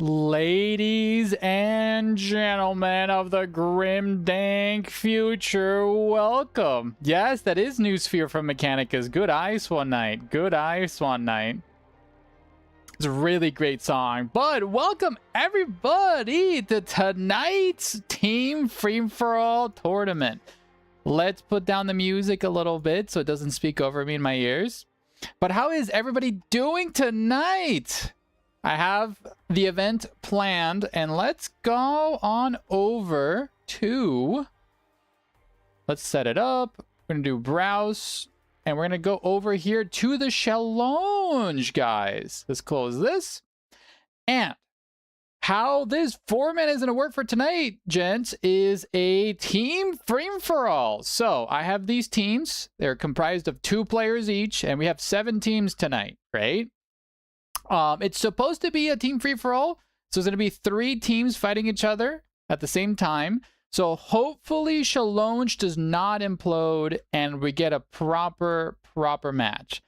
Ladies and gentlemen of the grim dank future, welcome. Yes, that is Newsphere from Mechanicus. Good Ice One Night. Good Ice One Night. It's a really great song. But welcome everybody to tonight's Team Free For All tournament. Let's put down the music a little bit so it doesn't speak over me in my ears. But how is everybody doing tonight? I have the event planned, and let's go on over to... Let's set it up. We're going to do browse, and we're going to go over here to the challenge, guys. Let's close this. And how this format is going to work for tonight, gents, is a team free-for-all. So I have these teams. They're comprised of 2 players each, and we have 7 teams tonight, right? It's supposed to be a team free-for-all, so it's going to be 3 teams fighting each other at the same time. So hopefully Challenge does not implode and we get a proper match.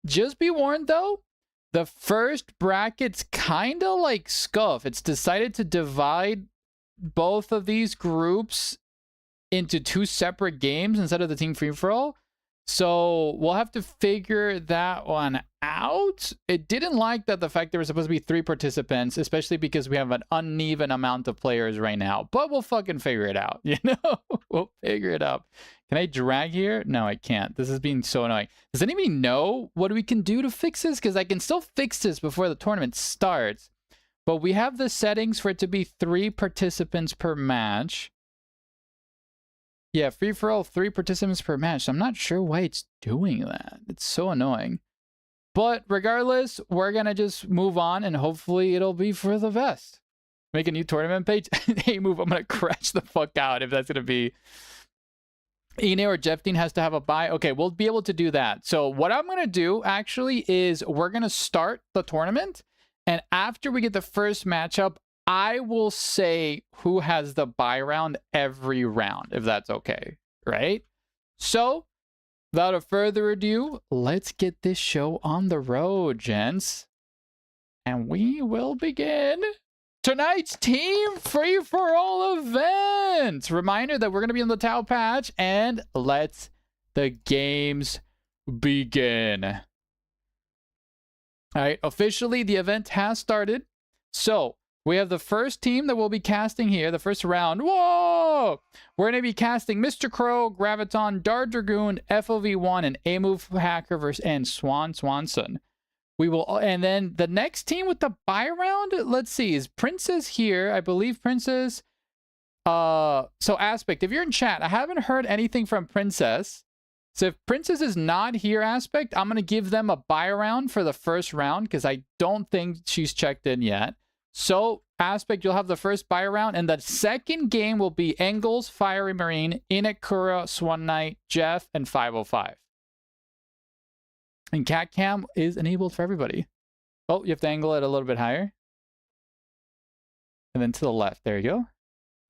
Just be warned though, the first bracket's kind of like scuff. It's decided to divide both of these groups into 2 separate games instead of the team free-for-all. So we'll have to figure that one out. It didn't like that the fact there were supposed to be 3 participants, especially because we have an uneven amount of players right now. But we'll fucking figure it out, you know? We'll figure it out. Can I drag here? No, I can't. This is being so annoying. Does anybody know what we can do to fix this? Because I can still fix this before the tournament starts. But we have the settings for it to be 3 participants per match. Yeah, free-for-all, 3 participants per match. So I'm not sure why it's doing that. It's so annoying. But regardless, we're going to just move on and hopefully it'll be for the best. Make a new tournament page. Hey, move. I'm going to crash the fuck out if that's going to be... Ine or Jeftine has to have a buy. Okay, we'll be able to do that. So what I'm going to do actually is we're going to start the tournament. And after we get the first matchup, I will say who has the buy round every round, if that's okay, right? So, without further ado, let's get this show on the road, gents. And we will begin tonight's Team Free-for-All event. Reminder that we're going to be in the Tau patch, and let's the games begin. All right, officially the event has started. So, we have the first team that we'll be casting here, the first round. Whoa! We're going to be casting Mr. Crow, Graviton, Dart Dragoon, FOV1, and A-Move Hacker and Swanson. We will, and then the next team with the buy round, let's see, is Princess here. I believe Princess. So Aspect, if you're in chat, I haven't heard anything from Princess. So if Princess is not here, Aspect, I'm going to give them a buy round for the first round because I don't think she's checked in yet. So, Aspect, you'll have the first buy round, and the second game will be Engels, Fiery Marine, Inakura, Swan Knight, Jeff, and 505. And Cat Cam is enabled for everybody. Oh, you have to angle it a little bit higher. And then to the left. There you go.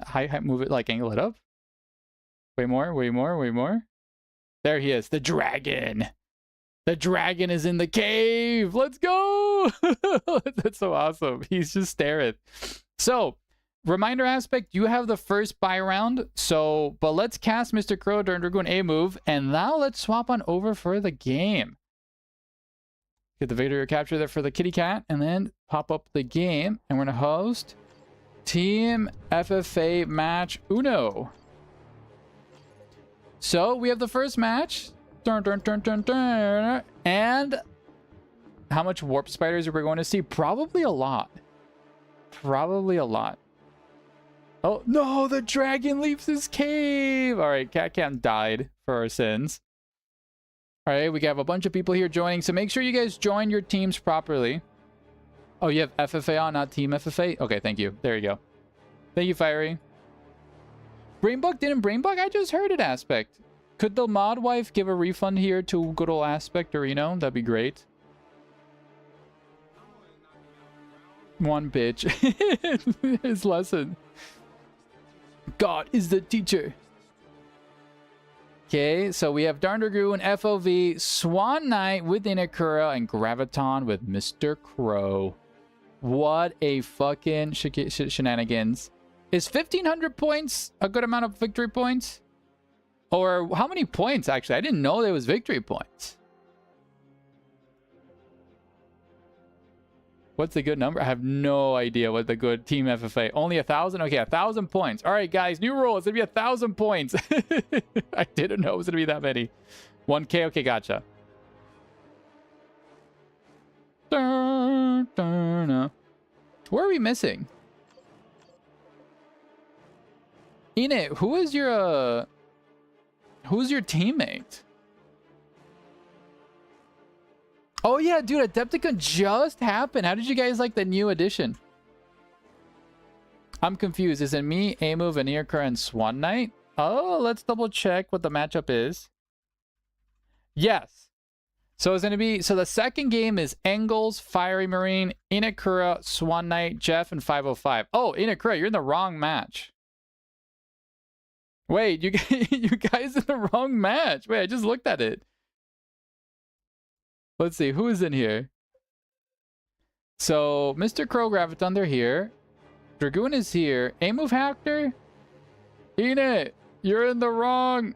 High, move it, like angle it up. Way more, way more, way more. There he is, the dragon. The dragon is in the cave. Let's go. That's so awesome. He's just staring. So, reminder Aspect, you have the first buy round. So, but let's cast Mr. Crow during Dragoon A move. And now let's swap on over for the game. Get the video capture there for the kitty cat. And then pop up the game. And we're going to host Team FFA Match Uno. So, we have the first match. And how much warp spiders are we going to see? Probably a lot. Probably a lot. Oh, no, the dragon leaves his cave. All right, Cat Cam died for our sins. All right, we have a bunch of people here joining, so make sure you guys join your teams properly. Oh, you have FFA on, not Team FFA? Okay, thank you. There you go. Thank you, Fiery. Brainbug didn't Brainbug? I just heard it, Aspect. Could the mod wife give a refund here to good old Aspect or Reno? That'd be great. One bitch. His lesson. God is the teacher. Okay, so we have Darn Dragoon, FOV, Swan Knight with Inakura, and Graviton with Mr. Crow. What a fucking shenanigans. Is 1,500 points a good amount of victory points? Or how many points, actually? I didn't know there was victory points. What's the good number? I have no idea what the good team FFA. Only 1,000? Okay, 1,000 points. All right, guys, new rule. It's going to be 1,000 points. I didn't know it was going to be that many. 1K? Okay, gotcha. Where are we missing? Enid, who's your teammate? Oh yeah, dude, Adepticon just happened. How did you guys like the new edition? I'm confused. Is it me, A-Move, and Earcur, and Swan Knight? Oh, let's double check what the matchup is. Yes. So it's going to be... So the second game is Engels, Fiery Marine, Inakura, Swan Knight, Jeff, and 505. Oh, Inakura, you're in the wrong match. Wait, you guys in the wrong match. Wait, I just looked at it. Let's see, who is in here? So, Mr. Crow, Graviton, they're here. Dragoon is here. A-Move Hactor? Enid, you're in the wrong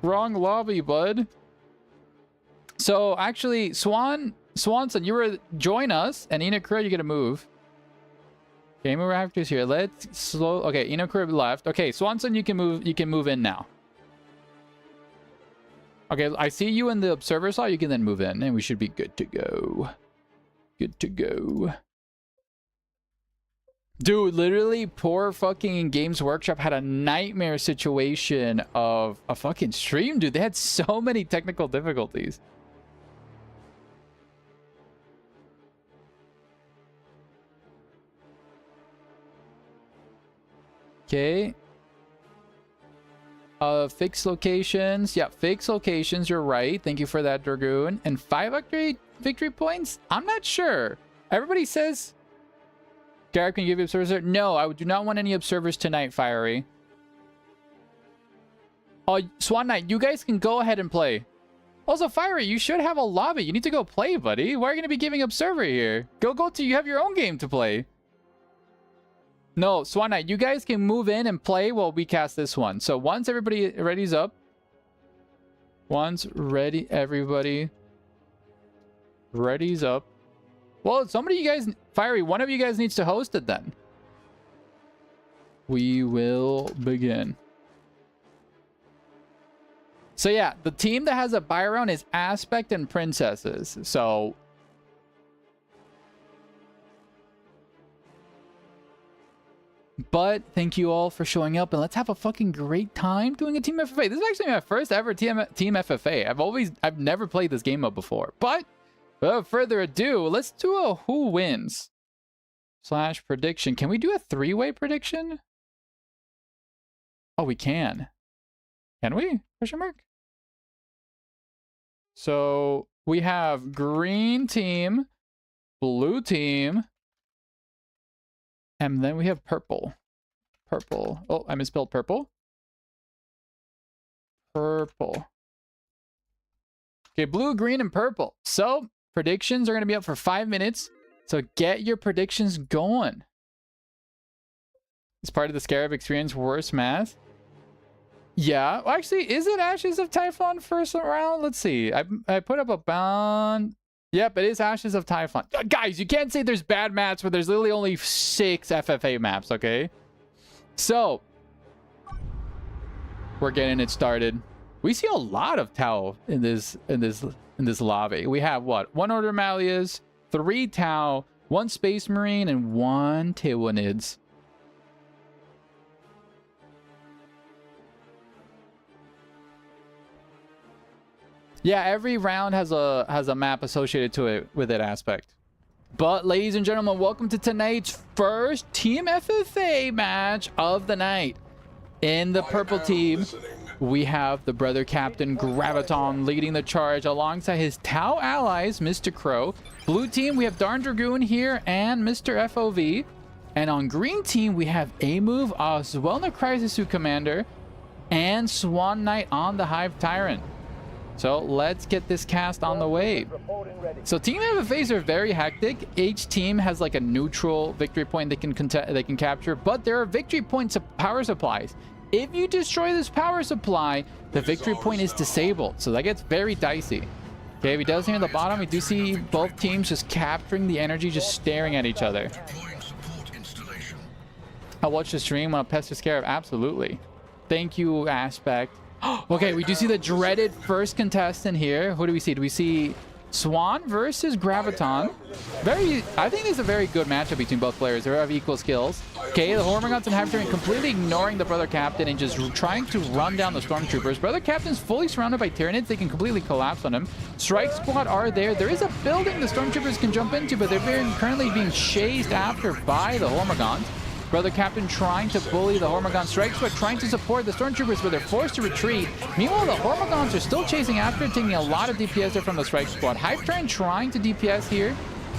lobby, bud. So, actually, Swanson, you were join us, and Inakura, you get a move. Okay, A-Move Hactor's here. Let's slow... Okay, Inakura left. Okay, Swanson, you can move in now. Okay, I see you in the observer slot. You can then move in, and we should be good to go. Good to go. Dude, literally, poor fucking Games Workshop had a nightmare situation of a fucking stream, dude. They had so many technical difficulties. Okay. Fixed locations. Yeah, fixed locations. You're right. Thank you for that, Dragoon. And 5 victory points? I'm not sure. Everybody says... Garrett, can you give you observers? No, I do not want any observers tonight, Fiery. Oh, Swan Knight, you guys can go ahead and play. Also, Fiery, you should have a lobby. You need to go play, buddy. Why are you going to be giving observer here? Go to... You have your own game to play. No, Swan Knight, you guys can move in and play while we cast this one. So once everybody ready's up. Once ready, everybody ready's up. Well, somebody you guys... Fiery, one of you guys needs to host it then. We will begin. So yeah, the team that has a buy round is Aspect and Princesses. So... But thank you all for showing up, and let's have a fucking great time doing a Team FFA. This is actually my first ever Team FFA. I've never played this game up before. But without further ado, let's do a who wins / prediction. Can we do a 3-way prediction? Oh, we can. Can we? Question mark. So we have green team, blue team. And then we have purple. Purple. Oh, I misspelled purple. Purple. Okay, blue, green, and purple. So, predictions are going to be up for 5 minutes. So, get your predictions going. It's part of the Scarab experience, worst math. Yeah. Well, actually, is it Ashes of Typhon first round? Let's see. I put up a bond... Yep, it is Ashes of Typhon. Guys, you can't say there's bad maps where there's literally only 6 FFA maps, okay? So, we're getting it started. We see a lot of Tau in this lobby. We have what? 1 Order Malias, 3 Tau, 1 Space Marine, and 1 Tywanids. Yeah, every round has a map associated to it with that aspect. But ladies and gentlemen, welcome to tonight's first Team FFA match of the night. In the purple team, we have the brother captain Graviton leading the charge alongside his Tau allies, Mr. Crow. Blue team, we have Darn Dragoon here and Mr. FOV. And on green team, we have A-Move, Oswelna Crisis Commander, and Swan Knight on the Hive Tyrant. So let's get this cast on the way. So team FFAs are very hectic. Each team has like a neutral victory point they can capture, but there are victory points of power supplies. If you destroy this power supply, the victory point is disabled. So that gets very dicey. Okay, we does here at the bottom, we do see both teams just capturing the energy, just staring at each other. I'll watch the stream on FIRST Scarab. Absolutely. Thank you, Aspect. Okay, we do see the dreaded first contestant here. Who do we see? Do we see Swan versus Graviton? I think it's a very good matchup between both players. They have equal skills. Okay, the Hormigons and Hyperterrain completely ignoring the Brother Captain and just trying to run down the Stormtroopers. Brother Captain's fully surrounded by Tyranids. They can completely collapse on him. Strike Squad are there. There is a building the Stormtroopers can jump into, but they're currently being chased after by the Hormigons. Brother Captain trying to bully the Hormigon. Strike Squad trying to support the Stormtroopers, but they're forced to retreat. Meanwhile, the Hormigons are still chasing after, taking a lot of DPS there from the Strike Squad. Hyperterrain trying to DPS here,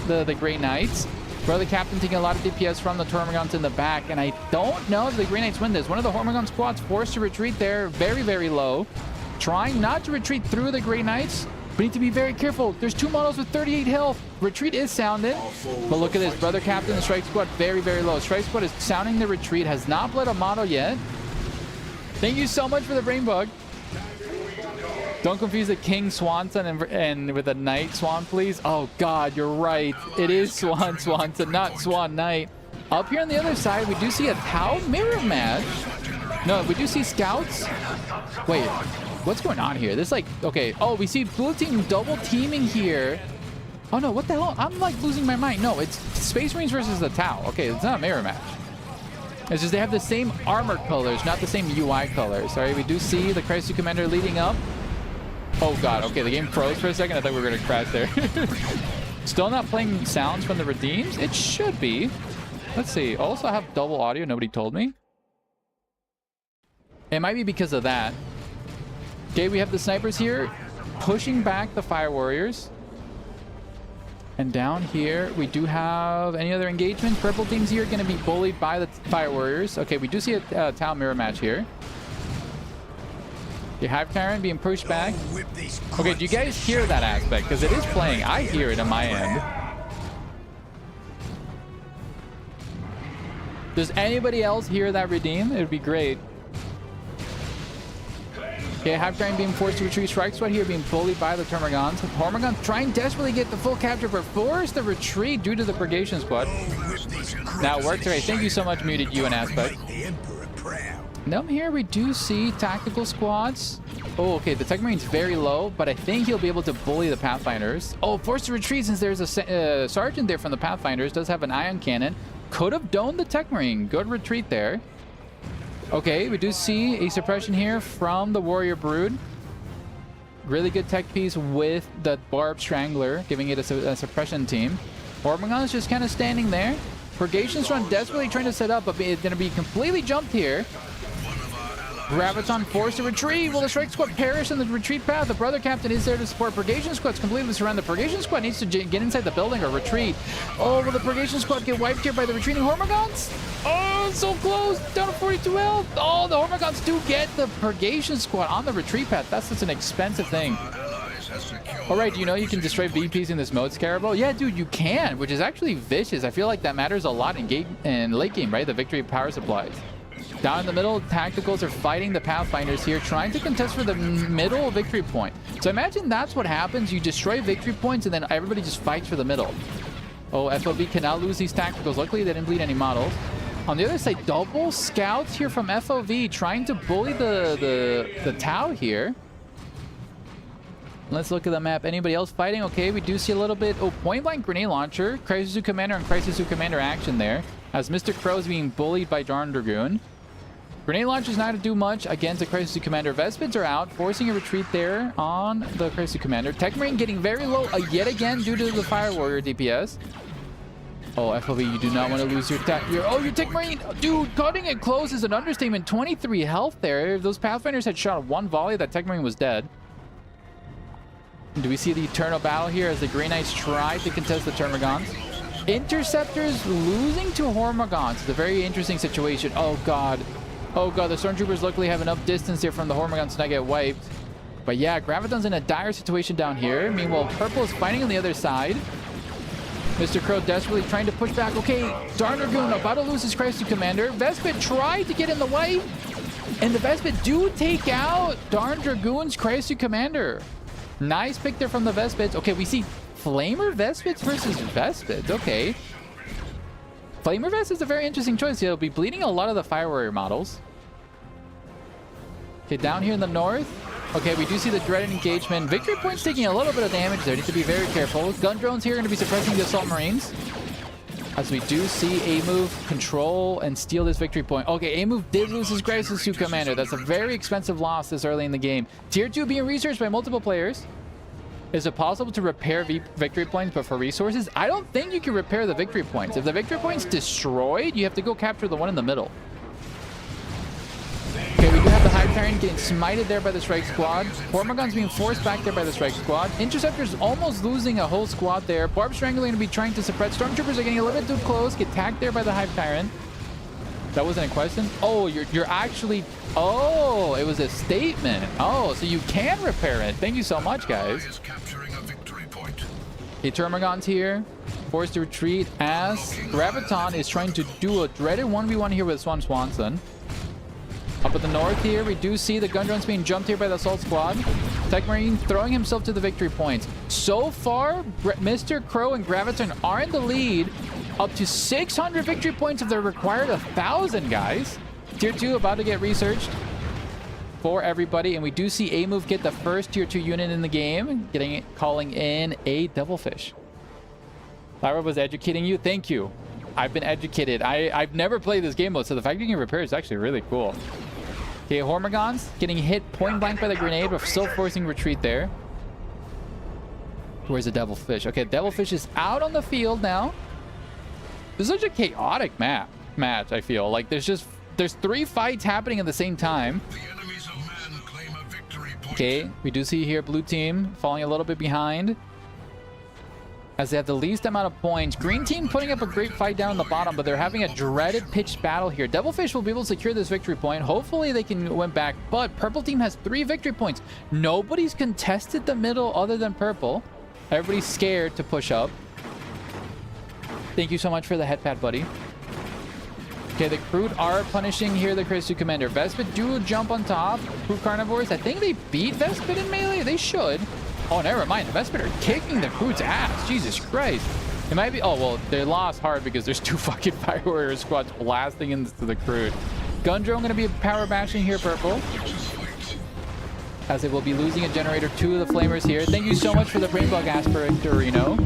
the Grey Knights. Brother Captain taking a lot of DPS from the Hormigons in the back, and I don't know if the Grey Knights win this. One of the Hormigon squads forced to retreat there, very, very low. Trying not to retreat through the Grey Knights. We need to be very careful. There's two models with 38 health. Retreat is sounded. But look at this. Brother Captain and Strike Squad very, very low. Strike Squad is sounding the retreat. Has not bled a model yet. Thank you so much for the brain bug. Don't confuse the King Swanson and with a Knight Swan, please. Oh, God, you're right. It is Swan Swanson, not Swan Knight. Up here on the other side, we do see a Tau mirror match. No, we do see scouts. Wait. What's going on here? This like, okay. Oh, we see blue team double teaming here. Oh no, what the hell? I'm like losing my mind. No, it's Space Marines versus the Tau. Okay, it's not a mirror match. It's just they have the same armor colors, not the same UI colors. Sorry, we do see the Crisis Commander leading up. Oh god, okay, the game froze for a second. I thought we were gonna crash there. Still not playing sounds from the redeems? It should be. Let's see. Also have double audio, nobody told me. It might be because of that. Okay, we have the snipers here pushing back the Fire Warriors. And down here, we do have any other engagement. Purple teams here going to be bullied by the Fire Warriors. Okay, we do see a Tau mirror match here. You have Karen being pushed back. Okay, do you guys hear that aspect? Because it is playing. I hear it on my end. Does anybody else hear that redeem? It would be great. Okay, Hyperterrain being forced to retreat. Strike Squad here being bullied by the Termagons. Hormigons trying desperately to get the full capture, but forced the retreat due to the Purgation Squad. That worked. Right, thank you so much, Muted You and Aspect. Now here we do see tactical squads. Oh, okay, the Tech Marine's very low, but I think he'll be able to bully the Pathfinders. Oh, forced to retreat since there's a sergeant there from the Pathfinders. Does have an ion cannon. Could have domed the Tech Marine. Good retreat there. Okay, we do see a suppression here from the Warrior Brood. Really good tech piece with the Barb Strangler, giving it a suppression team. Hormigon is just kind of standing there. Purgation's run desperately trying to set up, but it's going to be completely jumped here. Graviton forced to retreat. Will the Strike Squad perish in the retreat path? The Brother Captain is there to support. Purgation Squad's completely surrounded. The Purgation Squad needs to get inside the building or retreat. Oh, will the Purgation Squad get wiped here by the retreating Hormigons? Oh, so close. Down to 42 health. Oh, the Hormigons do get the Purgation Squad on the retreat path. That's such an expensive thing. All right, do you know you can destroy VPs in this mode, Scarab? Yeah, dude, you can, which is actually vicious. I feel like that matters a lot in late game, right? The victory of power supplies. Down in the middle, Tacticals are fighting the Pathfinders here, trying to contest for the middle victory point. So imagine that's what happens. You destroy victory points, and then everybody just fights for the middle. Oh, FOB cannot lose these Tacticals. Luckily, they didn't bleed any models. On the other side, double scouts here from FOV, trying to bully the Tau here. Let's look at the map. Anybody else fighting? Okay, we do see a little bit. Oh, point-blank grenade launcher. Crisis Zoo Commander and Crisis Zoo Commander action there. As Mr. Crow is being bullied by Darn Dragoon. Grenade launcher's not to do much against the Crisis Zoo Commander. Vespids are out, forcing a retreat there on the Crisis Zoo Commander. Tech Marine getting very low yet again due to the Fire Warrior DPS. Oh, FOV, you do not want to lose your tech. Oh, your Tech Marine! Dude, cutting it close is an understatement. 23 health there. If those Pathfinders had shot one volley, that Tech Marine was dead. Do we see the eternal battle here as the Grey Knights try to contest the Termagons? Interceptors losing to Hormigons. It's a very interesting situation. Oh, God. Oh, God. The Stormtroopers luckily have enough distance here from the Hormigons to not get wiped. But yeah, Graviton's in a dire situation down here. Meanwhile, Purple is fighting on the other side. Mr. Crow desperately trying to push back. Okay, Darn Dragoon about to lose his Crested Commander. Vespid tried to get in the way. And the Vespid do take out Darn Dragoon's Crested Commander. Nice pick there from the Vespids. Okay, we see Flamer Vespids versus Vespids. Okay. Flamer Vest is a very interesting choice. He'll be bleeding a lot of the Fire Warrior models. Okay, down here in the north. Okay, we do see the dreaded engagement. Victory Point's taking a little bit of damage there. Need to be very careful. Gun drones here are going to be suppressing the Assault Marines. As we do see A-Move control and steal this Victory Point. Okay, A-Move did lose his Crisis 2 Commander. That's a very expensive loss this early in the game. Tier 2 being researched by multiple players. Is it possible to repair Victory Points, but for resources? I don't think you can repair the Victory Points. If the Victory Point's destroyed, you have to go capture the one in the middle. Okay, we do have the Hive Tyrant getting smited there by the Strike Squad. Hormagon's being forced back there by the Strike Squad. Interceptor's almost losing a whole squad there. Barb Strangler going to be trying to suppress. Stormtroopers are getting a little bit too close. Get tagged there by the Hive Tyrant. That wasn't a question. Oh, you're actually... Oh, it was a statement. Oh, so you can repair it. Thank you so much, guys. Okay, Termagon's here. Forced to retreat as Graviton is trying to do a dreaded 1v1 here with Swanson. Up at the north here, we do see the gun drones being jumped here by the Assault Squad. Tech Marine throwing himself to the victory points. So far, Mr. Crow and Graviton are in the lead. Up to 600 victory points if they're required 1,000, guys. Tier 2 about to get researched for everybody. And we do see A-Move get the first Tier 2 unit in the game. Calling in a Devilfish. Lyra was educating you. Thank you. I've been educated. I've never played this game mode, so the fact you can repair is actually really cool. Okay, Hormagon's getting hit point blank by the grenade, but still forcing retreat there. Where's the Devilfish? Okay, Devilfish is out on the field now. This is such a chaotic match, I feel. Like, there's 3 fights happening at the same time. Okay, we do see here blue team falling a little bit behind, as they have the least amount of points. Green team putting up a great fight down on the bottom, but they're having a dreaded pitched battle here. Devilfish will be able to secure this victory point. Hopefully they can win back, but purple team has 3 victory points. Nobody's contested the middle other than purple. Everybody's scared to push up. Thank you so much for the head pat, buddy. Okay, the Crude are punishing here the Crisis Commander. Vespid do jump on top. Crude Carnivores, I think they beat Vespid in melee. They should. Oh, never mind. The Vespid are kicking the Crude's ass. Jesus Christ. It might be... Oh, well, they lost hard because there's 2 fucking Fire Warrior squads blasting into the Crude. Gun Drone going to be power bashing here, purple. As they will be losing a generator. 2 of the Flamers here. Thank you so much for the Brainbug Aspirino.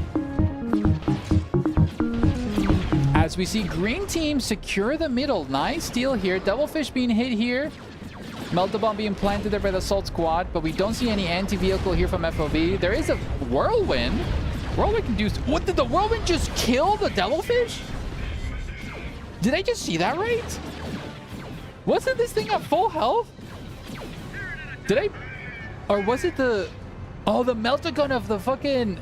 As we see green team secure the middle. Nice steal here. Devilfish being hit here. Melta Bomb being planted there by the Assault Squad, but we don't see any anti-vehicle here from FOV. There is a Whirlwind. Whirlwind can do... What, did the Whirlwind just kill the Devilfish? Did I just see that right? Wasn't this thing at full health? Did I... Or was it the... Oh, the Meltagun of the fucking...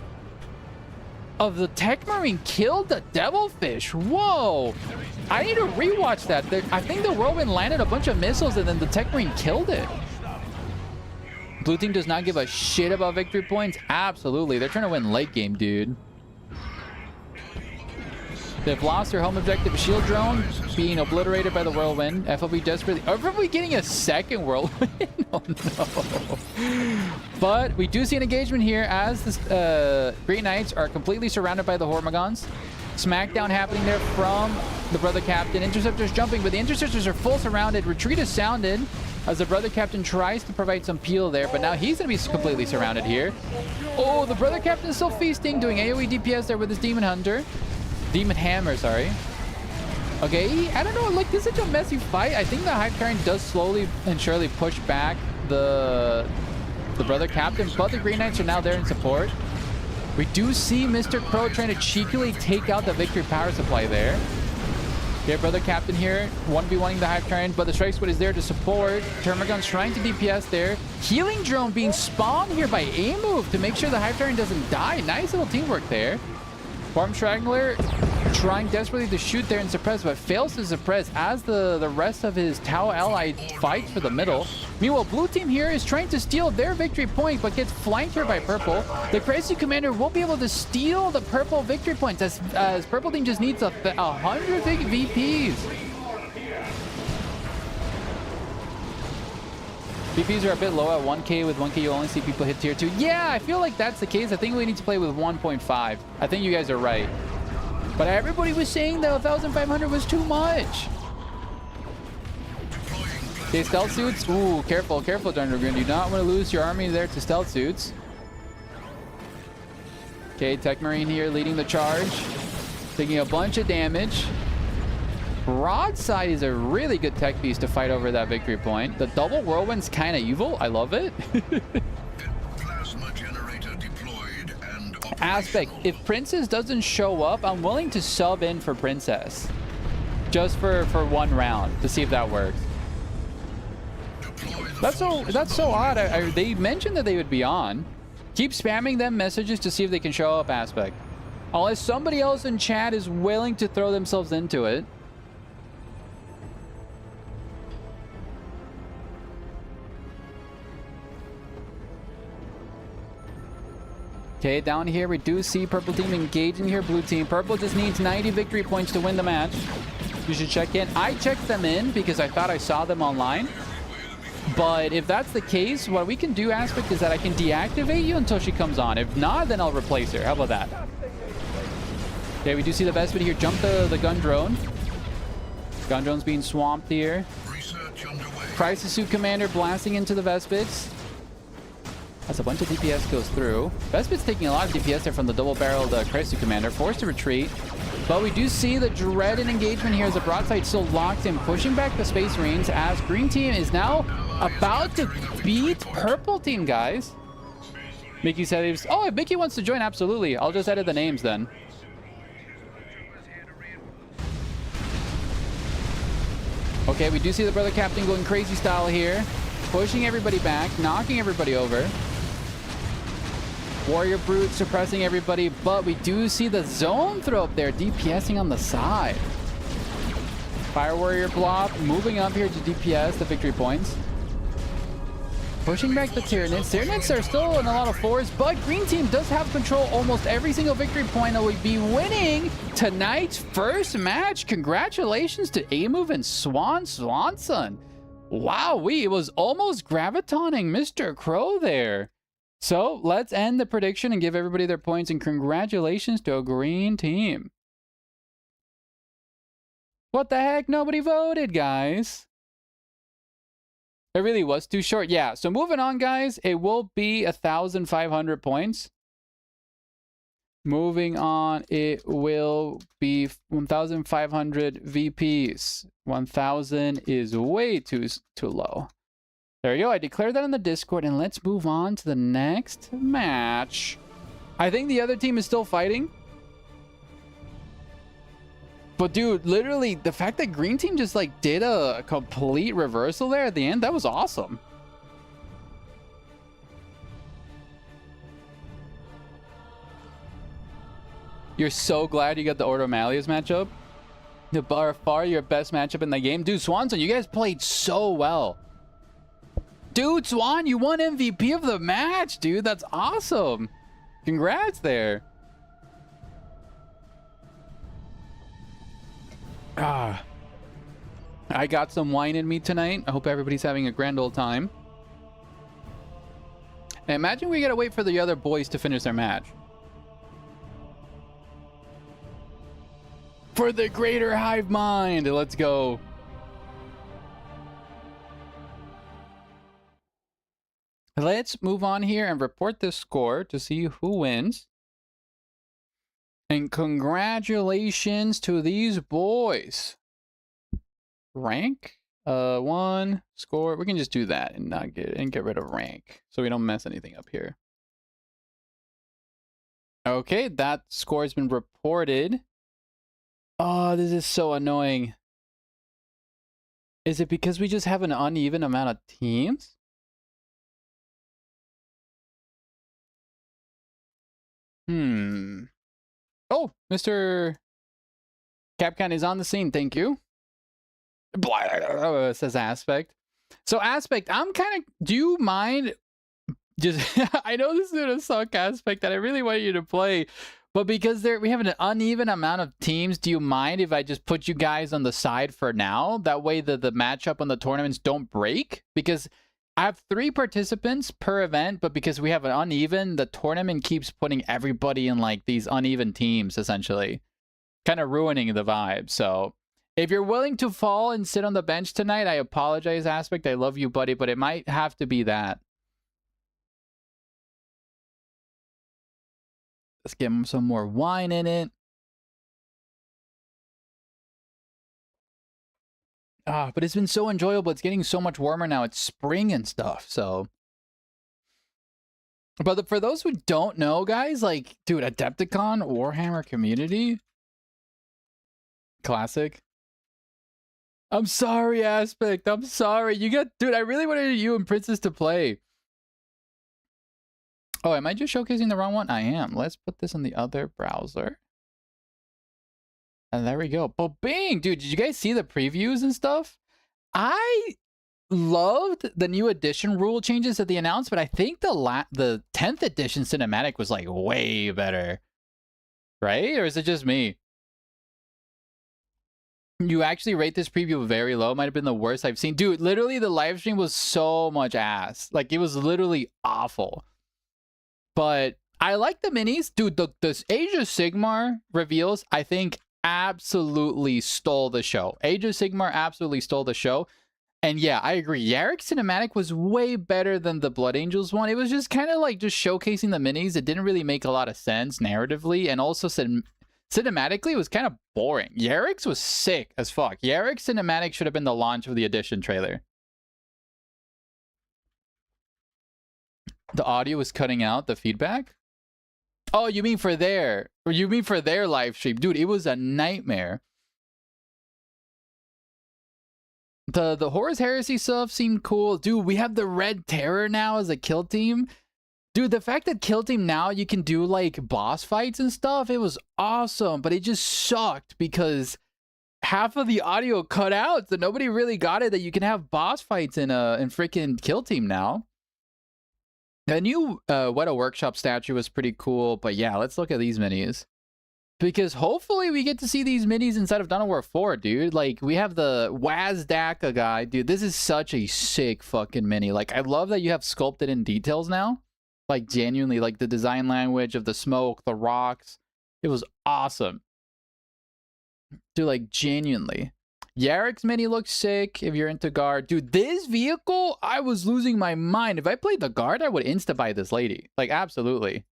Of the Tech Marine killed the Devilfish. Whoa. I need to rewatch that. I think the Whirlwind landed a bunch of missiles and then the Tech Marine killed it. Blue team does not give a shit about victory points. Absolutely. They're trying to win late game, dude. They've lost their home objective. Shield drone being obliterated by the Whirlwind. FOB desperately... Are we getting a second Whirlwind? Oh, no. But we do see an engagement here as the Green Knights are completely surrounded by the Hormagons. Smackdown happening there from the Brother Captain. Interceptors jumping, but the Interceptors are full surrounded. Retreat is sounded as the Brother Captain tries to provide some peel there, but now he's going to be completely surrounded here. Oh, the Brother Captain is still feasting, doing AoE DPS there with his Demon Hunter. Demon Hammer, sorry. Okay, I don't know, like, this is such a messy fight. I think the Hive Tyrant does slowly and surely push back the Brother Captain, but the Green Knights are now there in support. We do see Mr. Crow trying to cheekily take out the Victory Power Supply there. Yeah, Brother Captain here, 1v1ing the Hive Tyrant, but the Strike Squad is there to support. Termagon's trying to DPS there. Healing Drone being spawned here by A-Move to make sure the Hive Tyrant doesn't die. Nice little teamwork there. Farm Strangler trying desperately to shoot there and suppress, but fails to suppress as the rest of his Tau ally fights for the middle. Meanwhile, blue team here is trying to steal their victory point, but gets flanked here by purple. The crazy commander will be able to steal the purple victory points as purple team just needs 100 big VPs. VPs are a bit low at 1k. With 1k, you only see people hit tier 2. Yeah, I feel like that's the case. I think we need to play with 1.5. I think you guys are right. But everybody was saying that 1,500 was too much. Okay, stealth suits. Ooh, careful, careful, Jungle Green. You do not want to lose your army there to stealth suits. Okay, Tech Marine here leading the charge. Taking a bunch of damage. Broadside is a really good tech piece to fight over that victory point. The double whirlwind's kind of evil. I love it. Plasma generator deployed and Aspect. If Princess doesn't show up, I'm willing to sub in for Princess. Just for 1 round to see if that works. That's so odd. They mentioned that they would be on. Keep spamming them messages to see if they can show up, Aspect. Unless somebody else in chat is willing to throw themselves into it. Okay, down here we do see purple team engaging here. Blue team. Purple just needs 90 victory points to win the match. You should check in. I checked them in because I thought I saw them online. But if that's the case, what we can do, Aspect, is that I can deactivate you until she comes on. If not, then I'll replace her. How about that? Okay, we do see the best bit here. Jump the gun drone. Gun drone's being swamped here. Crisis Suit Commander blasting into the Vespits. As a bunch of DPS goes through. Vespit's taking a lot of DPS there from the double-barreled Crisis Suit Commander. Forced to retreat. But we do see the dreaded engagement here as the broadside still locked in, pushing back the Space Marines as green team is now about to beat purple team, guys. Mickey said he was... Oh, if Mickey wants to join, absolutely. I'll just edit the names then. Okay, we do see the Brother Captain going crazy style here. Pushing everybody back, knocking everybody over. Warrior Brute suppressing everybody, but we do see the zone throw up there, DPSing on the side. Fire Warrior Blob moving up here to DPS the victory points. Pushing back the Tyranids. Tyranids are still in a lot of fours, but green team does have control almost every single victory point and will be winning tonight's first match. Congratulations to A-Move and Swanson. Wow, it was almost gravitoning Mr. Crow there. So let's end the prediction and give everybody their points, and congratulations to a green team. What the heck? Nobody voted, guys. It really was too short. Yeah, so moving on, guys. It will be 1,500 points. Moving on, it will be 1,500 VPs. 1,000 is way too low. There you go. I declared that in the Discord, and let's move on to the next match. I think the other team is still fighting. But dude, literally, the fact that green team just like did a complete reversal there at the end, that was awesome. You're so glad you got the Ordo Malleus matchup. By far your best matchup in the game. Dude, Swanson, you guys played so well. Dude, Swan, you won MVP of the match, dude. That's awesome. Congrats there. I got some wine in me tonight. I hope everybody's having a grand old time. And imagine we gotta wait for the other boys to finish their match. For the greater hive mind, let's go. Let's move on here and report the score to see who wins. And congratulations to these boys. Rank, 1 score. We can just do that and not get rid of rank, so we don't mess anything up here. Okay, that score has been reported. Oh, this is so annoying. Is it because we just have an uneven amount of teams? Oh, Mr. Capcom is on the scene, thank you. Says Aspect. So Aspect, I'm kind of, do you mind just, I know this is gonna suck, Aspect, and I really want you to play, but because we have an uneven amount of teams, do you mind if I just put you guys on the side for now? That way the matchup on the tournaments don't break? Because I have 3 participants per event, but because we have an uneven, the tournament keeps putting everybody in like these uneven teams, essentially. Kind of ruining the vibe. So if you're willing to fall and sit on the bench tonight, I apologize, Aspect. I love you, buddy, but it might have to be that. Let's get some more wine in it. But it's been so enjoyable. It's getting so much warmer now. It's spring and stuff, so. But for those who don't know, guys, like, dude, Adepticon, Warhammer community. Classic. I'm sorry, Aspect. I'm sorry. Dude, I really wanted you and Princess to play. Oh, am I just showcasing the wrong one? I am. Let's put this in the other browser. And there we go. But bing, dude, did you guys see the previews and stuff? I loved the new edition rule changes that they announced, but I think the 10th edition cinematic was like way better. Right? Or is it just me? You actually rate this preview very low. Might have been the worst I've seen. Dude, literally the live stream was so much ass. Like, it was literally awful. But I like the minis. Dude, the Age of Sigmar reveals, I think, absolutely stole the show. Age of Sigmar absolutely stole the show. And yeah, I agree. Yarrick's cinematic was way better than the Blood Angels one. It was just kind of like just showcasing the minis. It didn't really make a lot of sense narratively. And also cinematically, it was kind of boring. Yarrick's was sick as fuck. Yarrick's cinematic should have been the launch of the edition trailer. The audio was cutting out, the feedback? Oh, you mean for their live stream. Dude, it was a nightmare. The Horus Heresy stuff seemed cool. Dude, we have the Red Terror now as a kill team. Dude, the fact that kill team now you can do like boss fights and stuff, it was awesome. But it just sucked because half of the audio cut out. So nobody really got it that you can have boss fights in freaking kill team now. The new Weta Workshop statue was pretty cool, but yeah, let's look at these minis. Because hopefully we get to see these minis inside of Dawn of War 4, dude. Like, we have the Wazdaka guy. Dude, this is such a sick fucking mini. Like, I love that you have sculpted in details now. Like, genuinely, like, the design language of the smoke, the rocks. It was awesome. Dude, like, genuinely. Yarrick's mini looks sick if you're into guard. Dude, this vehicle, I was losing my mind. If I played the guard, I would insta-buy this lady. Like, absolutely.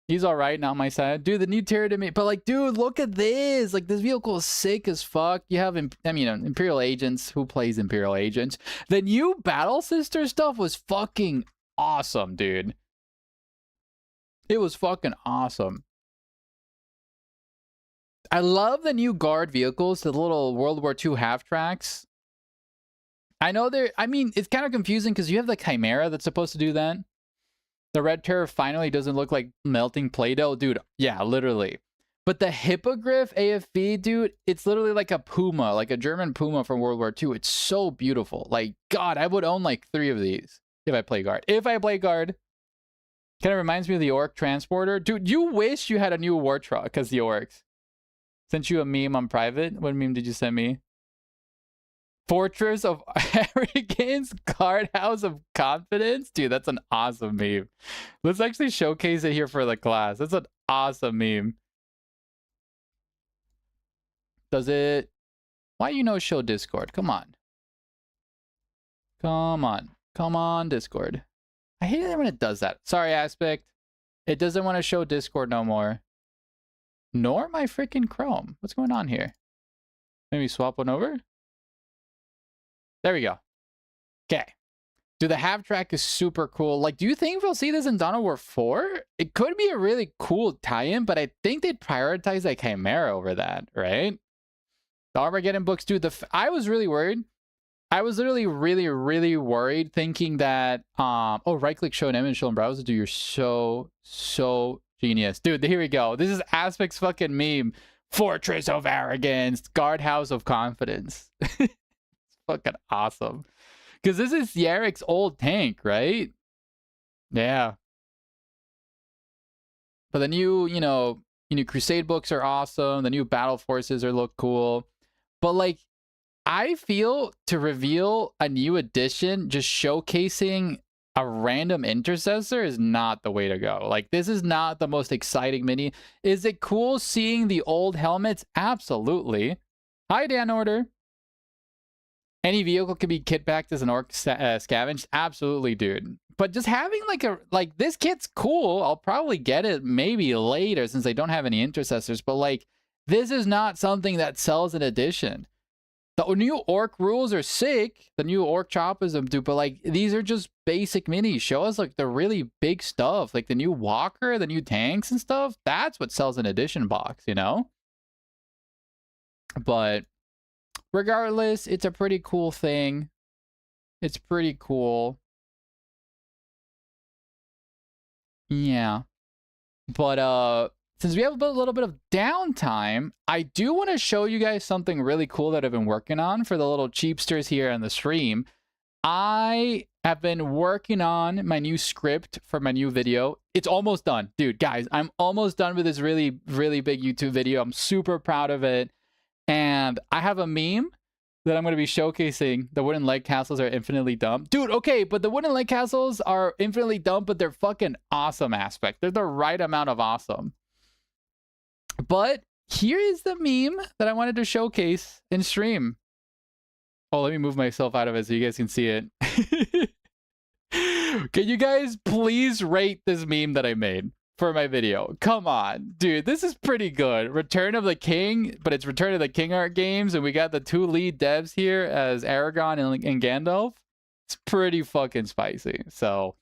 He's all right, not my side. Dude, the new Tyranid, but like, dude, look at this. Like, this vehicle is sick as fuck. You have, Imperial Agents. Who plays Imperial Agents? The new Battle Sister stuff was fucking awesome, dude. It was fucking awesome. I love the new guard vehicles, the little World War II half-tracks. I know it's kind of confusing because you have the Chimera that's supposed to do that. The Red Terror finally doesn't look like melting Play-Doh. Dude, yeah, literally. But the Hippogriff AFV, dude, it's literally like a Puma, like a German Puma from World War II. It's so beautiful. Like, God, I would own like 3 of these if I play guard. If I play guard. Kind of reminds me of the Orc Transporter. Dude, you wish you had a new war truck as the Orcs. Sent you a meme on private. What meme did you send me? Fortress of Arrogance, Guardhouse of Confidence. Dude, that's an awesome meme. Let's actually showcase it here for the class. That's an awesome meme. Does it? Why show Discord? Come on. Come on. Come on, Discord. I hate it when it does that. Sorry, Aspect. It doesn't want to show Discord no more. Nor my freaking Chrome. What's going on here? Maybe swap one over? There we go. Okay. Dude, the half track is super cool. Like, do you think we'll see this in Dawn of War 4? It could be a really cool tie-in, but I think they'd prioritize the Chimera over that, right? The Armageddon books, dude, I was really worried. I was literally really worried, thinking that, right-click, show an image, show in browser. Dude, you're so genius. Dude, here we go. This is Aspect's fucking meme Fortress of Arrogance, Guardhouse of Confidence. It's fucking awesome. Because this is Yarek's old tank, right? Yeah. But the new, Crusade books are awesome. The new Battle Forces look cool. But like, I feel to reveal a new edition, just showcasing a random intercessor is not the way to go. Like, this is not the most exciting mini. Is it cool seeing the old helmets? Absolutely. Hi, Dan Order. Any vehicle can be kit backed as an orc scavenged? Absolutely, dude. But just having like this kit's cool. I'll probably get it maybe later since they don't have any intercessors. But like, this is not something that sells an edition. The new orc rules are sick. The new orc choppers do, but like these are just basic minis. Show us like the really big stuff, like the new walker, the new tanks and stuff. That's what sells an edition box, you know? But regardless, it's a pretty cool thing. It's pretty cool. Yeah. But since we have a little bit of downtime, I do want to show you guys something really cool that I've been working on for the little cheapsters here on the stream. I have been working on my new script for my new video. It's almost done. Dude, guys, I'm almost done with this really, really big YouTube video. I'm super proud of it. And I have a meme that I'm going to be showcasing. The wooden leg castles are infinitely dumb. Dude, okay, but the wooden leg castles are infinitely dumb, but they're fucking awesome aspect. They're the right amount of awesome. But here is the meme that I wanted to showcase in stream. Oh, let me move myself out of it so you guys can see it. Can you guys please rate this meme that I made for my video? Come on, dude, this is pretty good. Return of the King, but it's Return of the King art games, and we got the two lead devs here as Aragon and Gandalf. It's pretty fucking spicy. So,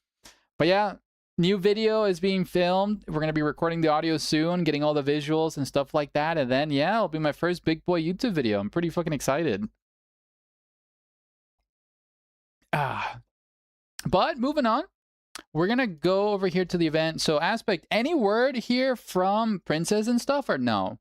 but yeah. New video is being filmed. We're going to be recording the audio soon, getting all the visuals and stuff like that. And then, yeah, it'll be my first big boy YouTube video. I'm pretty fucking excited. But moving on, we're going to go over here to the event. So Aspect, any word here from Princess and stuff or no?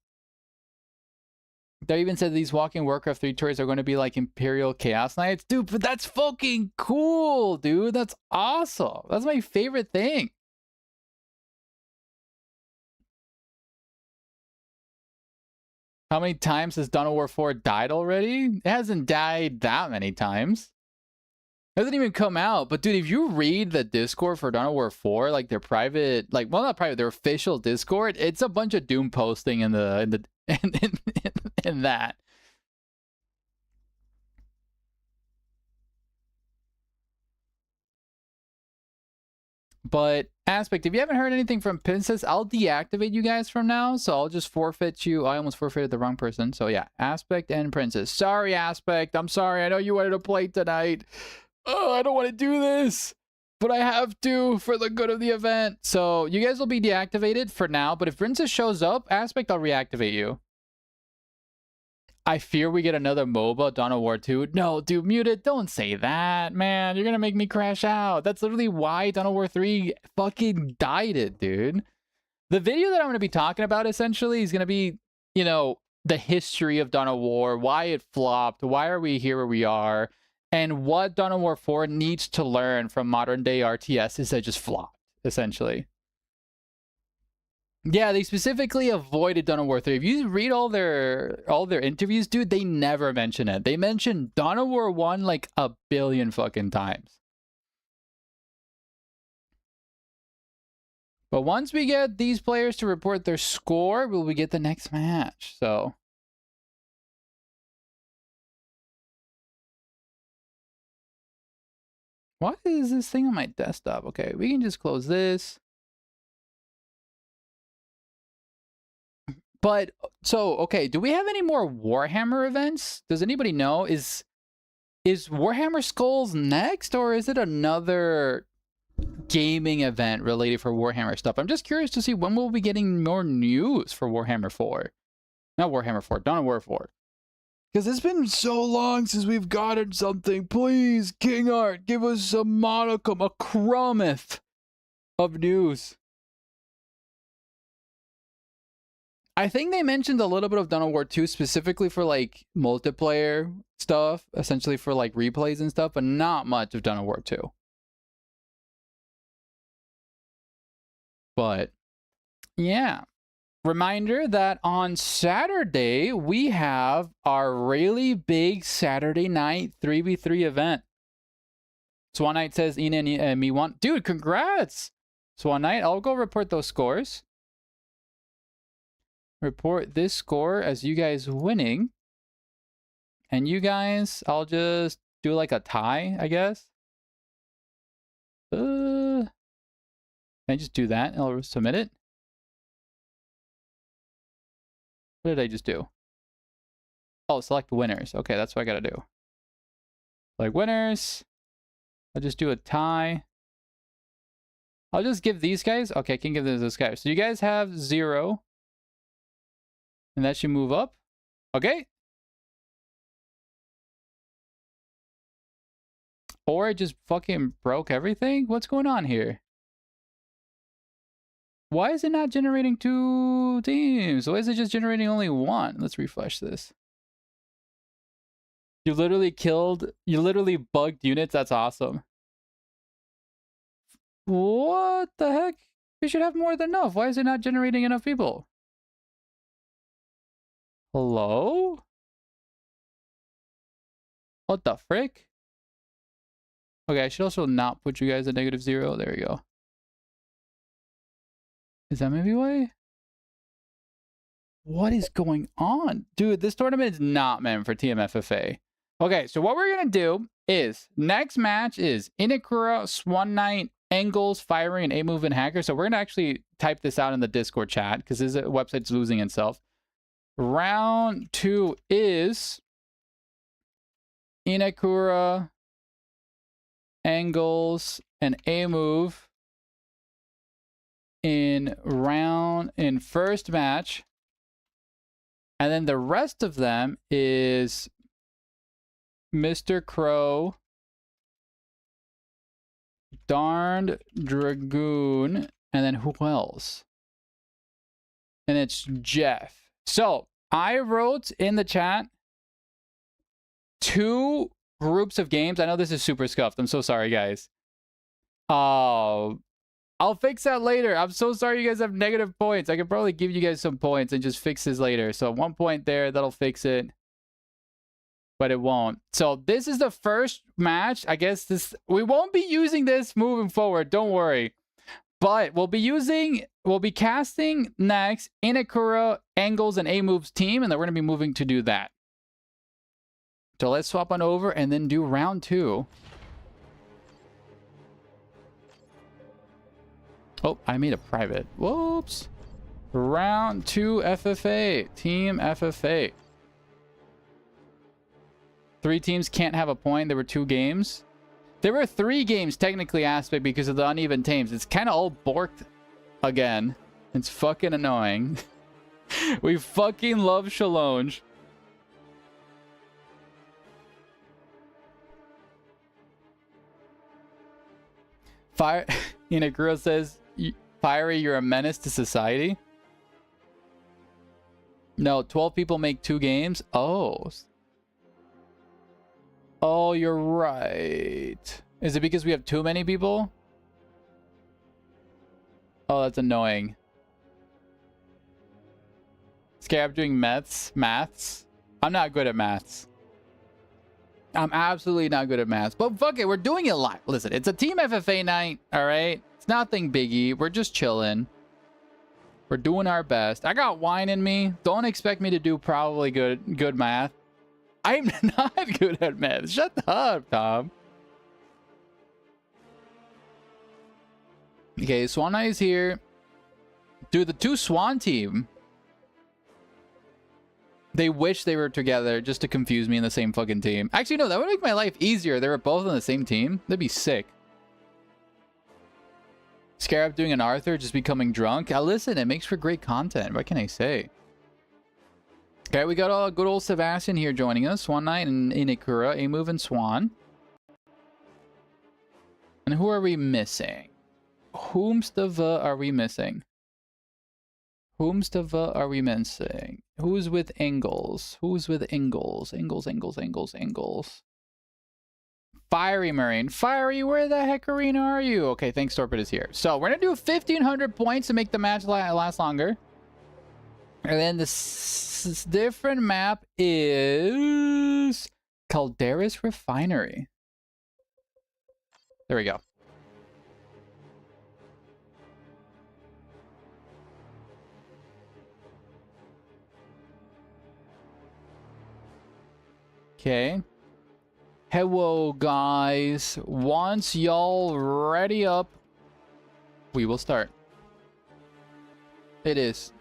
They even said these walking Warcraft 3 tours are going to be like Imperial Chaos Knights. Dude, but that's fucking cool, dude. That's awesome. That's my favorite thing. How many times has Dawn of War 4 died already? It hasn't died that many times. It hasn't even come out. But dude, if you read the Discord for Dawn of War 4, like their private, like, well, not private, their official Discord, it's a bunch of doom posting in that. But Aspect, if you haven't heard anything from Princess, I'll deactivate you guys from now. So I'll just forfeit you. I almost forfeited the wrong person. So yeah, Aspect and Princess. Sorry, Aspect. I'm sorry. I know you wanted to play tonight. Oh, I don't want to do this, but I have to for the good of the event. So you guys will be deactivated for now. But if Princess shows up, Aspect, I'll reactivate you. I fear we get another MOBA, Dawn of War 2. No, dude, Muted, don't say that, man. You're gonna make me crash out. That's literally why Dawn of War 3 fucking died it, dude. The video that I'm gonna be talking about, essentially, is gonna be, you know, the history of Dawn of War, why it flopped, why are we here where we are, and what Dawn of War 4 needs to learn from modern-day RTSs that just flopped, essentially. Yeah, they specifically avoided Dawn of War 3. If you read all their interviews, dude, they never mention it. They mention Dawn of War 1 like a billion fucking times. But once we get these players to report their score, will we get the next match? So what is this thing on my desktop? Okay, we can just close this. But, so, okay, do we have any more Warhammer events? Does anybody know? Is Warhammer Skulls next, or is it another gaming event related for Warhammer stuff? I'm just curious to see when we'll be getting more news for Warhammer 4. Not Warhammer 4, Dawn of War 4. Because it's been so long since we've gotten something. Please, King Art, give us a modicum, a crumbeth of news. I think they mentioned a little bit of Dawn of War 2 specifically for like multiplayer stuff, essentially for like replays and stuff, but not much of Dawn of War 2. But yeah. Reminder that on Saturday, we have our really big Saturday night 3v3 event. Swan Knight says Ina and me want. Dude, congrats! Swan Knight, I'll go report those scores. Report this score as you guys winning. And you guys, I'll just do like a tie, I guess. Can I just do that? I'll submit it. What did I just do? Oh, select winners. Okay, that's what I gotta do. Select winners. I'll just do a tie. I'll just give these guys. Okay, I can give this guys. So you guys have 0. And that should move up. Okay. Or it just fucking broke everything? What's going on here? Why is it not generating 2 teams? Why is it just generating only 1? Let's refresh this. You literally bugged units? That's awesome. What the heck? We should have more than enough. Why is it not generating enough people? Hello? What the frick? Okay, I should also not put you guys at -0. There we go. Is that maybe why? What is going on? Dude, this tournament is not meant for Team FFA. Okay, so what we're going to do is, next match is Inakura, Swan Knight, Engels, Fiery, and A-Move and Hacker. So we're going to actually type this out in the Discord chat because this website's losing itself. Round 2 is Inakura, Engels, and A-Move in first match. And then the rest of them is Mr. Crow, Darned Dragoon, and then who else? And it's Jeff. So I wrote in the chat 2 groups of games. I know this is super scuffed. I'm so sorry, guys. I'll fix that later. I'm so sorry you guys have negative points. I could probably give you guys some points and just fix this later. So 1 point there, that'll fix it. But it won't. So this is the first match. I guess we won't be using this moving forward. Don't worry. But we'll be casting next Inakura, Engels, and A-Move's team, and then we're going to be moving to do that. So let's swap on over and then do round 2. Oh, I made a private. Whoops. Round 2 FFA. Team FFA. 3 teams can't have a point. There were 2 games. There were 3 games technically aspect because of the uneven teams. It's kind of all borked again. It's fucking annoying. We fucking love Shalonge. Fire Inagura says, Fiery, you're a menace to society. No, 12 people make 2 games. Oh, you're right. Is it because we have too many people? Oh, that's annoying. Scarab doing maths. I'm not good at maths. I'm absolutely not good at maths. But fuck it, we're doing it live. Listen, it's a Team FFA night, all right? It's nothing biggie. We're just chilling. We're doing our best. I got wine in me. Don't expect me to do probably good math. I'm not good at math. Shut up, Tom. Okay, Swan Eye is here. Dude, the 2 Swan team. They wish they were together just to confuse me in the same fucking team. Actually, no, that would make my life easier. They were both on the same team. That'd be sick. Scarab doing an Arthur, just becoming drunk. Listen, it makes for great content. What can I say? Okay, we got all good old Sebastian here joining us. Swan Knight and Inakura, A-Move and Swan. And who are we missing? Whomstava are we missing? Whomstava are we missing? Who's with Ingalls? Who's with Ingalls? Ingalls. Fiery Marine. Fiery, where the heck, Arena, are you? Okay, thanks, Torpid is here. So we're gonna do 1,500 points to make the match last longer. And then this different map is Calderas Refinery. There we go. Okay. Hello, guys. Once y'all ready up, we will start. It is.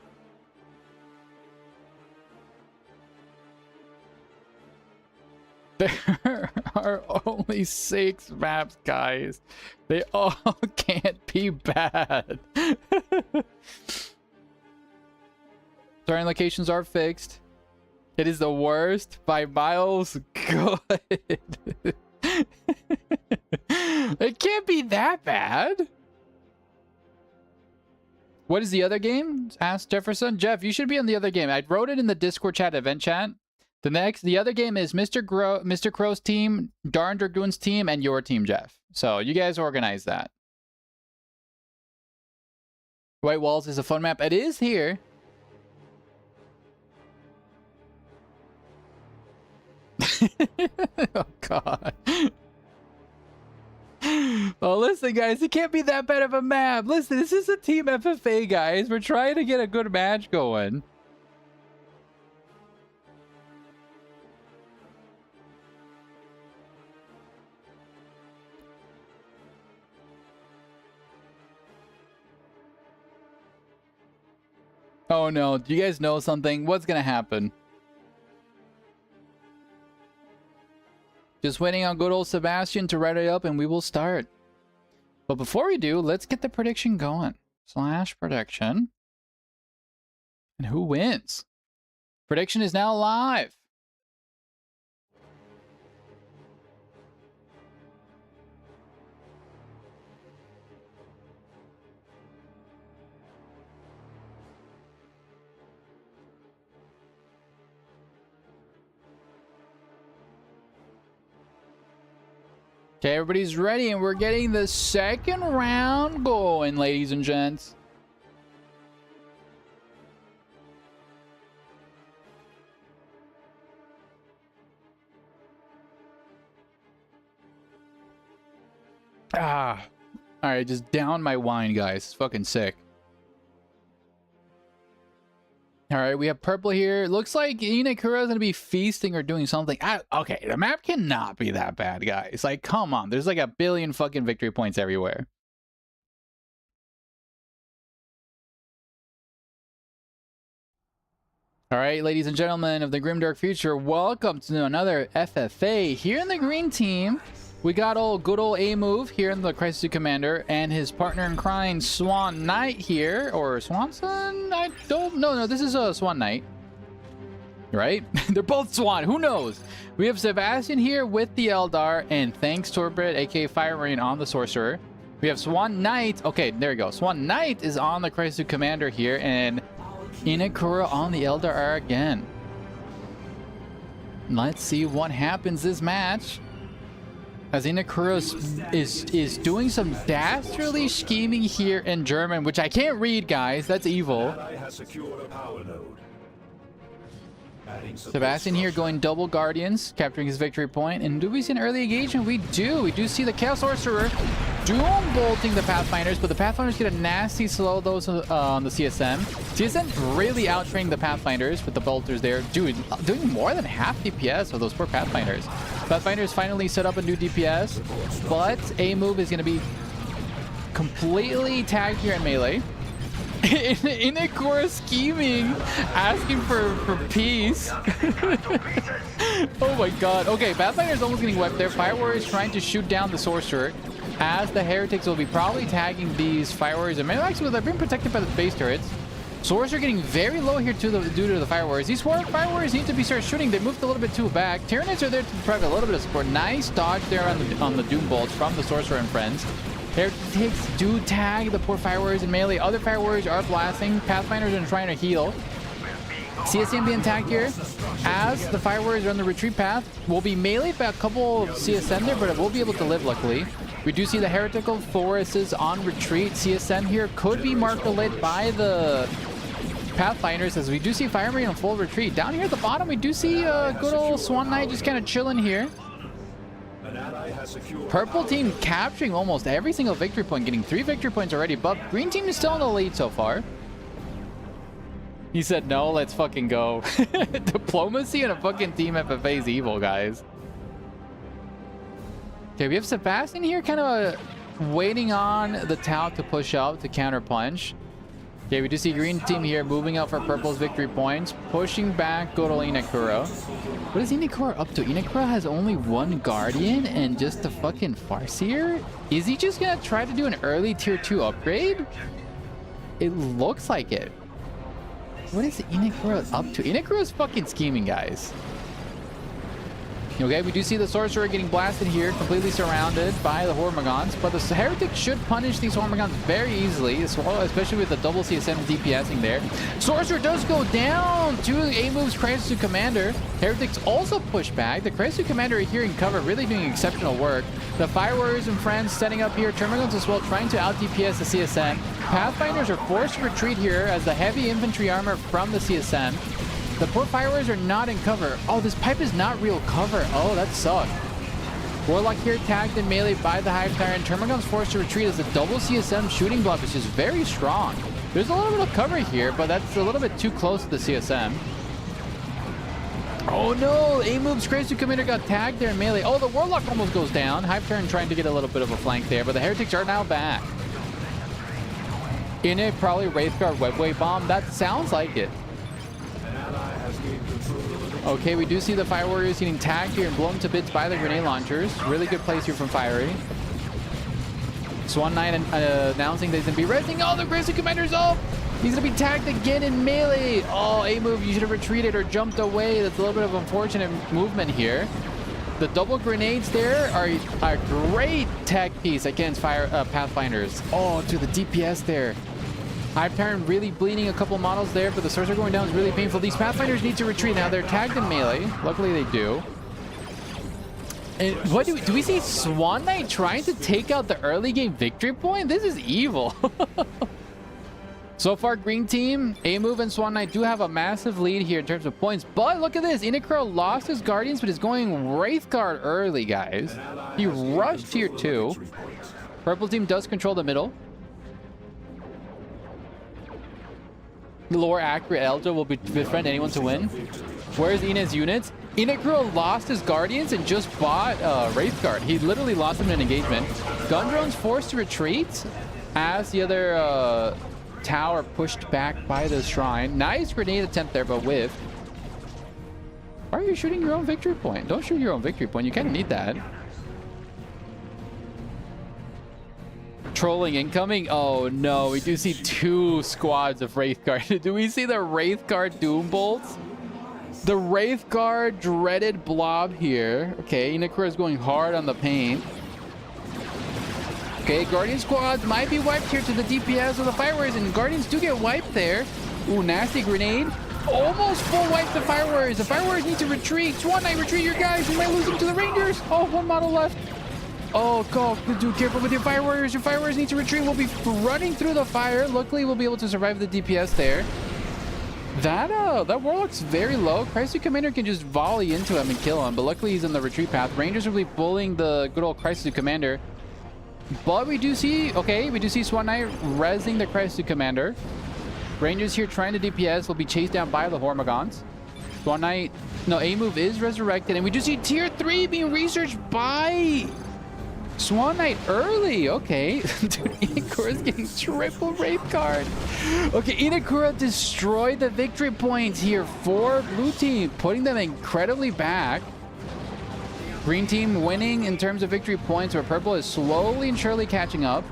There are only 6 maps, guys. They all can't be bad. Starting locations are fixed. It is the worst by miles. Good. It can't be that bad. What is the other game? Asked Jefferson. Jeff, you should be on the other game. I wrote it in the Discord chat, event chat. The other game is Mr. Crow's team, Darn Dragoon's team, and your team, Jeff. So you guys organize that. White Walls is a fun map. It is here. Oh god. Oh, listen, guys, it can't be that bad of a map. Listen, this is a team FFA, guys. We're trying to get a good match going. Oh no, do you guys know something? What's gonna happen? Just waiting on good old Sebastian to write it up and we will start. But before we do, let's get the prediction going. / prediction. And who wins? Prediction is now live. Okay, everybody's ready, and we're getting the second round going, ladies and gents. Ah. Alright, just down my wine, guys. It's fucking sick. Alright, we have purple here. Looks like Inakura is going to be feasting or doing something. Okay, the map cannot be that bad, guys. Like, come on. There's like a billion fucking victory points everywhere. Alright, ladies and gentlemen of the Grimdark Future, welcome to another FFA. Here in the green team, we got good old A-Move here in the Crisis Commander, and his partner in crime, Swan Knight here, or Swanson? I don't know. No, this is a Swan Knight, right? They're both Swan. Who knows? We have Sebastian here with the Eldar, and thanks Torbrit, aka Fire Marine, on the Sorcerer. We have Swan Knight. Okay, there we go. Swan Knight is on the Crisis Commander here, and Inakura on the Eldar again. Let's see what happens this match. As Inakura is doing some dastardly scheming here in German, which I can't read, guys. That's evil. Sebastian here going double Guardians, capturing his victory point. And do we see an early engagement? We do. We do see the Chaos Sorcerer doom bolting the Pathfinders, but the Pathfinders get a nasty slow those on the CSM. CSM really outtraining the Pathfinders with the bolters there. Dude, doing more than half DPS of those poor Pathfinders. Pathfinders finally set up a new DPS, but A-Move is going to be completely tagged here in melee. Inakura scheming, asking for peace. Oh my god. Okay, Pathfinder's almost getting wiped there. Fire Warrior is trying to shoot down the Sorcerer, as the Heretics will be probably tagging these Fire Warriors. And maybe actually they're being protected by the base turrets. Sorcerer getting very low here due to the Fire Warriors. These Fire Warriors need to be start shooting. They moved a little bit too back. Tyranids are there to provide a little bit of support. Nice dodge there on the Doom Bolts from the Sorcerer and friends. Heretics do tag the poor Fire Warriors in melee. Other Fire Warriors are blasting. Pathfinders are trying to heal. CSM being tagged here as the Fire Warriors are on the retreat path. Will be meleeed by a couple of CSM there, but it will be able to live, luckily. We do see the Heretical Forests on retreat. CSM here could be marked lit by the Pathfinders, as we do see Fire Marine on full retreat. Down here at the bottom, we do see good old Swan Knight just kind of chilling here. Purple team capturing almost every single victory point, getting 3 victory points already, but green team is still in the lead so far. He said, no, let's fucking go. Diplomacy in a fucking team FFA is evil, guys. Okay, we have Sebastian here kind of waiting on the Tau to push up to counter punch. Okay, we do see green team here moving out for purple's victory points, pushing back good old Inakura. What is Inakura up to? Inakura has only 1 Guardian and just a fucking Farseer? Is he just gonna try to do an early tier 2 upgrade? It looks like it. What is Inakura up to? Inakura's fucking scheming, guys. Okay, we do see the Sorcerer getting blasted here, completely surrounded by the Hormagaunts, but the Heretic should punish these Hormagaunts very easily, especially with the double CSM DPSing there. Sorcerer does go down to A-Move's Crisis Commander. Heretics also push back. The Crisis Commander here in cover, really doing exceptional work. The Fire Warriors and friends setting up here, Termagants as well, trying to out-DPS the CSM. Pathfinders are forced to retreat here as the heavy infantry armor from the CSM. The poor Fire Warriors are not in cover. Oh, this pipe is not real cover. Oh, that sucked. Warlock here tagged in melee by the Hive Tyrant. Termagant's forced to retreat as the double CSM shooting bluff is just very strong. There's a little bit of cover here, but that's a little bit too close to the CSM. Oh no, A-Move's Crazy Commander got tagged there in melee. Oh, the Warlock almost goes down. Hive Tyrant trying to get a little bit of a flank there, but the Heretics are now back. In it, probably Wraithguard Webway Bomb. That sounds like it. Okay, we do see the Fire Warriors getting tagged here and blown to bits by the grenade launchers. Really good place here from Fiery. Swan Knight announcing that he's going to be resting. Oh, the Crazy Commander's up! He's going to be tagged again in melee. Oh, A-Move, you should have retreated or jumped away. That's a little bit of unfortunate movement here. The double grenades there are a great tag piece against Pathfinders. Oh, to the DPS there. Hive Tyrant really bleeding a couple models there, but the Sorcerer going down is really painful. These Pathfinders need to retreat now. They're tagged in melee. Luckily, they do. And what do we see Swan Knight trying to take out the early game victory point? This is evil. So far, green team, A-Move and Swan Knight do have a massive lead here in terms of points. But look at this. Inakura lost his Guardians, but is going Wraithguard early, guys. He rushed tier 2. Purple team does control the middle. The lower accurate Elja will befriend anyone to win. Where's Ina's units? Inakura lost his Guardians and just bought Wraithguard. He literally lost them in an engagement. Gundrone's forced to retreat as the other tower pushed back by the shrine. Nice grenade attempt there, but whiffed. Why are you shooting your own victory point? Don't shoot your own victory point. You kind of need that. Trolling incoming. Oh no, we do see 2 squads of Wraithguard. Do we see the Wraithguard Doom Bolts? The Wraithguard dreaded blob here. Okay, Inakura is going hard on the paint. Okay, Guardian squads might be wiped here to the DPS of the Fire Warriors, and Guardians do get wiped there. Ooh, nasty grenade. Almost full wipe the Fire Warriors. The Fire Warriors need to retreat. Swan Knight, retreat your guys. You might lose them to the Rangers. Oh, 1 model left. Oh, go. Dude, careful with your Fire Warriors. Your Fire Warriors need to retreat. We'll be running through the fire. Luckily, we'll be able to survive the DPS there. That Warlock's very low. Crisis Commander can just volley into him and kill him, but luckily he's on the retreat path. Rangers will be bullying the good old Crisis Commander. But we do see Swan Knight rezzing the Crisis Commander. Rangers here trying to DPS will be chased down by the Hormagaunts. Swan Knight, no, A-Move is resurrected, and we do see tier 3 being researched by Swan Knight early. Okay. Dude, Inakura's getting triple rape card. Okay, Inakura destroyed the victory points here for blue team, putting them incredibly back. Green team winning in terms of victory points, where purple is slowly and surely catching up.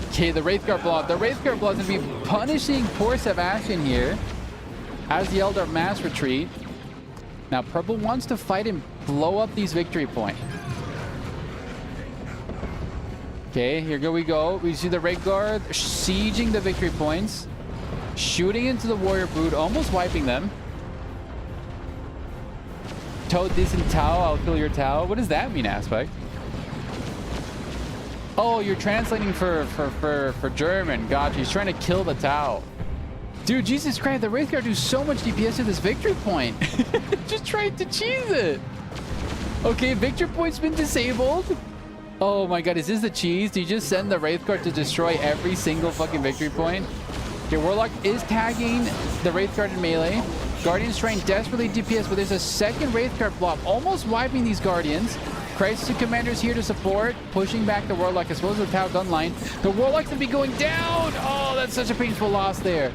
Okay, the Wraithguard blob. The Wraithguard blob is going to be punishing poor Sebastian here as the Eldar mass retreat. Now, purple wants to fight and blow up these victory points. Okay, here we go. We see the Red Guard sieging the victory points. Shooting into the warrior boot, almost wiping them. Toad this in Tau, I'll kill your Tau. What does that mean, Aspect? Oh, you're translating for German. Gotcha. He's trying to kill the Tau. Dude, Jesus Christ, the Wraith Guard do so much DPS to this victory point. Just trying to cheese it. Okay, victory point's been disabled. Oh my god, is this the cheese? Do you just send the Wraith Guard to destroy every single fucking victory point? Okay, Warlock is tagging the Wraith Guard in melee. Guardians trying desperately DPS, but there's a second Wraith Guard blob, almost wiping these Guardians. Crisis Commander's here to support, pushing back the Warlock as well as the Tau gun line. The Warlock's gonna be going down! Oh, that's such a painful loss there.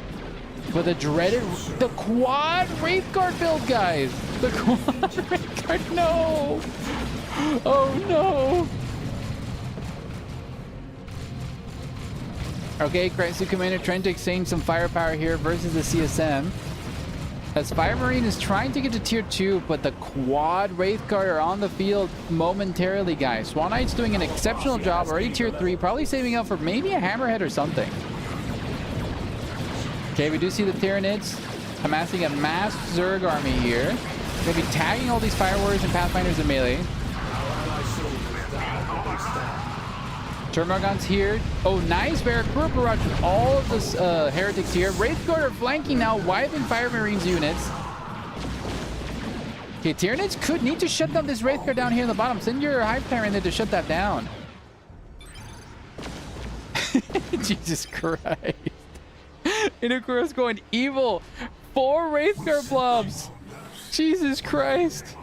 But the dreaded, the quad Wraith Guard build, guys! The quad Wraith Guard, no! Oh no! Okay, Crisis Commander trying to exchange some firepower here versus the CSM. As Fire Marine is trying to get to tier 2, but the quad Wraith Guard are on the field momentarily, guys. Swan Knight's doing an exceptional job, already tier 3, probably saving up for maybe a Hammerhead or something. Okay, we do see the Tyranids amassing a mass Zerg army here. They'll be tagging all these Fire Warriors and Pathfinders in melee. Termagon's here. Oh, nice Barrack barrage with all of this heretics here. Wraith Guard are flanking now, wiping Fire Marines units. Okay, Tyranids could need to shut down this Wraith Guard down here in the bottom. Send your Hive Tyrant there to shut that down. Jesus Christ. Inokura's going evil. 4 Wraith Guard blobs. Jesus Christ.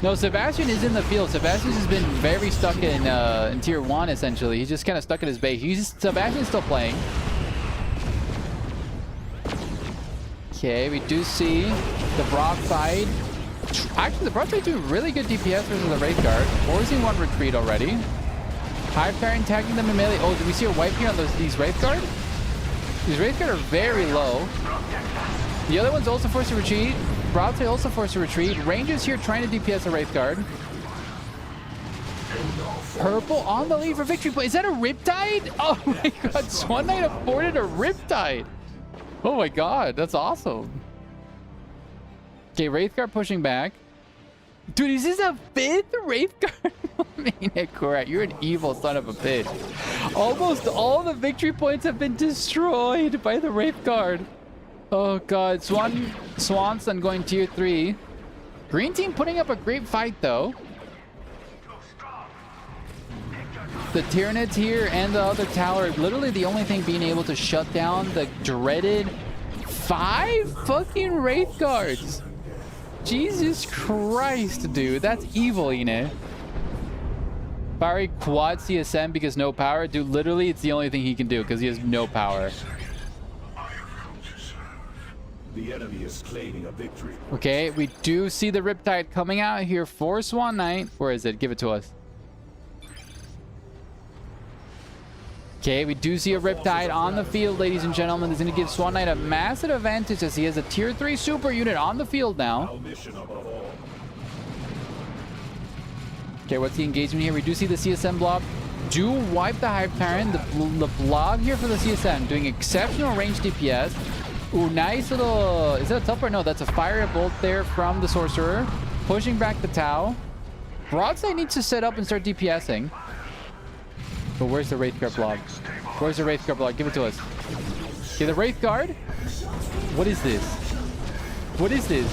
No, Sebastian is in the field. Sebastian has been very stuck in tier 1, essentially. He's just kind of stuck in his base. Sebastian's still playing. Okay, we do see the Broadside. Actually, the Broadside doing really good DPS versus the Wraith Guard. Forcing 1 retreat already. Hive Tyrant tagging them in melee. Oh, did we see a wipe here on these Wraith Guard? These Wraith Guard are very low. The other one's also forced to retreat. Broadside also forced to retreat. Rangers here trying to DPS a Wraith Guard. Purple on the lead for victory. But is that a Riptide? Oh my god, Swan Knight afforded a Riptide. Oh my god, that's awesome. Okay, Wraith Guard pushing back. Dude, is this a 5th Wraith Guard? Inokura, you're an evil son of a bitch. Almost all the victory points have been destroyed by the Wraith Guard. Oh god, Swanson going tier 3. Green team putting up a great fight though. The Tyranids here and the other tower, literally the only thing being able to shut down the dreaded 5 fucking Wraith Guards. Jesus Christ, dude, that's evil, Ine. Fiery quad CSM because no power. Dude, literally it's the only thing he can do because he has no power. The enemy is claiming a victory. Okay, we do see the Riptide coming out here for Swan Knight. Where is it? Give it to us. Okay, we do see a Riptide on the field, ladies and gentlemen. This is going to give Swan Knight a massive advantage as he has a tier 3 super unit on the field now. Okay, what's the engagement here? We do see the CSM blob. Do wipe the Hive Tyrant. The blob here for the CSM doing exceptional range DPS. Ooh, nice little... Is that a teleport? No, that's a fire bolt there from the Sorcerer. Pushing back the Tau. Broadside needs to set up and start DPSing. But where's the Wraith Guard blob? Where's the Wraith Guard blob? Give it to us. Okay, the Wraith Guard. What is this? What is this?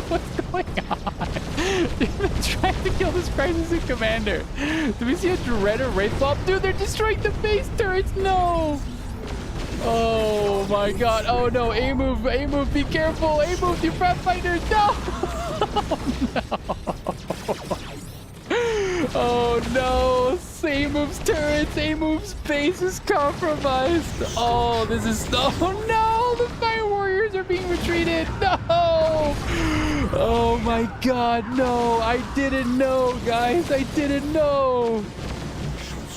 What's going on? They're trying to kill this Crisis Commander. Do we see a dreaded Wraith blob? Dude, they're destroying the base turrets. No! Oh my god. Oh no. A move. A move. Be careful. A move. You Pathfinders. No. Oh no. A move's turrets. A move's base is compromised. Oh, this is. Oh no. The Fire Warriors are being retreated. No. Oh my god. No. I didn't know, guys. I didn't know.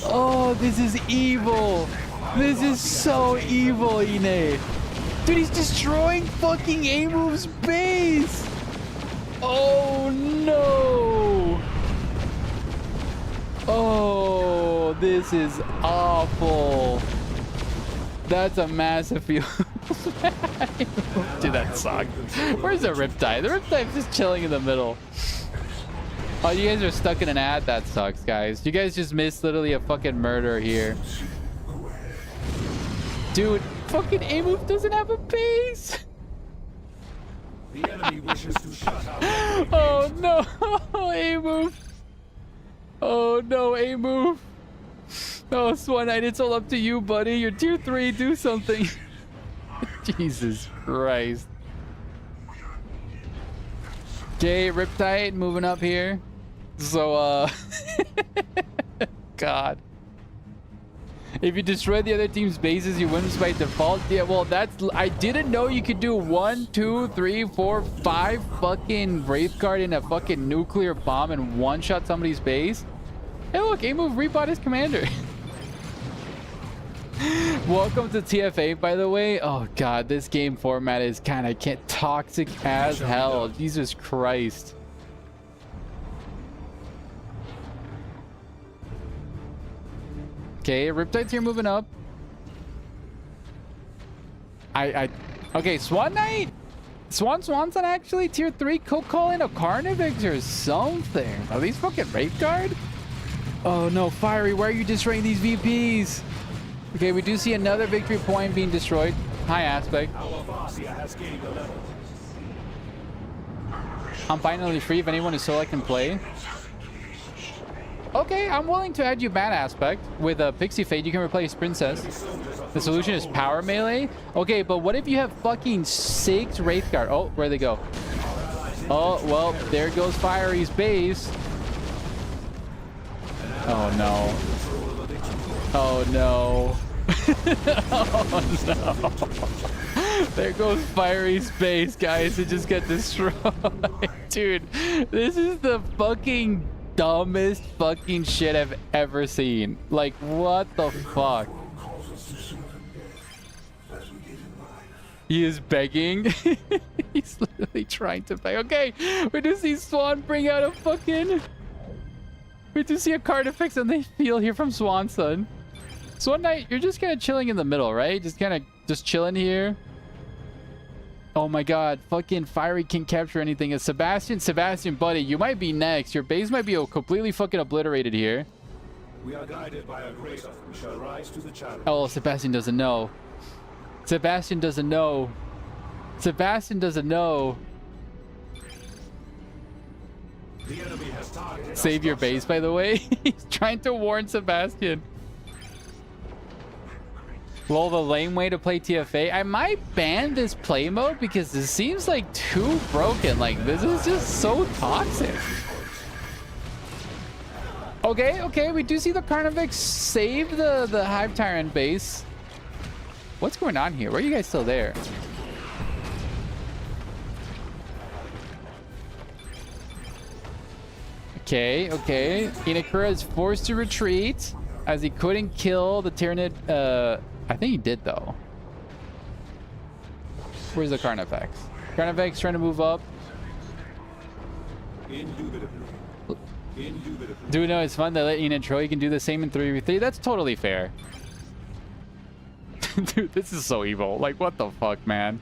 Oh, this is evil. This is so evil, Ine. Dude, he's destroying fucking A-Move's base. Oh, no. Oh, this is awful. That's a massive field. Dude, that sucked. Where's the Riptide? The Riptide's just chilling in the middle. Oh, you guys are stuck in an ad? That sucks, guys. You guys just missed literally a fucking murder here. Dude, fucking A-Move doesn't have a base. The enemy wishes to shut out. Oh no, A-Move. Oh no, A-Move. Oh, Swan Knight, it's all up to you, buddy. You're tier 3, do something. Jesus Christ. Okay, Riptide moving up here. So, God. If you destroy the other team's bases, you win by default. Yeah, well, that's... I didn't know you could do 1, 2, 3, 4, 5 fucking Wraith Guard in a fucking nuclear bomb and one-shot somebody's base. Hey, look, A-Move rebought his commander. Welcome to TFA, by the way. Oh, God, this game format is kind of toxic as hell. Jesus Christ. Okay, Riptide's here moving up. Okay, Swan Knight? Swanson actually, tier 3, calling a Carnivix or something. Are these fucking Wraith Guard? Oh no, Fiery, why are you destroying these VPs? Okay, we do see another victory point being destroyed. High aspect. I'm finally free if anyone is so I can play. Okay, I'm willing to add you bad aspect. With a Pixie Fade, you can replace Princess. The solution is power melee. Okay, but what if you have fucking 6 Wraith Guard? Oh, where'd they go? Oh, well, there goes Fiery's base. Oh, no. Oh, no. Oh, no. There goes Fiery's base, guys. It just got destroyed. Dude, this is the fucking dumbest fucking shit I've ever seen. Like, what the fuck? He is begging. He's literally trying to beg. Okay, we do see Swan bring out a fucking... We do see a card effects and they feel here from Swanson. Swan Knight, you're just kind of chilling in the middle, right? Just kind of just chilling here. Oh my god, fucking Fiery can't capture anything. It's Sebastian, buddy, you might be next. Your base might be completely fucking obliterated here. We are guided by a grace. We shall rise to the challenge. Oh, Sebastian doesn't know. Sebastian doesn't know. Sebastian doesn't know. The enemy has targeted Save your base, by the way. He's trying to warn Sebastian. Well, the lame way to play TFA. I might ban this play mode because this seems like too broken. Like, this is just so toxic. Okay, we do see the Carnivix save the Hive Tyrant base. What's going on here? Why are you guys still there? Okay. Inakura is forced to retreat as he couldn't kill the Tyranid. I think he did, though. Where's the Carnifex? Carnifex trying to move up. Indubitably. Dude, no, it's fun. They let Ian and Troy can do the same in 3v3. That's totally fair. Dude, this is so evil. Like, what the fuck, man?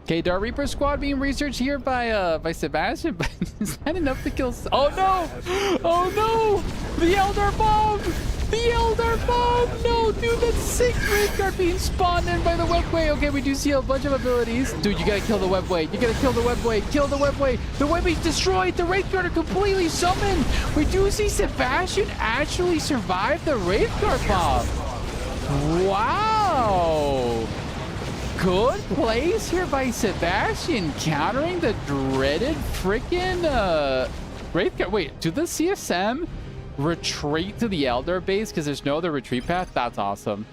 Okay, Dark Reaper squad being researched here by Sebastian, but is that enough to kill? Oh no! Oh no! The Elder Bomb! The Elder Bomb! No, dude, that's 6 Wraith Guard being spawned in by the Webway. Okay, we do see a bunch of abilities. Dude, you gotta kill the Webway. You gotta kill the Webway. Kill the Webway. The Webway's destroyed. The Wraith Guard are completely summoned. We do see Sebastian actually survive the Wraith Guard bomb. Wow! Good plays here by Sebastian, countering the dreaded freaking Wraith Guard. Wait, do the CSM retreat to the Elder base because there's no other retreat path? That's awesome.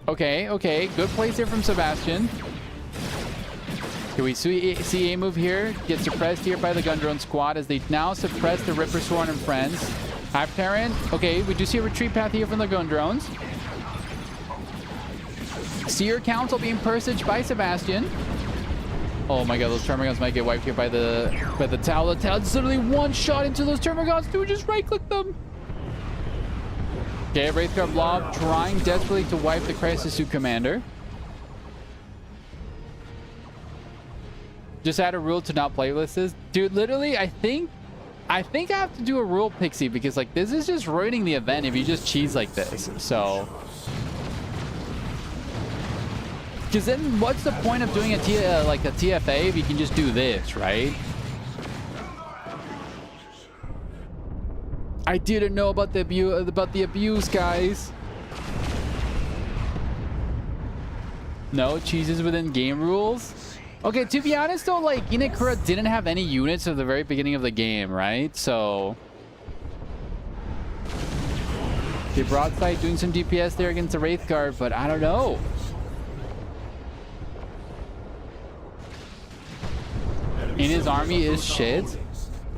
Okay, good plays here from Sebastian. Here we see a move here, get suppressed here by the Gundrone squad as they now suppress the Ripper Sworn and friends. Hive Tyrant. Okay, we do see a retreat path here from the Gundrones. Seer Council being purged by Sebastian. Oh my god, those Termagants might get wiped here by the Tau. The Tau just literally one shot into those Termagants. Dude, just right-click them. Okay, Wraithguard Blob trying desperately to wipe the Crisis Suit Commander. Just add a rule to not play with this. Dude, literally, I think I have to do a rule, Pixie, because like this is just ruining the event if you just cheese like this. So, because then what's the point of doing a TFA if you can just do this, right? I didn't know about the abuse, guys. No cheeses within game rules. Okay, to be honest though, like Inakura didn't have any units at the very beginning of the game, right? So the broadside doing some DPS there against the Wraithguard, but I don't know. And his army is shit.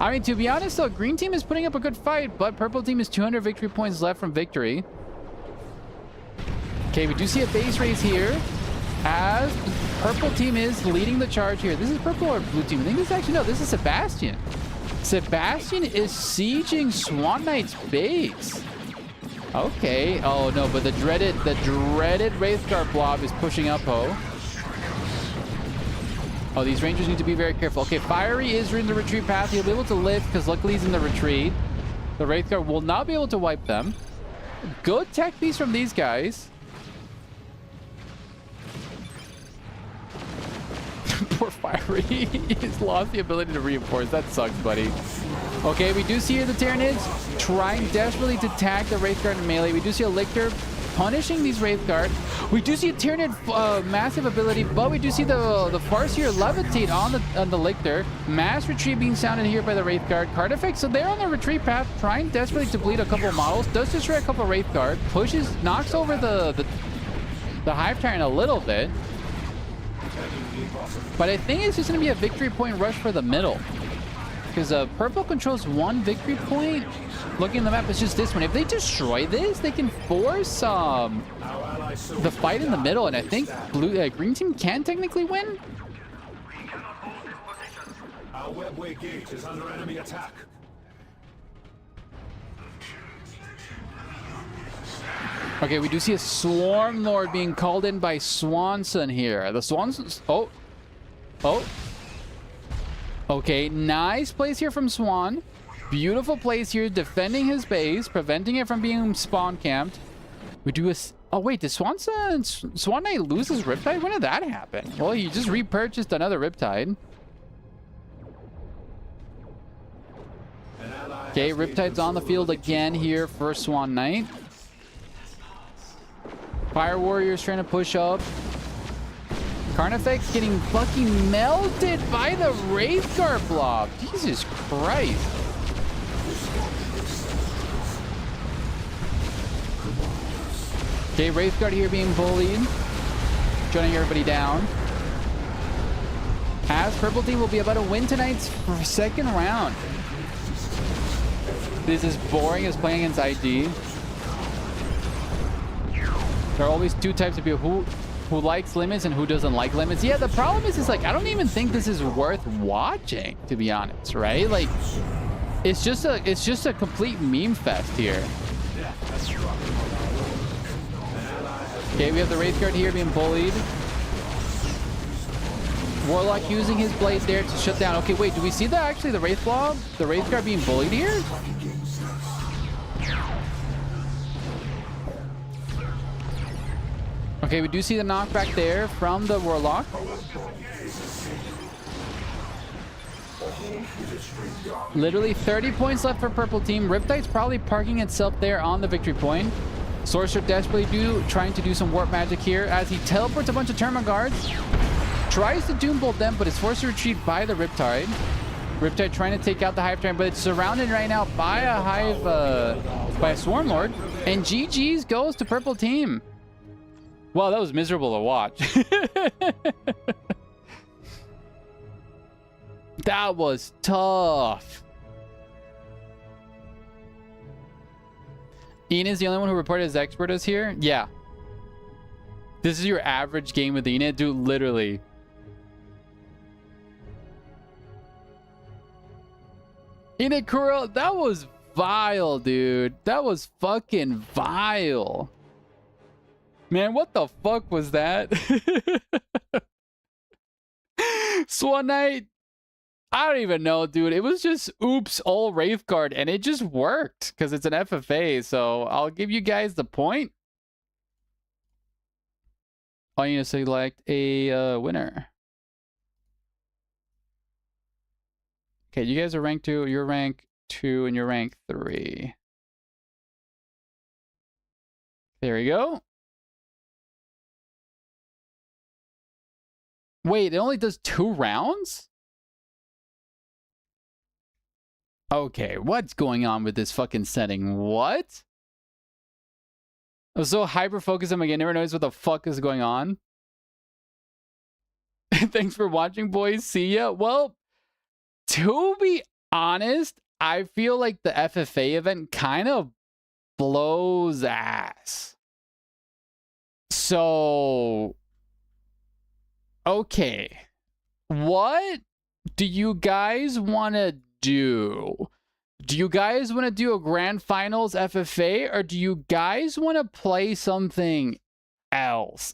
I mean, to be honest though, green team is putting up a good fight, but purple team is 200 victory points left from victory. Okay, we do see a base race here as purple team is leading the charge here. This is purple or blue team? I think this actually, no, this is Sebastian. Sebastian is sieging Swan Knight's base. Okay. Oh no, but the dreaded Wraithguard Blob is pushing up, Oh, these rangers need to be very careful. Okay, Fiery is in the retreat path. He'll be able to live because luckily he's in the retreat. The Wraithguard will not be able to wipe them. Good tech piece from these guys. Poor Fiery. He's lost the ability to reinforce. That sucks, buddy. Okay, we do see here the Tyranids trying desperately to tag the Wraithguard in melee. We do see a Lictor punishing these Wraithguard. We do see a Tyranid massive ability, but we do see the Farseer levitate on the Lictor. Mass retreat being sounded here by the Wraithguard. Card effects, so they're on the retreat path, trying desperately to bleed a couple of models. Does destroy a couple of Wraithguard. Pushes, knocks over the Hive Tyrant a little bit. But I think it's just going to be a victory point rush for the middle. Because purple controls one victory point. Looking at the map, it's just this one. If they destroy this, they can force the fight in the middle. And I think green team can technically win. Our webway gate is under enemy attack. Okay, we do see a Swarm Lord being called in by Swanson here. The Swans... Oh. Okay, nice place here from Swan. Beautiful place here, defending his base, preventing it from being spawn camped. We do a... Oh, wait, did Swan Knight lose his Riptide? When did that happen? Well, he just repurchased another Riptide. Okay, Riptide's on the field again here for Swan Knight. Fire Warriors trying to push up. Carnifex getting fucking melted by the Wraithguard Blob. Jesus Christ. Okay, Wraithguard here being bullied. Shutting everybody down. As purple team will be about to win tonight's second round. This is boring as playing against ID. There are always two types of people who likes limits and who doesn't like limits. Yeah, the problem is like I don't even think this is worth watching, to be honest, right? Like it's just a complete meme fest here. Okay, we have the Wraithguard here being bullied. Warlock using his blade there to shut down. Okay, wait, do we see that actually the Wraithguard being bullied here? Okay, we do see the knockback there from the Warlock. Literally 30 points left for purple team. Riptide's probably parking itself there on the victory point. Sorcerer desperately trying to do some warp magic here as he teleports a bunch of Termaguards. Tries to Doom Bolt them, but is forced to retreat by the Riptide. Riptide trying to take out the Hive Tyrant, but it's surrounded right now by a Swarm Lord. And GG's goes to purple team. Wow, that was miserable to watch. That was tough. Ian is the only one who reported as expert is here? Yeah. This is your average game with Ian, dude, literally. Inakura, that was vile, dude. That was fucking vile. Man, what the fuck was that? Swan Knight, I don't even know, dude. It was just oops, all Wraith Guard, and it just worked because it's an FFA, so I'll give you guys the point. All you need to select a winner. Okay, you guys are rank 2, you're rank 2, and you're rank 3. There we go. Wait, it only does 2 rounds? Okay, what's going on with this fucking setting? What? I was so hyper-focused on my game, never noticed what the fuck is going on. Thanks for watching, boys. See ya. Well, to be honest, I feel like the FFA event kind of blows ass. So, okay. What do you guys want to do? Do you guys want to do a grand finals FFA, or do you guys want to play something else?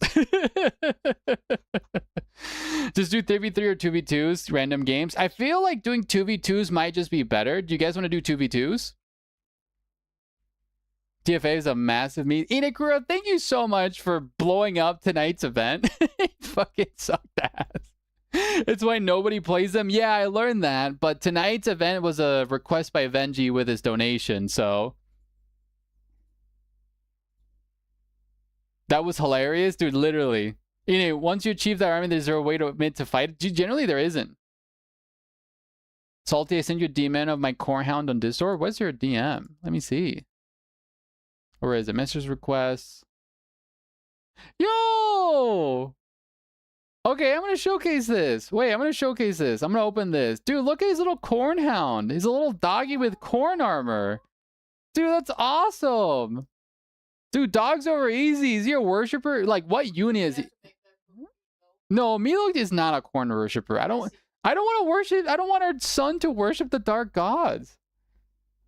Just do 3v3 or 2v2s, random games. I feel like doing 2v2s might just be better. Do you guys want to do 2v2s? TFA is a massive meet. Inakura, thank you so much for blowing up tonight's event. It fucking sucked ass. It's why nobody plays them. Yeah, I learned that. But tonight's event was a request by Venji with his donation, so. That was hilarious, dude, literally. You know, once you achieve that army, there's a way to admit to fight. Generally, there isn't. Salty, I sent you a DM of my Corehound on Discord. What's your DM? Let me see. Or is it message requests? Yo! Okay, I'm gonna showcase this. Wait, I'm gonna showcase this. I'm gonna open this. Dude, look at his little Cornhound. He's a little doggy with corn armor. Dude, that's awesome. Dude, dogs over easy. Is he a worshiper? Like, what unit is he? No, Milo is not a corn worshiper. I don't want to worship. I don't want our son to worship the dark gods.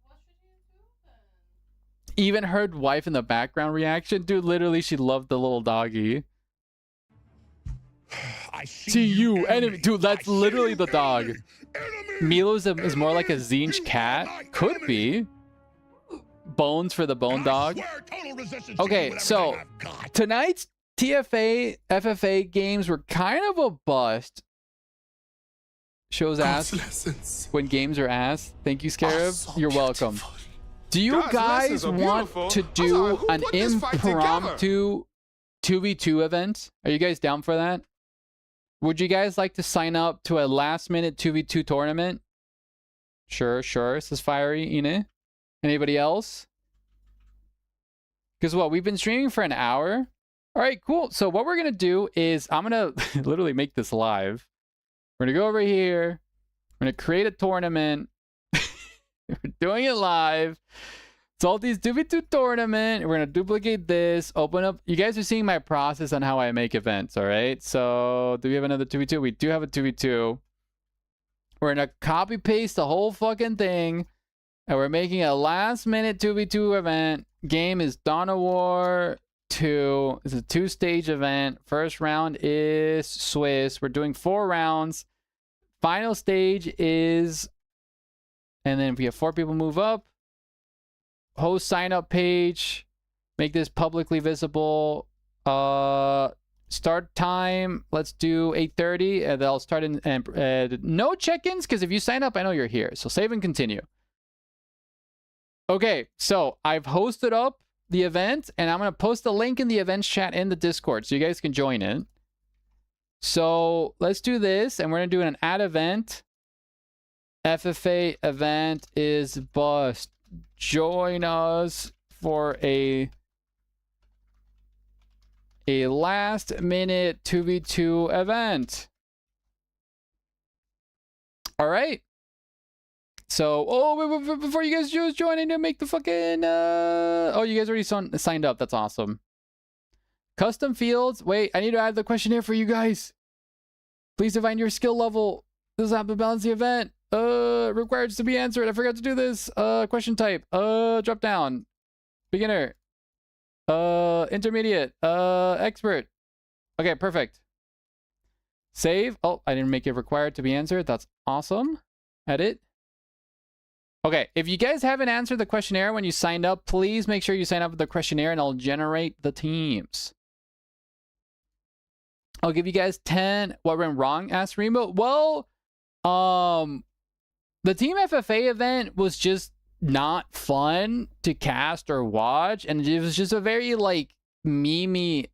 What should you do then? Even heard wife in the background reaction. Dude, literally, she loved the little doggy. I See you, enemy. Dude, that's literally the dog. Milo is more like a Zinj cat. Could be. Bones for the bone dog. Okay, so tonight's TFA, FFA games were kind of a bust. Shows ass when games are ass. Thank you, Scarab. You're welcome. Do you guys want to do an impromptu 2v2 event? Are you guys down for that? Would you guys like to sign up to a last-minute 2v2 tournament? Sure, says Fiery, Ine. Anybody else? Because what, we've been streaming for an hour? All right, cool. So what we're going to do is I'm going to literally make this live. We're going to go over here. We're going to create a tournament. We're doing it live. Salty's 2v2 tournament. We're going to duplicate this. Open up. You guys are seeing my process on how I make events, all right? So do we have another 2v2? We do have a 2v2. We're going to copy paste the whole fucking thing. And we're making a last-minute 2v2 event. Game is Dawn of War 2. It's a 2-stage event. First round is Swiss. We're doing 4 rounds. Final stage is... And then if we have 4 people move up. Host sign-up page. Make this publicly visible. Start time. Let's do 8:30. And they'll start in... no check-ins, because if you sign up, I know you're here. So save and continue. Okay, so I've hosted up the event, and I'm going to post the link in the events chat in the Discord, so you guys can join it. So let's do this, and we're going to do an add event. FFA event is bust. Join us for a last-minute 2v2 event. All right. So, oh, wait, before you guys just join in to make the fucking, oh, you guys already signed up. That's awesome. Custom fields. Wait, I need to add the questionnaire for you guys. Please define your skill level. This will have to balance the event. Required to be answered. I forgot to do this. Question type. Drop down. Beginner. Intermediate. Expert. Okay, perfect. Save. Oh, I didn't make it required to be answered. That's awesome. Edit. Okay, if you guys haven't answered the questionnaire when you signed up, please make sure you sign up with the questionnaire and I'll generate the teams. I'll give you guys 10. What went wrong? Asked Remo. Well, the Team FFA event was just not fun to cast or watch, and it was just a very like memey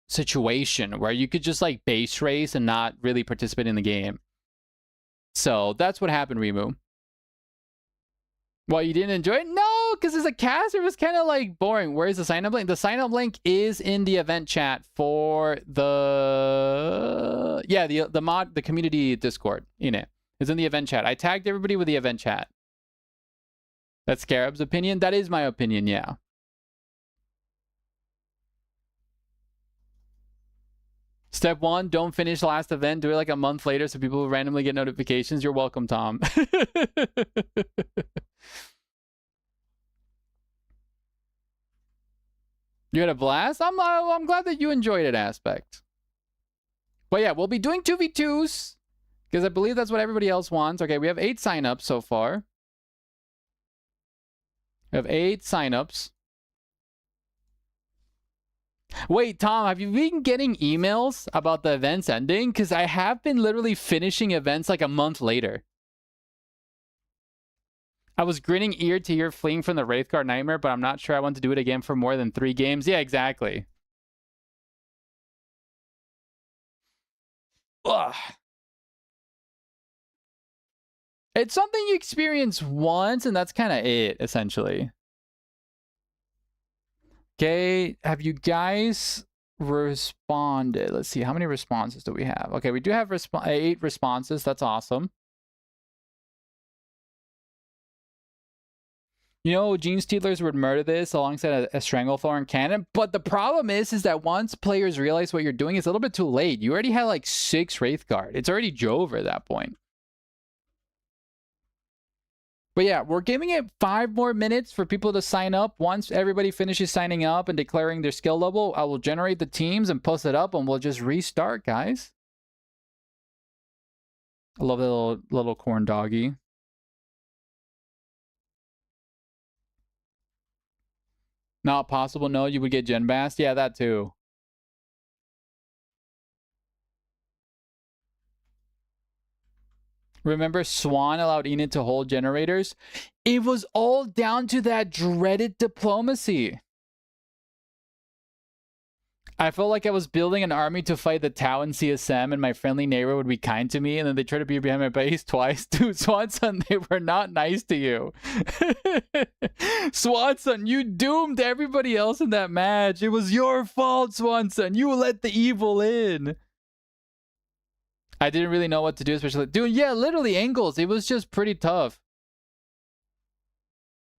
situation where you could just like base race and not really participate in the game. So that's what happened, Remu. Well, you didn't enjoy it? No, because as a caster, it was kind of like boring. Where's the sign up link? The sign up link is in the event chat for the the community Discord in it. It's in the event chat. I tagged everybody with the event chat. That's Scarab's opinion. That is my opinion, yeah. Step 1, don't finish the last event. Do it like a month later so people will randomly get notifications. You're welcome, Tom. You had a blast? I'm glad that you enjoyed it, Aspect. But yeah, we'll be doing 2v2s because I believe that's what everybody else wants. Okay, we have 8 signups so far. We have 8 signups. Wait, Tom, have you been getting emails about the events ending? Because I have been literally finishing events like a month later. I was grinning ear to ear fleeing from the Wraithguard Nightmare, but I'm not sure I want to do it again for more than 3 games. Yeah, exactly. Ugh. It's something you experience once, and that's kind of it, essentially. Okay, have you guys responded? Let's see, how many responses do we have? Okay, we do have 8 responses. That's awesome. You know, Gene Stealers would murder this alongside a Stranglethorn cannon, but the problem is that once players realize what you're doing, it's a little bit too late. You already have like 6 Wraithguard. It's already Jove at that point. But yeah, we're giving it 5 more minutes for people to sign up. Once everybody finishes signing up and declaring their skill level, I will generate the teams and post it up, and we'll just restart, guys. I love the little corn doggy. Not possible. No, you would get Gen Bast. Yeah, that too. Remember, Swan allowed Enid to hold generators? It was all down to that dreaded diplomacy. I felt like I was building an army to fight the Tau and CSM, and my friendly neighbor would be kind to me, and then they tried to be behind my base twice. Dude, Swanson, they were not nice to you. Swanson, you doomed everybody else in that match. It was your fault, Swanson. You let the evil in. I didn't really know what to do, especially... Dude, yeah, literally angles. It was just pretty tough.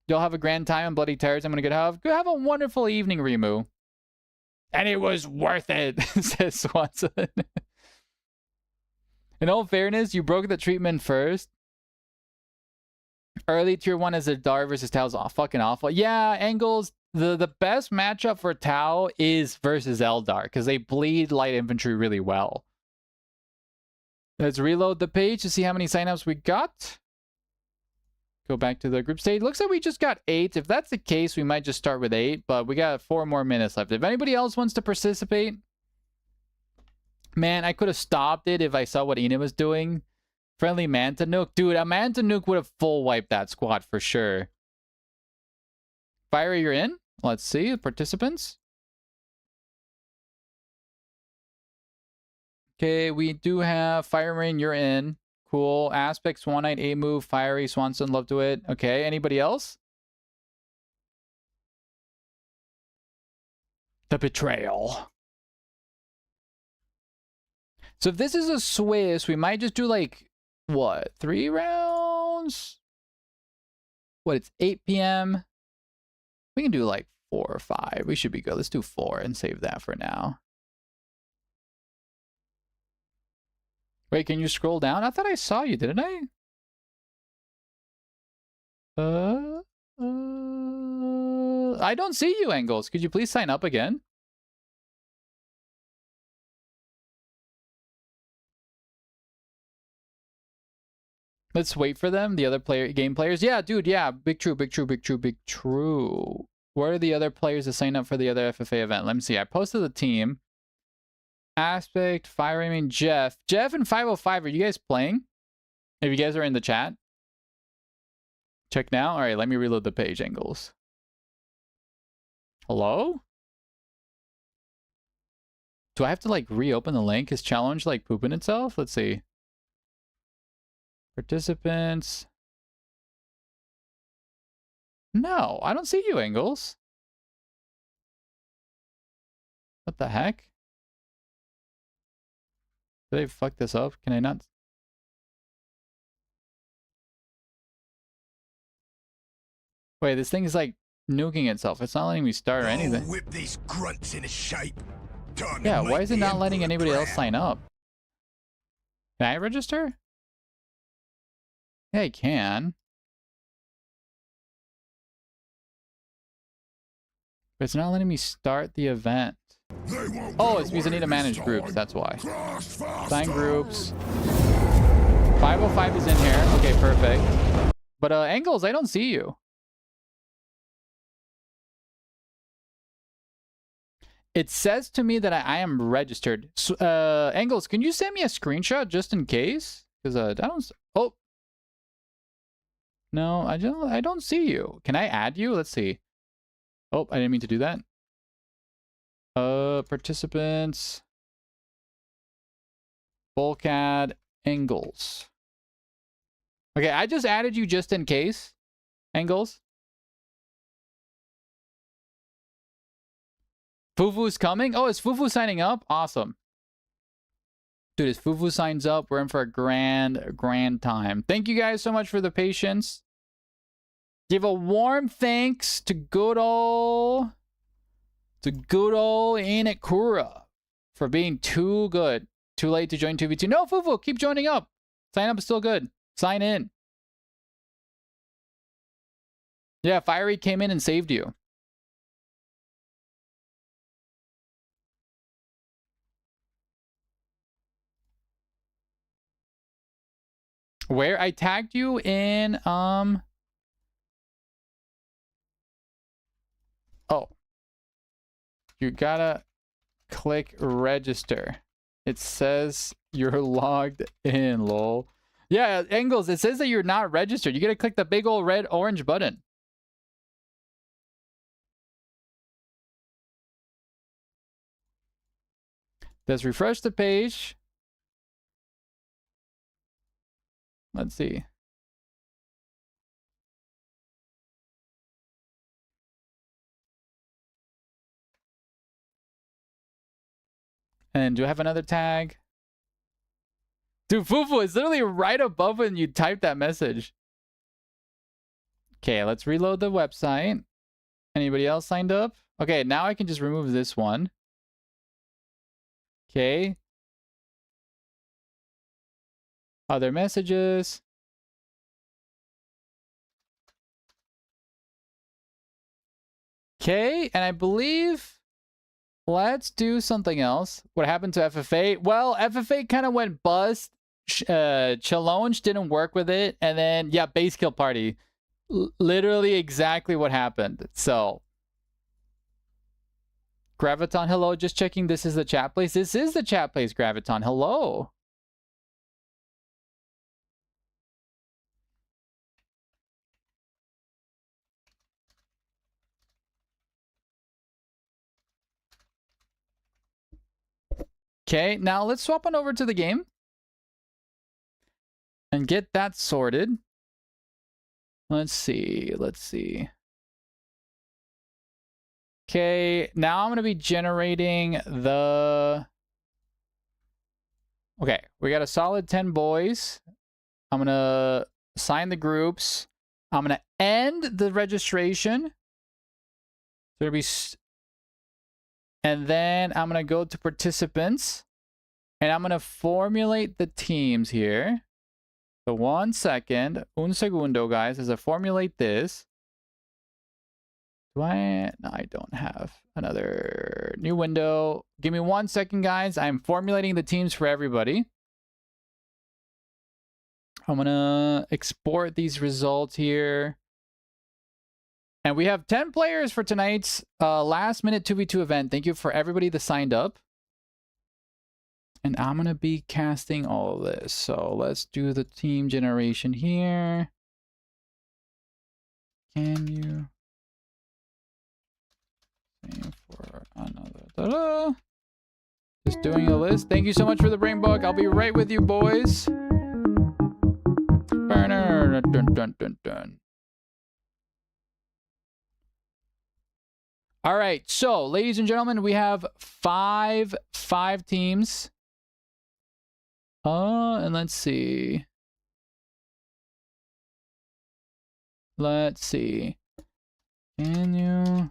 Y'all have a grand time on Bloody Terrors. I'm going to have a wonderful evening, Remu. And it was worth it, says Swanson. In all fairness, you broke the treatment first. Early tier 1 as a Dar versus Tao's fucking awful. Yeah, angles. The best matchup for Tau is versus Eldar because they bleed light infantry really well. Let's reload the page to see how many signups we got. Go back to the group stage. Looks like we just got 8. If that's the case, we might just start with 8, but we got 4 more minutes left. If anybody else wants to participate, man, I could have stopped it if I saw what Enid was doing. Friendly Manta Nuke. Dude, a Manta Nuke would have full wiped that squad for sure. Fiery, you're in? Let's see. Participants. Okay, we do have Fireman, you're in. Cool. Aspects, One Night, A Move, Fiery, Swanson, love to it. Okay, anybody else? The Betrayal. So if this is a Swiss, we might just do like, what, 3 rounds? What, it's 8 p.m.? We can do like 4 or 5. We should be good. Let's do 4 and save that for now. Wait, can you scroll down? I thought I saw you, didn't I? I don't see you, Angles. Could you please sign up again? Let's wait for them. The other game players. Yeah, dude. Yeah, big true, big true, big true, big true. Where are the other players to sign up for the other FFA event? Let me see. I posted the team. Aspect, Fire Aiming, Jeff. Jeff and 505, are you guys playing? If you guys are in the chat. Check now. All right, let me reload the page, Angles. Hello? Do I have to like reopen the link? Is challenge like pooping itself? Let's see. Participants. No, I don't see you, Angles. What the heck? Did they fuck this up? Can I not? Wait, this thing is like nuking itself. It's not letting me start or anything. Whip these grunts into shape. Yeah, why is it not letting anybody else sign up? Can I register? Yeah, I can. But it's not letting me start the event. Oh, it's because I need to manage groups. That's why. Sign groups. 505 is in here. Okay, perfect. But Angles, I don't see you. It says to me that I am registered. So, Angles, can you send me a screenshot just in case? Because I don't. Oh. No, I don't see you. Can I add you? Let's see. Oh, I didn't mean to do that. Participants. Bulkad Angles. Okay, I just added you just in case. Angles. Fufu's coming? Oh, is Fufu signing up? Awesome. Dude, if Fufu signs up, we're in for a grand time. Thank you guys so much for the patience. Give a warm thanks to good old Inekura for being too good. Too late to join 2v2. No, Fufu, keep joining up. Sign up is still good. Sign in. Yeah, Fiery came in and saved you. Where I tagged you in oh, you gotta click register. It says you're logged in, lol. Yeah, Angles, it says that you're not registered. You gotta click the big old red orange button. Let's refresh the page. Let's see. And do I have another tag? Dude, Fufu is literally right above when you type that message. Okay, let's reload the website. Anybody else signed up? Okay, now I can just remove this one. Okay. Other messages. Okay, and I believe let's do something else. What happened to FFA? Well, FFA kind of went bust. Challenge didn't work with it. And then, yeah, base kill party. Literally exactly what happened. So, Graviton, hello. Just checking this is the chat place. This is the chat place, Graviton. Hello. Okay, now let's swap on over to the game and get that sorted. Let's see. Okay, now I'm going to be generating the... Okay, we got a solid 10 boys. I'm going to assign the groups. I'm going to end the registration. There'll be... And then I'm going to go to participants. And I'm going to formulate the teams here. So 1 second. Un segundo, guys, as I formulate this. Do I? No, I don't have another new window. Give me 1 second, guys. I'm formulating the teams for everybody. I'm going to export these results here. And we have 10 players for tonight's last minute 2v2 event. Thank you for everybody that signed up. And I'm going to be casting all of this. So let's do the team generation here. Can you? Same for another. Ta-da! Just doing a list. Thank you so much for the brain book. I'll be right with you, boys. Burner. Dun, dun, dun, dun. All right, so ladies and gentlemen, we have five teams. And let's see. Let's see. Can you?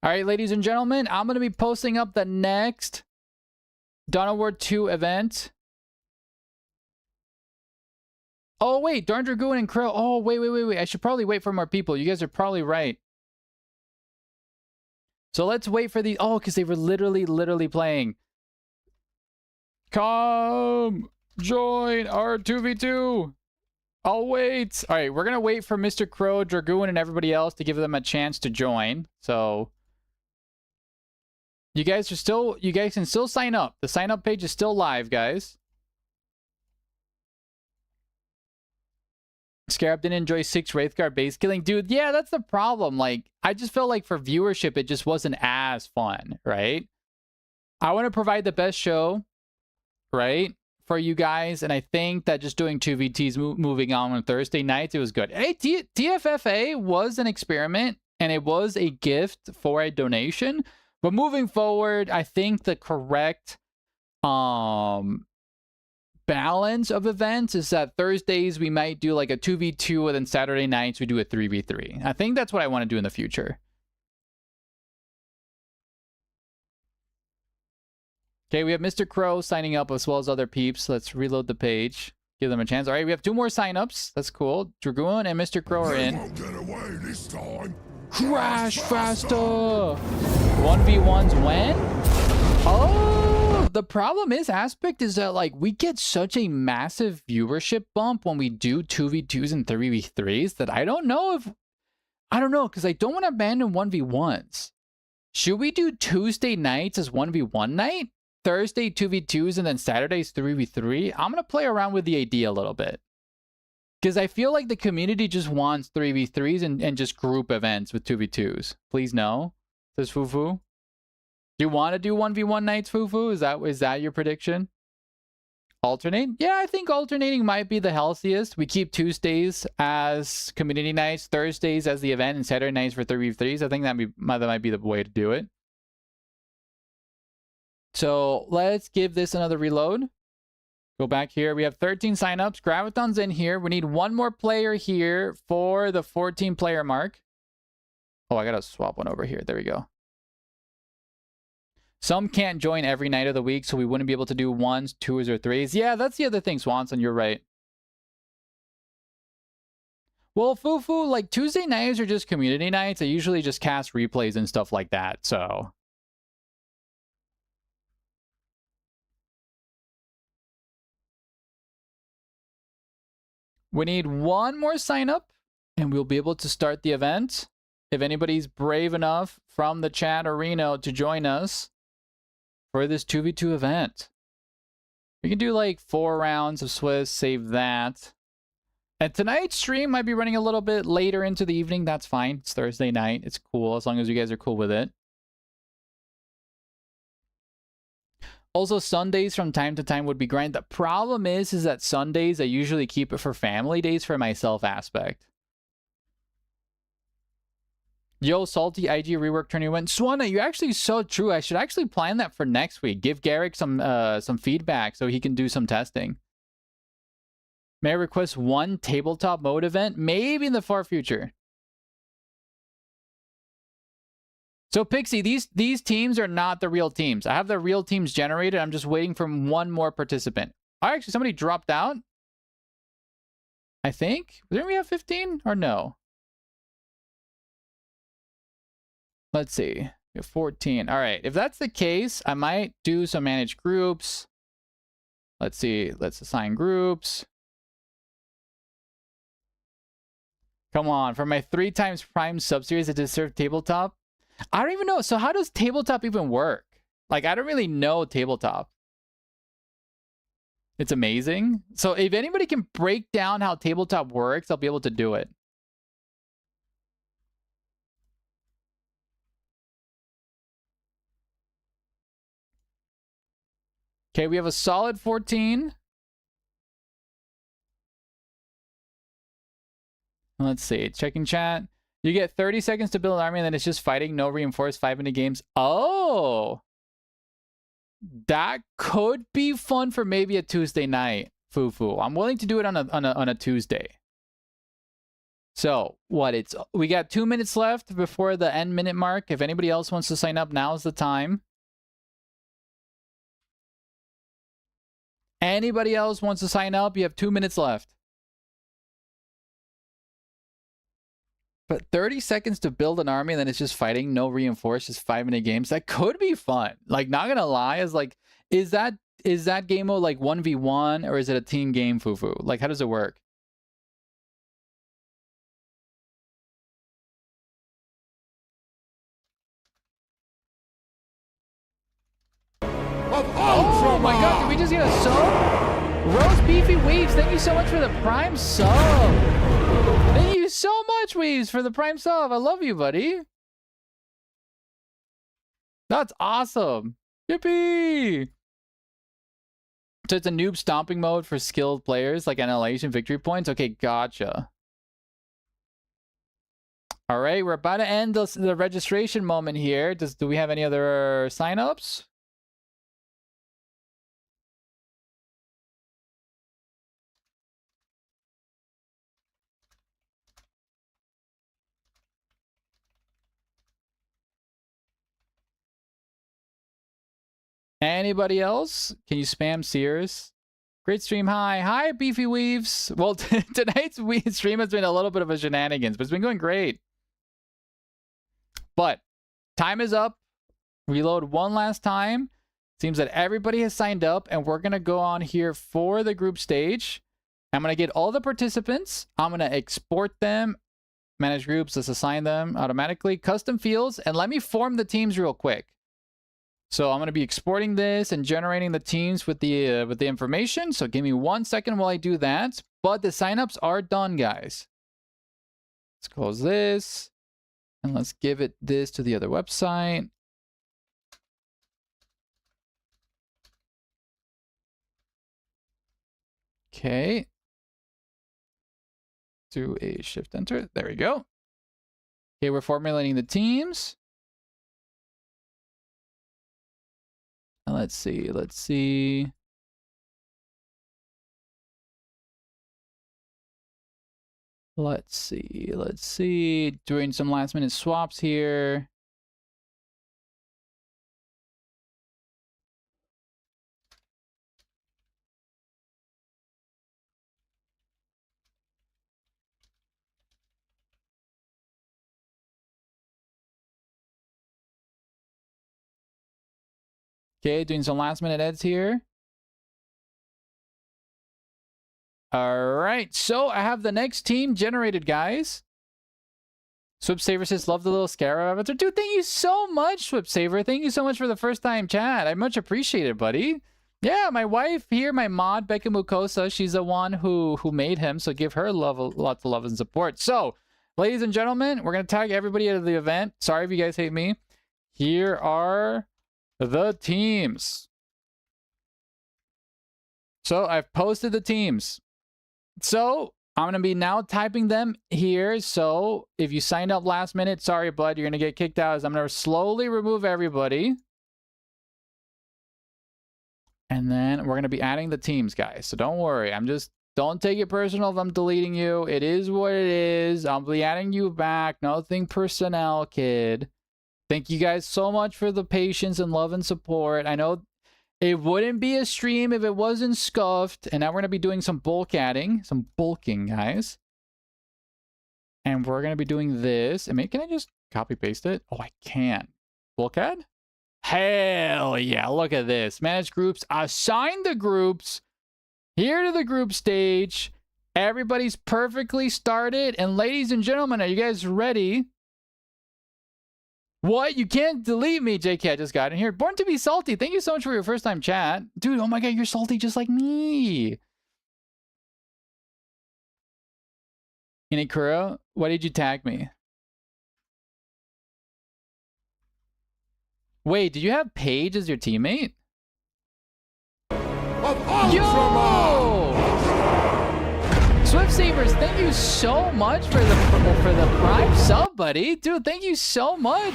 All right, ladies and gentlemen, I'm going to be posting up the next Dawn of War 2 event. Oh, wait. Darn Dragoon and Krill. Oh, wait. I should probably wait for more people. You guys are probably right. So let's wait for these. Oh, because they were literally playing. Come join our 2v2. I'll wait. All right, we're going to wait for Mr. Crow, Dragoon, and everybody else to give them a chance to join. So you guys can still sign up. The sign up page is still live, guys. Scarab didn't enjoy 6 Wraithguard base killing. Dude, yeah, that's the problem. Like, I just felt like for viewership, it just wasn't as fun, right? I want to provide the best show, right, for you guys. And I think that just doing 2v2s moving on Thursday nights, it was good. Hey, TFFA was an experiment, and it was a gift for a donation. But moving forward, I think the correct balance of events is that Thursdays we might do like a 2v2, and then Saturday nights we do a 3v3. I think that's what I want to do in the future. Okay, we have Mr. Crow signing up as well as other peeps. Let's reload the page. Give them a chance. All right, we have 2 more signups. That's cool. Dragoon and Mr. Crow are in. Won't get away this time. Crash faster! 1v1s when? Oh, the problem is, Aspect, is that like we get such a massive viewership bump when we do 2v2s and 3v3s that I don't know, because I don't want to abandon 1v1s. Should we do Tuesday nights as 1v1 night? Thursday 2v2s and then Saturdays 3v3? I'm going to play around with the idea a little bit. Because I feel like the community just wants 3v3s and just group events with 2v2s. Please no. Says Fufu. Do you want to do 1v1 nights, Fufu? Is that your prediction? Alternate? Yeah, I think alternating might be the healthiest. We keep Tuesdays as community nights, Thursdays as the event, and Saturday nights for 3v3s. I think that might be the way to do it. So let's give this another reload. Go back here. We have 13 signups. Graviton's in here. We need 1 more player here for the 14 player mark. Oh, I gotta swap one over here. There we go. Some can't join every night of the week, so we wouldn't be able to do 1s, 2s, or 3s. Yeah, that's the other thing, Swanson. You're right. Well, Fufu, like Tuesday nights are just community nights. I usually just cast replays and stuff like that, so... We need 1 more sign up and we'll be able to start the event. If anybody's brave enough from the chat or Reno to join us for this 2v2 event. We can do like 4 rounds of Swiss, save that. And tonight's stream might be running a little bit later into the evening. That's fine. It's Thursday night. It's cool as long as you guys are cool with it. Also, Sundays from time to time would be grind. The problem is that Sundays, I usually keep it for family days for myself aspect. Yo, Salty IG rework tournament. Swana, you're actually so true. I should actually plan that for next week. Give Garrick some feedback so he can do some testing. May I request 1 tabletop mode event? Maybe in the far future. So Pixie, these teams are not the real teams. I have the real teams generated. I'm just waiting for one more participant. Oh, actually, somebody dropped out. I think. Didn't we have 15 or no? Let's see. We have 14. All right. If that's the case, I might do some manage groups. Let's see. Let's assign groups. Come on. For my 3 times prime sub-series, I deserve tabletop. I don't even know. So how does tabletop even work? Like, I don't really know tabletop. It's amazing. So if anybody can break down how tabletop works, I'll be able to do it. Okay, we have a solid 14. Let's see. Checking chat. You get 30 seconds to build an army, and then it's just fighting, no reinforced, 5-minute games. Oh! That could be fun for maybe a Tuesday night, Fufu. I'm willing to do it on a Tuesday. So, what? We got 2 minutes left before the end minute mark. If anybody else wants to sign up, now's the time. Anybody else wants to sign up? You have 2 minutes left. But 30 seconds to build an army, and then it's just fighting, no reinforced, just 5-minute games. That could be fun. Like, not gonna lie, is that game mode like 1v1 or is it a team game, Fufu? Like, how does it work? Oh my god, did we just get a sub? Rose Beefy Weaves, thank you so much for the prime sub. Thank you so much, Weaves, for the prime sub. I love you, buddy. That's awesome. Yippee! So it's a noob stomping mode for skilled players, like annihilation victory points. Okay, gotcha. All right, we're about to end the registration moment here. Do we have any other signups? Anybody else? Can you spam Sears? Great stream. Hi, Beefy Weaves. Well, tonight's stream has been a little bit of a shenanigans, but it's been going great. But time is up. Reload one last time. Seems that everybody has signed up, and we're going to go on here for the group stage. I'm going to get all the participants. I'm going to export them. Manage groups. Let's assign them automatically. Custom fields. And let me form the teams real quick. So I'm going to be exporting this and generating the teams with the information. So give me 1 second while I do that. But the signups are done, guys. Let's close this. And let's give it this to the other website. Okay. Do a shift enter. There we go. Okay, we're formulating the teams. And let's see. Let's see. Doing some last minute swaps here. Okay, doing some last minute edits here. All right, so I have the next team generated, guys. Swipsaver says, love the little Scarab avatar. Dude, thank you so much, Swipsaver. Thank you so much for the first time chat. I much appreciate it, buddy. Yeah, my wife here, my mod, Becca Mukosa, she's the one who made him, so give her lots of love and support. So, ladies and gentlemen, we're going to tag everybody at the event. Sorry if you guys hate me. Here are the teams. So, I've posted the teams. So, I'm going to be now typing them here. So, if you signed up last minute, sorry, bud, you're going to get kicked out. I'm going to slowly remove everybody. And then we're going to be adding the teams, guys. So, don't worry. Don't take it personal if I'm deleting you. It is what it is. I'll be adding you back. Nothing personnel, kid. Thank you guys so much for the patience and love and support. I know it wouldn't be a stream if it wasn't scuffed. And now we're going to be doing some bulk adding, some bulking, guys. And we're going to be doing this. I mean, can I just copy paste it? Oh, I can. Bulk add? Hell yeah. Look at this. Manage groups. Assign the groups. Here to the group stage. Everybody's perfectly started. And ladies and gentlemen, are you guys ready? What? You can't delete me, JK. I just got in here. Born to be salty. Thank you so much for your first time chat. Dude, oh my god, you're salty just like me. Inikuro, why did you tag me? Wait, did you have Paige as your teammate? Yo! Swift Sabers, thank you so much for the prime sub, buddy. Dude, thank you so much.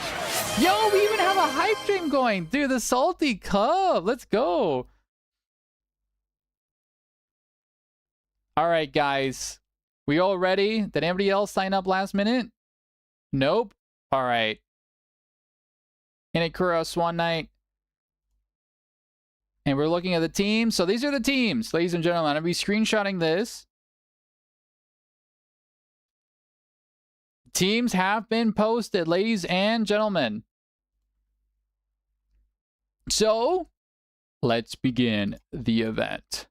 Yo, we even have a hype stream going. Dude, the Salty Cub. Let's go. All right, guys. We all ready? Did anybody else sign up last minute? Nope. All right. Inikuro, Swan Knight. And we're looking at the teams. So these are the teams, ladies and gentlemen. I'll be screenshotting this. Teams have been posted, ladies and gentlemen. So, let's begin the event.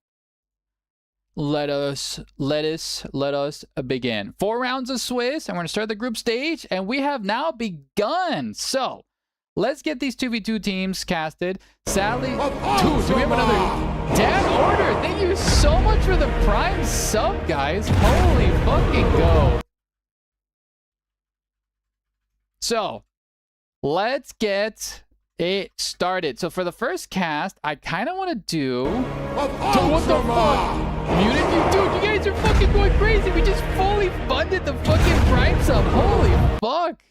Let us begin. 4 rounds of Swiss. I'm going to start the group stage, and we have now begun. So, let's get these 2v2 teams casted. Sadly, dude, do we have another Dan Order? Thank you so much for the prime sub, guys. Holy fucking go. So, let's get it started. So, for the first cast, I kind of want to do... what the fuck? Muted you? Dude, you guys are fucking going crazy. We just fully funded the fucking prime sub. Holy fuck.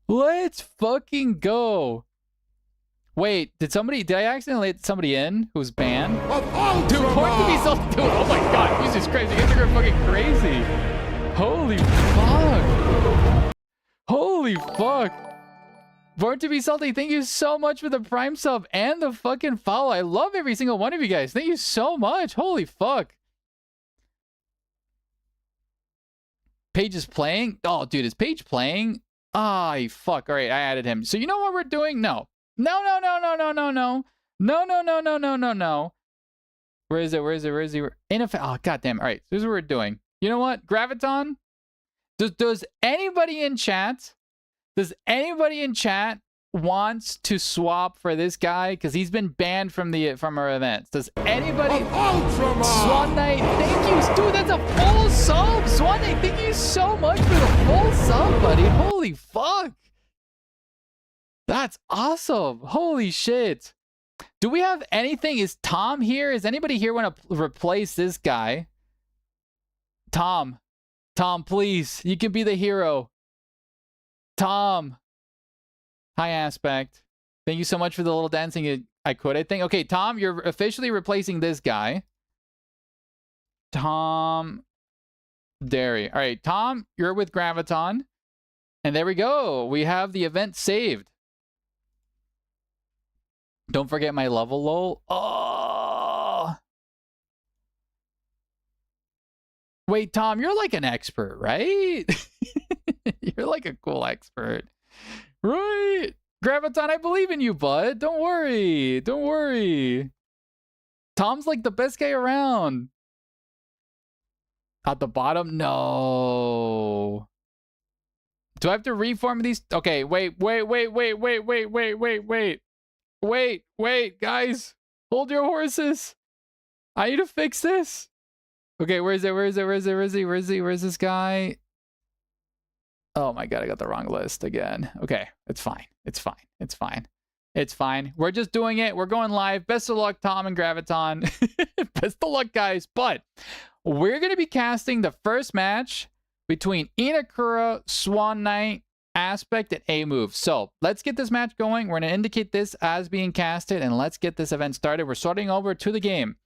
Let's fucking go. Wait, did I accidentally let somebody in who's banned? Dude, point to me so... Dude, oh my god, Jesus Christ, you guys are going fucking crazy. Holy fuck. Holy fuck. Born to be salty, thank you so much for the prime sub and the fucking follow. I love every single one of you guys. Thank you so much. Holy fuck. Paige is playing? Oh, dude, is Paige playing? Ah, fuck. All right, I added him. So you know what we're doing? No. No. Where is he? In effect. Oh, goddamn. All right, so here's what we're doing. You know what? Graviton? Does anybody in chat wants to swap for this guy? Because he's been banned from our events. Does anybody? Swan Knight, thank you. Dude, that's a full sub. Swan Knight, thank you so much for the full sub, buddy. Holy fuck. That's awesome. Holy shit. Do we have anything? Is Tom here? Is anybody here want to replace this guy? Tom, please. You can be the hero. Tom. Hi, Aspect. Thank you so much for the little dancing I could, I think. Okay, Tom, you're officially replacing this guy. Tom Derry. All right, Tom, you're with Graviton. And there we go. We have the event saved. Don't forget my level, lol. Oh. Wait, Tom, you're like an expert, right? You're like a cool expert. Right. Graviton, I believe in you, bud. Don't worry. Don't worry. Tom's like the best guy around. At the bottom? No. Do I have to reform these? Okay, wait, guys. Hold your horses. I need to fix this. Okay, where is this guy? Oh my god, I got the wrong list again. Okay, it's fine. We're just doing it. We're going live. Best of luck, Tom and Graviton. Best of luck, guys. But we're going to be casting the first match between Inakura, Swan Knight, Aspect, and A-Move. So let's get this match going. We're going to indicate this as being casted, and let's get this event started. We're starting over to the game.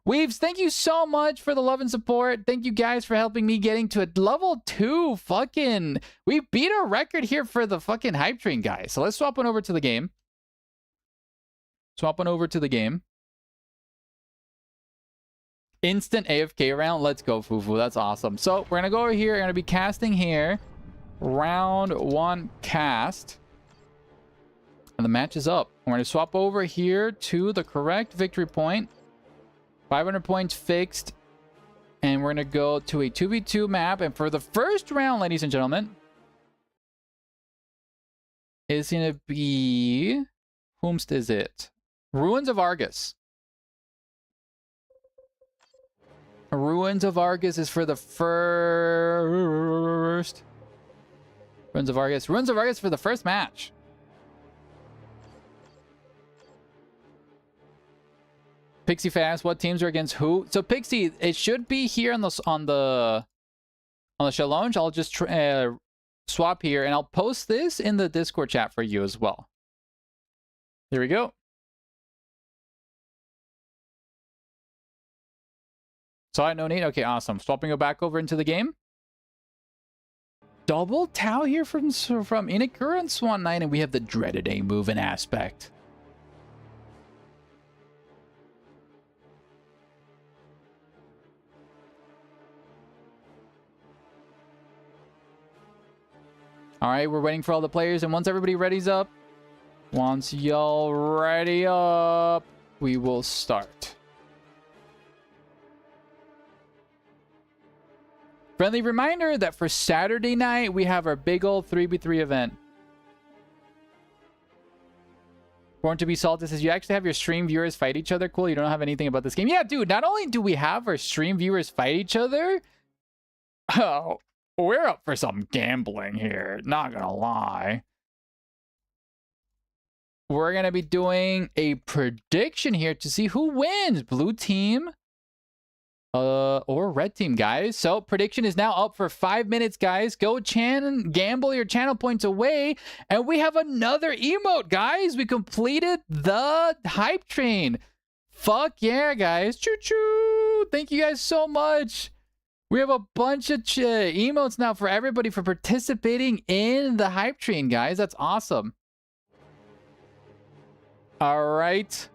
Weaves, thank you so much for the love and support. Thank you guys for helping me getting to a level 2 fucking... We beat our record here for the fucking hype train, guys. So let's swap on over to the game. Swap on over to the game. Instant AFK round. Let's go, Fufu. That's awesome. So we're going to go over here. We're going to be casting here. Round 1 cast. And the match is up. We're going to swap over here to the correct victory point. 500 points fixed. And we're going to go to a 2v2 map. And for the first round, ladies and gentlemen, is going to be... Whomst is it? Ruins of Argus. Ruins of Argus is for the first... Ruins of Argus. Ruins of Argus for the first match. Pixie Fast, what teams are against who? So Pixie, it should be here on the challenge. I'll just swap here and I'll post this in the Discord chat for you as well. Here we go. Saw it, no need. Okay, awesome. Swapping it back over into the game. Double Tau here from Inakura and Swan Knight, and we have the dreaded A move and aspect. All right, we're waiting for all the players, and once everybody readies up, once y'all ready up, we will start. Friendly reminder that for Saturday night, we have our big old 3v3 event. Born to be Salty says, you actually have your stream viewers fight each other? Cool, you don't have anything about this game. Yeah, dude, not only do we have our stream viewers fight each other, oh, we're up for some gambling here, not gonna lie. We're gonna be doing a prediction here to see who wins, blue team or red team, guys. So prediction is now up for 5 minutes, guys. Go gamble your channel points away, and we have another emote, guys. We completed the hype train. Fuck yeah, guys. Choo choo. Thank you guys so much. We have a bunch of emotes now for everybody for participating in the hype train, guys. That's awesome. All right,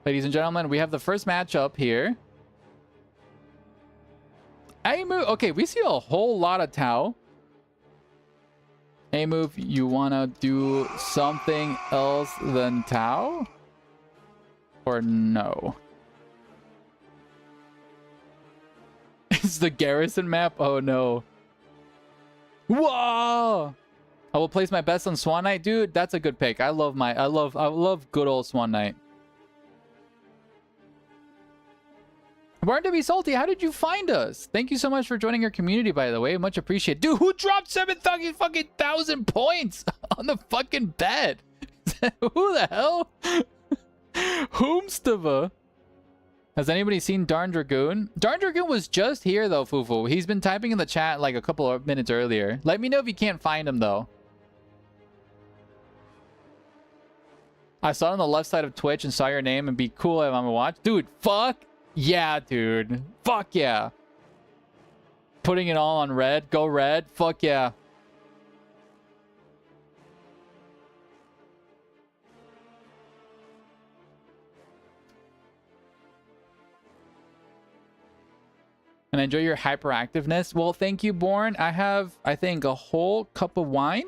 ladies and gentlemen, we have the first matchup here. A-move, okay, we see a whole lot of Tau. A-move, you want to do something else than Tau? Or no? It's the garrison map? Oh no. Whoa! I will place my bets on Swan Knight. Dude, that's a good pick. I love good old Swan Knight. Born to be Salty, how did you find us? Thank you so much for joining our community, by the way. Much appreciated. Dude, who dropped 7,000 points on the fucking bet? Who the hell? Whomstava? Has anybody seen Darn Dragoon? Darn Dragoon was just here, though, Fufu. He's been typing in the chat like a couple of minutes earlier. Let me know if you can't find him, though. I saw it on the left side of Twitch and saw your name and be cool if I'm a watch. Dude, fuck. Yeah, dude. Fuck yeah. Putting it all on red. Go red. Fuck yeah. And enjoy your hyperactiveness. Well, thank you, Born. I have, I think, a whole cup of wine.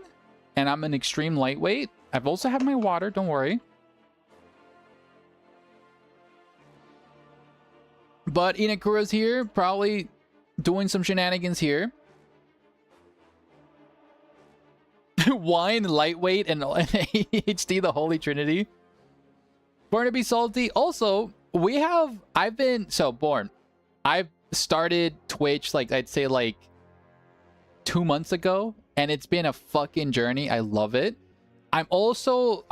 And I'm an extreme lightweight. I've also had my water. Don't worry. But Inakura's here, probably doing some shenanigans here. Wine, lightweight, and HD, the Holy Trinity. Born to be Salty. Also, we have... Born. I've started Twitch, like, I'd say, like, 2 months ago. And it's been a fucking journey. I love it. I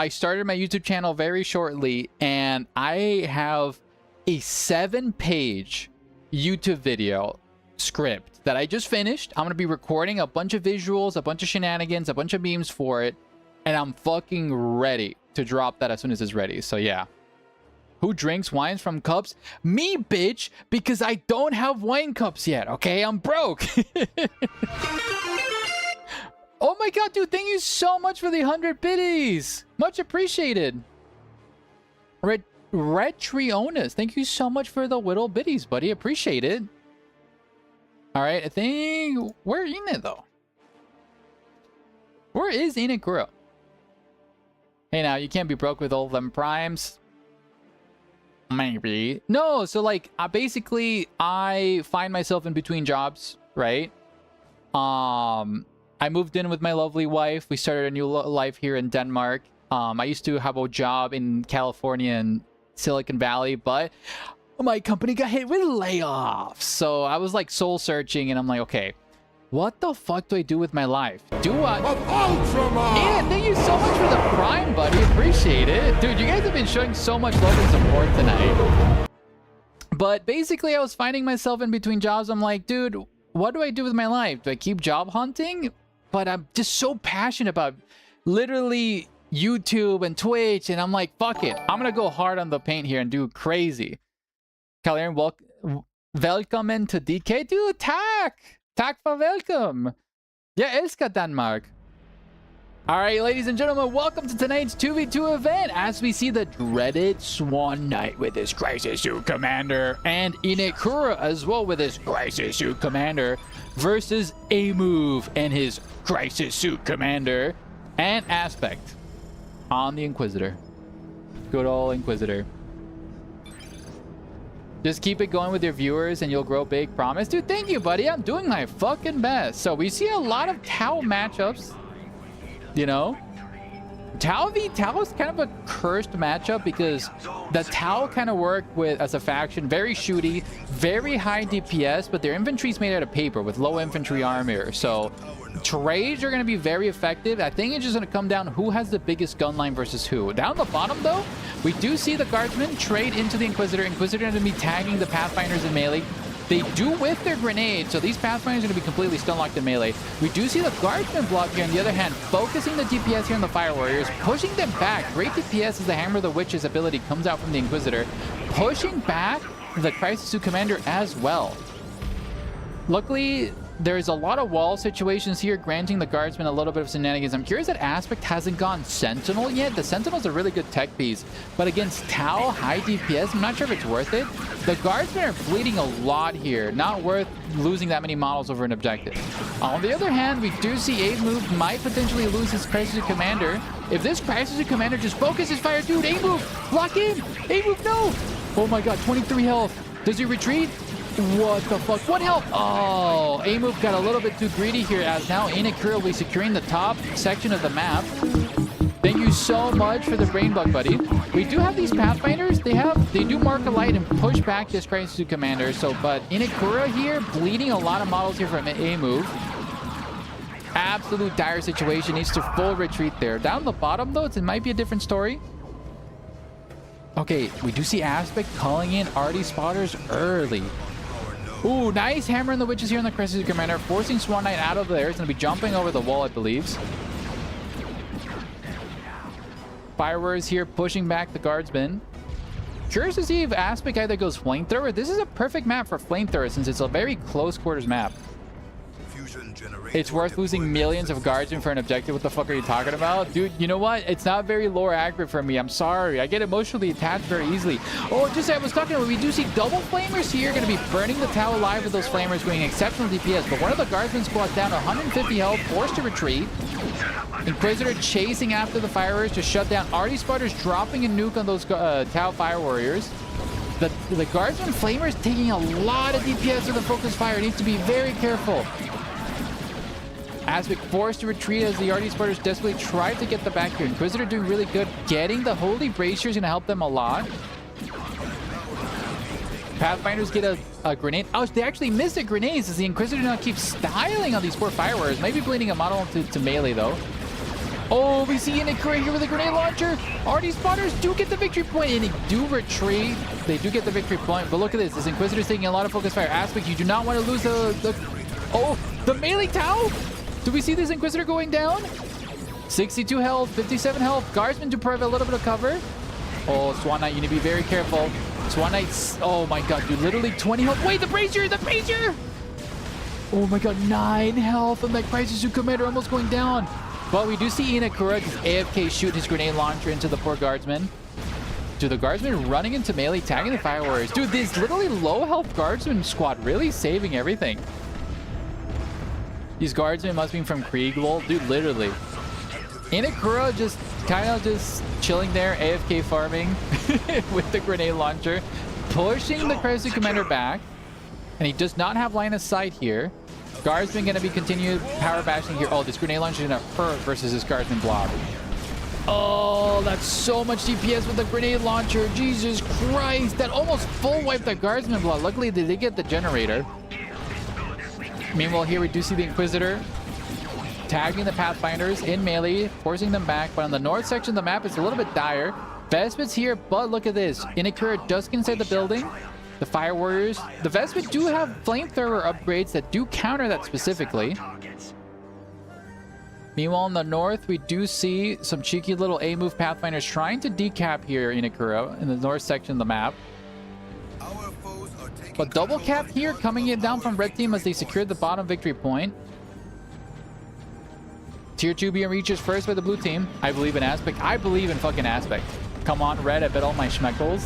started my YouTube channel very shortly. And I have... a 7-page YouTube video script that I just finished. I'm going to be recording a bunch of visuals, a bunch of shenanigans, a bunch of memes for it. And I'm fucking ready to drop that as soon as it's ready. So yeah. Who drinks wines from cups? Me, bitch, because I don't have wine cups yet, okay? I'm broke. Oh my god, dude, thank you so much for the 100 biddies. Much appreciated. Retrionis, thank you so much for the little biddies, buddy. Appreciate it. All right, I think... Where is it, though? Where is Inakura? Hey, now, you can't be broke with all of them primes. Maybe. No, so, like, basically, I find myself in between jobs, right? I moved in with my lovely wife. We started a new life here in Denmark. I used to have a job in California and Silicon Valley, but my company got hit with layoffs. So I was like soul searching and I'm like, okay, what the fuck do I do with my life? Do I... Yeah, thank you so much for the prime, buddy. Appreciate it. Dude, you guys have been showing so much love and support tonight. But basically, I was finding myself in between jobs. I'm like, dude, what do I do with my life? Do I keep job hunting? But I'm just so passionate about literally YouTube and Twitch. And I'm like, fuck it. I'm going to go hard on the paint here and do crazy. Kalarian, welcome to DK. Dude, tack for welcome. Yeah, älskar Denmark. All right, ladies and gentlemen, welcome to tonight's 2v2 event as we see the dreaded Swan Knight with his Crisis Suit Commander and Inekura as well with his Crisis Suit Commander versus A-Move and his Crisis Suit Commander and Aspect on the Inquisitor. Good old Inquisitor. Just keep it going with your viewers and you'll grow big, promise. Dude, thank you, buddy. I'm doing my fucking best. So we see a lot of Tau matchups. You know, Tau v Tau is kind of a cursed matchup because the Tau kind of work with as a faction, very shooty, very high DPS, but their infantry is made out of paper with low infantry armor. So trades are going to be very effective. I think it's just going to come down who has the biggest gun line versus who. Down the bottom, though, we do see the Guardsmen trade into the Inquisitor. Inquisitor going to be tagging the Pathfinders in melee. They do whiff their grenades, so these Pathfinders are going to be completely stun locked in melee. We do see the Guardsmen block here on the other hand, focusing the DPS here on the Fire Warriors, pushing them back. Great DPS as the Hammer of the Witch's ability comes out from the Inquisitor, pushing back the Crisis Suit Commander as well. Luckily, there's a lot of wall situations here, granting the Guardsmen a little bit of shenanigans. I'm curious that Aspect hasn't gone Sentinel yet. The Sentinel's a really good tech piece, but against Tau, high DPS, I'm not sure if it's worth it. The Guardsmen are bleeding a lot here. Not worth losing that many models over an objective. On the other hand, we do see A-Move might potentially lose his Crisis Suit Commander. If this Crisis Suit Commander just focuses fire, dude, A-Move, lock in! A-Move, no! Oh my god, 23 health. Does he retreat? What the fuck? What health? Oh, A-Move got a little bit too greedy here as now Inakura will be securing the top section of the map. Thank you so much for the brain bug, buddy. We do have these Pathfinders. They do mark a light and push back this Crisis Suit Commander. So, but Inakura here bleeding a lot of models here from A-Move. Absolute dire situation. Needs to full retreat there. Down the bottom though, it might be a different story. Okay, we do see Aspect calling in RD spotters early. Ooh, nice Hammer and the Witches here on the Crisis Suit Commander, forcing Swan Knight out of there. It's going to be jumping over the wall, I believe. Fireworks here pushing back the Guardsmen. Curious to see if Aspect either goes Flamethrower. This is a perfect map for Flamethrower since it's a very close quarters map. It's worth losing millions of Guardsmen for an objective. What the fuck are you talking about? Dude, you know what? It's not very lore accurate for me. I'm sorry. I get emotionally attached very easily. Oh, just I was talking about, we do see double Flamers here. Going to be burning the Tau alive with those Flamers, doing exceptional DPS. But one of the Guardsmen squads down 150 health, forced to retreat. Inquisitor chasing after the Fire Warriors to shut down. RD Spotters dropping a nuke on those Tau Fire Warriors. The Guardsmen Flamers taking a lot of DPS with the focus fire. Needs to be very careful. Aspect forced to retreat as the RD Spotters desperately tried to get the back here. Inquisitor doing really good. Getting the Holy Brazier is going to help them a lot. Pathfinders get a grenade. Oh, they actually missed the grenades as the Inquisitor now keeps styling on these poor Fire Warriors. Maybe bleeding a model to melee though. Oh, we see Inakura here with a grenade launcher. RD Spotters do get the victory point and they do retreat. They do get the victory point, but look at this. This Inquisitor's taking a lot of focus fire. Aspect, you do not want to lose the melee Tau. Do we see this Inquisitor going down? 62 health, 57 health. Guardsmen to provide a little bit of cover. Oh, Swan Knight, you need to be very careful. Swan Knight's... Oh my god, dude. Literally 20 health. Wait, the brazier! The brazier! Oh my god, 9 health. And that Crisis Suit Commander almost going down. But we do see Inakura just AFK shoot his grenade launcher into the poor guardsman. Dude, the guardsman running into melee, tagging the fire warriors. Dude, this literally low health guardsman squad really saving everything. These guardsmen must be from Krieg, lol. Dude, literally. Inakura just kind of just chilling there, AFK farming with the grenade launcher, pushing the Crisis Commander back. And he does not have line of sight here. Guardsman going to be continued power bashing here. Oh, this grenade launcher is going to hurt versus this guardsman blob. Oh, that's so much DPS with the grenade launcher. Jesus Christ. That almost full wiped the guardsman blob. Luckily, they did get the generator. Meanwhile, here we do see the Inquisitor tagging the Pathfinders in melee, forcing them back. But on the north section of the map, it's a little bit dire. Vespit's here, but look at this. Inakura does get inside the building. The Fire Warriors. The Vespit do have flamethrower upgrades that do counter that specifically. Meanwhile, in the north, we do see some cheeky little A-move Pathfinders trying to decap here Inakura in the north section of the map. But double cap here coming in down from red team as they secured the bottom victory point. Tier 2 being reaches first by the blue team. I believe in Aspect. I believe in fucking Aspect. Come on, red. I bet all my schmeckles.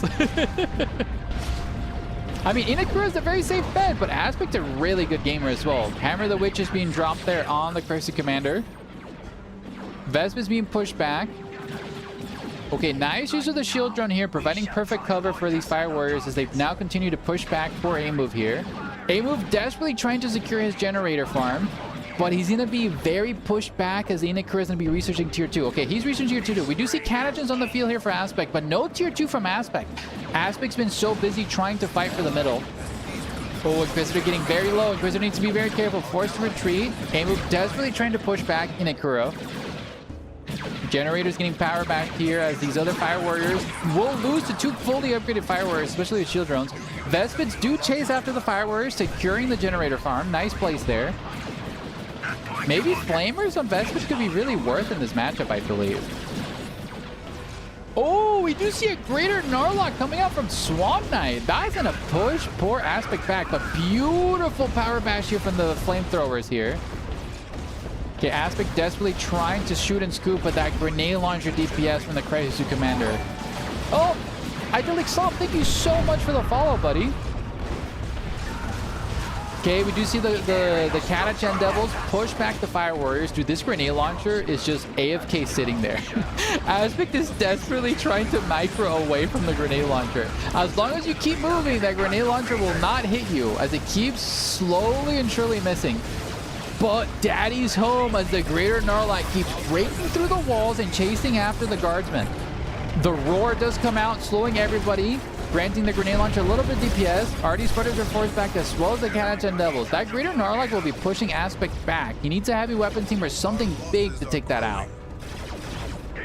I mean, Inakura is a very safe bet, but Aspect a really good gamer as well. Hammer the Witch is being dropped there on the Crisis Commander. Vesp is being pushed back. Okay, nice use of the shield drone here, providing perfect cover for these Fire Warriors as they now continue to push back for A-move here. A-move desperately trying to secure his generator farm, but he's going to be very pushed back as Inakura is going to be researching tier 2. Okay, he's researching tier 2 too. We do see Catagens on the field here for Aspect, but no tier 2 from Aspect. Aspect's been so busy trying to fight for the middle. Oh, Inquisitor getting very low. Inquisitor needs to be very careful. Forced to retreat. A-move desperately trying to push back Inakura. Generators getting power back here as these other Fire Warriors will lose to 2 fully upgraded Fire Warriors, especially the shield drones. Vespids do chase after the Fire Warriors, securing the generator farm. Nice place there. Maybe Flamers on Vespids could be really worth in this matchup, I believe. Oh, we do see a greater Narlock coming out from Swamp Knight. That's going to push poor Aspect back, but beautiful power bash here from the flamethrowers here. Okay, Aspect desperately trying to shoot and scoop with that grenade launcher DPS from the Crisis Suit Commander. Oh, Idyllic Slop, thank you so much for the follow, buddy. Okay, we do see the Catachan Devils push back the Fire Warriors. Dude, this grenade launcher is just AFK sitting there. Aspect is desperately trying to micro away from the grenade launcher. As long as you keep moving, that grenade launcher will not hit you as it keeps slowly and surely missing. But Daddy's home as the greater Narlock keeps breaking through the walls and chasing after the guardsmen. The roar does come out, slowing everybody, granting the grenade launcher a little bit DPS. RD Spreaders are forced back as well as the Catachan Devils. That greater Narlock will be pushing Aspect back. He needs a heavy weapon team or something big to take that out.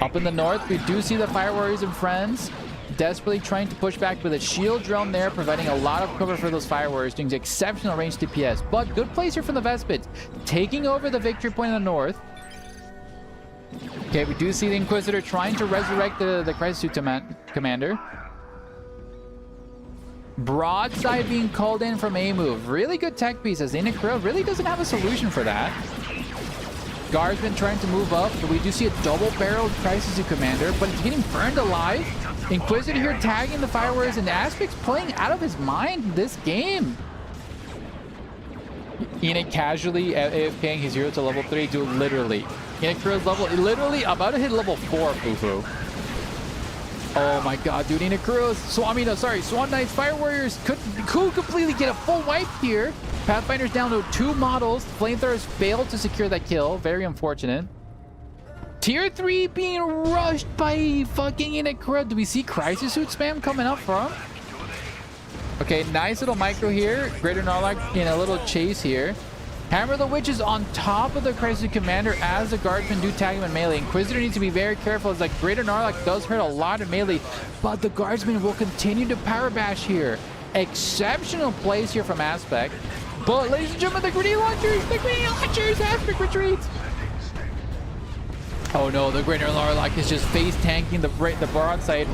Up in the north, we do see the Fire Warriors and friends desperately trying to push back with a shield drone there, providing a lot of cover for those Fire Warriors, doing exceptional range DPS. But good place here from the Vespids, taking over the victory point in the north. Okay, we do see the Inquisitor trying to resurrect the Crisis Suit Commander. Broadside being called in from A-move. Really good tech piece as Inakura really doesn't have a solution for that. Guardsman trying to move up, but we do see a double-barreled Crisis Suit Commander, but it's getting burned alive. Inquisitor here tagging the Fire Warriors, and Aspect's playing out of his mind this game. Enoch casually AFKing his hero to level 3, dude, literally. Inakura's literally about to hit level 4, Fufu. Oh my god, dude, Inakura's Swan Knight's Fire Warriors could completely get a full wipe here. Pathfinder's down to 2 models. Flamethrowers failed to secure that kill. Very unfortunate. Tier 3 being rushed by fucking Inakura. Do we see Crisis Suit spam coming up from? Okay, nice little micro here. Greater Narlock in a little chase here. Hammer the Witch is on top of the Crisis Suit Commander as the Guardsmen do tag him in melee. Inquisitor needs to be very careful as like Greater Narlock does hurt a lot in melee, but the Guardsmen will continue to power bash here. Exceptional plays here from Aspect. But ladies and gentlemen, the grenade launchers, Aspect retreats. Oh no, the Greater Narlock is just face tanking the broadside.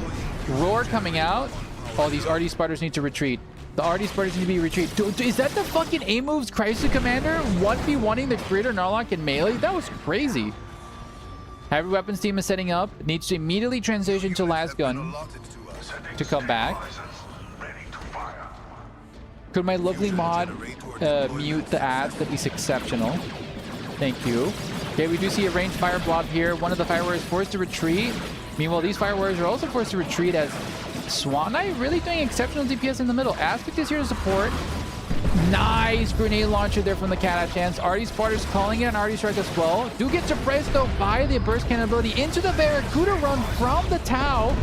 Roar coming out. Oh, these RD Spartans need to retreat. The RD Spartans need to be retreat. Dude, is that the fucking A moves Crisis Commander? 1v1ing the Greater Narlock in melee? That was crazy. Heavy weapons team is setting up. Needs to immediately transition to last gun to come back. Could my lovely mod mute the ads? That'd be exceptional. Thank you. Okay, we do see a ranged fire blob here. One of the fire warriors forced to retreat. Meanwhile, these fire warriors are also forced to retreat as Swan Knight really doing exceptional DPS in the middle. Aspect is here to support. Nice grenade launcher there from the Catachans. RD Spartans calling it an RD strike as well. Do get suppressed though by the burst cannon ability into the Barracuda run from the Tau.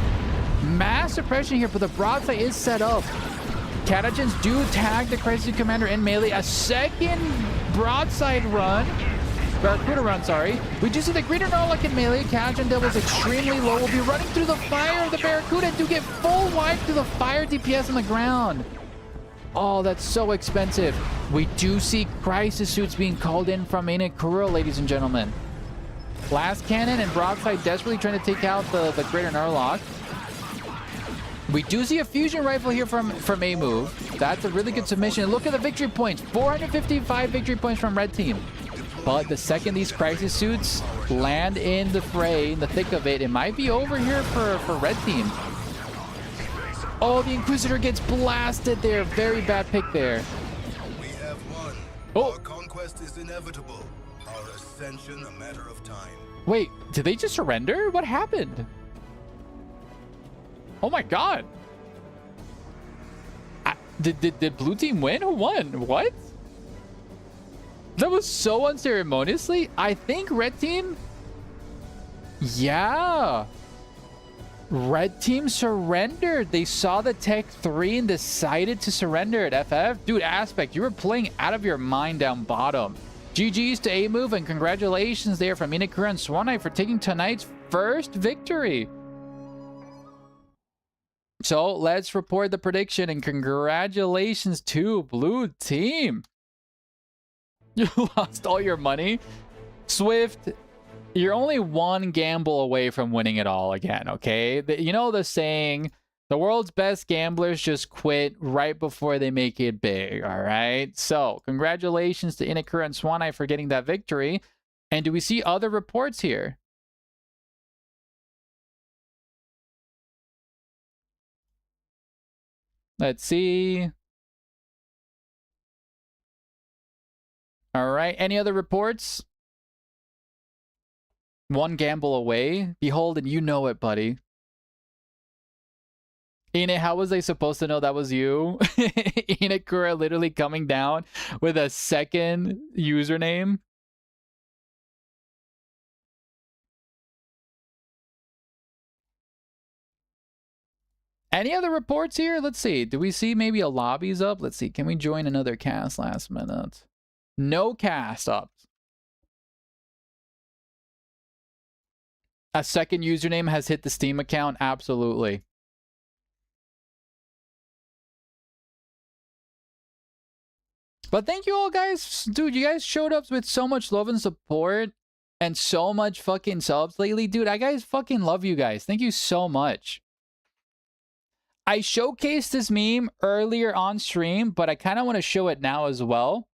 Mass suppression here, but the broadside is set up. Catachans do tag the Crisis Commander in melee. A second broadside run. Barracuda run, sorry. We do see the Greater Narlock in melee. Catachan Devil's extremely low. Will be running through the fire of the Barracuda to get full wipe to the fire DPS on the ground. Oh, that's so expensive. We do see Crisis Suits being called in from Inakura, ladies and gentlemen. Blast Cannon and Broadside desperately trying to take out the Greater Narlock. We do see a fusion rifle here from A move. That's a really good submission. Look at the victory points. 455 victory points from red team. But the second these Crisis Suits land in the fray, in the thick of it, it might be over here for red team. Oh, the Inquisitor gets blasted there. Very bad pick there. We have won. Oh. Our conquest is inevitable. Our ascension a matter of time. Wait, did they just surrender? What happened? Oh my god. Did blue team win? Who won? What? That was so unceremoniously. I think red team... Yeah. Red team surrendered. They saw the Tech 3 and decided to surrender at FF. Dude, Aspect, you were playing out of your mind down bottom. GG's to A-Move and congratulations there from Inakura and Swan Knight for taking tonight's first victory. So let's report the prediction and congratulations to blue team. You lost all your money. Swift, you're only one gamble away from winning it all again, okay? You know the saying, the world's best gamblers just quit right before they make it big, all right? So congratulations to Inakura and Swan Knight for getting that victory. And do we see other reports here? Let's see. All right. Any other reports? One gamble away. Behold, and you know it, buddy. Ine, how was I supposed to know that was you? Inakura literally coming down with a second username. Any other reports here? Let's see. Do we see maybe a lobby's up? Let's see. Can we join another cast last minute? No cast up. A second username has hit the Steam account? Absolutely. But thank you all, guys. Dude, you guys showed up with so much love and support and so much fucking subs lately. Dude, I guys fucking love you guys. Thank you so much. I showcased this meme earlier on stream, but I kind of want to show it now as well.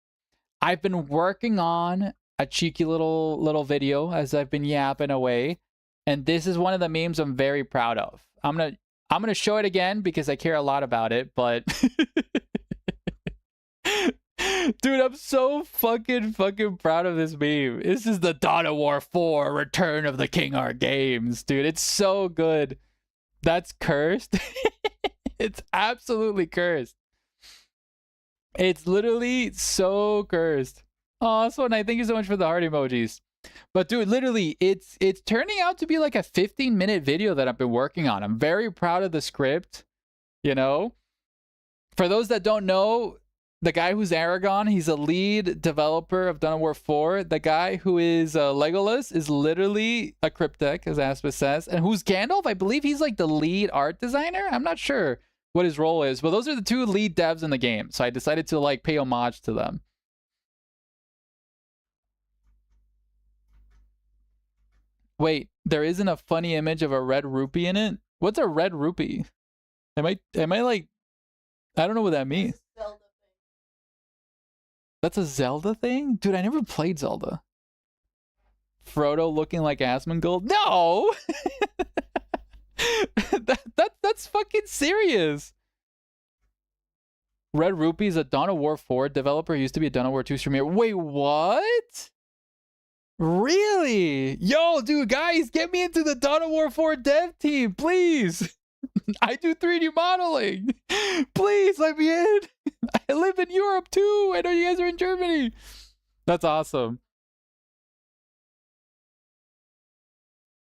I've been working on a cheeky little video as I've been yapping away, and this is one of the memes I'm very proud of. I'm gonna show it again because I care a lot about it, but dude, I'm so fucking proud of this meme. This is the Dawn of War 4 Return of the King Art Games, dude. It's so good. That's cursed. It's absolutely cursed. It's literally so cursed. Oh, so nice. Thank you so much for the heart emojis. But dude, literally, it's turning out to be like a 15-minute video that I've been working on. I'm very proud of the script, you know? For those that don't know, the guy who's Aragon, he's a lead developer of Dawn of War 4. The guy who is Legolas is literally a Cryptek, as Aspis says. And who's Gandalf? I believe he's like the lead art designer. I'm not sure what his role is, but those are the two lead devs in the game. So I decided to like pay homage to them. Wait, there isn't a funny image of a red rupee in it? What's a red rupee? Am I like, I don't know what that means. Zelda thing. That's a Zelda thing? Dude, I never played Zelda. Frodo looking like Asmongold? No! That's fucking serious. Red Rupee is a Dawn of War 4 developer. Used to be a Dawn of War 2 streamer. Wait, what? Really? Yo, dude, guys, get me into the Dawn of War 4 dev team, please. I do 3D modeling. Please let me in. I live in Europe too. I know you guys are in Germany. That's awesome.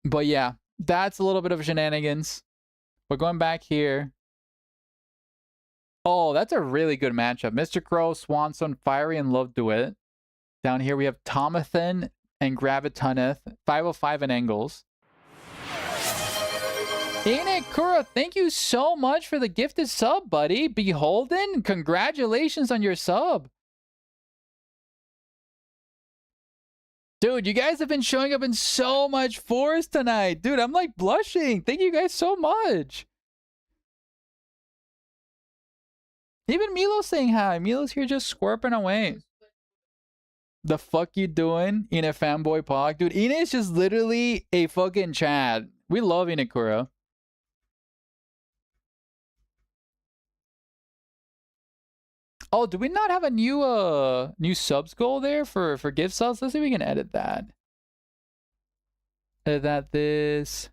But yeah, that's a little bit of shenanigans. We're going back here. Oh, that's a really good matchup. Mr. Crow, Swanson, Fiery, and Love Duet. Down here we have Tomathan and Gravitoneth, 505 and Engels. Kura, thank you so much for the gifted sub, buddy. Beholden, congratulations on your sub. Dude, you guys have been showing up in so much force tonight. Dude, I'm like blushing. Thank you guys so much. Even Milo's saying hi. Milo's here just squirping away. The fuck you doing, Ina fanboy pog? Dude, Ina is just literally a fucking Chad. We love Inakura. Oh, do we not have a new subs goal there for gift subs? Let's see if we can edit that. Edit that this.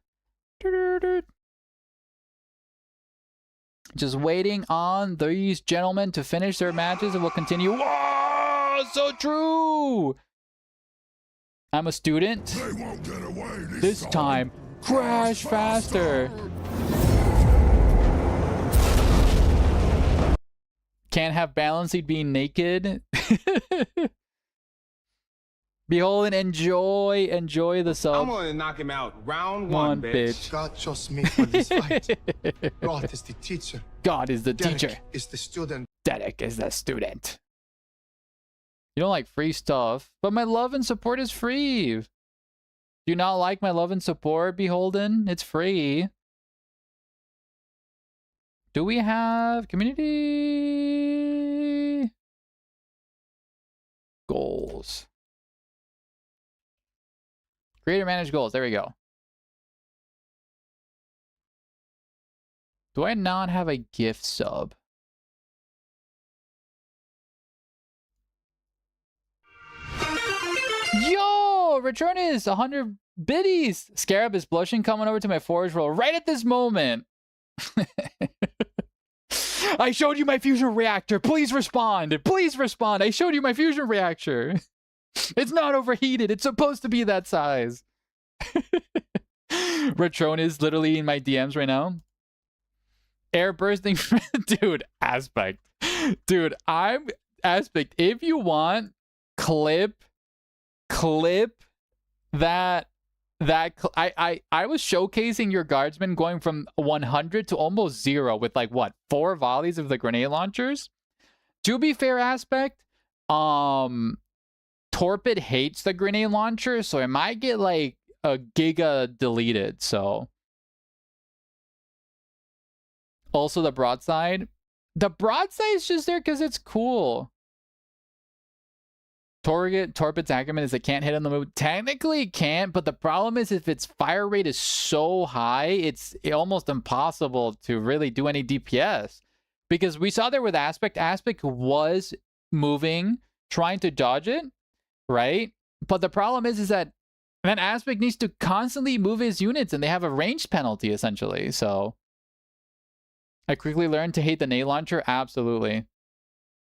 Just waiting on these gentlemen to finish their matches and we'll continue. Whoa, so true. I'm a student. They won't get away This time, crash faster. Can't have Balanced being naked. Behold and enjoy the sub. I'm gonna knock him out. Round one, bitch. God chose me for this fight. God is the teacher. God is the Derek teacher. is the student. Derek is the student. You don't like free stuff, but my love and support is free. Do you not like my love and support, Beholden? It's free. Do we have community goals? Creator manage goals. There we go. Do I not have a gift sub? Yo, return is 100 biddies. Scarab is blushing, coming over to my forge roll right at this moment. I showed you my fusion reactor. Please respond. Please respond. I showed you my fusion reactor. It's not overheated. It's supposed to be that size. Retron is literally in my DMs right now. Air bursting. Dude, Aspect. Dude, I'm Aspect. If you want, clip that I was showcasing your guardsman going from 100 to almost 0 with like what, 4 volleys of the grenade launchers. To be fair, Aspect, Torpid hates the grenade launcher, so it might get like a giga deleted. So also the broadside is just there because it's cool. Torpid's argument is it can't hit on the move. Technically it can't, but the problem is if its fire rate is so high, it's almost impossible to really do any DPS. Because we saw there with Aspect. Aspect was moving, trying to dodge it, right? But the problem is that then Aspect needs to constantly move his units and they have a range penalty essentially. So I quickly learned to hate the nade launcher. Absolutely.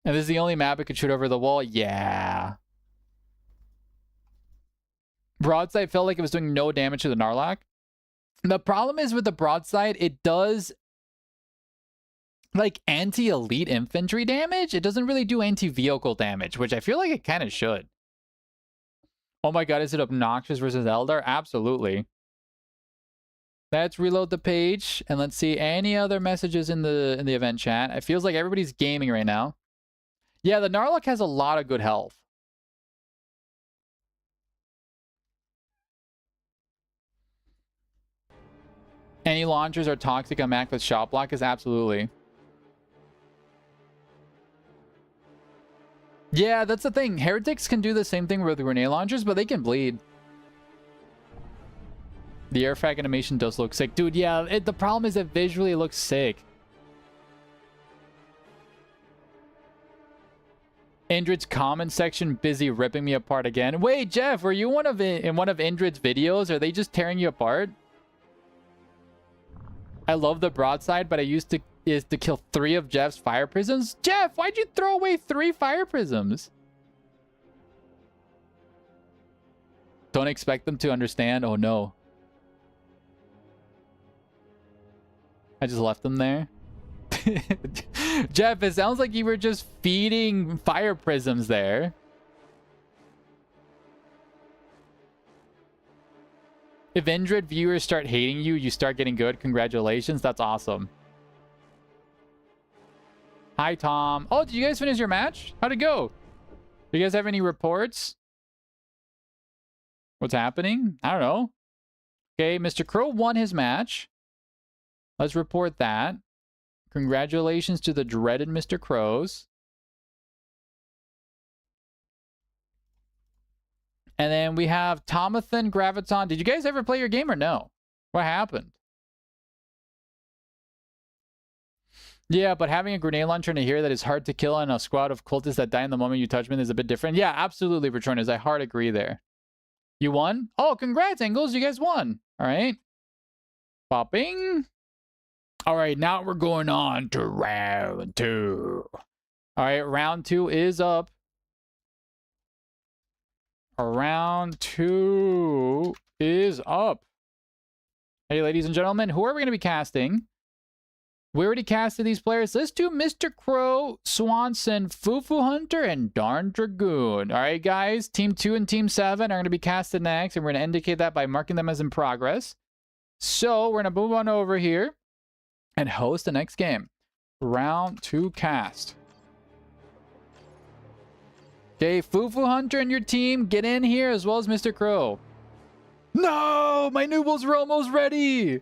And this is the only map it could shoot over the wall. Yeah. Broadside felt like it was doing no damage to the Narlock. The problem is with the broadside, it does like anti-elite infantry damage. It doesn't really do anti-vehicle damage, which I feel like it kind of should. Oh my god, is it obnoxious versus Eldar? Absolutely. Let's reload the page and let's see any other messages in the event chat. It feels like everybody's gaming right now. Yeah, the Narlock has a lot of good health. Any launchers are toxic on Mac with shot block is absolutely. Yeah, that's the thing. Heretics can do the same thing with grenade launchers, but they can bleed. The air frag animation does look sick. Dude, yeah, the problem is that visually it looks sick. Indrid's comment section busy ripping me apart again. Wait, Jeff, were you in one of Indrid's videos? Are they just tearing you apart? I love the broadside, but I used to kill 3 of Jeff's fire prisms. Jeff, why'd you throw away 3 fire prisms? Don't expect them to understand. Oh no. I just left them there. Jeff, it sounds like you were just feeding fire prisms there. If Indrid viewers start hating you, you start getting good. Congratulations. That's awesome. Hi, Tom. Oh, did you guys finish your match? How'd it go? Do you guys have any reports? What's happening? I don't know. Okay, Mr. Crow won his match. Let's report that. Congratulations to the dreaded Mr. Crows. And then we have Tomathan Graviton. Did you guys ever play your game or no? What happened? Yeah, but having a grenade launcher in here that is hard to kill and a squad of cultists that die in the moment you touch them is a bit different. Yeah, absolutely, Returnes. I hard agree there. You won? Oh, congrats, Angles. You guys won. All right. Popping. All right, now we're going on to round 2. All right, round 2 is up. Round 2 is up. Hey, ladies and gentlemen, who are we going to be casting? We already casted these players. Let's do Mr. Crow, Swanson, Fufu Hunter, and Darn Dragoon. All right, guys. Team 2 and Team 7 are going to be casted next, and we're going to indicate that by marking them as in progress. So we're going to move on over here and host the next game. Round 2 cast. Okay, Fufu Hunter and your team, get in here as well as Mr. Crow. No! My noodles are almost ready!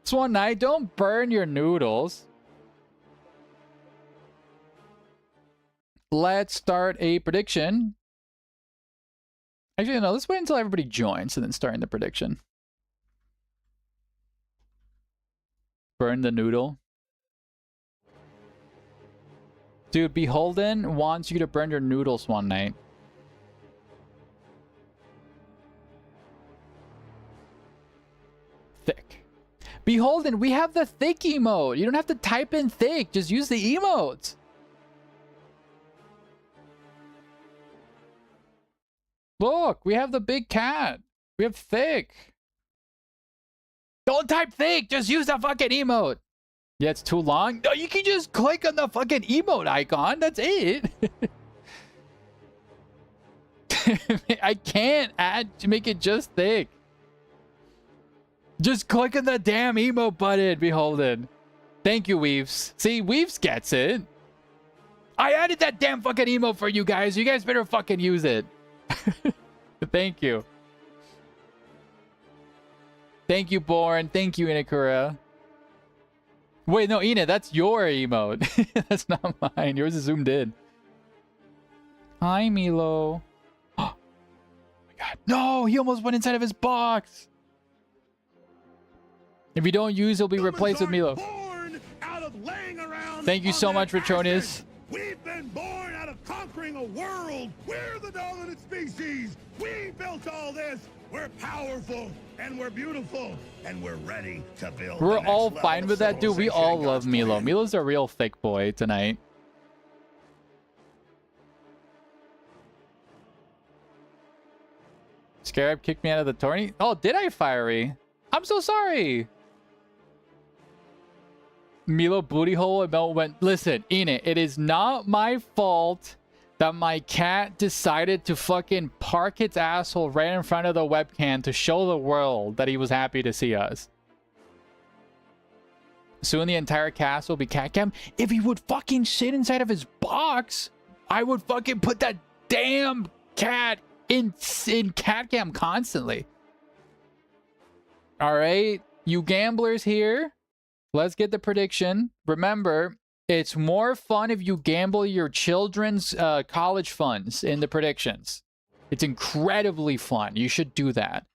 Swan Knight, don't burn your noodles. Let's start a prediction. Actually, no, let's wait until everybody joins and then starting the prediction. Burn the noodle. Dude, Beholden wants you to burn your noodles one night. Thick. Beholden, we have the thick emote. You don't have to type in thick. Just use the emotes. Look, we have the big cat. We have thick. Don't type thick. Just use the fucking emote. Yeah, it's too long. No, you can just click on the fucking emote icon. That's it. I can't add to make it just thick. Just click on the damn emote button, Beholden. Thank you, Weaves. See, Weaves gets it. I added that damn fucking emote for you guys. You guys better fucking use it. Thank you. Thank you, Born. Thank you, Inakura. Wait, no, Ina, that's your emote. That's not mine. Yours is zoomed in. Hi, Milo. Oh my god. No, he almost went inside of his box. If you don't use, he'll be replaced with Milo. Thank you so much, Retronius. We've been born out of conquering a world. We're the dominant species. We built all this. We're powerful and we're beautiful and we're ready to build. We're all fine with that, dude. We all love Milo. Milo's a real thick boy tonight. Scarab kicked me out of the tourney. Oh, did I, Fiery? I'm so sorry. Milo booty hole about went. Listen, Enid, it is not my fault that my cat decided to fucking park its asshole right in front of the webcam to show the world that he was happy to see us. Soon the entire cast will be cat cam. If he would fucking sit inside of his box, I would fucking put that damn cat in cat cam constantly. All right. You gamblers here, let's get the prediction. Remember, it's more fun if you gamble your children's college funds in the predictions. It's incredibly fun. You should do that.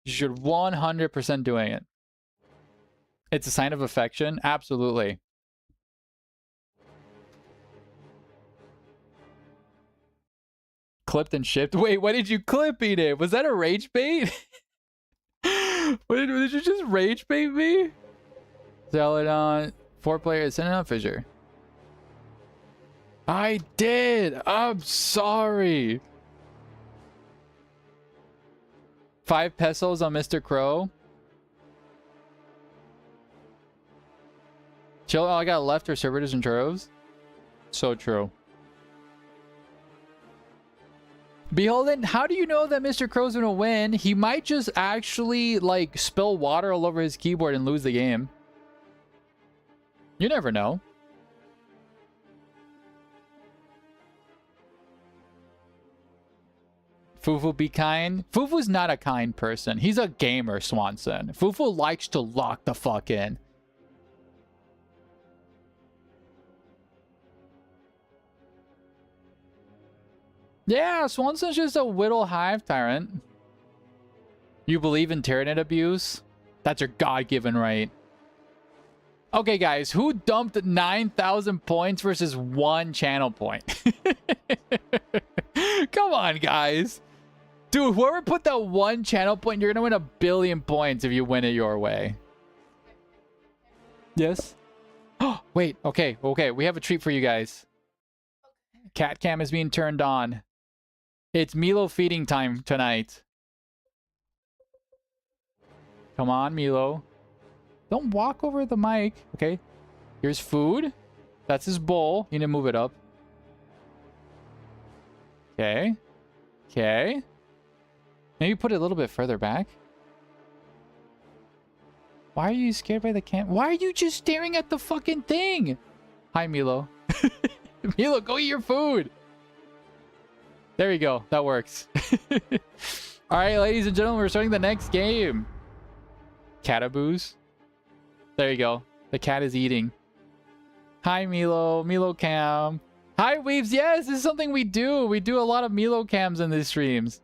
You should 100% doing it. It's a sign of affection. Absolutely. Clipped and shipped. Wait, what did you clip, Edith? Was that a rage bait? Did you just rage bait me? Sell it on 4 players. Send it on Fissure. I did. I'm sorry. 5 pesos on Mr. Crow. Chill. All I got left are servitors and churros. So true. Beholden, how do you know that Mr. Crow's gonna win? He might just actually, like, spill water all over his keyboard and lose the game. You never know. Fufu, be kind. Fufu's not a kind person. He's a gamer, Swanson. Fufu likes to lock the fuck in. Yeah, Swanson's just a whittle hive tyrant. You believe in Tyranid abuse? That's your God-given right. Okay, guys, who dumped 9,000 points versus 1 channel point? Come on, guys. Dude, whoever put that 1 channel point, you're gonna win 1 billion points if you win it your way. Yes? Oh, wait, okay, we have a treat for you guys. Cat cam is being turned on. It's Milo feeding time tonight. Come on, Milo. Don't walk over the mic. Okay. Here's food. That's his bowl. You need to move it up. Okay. Okay. Maybe put it a little bit further back. Why are you scared by the cam? Why are you just staring at the fucking thing? Hi, Milo. Milo, go eat your food. There you go. That works. All right, ladies and gentlemen, we're starting the next game. Cataboos. There you go. The cat is eating. Hi, Milo. Milo cam. Hi, Weaves. Yes, this is something we do. We do a lot of Milo cams in these streams.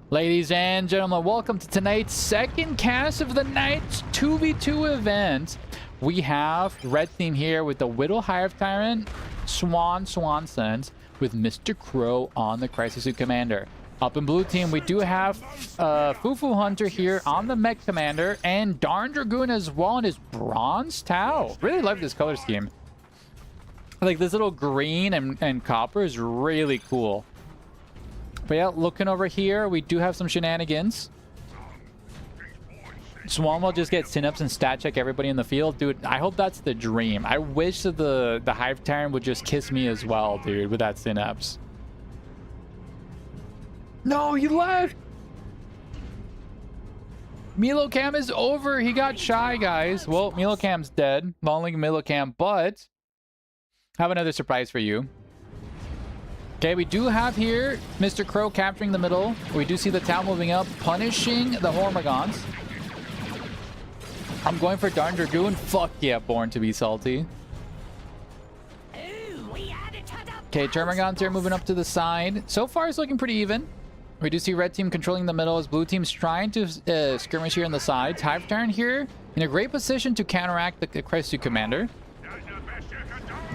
Ladies and gentlemen, welcome to tonight's second cast of the night's 2v2 event. We have red team here with the Whittle Hive Tyrant, Swansons, with Mr. Crow on the Crisis Suit Commander. Up in blue team, we do have Fufu Hunter here on the Mech Commander, and Darn Dragoon as well in his Bronze Tau. Really love this color scheme. Like, this little green and copper is really cool. But yeah, looking over here, we do have some shenanigans. Swan will just get Synapse and stat check everybody in the field. Dude, I hope that's the dream. I wish that the Hive Tyrant would just kiss me as well, dude, with that Synapse. No, he left! Milo Cam is over. He got shy, guys. Well, Milo Cam's dead. Lonely Milo Cam, but I have another surprise for you. Okay, we do have here Mr. Crow capturing the middle. We do see the Tau moving up, punishing the Hormagons. I'm going for Darn Dragoon. Fuck yeah, born to be salty. Okay, Termagons here moving up to the side. So far, it's looking pretty even. We do see red team controlling the middle as blue team's trying to skirmish here on the sides. Hive Tyrant here in a great position to counteract the Crisis Suit Commander.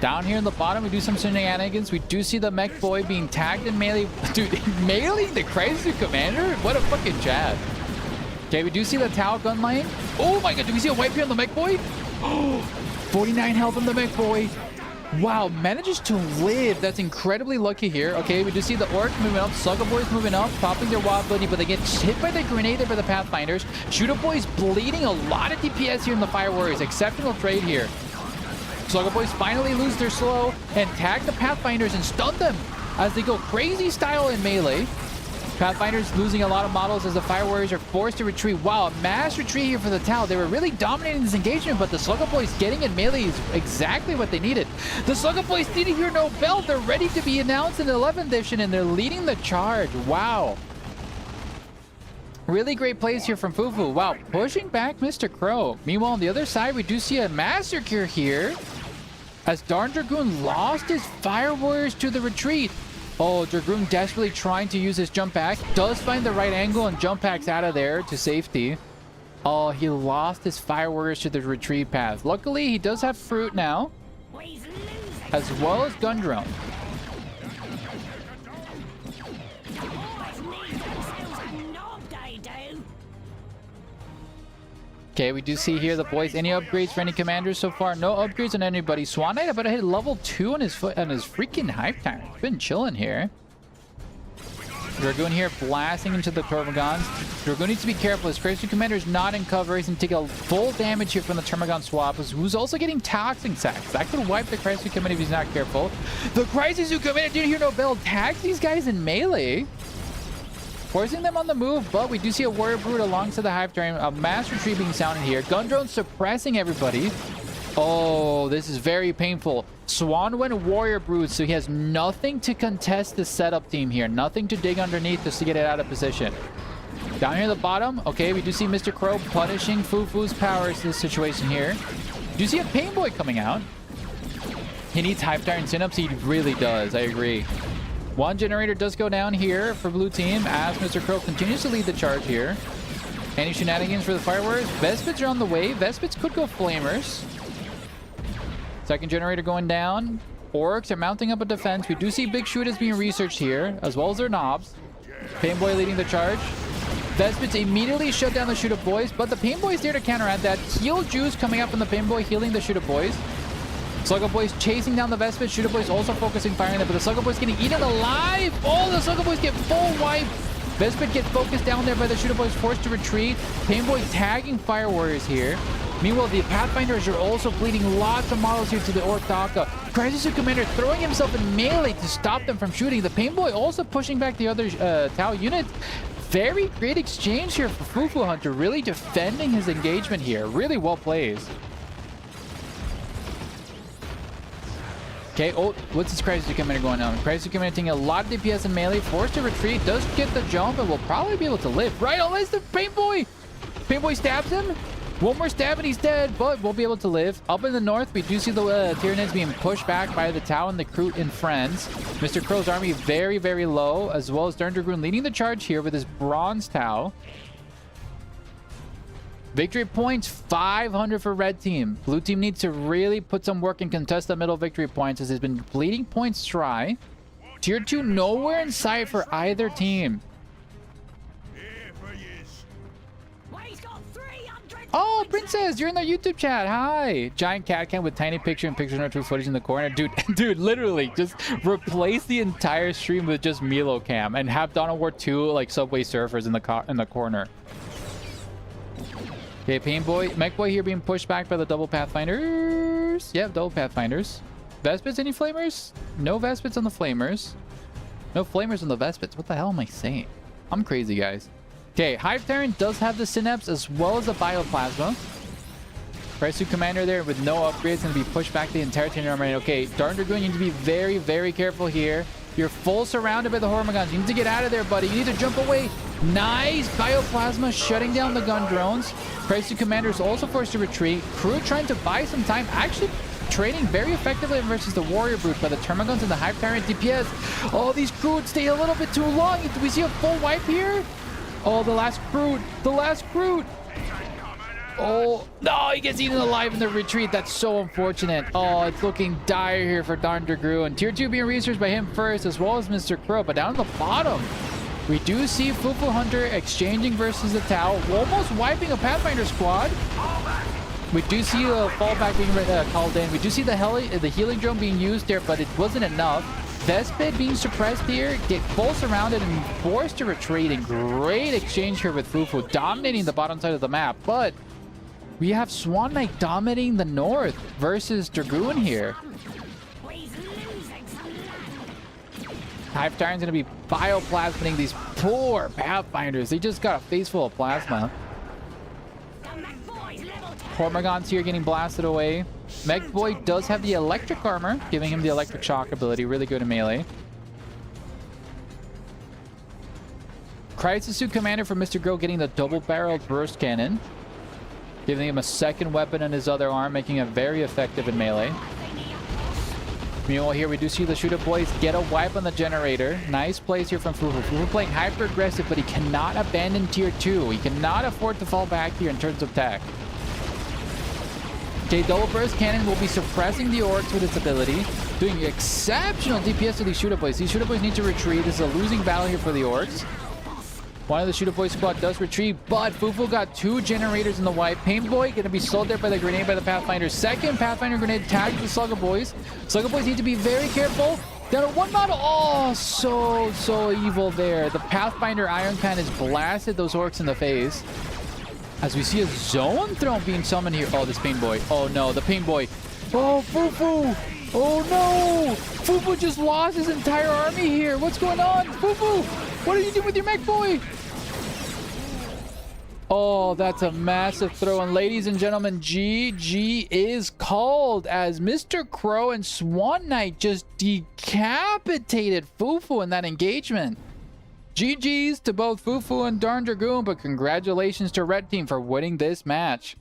Down here in the bottom, we do some shenanigans. We do see the Mech Boy being tagged in melee. Dude, meleeing the Crisis Suit Commander? What a fucking Chad. Okay, we do see the Tau gun lane. Oh my god, do we see a wipe here on the Mech Boy? 49 health on the Mech Boy. Wow, manages to live. That's incredibly lucky here. Okay, we do see the Orc moving up. Slugger Boys moving up, popping their wild ability, but they get hit by the grenade there by the Pathfinders. Shooter Boys bleeding a lot of DPS here in the Fire Warriors. Exceptional trade here. Slugger Boys finally lose their slow and tag the Pathfinders and stun them as they go crazy style in melee. Pathfinders losing a lot of models as the Fire Warriors are forced to retreat. Wow, a mass retreat here for the Tau. They were really dominating this engagement, but the Slugger Boys getting in melee is exactly what they needed. The Slugger Boys need to hear no belt. They're ready to be announced in the 11th edition, and they're leading the charge. Wow. Really great plays here from Fufu. Wow, pushing back Mr. Crow. Meanwhile, on the other side, we do see a massacre here as Darn Dragoon lost his Fire Warriors to the retreat. Oh, Dragoon desperately trying to use his jump pack. Does find the right angle and jump packs out of there to safety. Oh, he lost his Fire Warriors to the retreat path. Luckily, he does have Fruit now, as well as Gun Drone. Okay, we do see here the boys. Any upgrades for any commanders so far? No upgrades on anybody. Swan Knight about to hit level 2 on his freaking Hive Tyrant. He's been chilling here. Dragoon here blasting into the Termagants. Dragoon needs to be careful. His Crazy Commander is not in cover. He's going to take a full damage here from the Termagant swap, who's also getting Toxic Sacks. That could wipe the Crazy Commander if he's not careful. The Crisis Commander didn't hear no bell. Tags these guys in melee, forcing them on the move, but we do see a Warrior Brood alongside the Hive Tyrant. A mass retreat being sounded here. Gun Drone suppressing everybody. Oh, this is very painful. Swan went Warrior Brood, so he has nothing to contest the setup team here. Nothing to dig underneath just to get it out of position. Down here at the bottom, okay, we do see Mr. Crow punishing Fufu's powers in this situation here. Do you see a Pain Boy coming out? He needs Hive Tyrant Synops. He really does. I agree. One generator does go down here for blue team as Mr. Crow continues to lead the charge here. Any shenanigans for the fireworks? Vespids are on the way. Vespids could go Flamers. Second generator going down. Orcs are mounting up a defense. We do see Big Shooters being researched here, as well as their knobs. Pain Boy leading the charge. Vespids immediately shut down the Shoot Up Boys, but the Pain Boy is there to counteract that. Heal Juice coming up from the Pain Boy, healing the Shoot Up Boys. Slugger Boys chasing down the Vespid. Shooter Boys also focusing firing them, but the Slugger Boys getting eaten alive. Oh, the Slugger Boys get full wipe. Vespid gets focused down there by the Shooter Boys, forced to retreat. Pain Boy tagging Fire Warriors here. Meanwhile, the Pathfinders are also bleeding lots of models here to the Orc Daka. Crisis Commander throwing himself in melee to stop them from shooting. The Pain Boy also pushing back the other Tau units. Very great exchange here for Fufu Hunter, really defending his engagement here. Really well played. Okay, oh, what's this Crisis Commander going on? Crisis Commander taking a lot of DPS in melee, forced to retreat, does get the jump, and will probably be able to live. Right, unless the Pain Boy! Pain Boy stabs him. One more stab and he's dead, but we'll be able to live. Up in the north, we do see the Tyranids being pushed back by the Tau and the Kroot and friends. Mr. Crow's army very, very low, as well as Darn Dragoon leading the charge here with his Bronze Tau. Victory points, 500 for red team. Blue team needs to really put some work and contest the middle victory points as it's been bleeding points dry. Tier 2 nowhere in sight for either team. Oh, Princess, you're in the YouTube chat. Hi. Giant cat cam with tiny picture and picture note footage in the corner. Dude, literally just replace the entire stream with just Milo cam and have Dawn of War 2 like Subway Surfers in the corner. Okay, Pain Boy, Mech Boy here being pushed back by the double Pathfinders. Yeah, double Pathfinders. Vespids, any Flamers? No Vespids on the Flamers. No Flamers on the Vespids. What the hell am I saying? I'm crazy, guys. Okay, Hive Tyrant does have the Synapse as well as the Bioplasma. Crisis Commander there with no upgrades and be pushed back the entire Tenor Army. Okay, Darn Dragoon, you need to be very, very careful here. You're full surrounded by the Hormagons. You need to get out of there, buddy. You need to jump away. Nice Bioplasma shutting down the gun drones. Crisis Commander is also forced to retreat. Crew trying to buy some time. Actually trading very effectively versus the Warrior Brute by the Termagants and the Hive Tyrant DPS. Oh, these Crew stay a little bit too long. Do we see a full wipe here? Oh, the last Brute. The last Brute. Oh, no, he gets eaten alive in the retreat. That's so unfortunate. Oh, it's looking dire here for Darn Dragoon. Tier 2 being researched by him first, as well as Mr. Crow. But down at the bottom, we do see Fufu Hunter exchanging versus the Tau, almost wiping a Pathfinder squad. We do see a fallback being called in. We do see the healing drone being used there, but it wasn't enough. Vespid being suppressed here, get full surrounded and forced to retreat. Great exchange here with Fufu, dominating the bottom side of the map. But we have Swan Knight dominating the north versus Dragoon here. Hive Tyrant's going to be bioplasmating these poor Pathfinders. They just got a face full of plasma. Hormagons here getting blasted away. Mech Boy does have the electric armor, giving him the electric shock ability. Really good in melee. Crisis Suit Commander from Mr. Grill getting the double-barreled burst cannon, giving him a second weapon on his other arm, making it very effective in melee. Meanwhile, here we do see the Shooter Boys get a wipe on the generator. Nice plays here from Fufu. Fufu playing hyper-aggressive, but he cannot abandon tier 2. He cannot afford to fall back here in terms of tech. Okay, double burst cannon will be suppressing the orcs with its ability, doing exceptional DPS to these Shooter Boys. These Shooter Boys need to retreat. This is a losing battle here for the orcs. One of the Shooter Boy squad does retreat, but Fufu got 2 generators in the wipe. Pain Boy going to be slowed there by the grenade by the Pathfinder. Second Pathfinder grenade tagged the Slugger Boys. Slugger Boys need to be very careful. Down to 1 model. Oh, so evil there. The Pathfinder Iron Cannon has blasted those orcs in the face. As we see a zone throne being summoned here. Oh, this Pain Boy. Oh no, the Pain Boy. Oh, Fufu. Oh no. Fufu just lost his entire army here. What's going on? Fufu, what are you doing with your mech boy? Oh, that's a massive throw. And ladies and gentlemen, GG is called as Mr. Crow and Swan Knight just decapitated Fufu in that engagement. GG's to both Fufu and Darn Dragoon, but congratulations to Red Team for winning this match.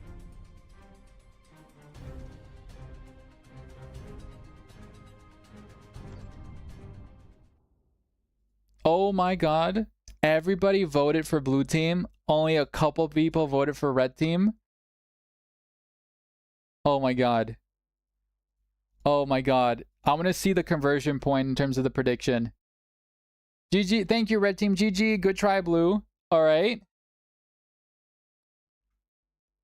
Oh my god. Everybody voted for Blue Team. Only a couple people voted for Red Team. Oh my god. Oh my god. I'm going to see the conversion point in terms of the prediction. GG. Thank you, Red Team. GG. Good try, Blue. All right.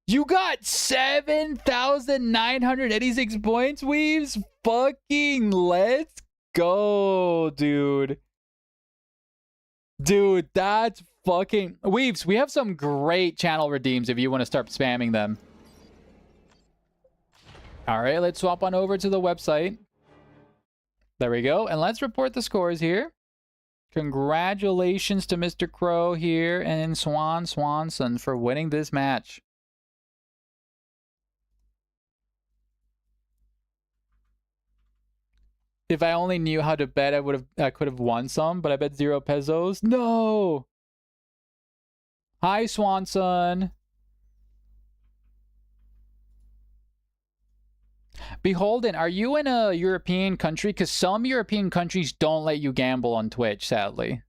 You got 7,986 points, Weaves. Fucking let's go, dude. Dude, that's fucking... Weaves, we have some great channel redeems if you want to start spamming them. All right, let's swap on over to the website. There we go. And let's report the scores here. Congratulations to Mr. Crow here and Swanson for winning this match. If I only knew how to bet, I could have won some, but I bet 0 pesos. No. Hi, Swanson. Beholden, are you in a European country? Because some European countries don't let you gamble on Twitch, sadly.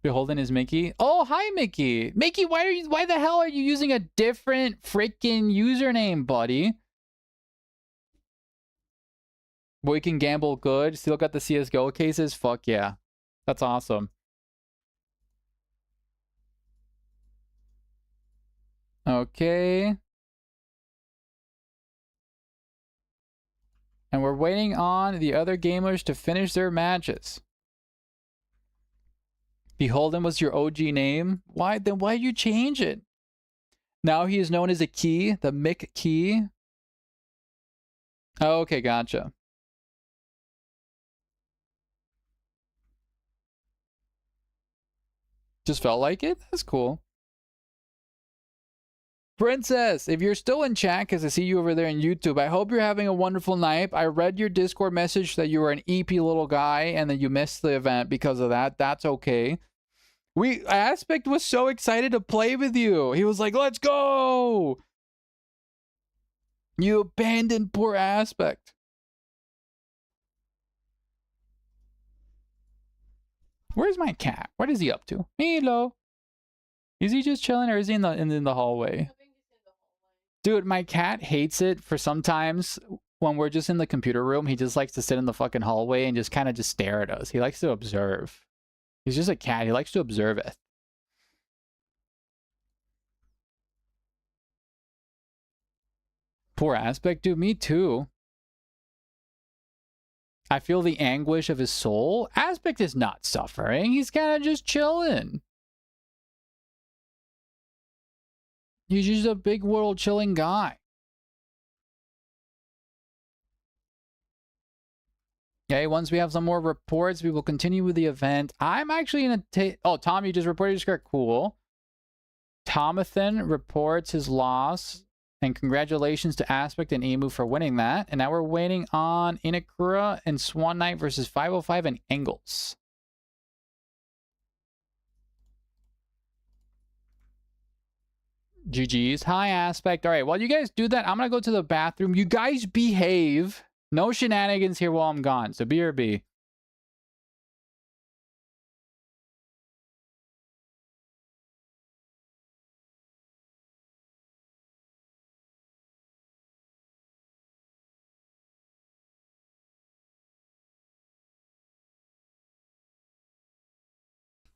Beholden is Mickey. Oh, hi, Mickey. Mickey, why the hell are you using a different freaking username, buddy? Boy can gamble good. Still got the CSGO cases? Fuck yeah. That's awesome. Okay. And we're waiting on the other gamers to finish their matches. Beholden was your OG name? Why you change it? Now he is known as a key, the Mick Key. Oh, okay, gotcha. Just felt like it? That's cool. Princess, if you're still in chat, because I see you over there in YouTube, I hope you're having a wonderful night. I read your Discord message that you were an EP little guy and that you missed the event because of that. That's okay. Aspect was so excited to play with you. He was like, let's go. You abandoned poor Aspect. Where's my cat? What is he up to? Milo. Is he just chilling or is he in the hallway? Dude, my cat hates it for sometimes when we're just in the computer room. He just likes to sit in the fucking hallway and just kind of just stare at us. He likes to observe. He's just a cat. He likes to observe it. Poor Aspect. Dude, me too. I feel the anguish of his soul. Aspect is not suffering. He's kind of just chilling. He's just a big world chilling guy. Okay, once we have some more reports, we will continue with the event. I'm actually going to oh, Tom, you just reported your score. Cool. Tomathan reports his loss And congratulations to Aspect and Emu for winning that. And now we're waiting on Inakura and Swan Knight versus 505 and Engels. GG's. Hi, Aspect. All right, while you guys do that, I'm going to go to the bathroom. You guys behave. No shenanigans here while I'm gone. So BRB.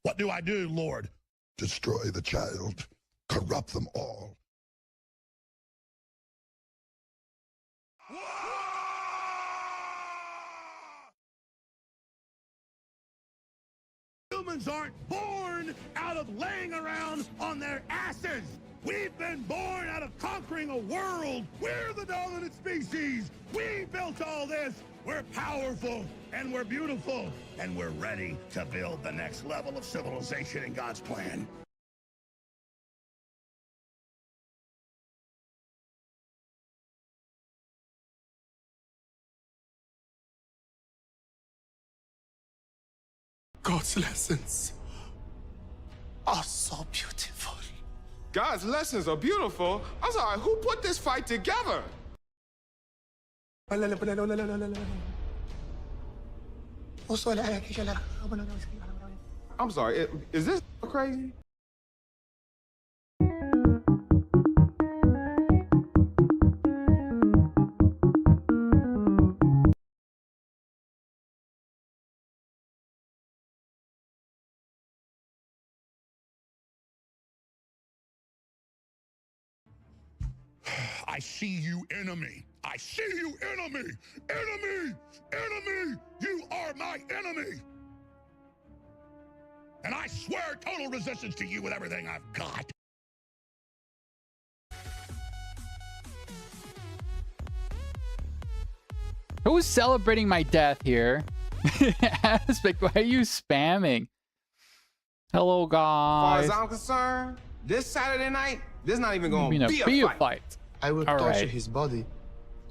What do I do, Lord? Destroy the child. Corrupt them all. Humans aren't born out of laying around on their asses. We've been born out of conquering a world. We're the dominant species. We built all this. We're powerful and we're beautiful and we're ready to build the next level of civilization in God's plan. God's lessons are so beautiful. God's lessons are beautiful. I'm sorry, who put this fight together? I'm sorry, is this crazy? I see you, enemy. I see you, enemy. Enemy! Enemy! You are my enemy! And I swear total resistance to you with everything I've got. Who's celebrating my death here? Aspect, why are you spamming? Hello, As far guys. as I'm concerned, this Saturday night, this not even going to Be be a fight. I will All torture right. his body.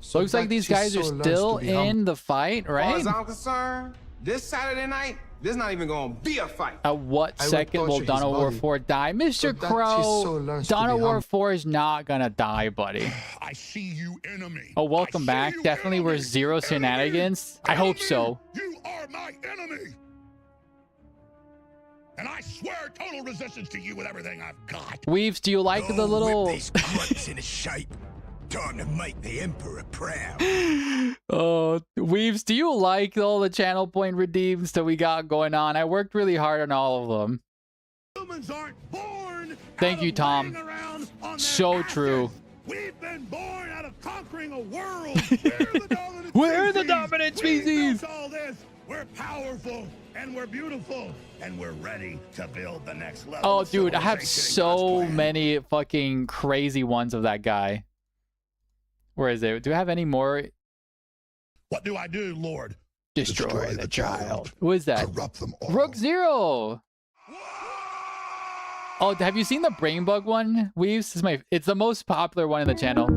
So Looks like that these his guys are soul learns still to be humble. in the fight, As far right? as I'm concerned, this Saturday night, this not even going to be a fight. At what I will second will torture his Dawn of War body, 4 die? so Mr. that his soul Crow, learns to Dawn of be War humble. 4 is not gonna die, buddy. I see you, enemy. Oh, welcome I see back. you, Definitely enemy. were zero Enemy! shenanigans. I hope so. You are my enemy. And I swear total resistance to you with everything I've got. Weaves, do you like the little... Whip these crooks into shape. Time to make the Emperor proud. Oh, Weaves, do you like all the channel point redeems that we got going on? I worked really hard on all of them. Humans aren't born Thank out you, of Tom. laying around on their So asses. true. We've been born out of conquering a world. We're the dominant We're the species. dominant We species. built all this. We're powerful and we're beautiful and we're ready to build the next level. Oh, of dude, I have civilization in God's so plan. many fucking crazy ones of that guy. Where is it? Do I have any more? What do I do, Lord? Destroy the child. Who is that? Corrupt them all. Rook Zero. Oh, have you seen the Brain Bug one, Weaves? This is it's the most popular one in the channel.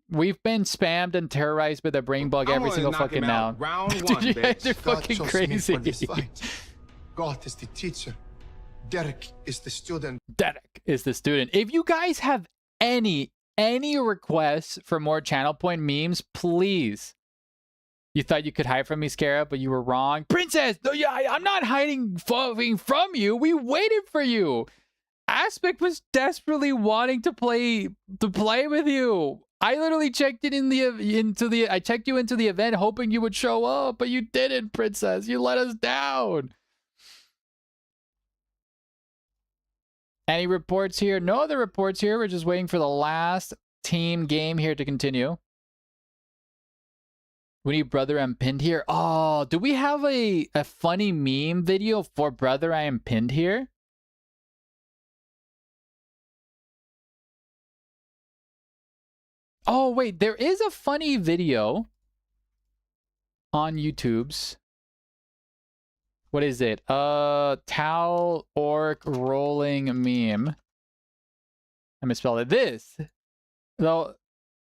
We've been spammed and terrorized by the Brain Bug I'm every gonna single knock him fucking out. now. Round Dude, one, you guys bitch. are God fucking chose me crazy. for this fight. God is the teacher. Derek is the student. Derek is the student. If you guys have any requests for more channel point memes, please. You thought you could hide from me, Scarab, but you were wrong. Princess, no, yeah, I'm not hiding from you. We waited for you. Aspect was desperately wanting to play with you. I literally checked it I checked you into the event hoping you would show up, but you didn't, Princess. You let us down. Any reports here? No other reports here. We're just waiting for the last team game here to continue. We need Brother I'm Pinned Here. Oh, do we have a funny meme video for Brother I Am Pinned Here? Oh, wait. There is a funny video on YouTube's. What is it? Towel orc rolling meme. I misspelled it. This. So,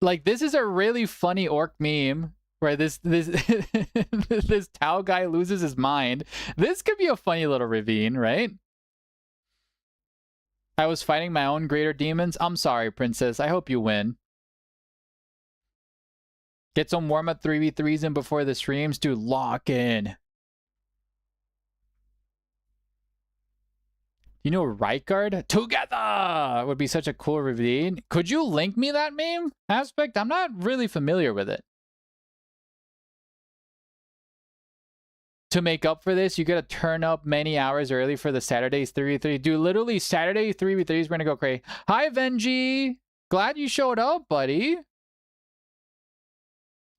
like, this is a really funny orc meme where this this Tau guy loses his mind. This could be a funny little ravine, right? I was fighting my own greater demons. I'm sorry, princess. I hope you win. Get some warm-up 3v3s in before the streams. Dude, lock in. You know Rykard? Together would be such a cool ravine. Could you link me that meme aspect? I'm not really familiar with it. To make up for this, you gotta turn up many hours early for the Saturdays 3v3. Dude, literally Saturday 3v3s, we're gonna go crazy. Hi, Venji. Glad you showed up, buddy.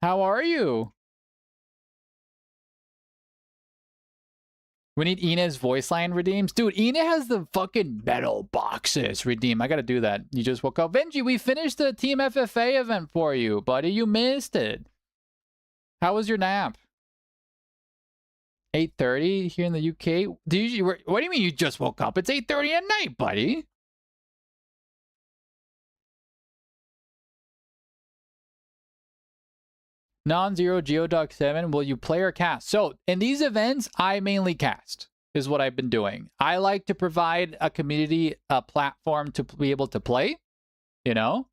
How are you? We need Ina's voice line redeems. Dude, Ina has the fucking metal boxes redeem. I gotta do that. You just woke up. Venji, we finished the Team FFA event for you, buddy. You missed it. How was your nap? 8:30 here in the UK. What do you mean you just woke up? It's 8:30 at night, buddy. Non-zero Geoduck 7, will you play or cast? So, in these events, I mainly cast, is what I've been doing. I like to provide a community, a platform to be able to play, you know?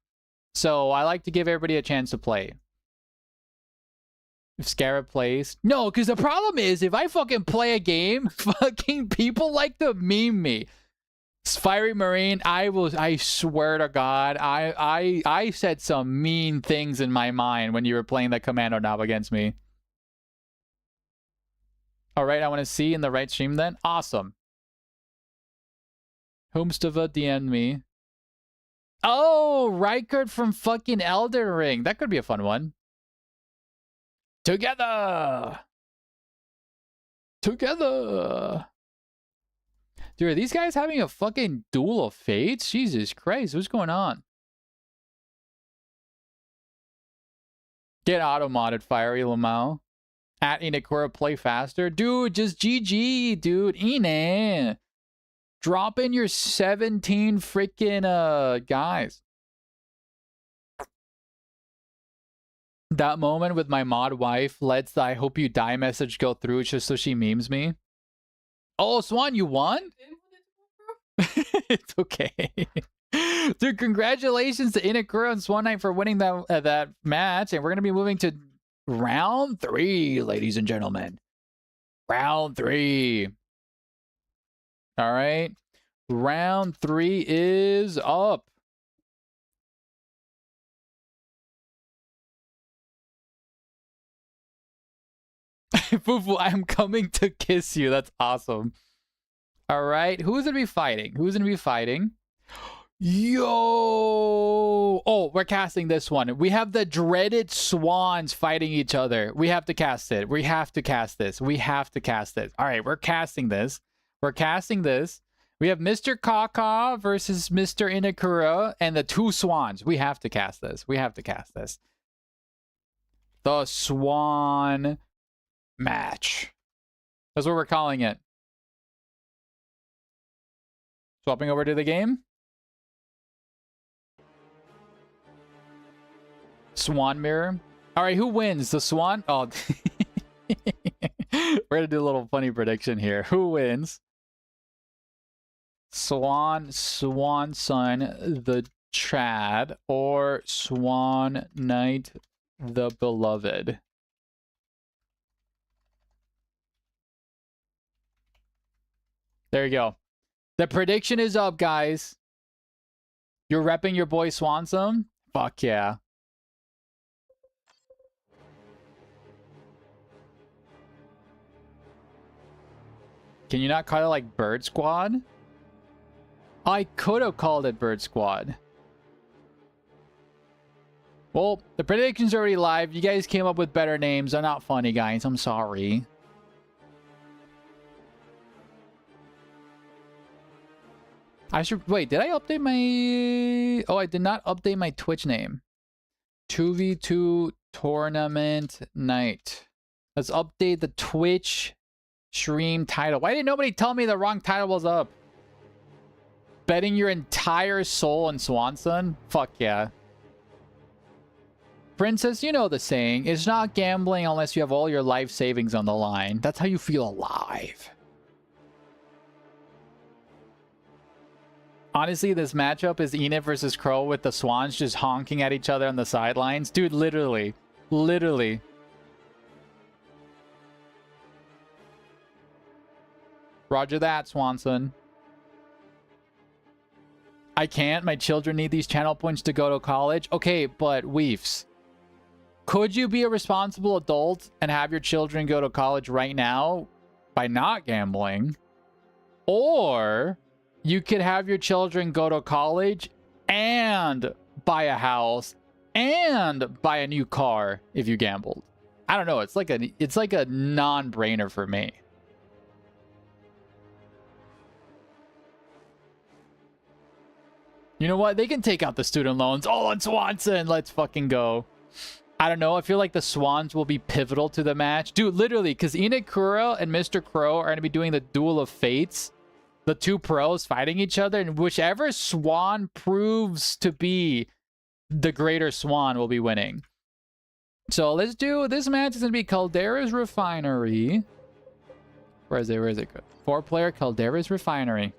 So, I like to give everybody a chance to play. If Scarab plays... No, because the problem is, if I fucking play a game, fucking people like to meme me. Fiery Marine, I swear to God, I said some mean things in my mind when you were playing the Commando knob against me. Alright, I want to see in the right stream then. Awesome. Homestava DM'd me. Oh, Rykard from fucking Elden Ring. That could be a fun one. Together! Together! Dude, are these guys having a fucking duel of fates? Jesus Christ, what's going on? Get auto-modded, Fiery Lamau. At Inakura, play faster. Dude, just GG, dude. Ine. Drop in your 17 freaking guys. That moment with my mod wife lets the I hope you die message go through just so she memes me. Oh, Swan, you won? It's okay. Dude, congratulations to Inakura and Swan Knight for winning that match. And we're going to be moving to round 3, ladies and gentlemen. Round 3. All right. Round 3 is up. Fufu, I'm coming to kiss you. That's awesome. All right. Who's going to be fighting? Who's going to be fighting? Yo! Oh, we're casting this one. We have the dreaded swans fighting each other. We have to cast it. We have to cast this. We have to cast it. All right, we're casting this. We're casting this. We have Mr. Kaka versus Mr. Inakura and the 2 swans. We have to cast this. We have to cast this. The Swan match. That's what we're calling it. Swapping over to the game. Swan mirror. All right, who wins? The Swan? Oh, we're gonna do a little funny prediction here. Who wins? Swan Son, the Chad, or Swan Knight, the Beloved? There you go. The prediction is up, guys. You're repping your boy Swansome? Fuck yeah. Can you not call it like Bird Squad? I could have called it Bird Squad. Well, the prediction's already live. You guys came up with better names. They're not funny, guys. I'm sorry. I should... Wait, did I update my... Oh, I did not update my Twitch name. 2v2 Tournament Night. Let's update the Twitch Stream title. Why didn't nobody tell me the wrong title was up? Betting your entire soul in Swanson? Fuck yeah. Princess, you know the saying. It's not gambling unless you have all your life savings on the line. That's how you feel alive. Honestly, this matchup is Enid versus Crow with the Swans just honking at each other on the sidelines. Dude, literally. Literally. Roger that, Swanson. I can't. My children need these channel points to go to college. Okay, but Weefs. Could you be a responsible adult and have your children go to college right now by not gambling? Or you could have your children go to college and buy a house and buy a new car if you gambled. I don't know. It's like a non-brainer for me. You know what? They can take out the student loans all on Swanson. Let's fucking go. I don't know. I feel like the Swans will be pivotal to the match. Dude, literally, because Enid Kuro and Mr. Crow are going to be doing the Duel of Fates. The two pros fighting each other. And whichever Swan proves to be the greater Swan will be winning. So let's do... This match is going to be Caldera's Refinery. Where is it? Where is it? 4-player Caldera's Refinery.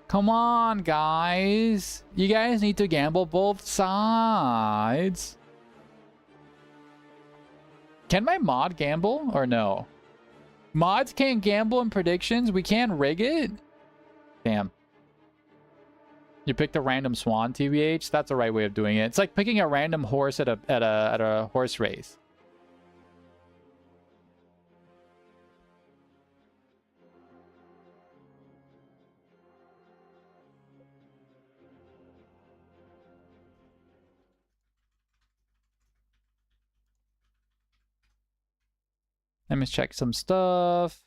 Come on, guys. You guys need to gamble both sides. Can my mod gamble or no? Mods can't gamble in predictions. We can't rig it. Damn. You picked a random swan, TBH. That's the right way of doing it. It's like picking a random horse at a horse race. Let me check some stuff.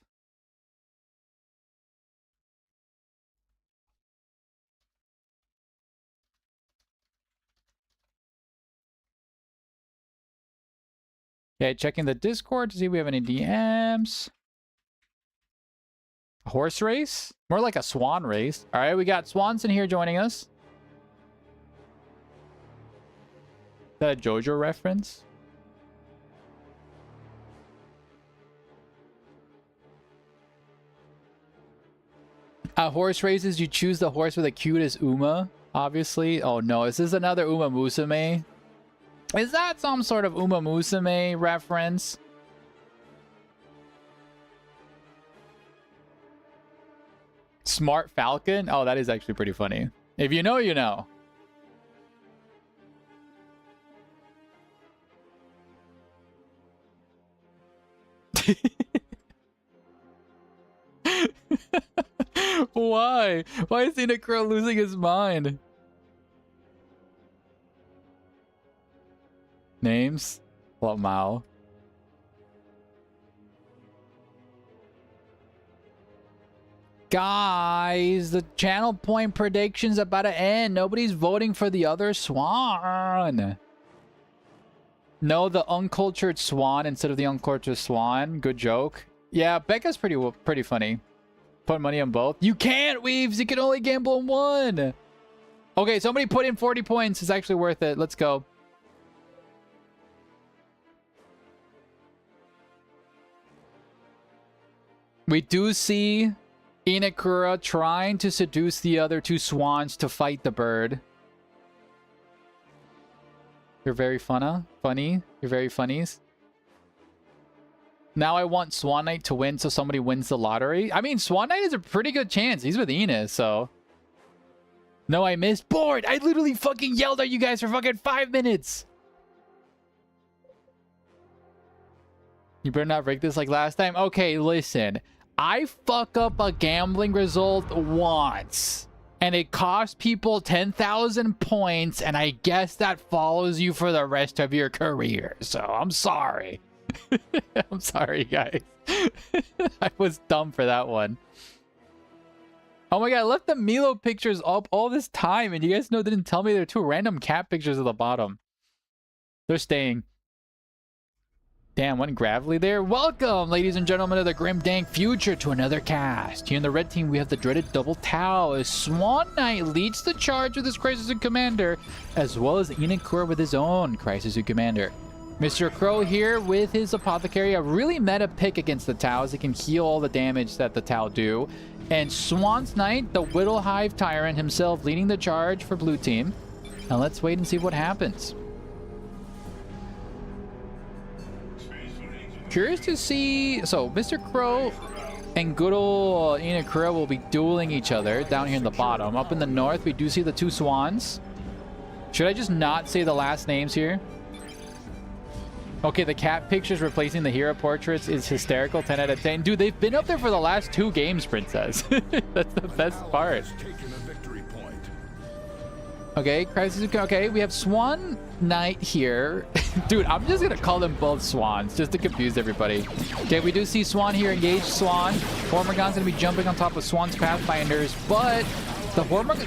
Okay, checking the Discord to see if we have any DMs. A horse race? More like a swan race. All right, we got Swanson here joining us. Is that a JoJo reference? Horse races, you choose the horse with the cutest Uma, obviously. Oh no, is this another Uma Musume? Is that some sort of Uma Musume reference? Smart Falcon? Oh, that is actually pretty funny. If you know, you know. Why? Why is Enid Crow losing his mind? Names? What Mao? Guys, the channel point prediction's about to end. Nobody's voting for the other swan. No, the uncultured swan instead of the uncultured swan. Good joke. Yeah, Becca's pretty funny. Put money on both. You can't, Weaves. You can only gamble on one. Okay, somebody put in 40 points. It's actually worth it. Let's go. We do see Inakura trying to seduce the other two swans to fight the bird. You're very funny. You're very funnies. Now I want Swan Knight to win so somebody wins the lottery. I mean, Swan Knight is a pretty good chance. He's with Enos, so... No, I missed. Bored! I literally fucking yelled at you guys for fucking 5 minutes! You better not break this like last time. Okay, listen. I fuck up a gambling result once. And it cost people 10,000 points. And I guess that follows you for the rest of your career. So, I'm sorry. I'm sorry, guys. I was dumb for that one. Oh my god, I left the Milo pictures up all this time, and you guys didn't tell me there are 2 random cat pictures at the bottom. They're staying. Damn, went gravelly there. Welcome, ladies and gentlemen, to the Grim Dank Future, to another cast. Here in the red team, we have the dreaded double Tau, as Swan Knight leads the charge with his Crisis Suit Commander, as well as Inakura with his own Crisis Suit Commander. Mr. Crow here with his Apothecary, a really meta pick against the Tau, as it can heal all the damage that the Tau do. And Swan's Knight, the Whittle Hive Tyrant himself, leading the charge for blue team. Now let's wait and see what happens. Curious to see. So Mr. Crow and good old Inakura will be dueling each other down here in the bottom. Up in the north, we do see the 2 swans. Should I just not say the last names here? Okay, the cat pictures replacing the hero portraits is hysterical. 10 out of 10. Dude, they've been up there for the last 2 games, Princess. That's the best part. Okay, Crisis. Okay, we have Swan Knight here. Dude, I'm just gonna call them both Swans just to confuse everybody. Okay, we do see Swan here, engaged Swan. Hormagon's gonna be jumping on top of Swan's Pathfinders, but the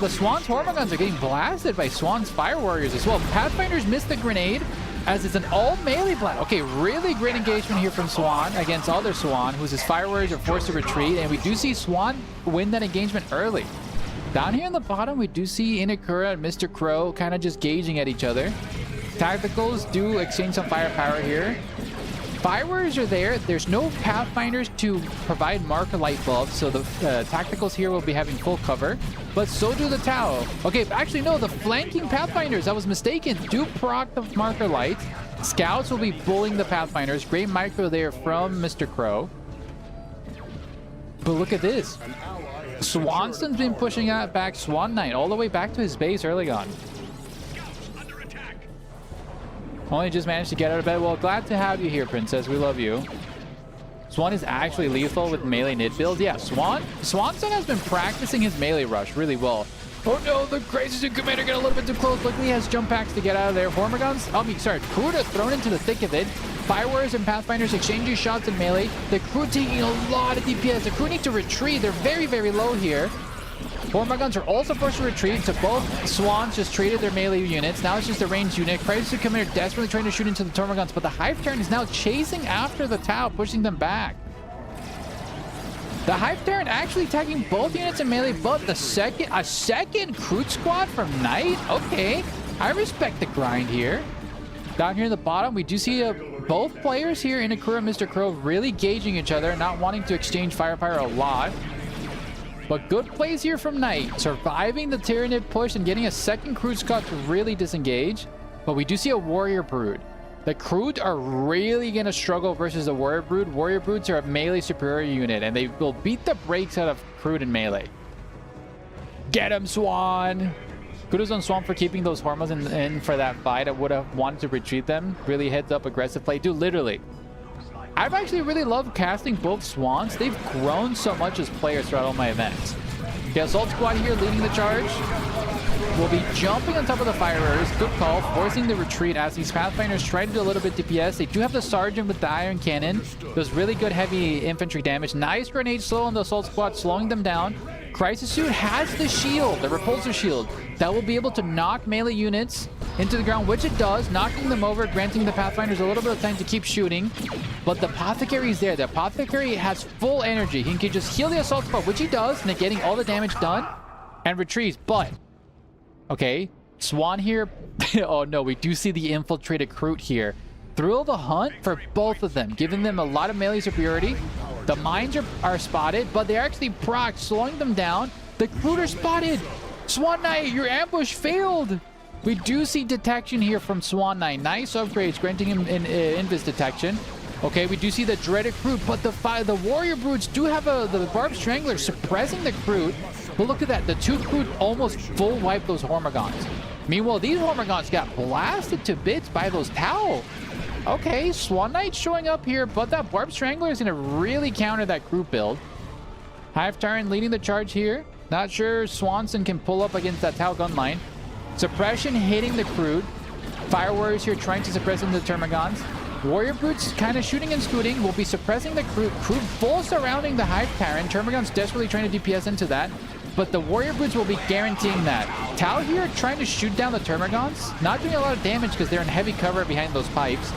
Swan's Hormagons are getting blasted by Swan's Fire Warriors as well. Pathfinders missed the grenade as it's an all melee blast. Okay, really great engagement here from Swan against other Swan, whose his Fire Warriors are forced to retreat, and we do see Swan win that engagement early. Down here in the bottom, we do see Inakura and Mr. Crow kind of just gauging at each other. Tacticals do exchange some firepower here. Fire Warriors are there. There's no Pathfinders to provide marker light buffs, so the Tacticals here will be having full cover. But so do the Tau. Okay, actually no, the flanking Pathfinders, I was mistaken, do proc the marker light. Scouts will be bullying the Pathfinders. Great micro there from Mr. Crow. But look at this. Swanson's been pushing out back Swan Knight all the way back to his base early on. Only just managed to get out of bed. Well, glad to have you here, Princess. We love you. Swan is actually lethal with melee nid builds. Yeah, Swanson has been practicing his melee rush really well. Oh no, the Crisis Suit Commander got a little bit too close. Luckily, he has jump packs to get out of there. Hormagons, Crew are thrown into the thick of it. Fire Warriors and Pathfinders exchanging shots in melee. The Crew taking a lot of DPS. The Crew need to retreat. They're very, very low here. Hormagons are also forced to retreat, so both Swans just traded their melee units. Now it's just a ranged unit. Crisis Suit Commander desperately trying to shoot into the Termagants, but the Hive Tyrant is now chasing after the Tau, pushing them back. The Hive Tyrant actually tagging both units in melee, but a second Kroot Squad from Knight? Okay, I respect the grind here. Down here in the bottom, we do see both players here, Inakura and Mr. Crow, really gauging each other, not wanting to exchange firepower a lot. But good plays here from Knight, surviving the Tyrannid push and getting a second Kroot Squad to really disengage. But we do see a Warrior Brood. The Kroot are really going to struggle versus the Warrior Brood. Warrior Broods are a melee superior unit, and they will beat the brakes out of Kroot in melee. Get him, Swan! Kudos on Swan for keeping those Hormas in for that fight. I would have wanted to retreat them. Really heads up aggressive play. Dude, literally. I've actually really loved casting both Swans. They've grown so much as players throughout all my events. Okay, Assault Squad here leading the charge. Will be jumping on top of the Firers. Good call, forcing the retreat as these Pathfinders try to do a little bit DPS. They do have the Sergeant with the Iron Cannon. Does really good heavy infantry damage. Nice grenade slow on the Assault Squad, slowing them down. Crisis Suit has the shield, the repulsor shield, that will be able to knock melee units into the ground, which it does, knocking them over, granting the Pathfinders a little bit of time to keep shooting. But the Apothecary is there. The Apothecary has full energy. He can just heal the Assault Squad, which he does, negating all the damage done, and retreats. But, okay, Swan here. Oh no, we do see the infiltrated Kroot here. Thrill the hunt for both of them, giving them a lot of melee superiority. The mines are spotted, but they're actually proc, slowing them down. The Kroot are spotted. Swan Knight, your ambush failed. We do see detection here from Swan Knight. Nice upgrades, granting him invis detection. Okay, we do see the dreaded Kroot, but the Warrior Broods do have the Barb Strangler suppressing the Kroot. But look at that, the 2 Kroot almost full wipe those Hormagons. Meanwhile, these Hormagons got blasted to bits by those Tau. Okay, Swan Knight showing up here, but that Barb Strangler is going to really counter that Kroot build. Hive Tyrant leading the charge here. Not sure Swanson can pull up against that Tau gun line. Suppression hitting the Kroot. Fire Warriors here trying to suppress into the Termagants. Warrior Broods kind of shooting and scooting. Will be suppressing the Kroot. Kroot full surrounding the Hive Tyrant. Termagants desperately trying to DPS into that. but the warrior brutes will be guaranteeing that. Tau here trying to shoot down the Termagants, not doing a lot of damage because they're in heavy cover behind those pipes.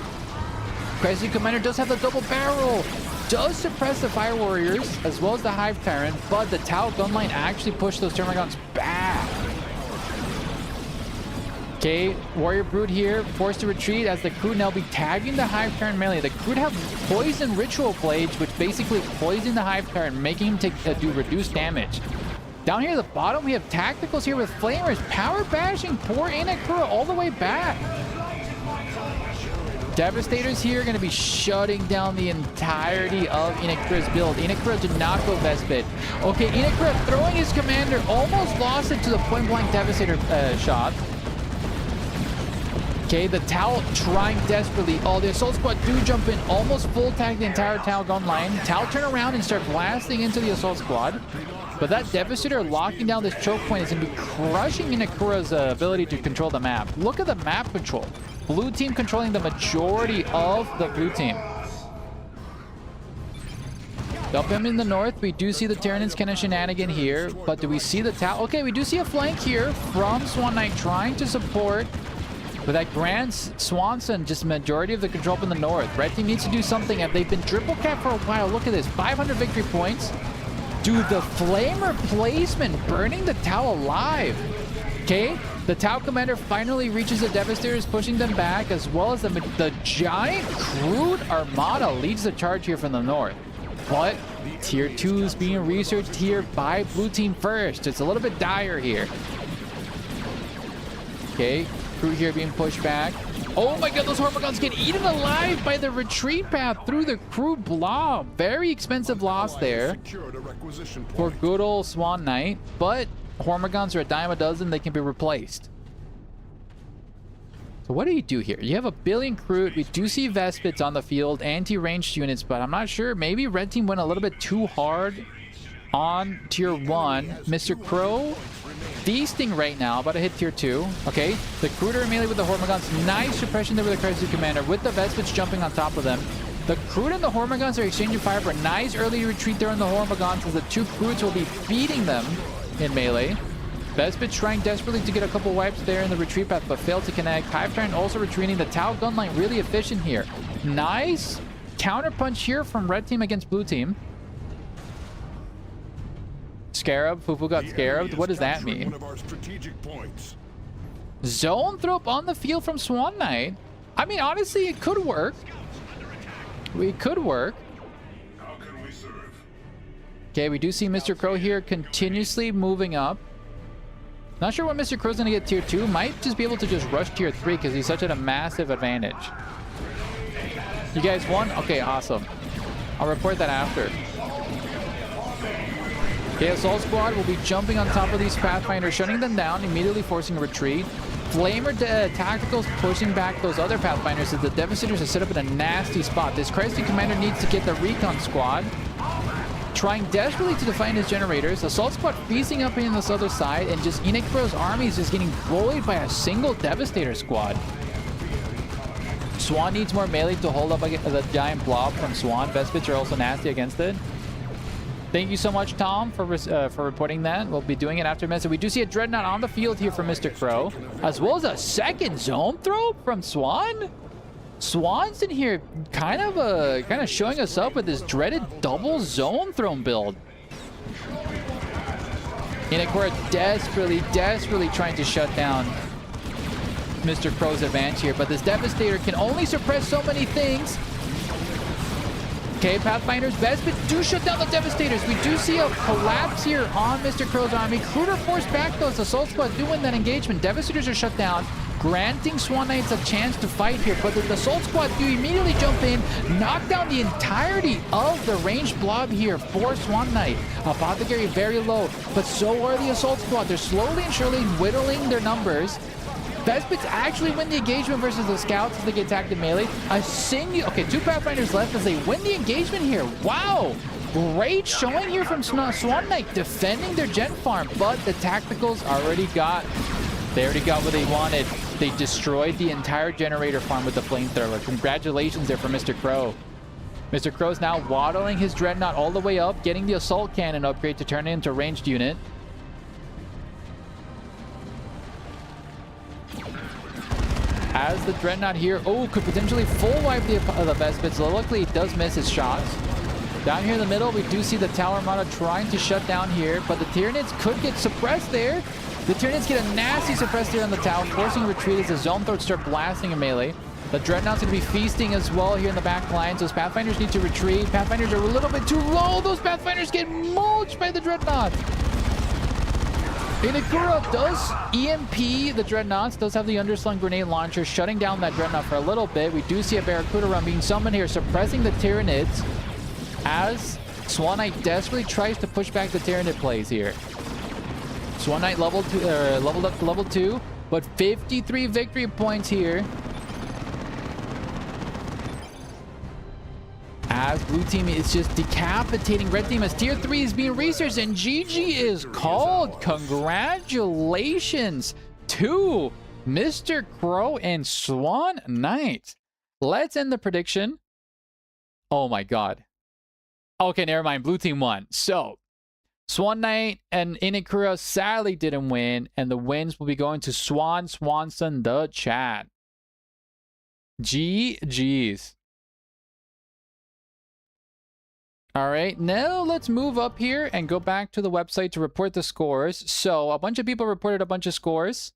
Crescent Commander does have the double barrel, does suppress the Fire Warriors as well as the Hive Tyrant, but the Tau gun line actually pushed those Termagants back. Okay, Warrior Brood here, forced to retreat as the Crude now be tagging the Hive Tyrant melee. The Crude have Poison Ritual Blades, which basically poison the Hive Tyrant, making him do reduced damage. Down here at the bottom, we have Tacticals here with Flamers, power bashing poor Inakura all the way back. Devastators here are going to be shutting down the entirety of Inakura's build. Inakura did not go Vespid. Okay, Inakura throwing his commander, almost lost it to the point-blank Devastator shot. Okay, the Tau trying desperately. Oh, the Assault Squad do jump in, almost full tag the entire Tau gun line. Tau turn around and start blasting into the Assault Squad. But that Devastator locking down this choke point is going to be crushing Inakura's ability to control the map. Look at the map control. Blue team controlling the majority of the blue team. Up him in the north, we do see the Tyranids kind of shenanigan here, but do we see the Tau? Okay, we do see a flank here from Swan Knight trying to support. But that Grand Swanson, just majority of the control up in the north. Red team needs to do something. They've been triple capped for a while. Look at this, 500 victory points. Dude, the Flamer placement, burning the Tau alive. Okay, the Tau commander finally reaches the Devastators, pushing them back, as well as the giant Crude Armada leads the charge here from the north. But tier 2 is being researched here by blue team first. It's a little bit dire here. Okay, Crude here being pushed back. Oh my god, those Hormagaunts get eaten alive by the retreat path through the Crude blob. Very expensive loss there for good old Swan Knight, but Hormagaunts are a dime a dozen. They can be replaced. So what do you do here? You have a billion Crude. We do see Vespids on the field, anti-ranged units, but I'm not sure. Maybe red team went a little bit too hard on tier 1. Mr. Crow feasting right now, about to hit tier 2. Okay, the Crude are melee with the Hormagaunts. Nice suppression there with the Crisis Commander, with the Vespids jumping on top of them. The Crude and the Hormagaunts are exchanging fire for a nice early retreat there on the Hormagaunts, as the two Crudes will be beating them in melee. Vespids trying desperately to get a couple wipes there in the retreat path, but failed to connect. Hive Tyrant also retreating. The Tau gun line really efficient here. Nice counter punch here from red team against blue team. Scarab, Fufu got Scarab. What does that mean? Zone throw up on the field from Swan Knight. I mean, honestly, it could work. It could work. Okay, we do see Mr. Crow here continuously moving up. Not sure when Mr. Crow's going to get tier 2. Might just be able to just rush tier 3 because he's such at a massive advantage. You guys won? Okay, awesome. I'll report that after. Okay, Assault Squad will be jumping on top of these Pathfinders, shutting them down, immediately forcing a retreat. Flamer Tacticals pushing back those other Pathfinders as the Devastators are set up in a nasty spot. This Crested Commander needs to get the Recon Squad. Trying desperately to define his generators. Assault Squad feasting up in this other side, and just Inakura's army is just getting bullied by a single Devastator squad. Swan needs more melee to hold up against the giant blob from Swan. Vespids are also nasty against it. Thank you so much, Tom, for reporting that. We'll be doing it after a minute. So we do see a Dreadnought on the field here from Mr. Crow, as well as a second zone throw from Swan. Swan's in here kind of showing us up with this dreaded double zone thrown build. Inakura desperately trying to shut down Mr. Crow's advance here, but this Devastator can only suppress so many things. Okay, Pathfinders, Vespids do shut down the Devastators. We do see a collapse here on Mr. Crow's army. Cruder forced back those. Assault Squad do win that engagement. Devastators are shut down, granting Swan Knights a chance to fight here, but the Assault Squad do immediately jump in, knock down the entirety of the ranged blob here for Swan Knight. Apothecary very low, but so are the Assault Squad. They're slowly and surely whittling their numbers. Vespids actually win the engagement versus the Scouts as they get attacked in melee. Okay, 2 Pathfinders left as they win the engagement here. Wow! Great showing here from Swan Knight, defending their gen farm, but the Tacticals they already got what they wanted. They destroyed the entire generator farm with the flamethrower. Congratulations there for Mr. Crow. Mr. Crow's now waddling his Dreadnought all the way up, getting the assault cannon upgrade to turn it into a ranged unit. As the Dreadnought here, oh, could potentially full wipe the Vespid. So luckily, it does miss his shots. Down here in the middle, we do see the Tower Armada trying to shut down here, but the Tyranids could get suppressed there. The Tyranids get a nasty suppress here on the tower, forcing a retreat as the Zone Throats start blasting a melee. The Dreadnought's going to be feasting as well here in the back line, so those Pathfinders need to retreat. Pathfinders are a little bit too low. Those Pathfinders get mulched by the Dreadnought. Inakura does EMP the Dreadnoughts, does have the underslung grenade launcher, shutting down that Dreadnought for a little bit. We do see a Barracuda run being summoned here, suppressing the Tyranids, as Swan Knight desperately tries to push back the Tyranid plays here. Swan Knight leveled up to level 2, but 53 victory points here. As blue team is just decapitating red team as tier 3 is being researched and GG is called. Congratulations to Mr. Crow and Swan Knight. Let's end the prediction. Oh my god. Okay, never mind. Blue team won. So, Swan Knight and Inakura sadly didn't win, and the wins will be going to Swanson, the chat. GG's. All right, now let's move up here and go back to the website to report the scores. So, a bunch of people reported a bunch of scores.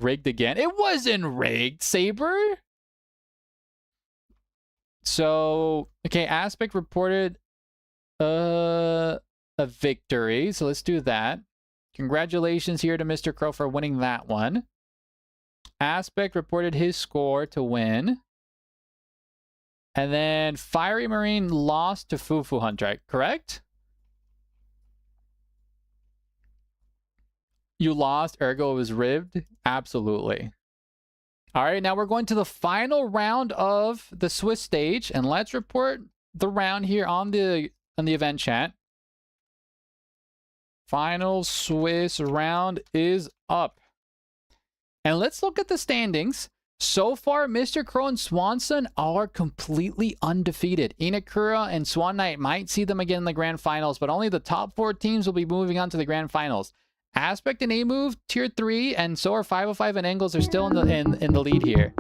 Rigged again. It wasn't rigged, Saber. So, okay, Aspect reported a victory. So let's do that. Congratulations here to Mr. Crow for winning that one. Aspect reported his score to win. And then Fiery Marine lost to Fufu Hunter, correct? You lost, ergo it was ribbed? Absolutely. All right, now we're going to the final round of the Swiss stage, and let's report the round here on the event chat. Final Swiss round is up. And let's look at the standings. So far, Mr. Crow and Swanson are completely undefeated. Inakura and Swan Knight might see them again in the grand finals, but only the top 4 teams will be moving on to the grand finals. Aspect and A-Move, tier 3, and so are 505 and Angles are still in the lead here.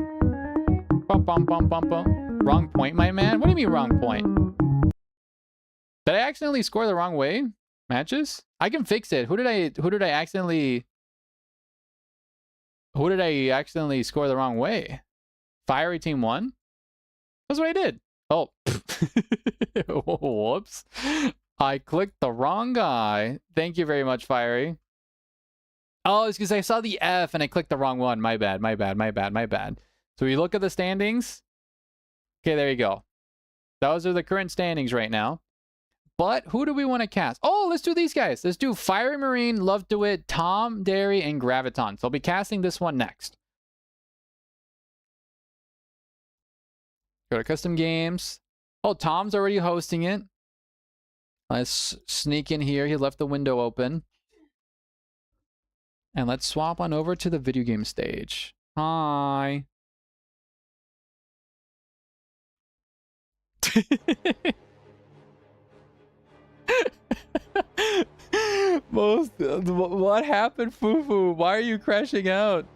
Bum, bum, bum, bum, bum. Wrong point, my man? What do you mean wrong point? Did I accidentally score the wrong way? Matches? I can fix it. Who did I accidentally score the wrong way? Fiery team won? That's what I did. Oh. Whoops. I clicked the wrong guy. Thank you very much, Fiery. Oh, it's because I saw the F and I clicked the wrong one. My bad, my bad, my bad, my bad. So we look at the standings. Okay, there you go. Those are the current standings right now. But who do we want to cast? Oh, let's do these guys. Let's do Fiery Marine, Love to It, Tom, Derry, and Graviton. So I'll be casting this one next. Go to custom games. Oh, Tom's already hosting it. Let's sneak in here. He left the window open. And let's swap on over to the video game stage. Hi. What happened, Fufu? Why are you crashing out?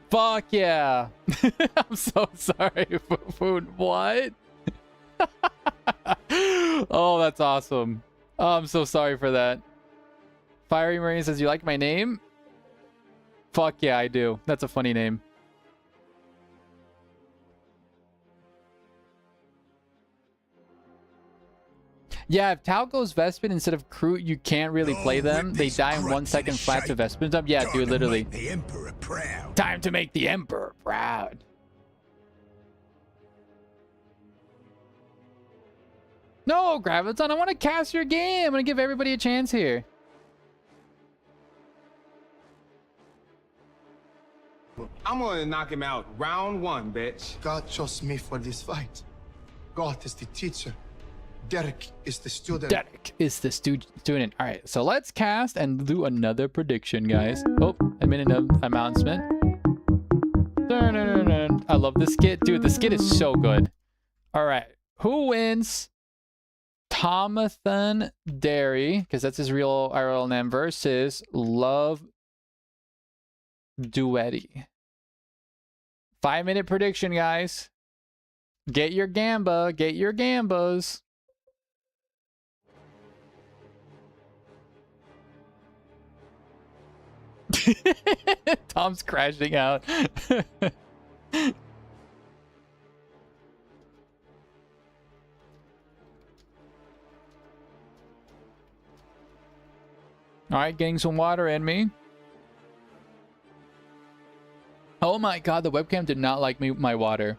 Fuck yeah. I'm so sorry, Fufu. What? Oh, that's awesome. Oh, I'm so sorry for that. Fiery Marine says, you like my name? Fuck yeah, I do. That's a funny name. Yeah, if Tau goes Vespid instead of Kroot, you can't really play them. They die in 1 second flat to Vespid jump. Yeah, dude, literally. The Emperor proud. Time to make the Emperor proud. No, Graviton, I want to cast your game. I'm going to give everybody a chance here. I'm gonna knock him out. Round 1, bitch. God chose me for this fight. God is the teacher. Derek is the student. Derek is the student. All right, so let's cast and do another prediction, guys. Oh, I made an announcement. A love this skit. Dude, the skit is so good. All right. Who wins? Tomathan Derry, because that's his real IRL name, versus Love Duetti. 5-minute prediction, guys. Get your gamba. Get your gambas. Tom's crashing out. All right, getting some water in me. Oh my god, the webcam did not like my water.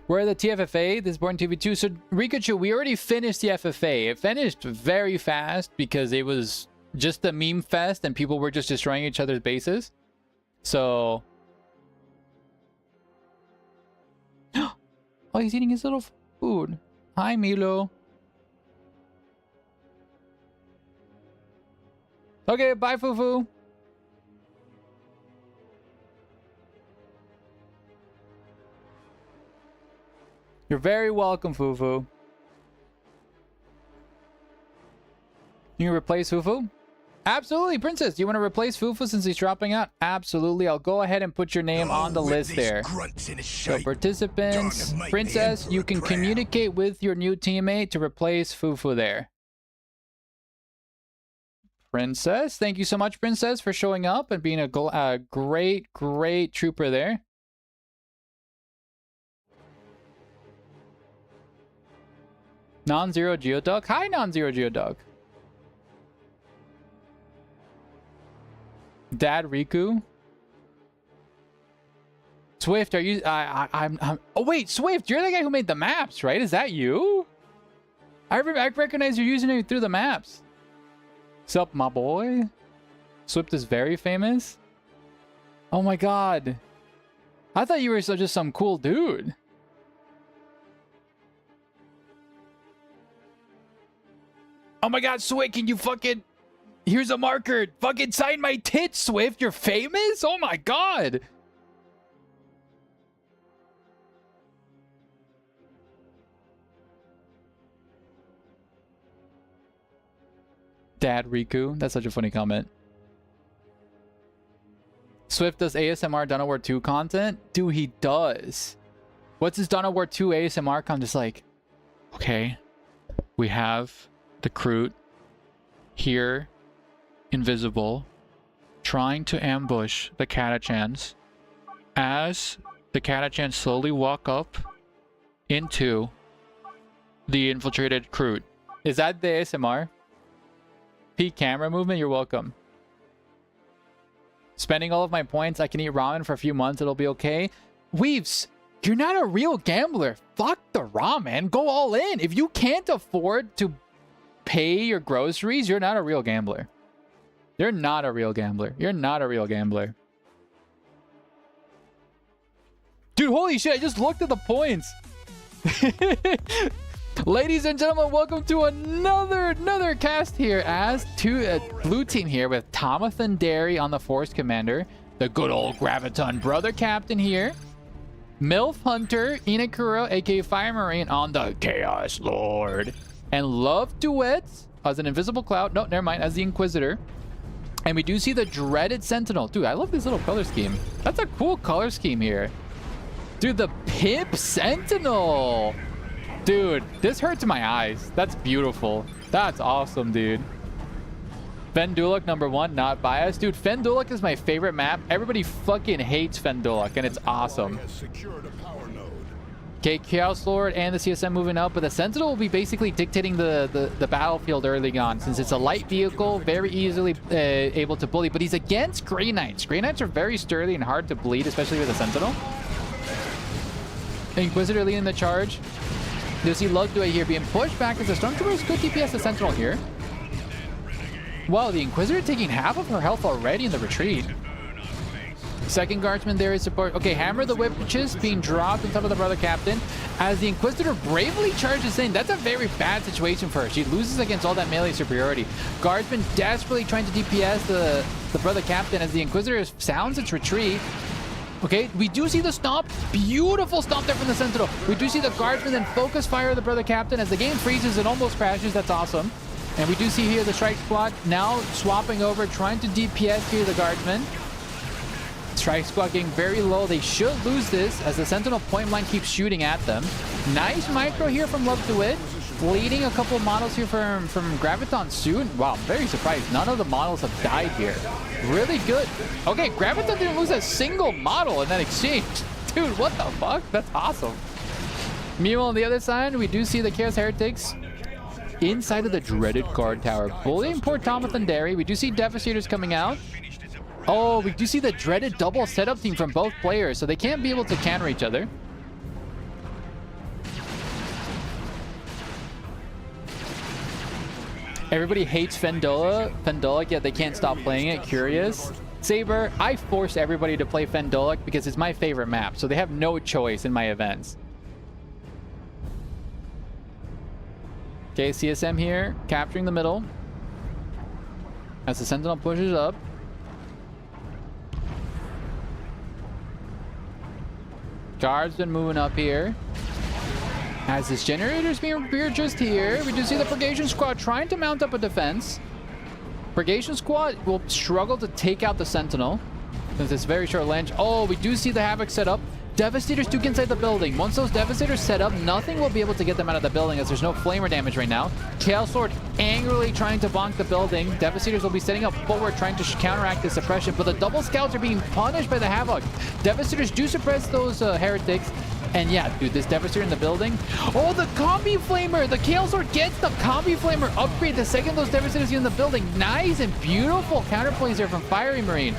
We're the TFFA, this is Born TV2. So, Rikachu, we already finished the FFA. It finished very fast because it was just a meme fest and people were just destroying each other's bases. So... oh, he's eating his little food. Hi, Milo. Okay, bye, Fufu. You're very welcome, Fufu. You can replace Fufu? Absolutely, Princess. Do you want to replace Fufu since he's dropping out? Absolutely. I'll go ahead and put your name on the list there. So, participants, Princess, you can communicate with your new teammate to replace Fufu there. Princess, thank you so much, Princess, for showing up and being a great trooper there. Non-Zero Geoduck. Hi, Non-Zero Geoduck. Dad Riku. Swift, are you... I'm... Oh, wait, Swift, you're the guy who made the maps, right? Is that you? I recognize your username through the maps. Sup, my boy? Swift is very famous? Oh my god. I thought you were just some cool dude. Oh my god, Swift, can you fucking... Here's a marker. Fucking sign my tits, Swift. You're famous? Oh my god. Dad Riku. That's such a funny comment. Swift does ASMR Dawn of War 2 content? Dude, he does. What's his Dawn of War 2 ASMR content? Just like, okay, we have the Kroot here, invisible, trying to ambush the Catachans. As the Catachans slowly walk up into the infiltrated Kroot. Is that the ASMR? Peak camera movement? You're welcome. Spending all of my points, I can eat ramen for a few months, it'll be okay. Weaves, you're not a real gambler. Fuck the ramen. Go all in. If you can't afford to pay your groceries, you're not a real gambler. You're not a real gambler. You're not a real gambler. Dude, holy shit, I just looked at the points. Ladies and gentlemen, welcome to another cast here as blue team here with Tomathan Derry on the Force Commander, the good old Graviton brother captain here, MILF Hunter Inakura, aka Fire Marine, on the Chaos Lord, and Love Duets as an invisible cloud. No, never mind, as the Inquisitor. And we do see the dreaded Sentinel. Dude, I love this little color scheme. That's a cool color scheme here. Dude, the Pimp Sentinel. Dude, this hurts my eyes. That's beautiful. That's awesome, dude. Fendulak #1, not biased. Dude, Fendulak is my favorite map. Everybody fucking hates Fendulak, and it's awesome. Okay, Chaos Lord and the CSM moving up, but the Sentinel will be basically dictating the battlefield early on, since it's a light vehicle, very easily able to bully, but he's against Grey Knights. Grey Knights are very sturdy and hard to bleed, especially with a Sentinel. Inquisitor leading the charge. You'll see Love Duet here being pushed back as the Stormtroopers could DPS the Sentinel here. Wow, the Inquisitor taking half of her health already in the retreat. Second guardsman there is support. Okay, Hammer the Witches being dropped on top of the Brother Captain as the Inquisitor bravely charges in. That's a very bad situation for her. She loses against all that melee superiority. Guardsman desperately trying to DPS the Brother Captain as the Inquisitor sounds its retreat. Okay, we do see the stomp. Beautiful stomp there from the Sentinel. We do see the Guardsman then focus fire the Brother Captain as the game freezes and almost crashes. That's awesome. And we do see here the Strike Squad now swapping over, trying to DPS here the Guardsman. Strike Squad getting very low. They should lose this as the Sentinel point blank keeps shooting at them. Nice micro here from Love to It. Bleeding a couple of models here from Graviton soon. Wow, I'm very surprised. None of the models have died here. Really good. Okay, Graviton didn't lose a single model in that exchange. Dude, what the fuck? That's awesome. Meanwhile, on the other side, we do see the Chaos Heretics inside of the dreaded guard tower. Bullying poor Thomas and Derry. We do see Devastators coming out. Oh, we do see the dreaded double setup team from both players, so they can't be able to counter each other. Everybody hates Fendolic, yet they can't stop playing it. Curious. Saber, I force everybody to play Fendolic because it's my favorite map, so they have no choice in my events. Okay, CSM here, capturing the middle. As the Sentinel pushes up. Guards been moving up here. As this generator's being repaired just here, we do see the Purgation Squad trying to mount up a defense. Purgation Squad will struggle to take out the Sentinel since it's very short range. Oh, we do see the Havoc set up. Devastators do get inside the building. Once those Devastators set up, nothing will be able to get them out of the building as there's no flamer damage right now. Chaos Lord angrily trying to bonk the building. Devastators will be setting up forward trying to counteract the suppression, but the double scouts are being punished by the Havoc. Devastators do suppress those heretics. And yeah, dude, this Devastator in the building. Oh, the Combi Flamer! The Chaos Lord gets the Combi Flamer upgrade the second those Devastators get in the building. Nice and beautiful counterplays there from Fiery Marine.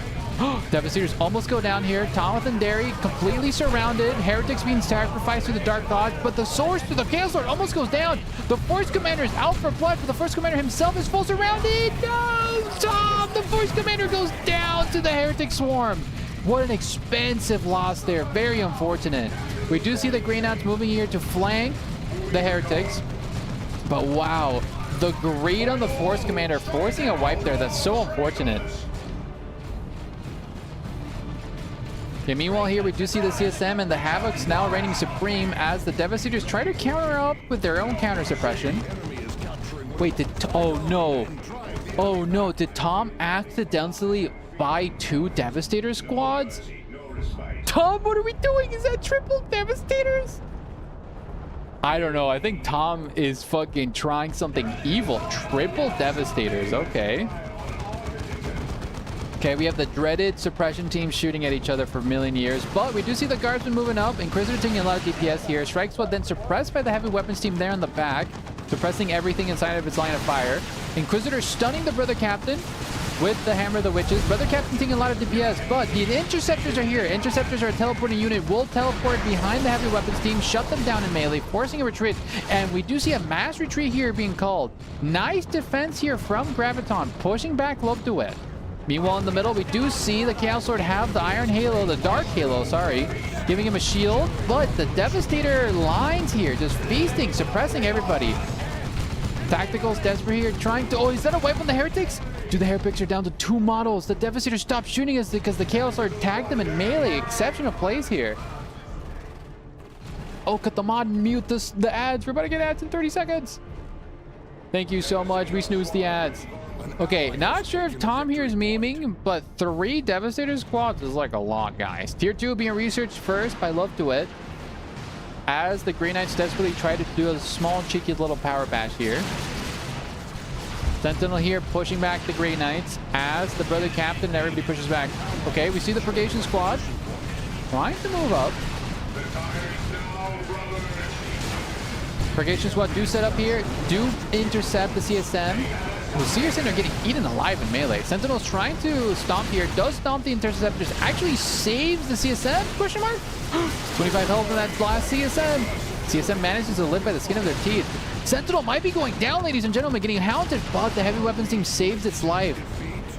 Devastators almost go down here. Thomas and Derry completely surrounded. Heretics being sacrificed to the Dark Gods, but the source to the Chaos Lord almost goes down. The Force Commander is out for blood, but the Force Commander himself is full surrounded. No, Tom! The Force Commander goes down to the Heretic Swarm. What an expensive loss there. Very unfortunate. We do see the Greenouts moving here to flank the Heretics, but wow, the grade on the Force Commander forcing a wipe there. That's so unfortunate. Okay, meanwhile here we do see the CSM and the Havocs now reigning supreme as the Devastators try to counter up with their own counter suppression. Wait, oh no, did Tom accidentally buy 2 Devastator squads? Tom, what are we doing? Is that triple Devastators? I don't know. I think Tom is fucking trying something evil. Triple Devastators, okay. Okay, we have the dreaded suppression team shooting at each other for a million years, but we do see the Guardsmen moving up. Inquisitor taking a lot of DPS here. Strike Squad then suppressed by the heavy weapons team there in the back, suppressing everything inside of its line of fire. Inquisitor stunning the Brother Captain with the Hammer of the Witches. Brother Captain taking a lot of DPS, but the Interceptors are here. Interceptors are a teleporting unit, will teleport behind the heavy weapons team, shut them down in melee, forcing a retreat, and we do see a mass retreat here being called. Nice defense here from Graviton, pushing back Love Duet. Meanwhile, in the middle, we do see the Chaos Lord have the Iron Halo, the Dark Halo, sorry, giving him a shield, but the Devastator lines here, just feasting, suppressing everybody. Tacticals desperate here, trying to... Oh, is that a wipe on the Heretics? Dude, the Heretics are down to 2 models. The Devastator stopped shooting us because the Chaos Lord tagged them in melee. Exceptional plays here. Oh, cut the mod and mute the ads. We're about to get ads in 30 seconds. Thank you so much. We snooze the ads. Okay, not sure if Tom here is memeing, but 3 Devastator squads is like a lot, guys. Tier 2 being researched first by Love to It, as the Green Knights desperately try to do a small, cheeky little power bash here. Sentinel here pushing back the Grey Knights as the Brother Captain and everybody pushes back. Okay, we see the Purgation Squad trying to move up. Purgation Squad do set up here, do intercept the CSM. The CSM are getting eaten alive in melee. Sentinel's trying to stomp here, does stomp the Interceptors, actually saves the CSM, question mark? 25 health in that last CSM. CSM manages to live by the skin of their teeth. Sentinel might be going down, ladies and gentlemen, getting hounded, but the heavy weapons team saves its life.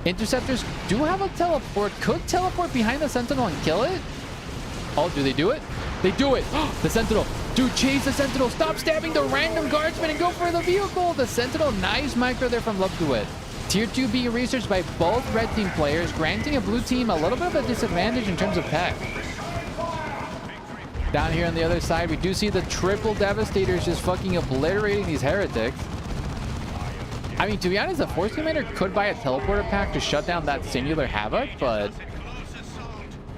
Interceptors do have a teleport. Could teleport behind the Sentinel and kill it? Oh, do they do it? They do it. The Sentinel. Dude, chase the Sentinel. Stop stabbing the random guardsman and go for the vehicle. The Sentinel. Nice micro there from Love Duet. Tier 2 being researched by both red team players, granting a blue team a little bit of a disadvantage in terms of tech. Down here on the other side, we do see the triple Devastators just fucking obliterating these heretics. I mean, to be honest, the Force Commander could buy a teleporter pack to shut down that singular Havoc, but...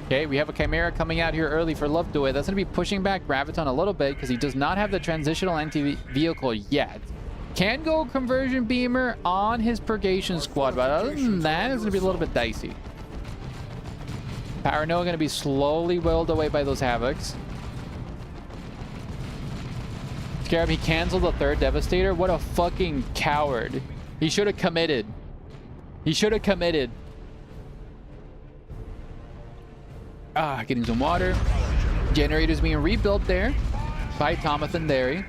Okay, we have a Chimera coming out here early for Love Duet. That's going to be pushing back Graviton a little bit because he does not have the transitional anti-vehicle yet. Can go Conversion Beamer on his Purgation Squad, but other than that, it's going to be a little bit dicey. Paranoia going to be slowly whirled away by those Havocs. Scarab, he canceled the third Devastator. What a fucking coward. He should have committed. He should have committed. Getting some water. Generators being rebuilt there by Tomathan Derry.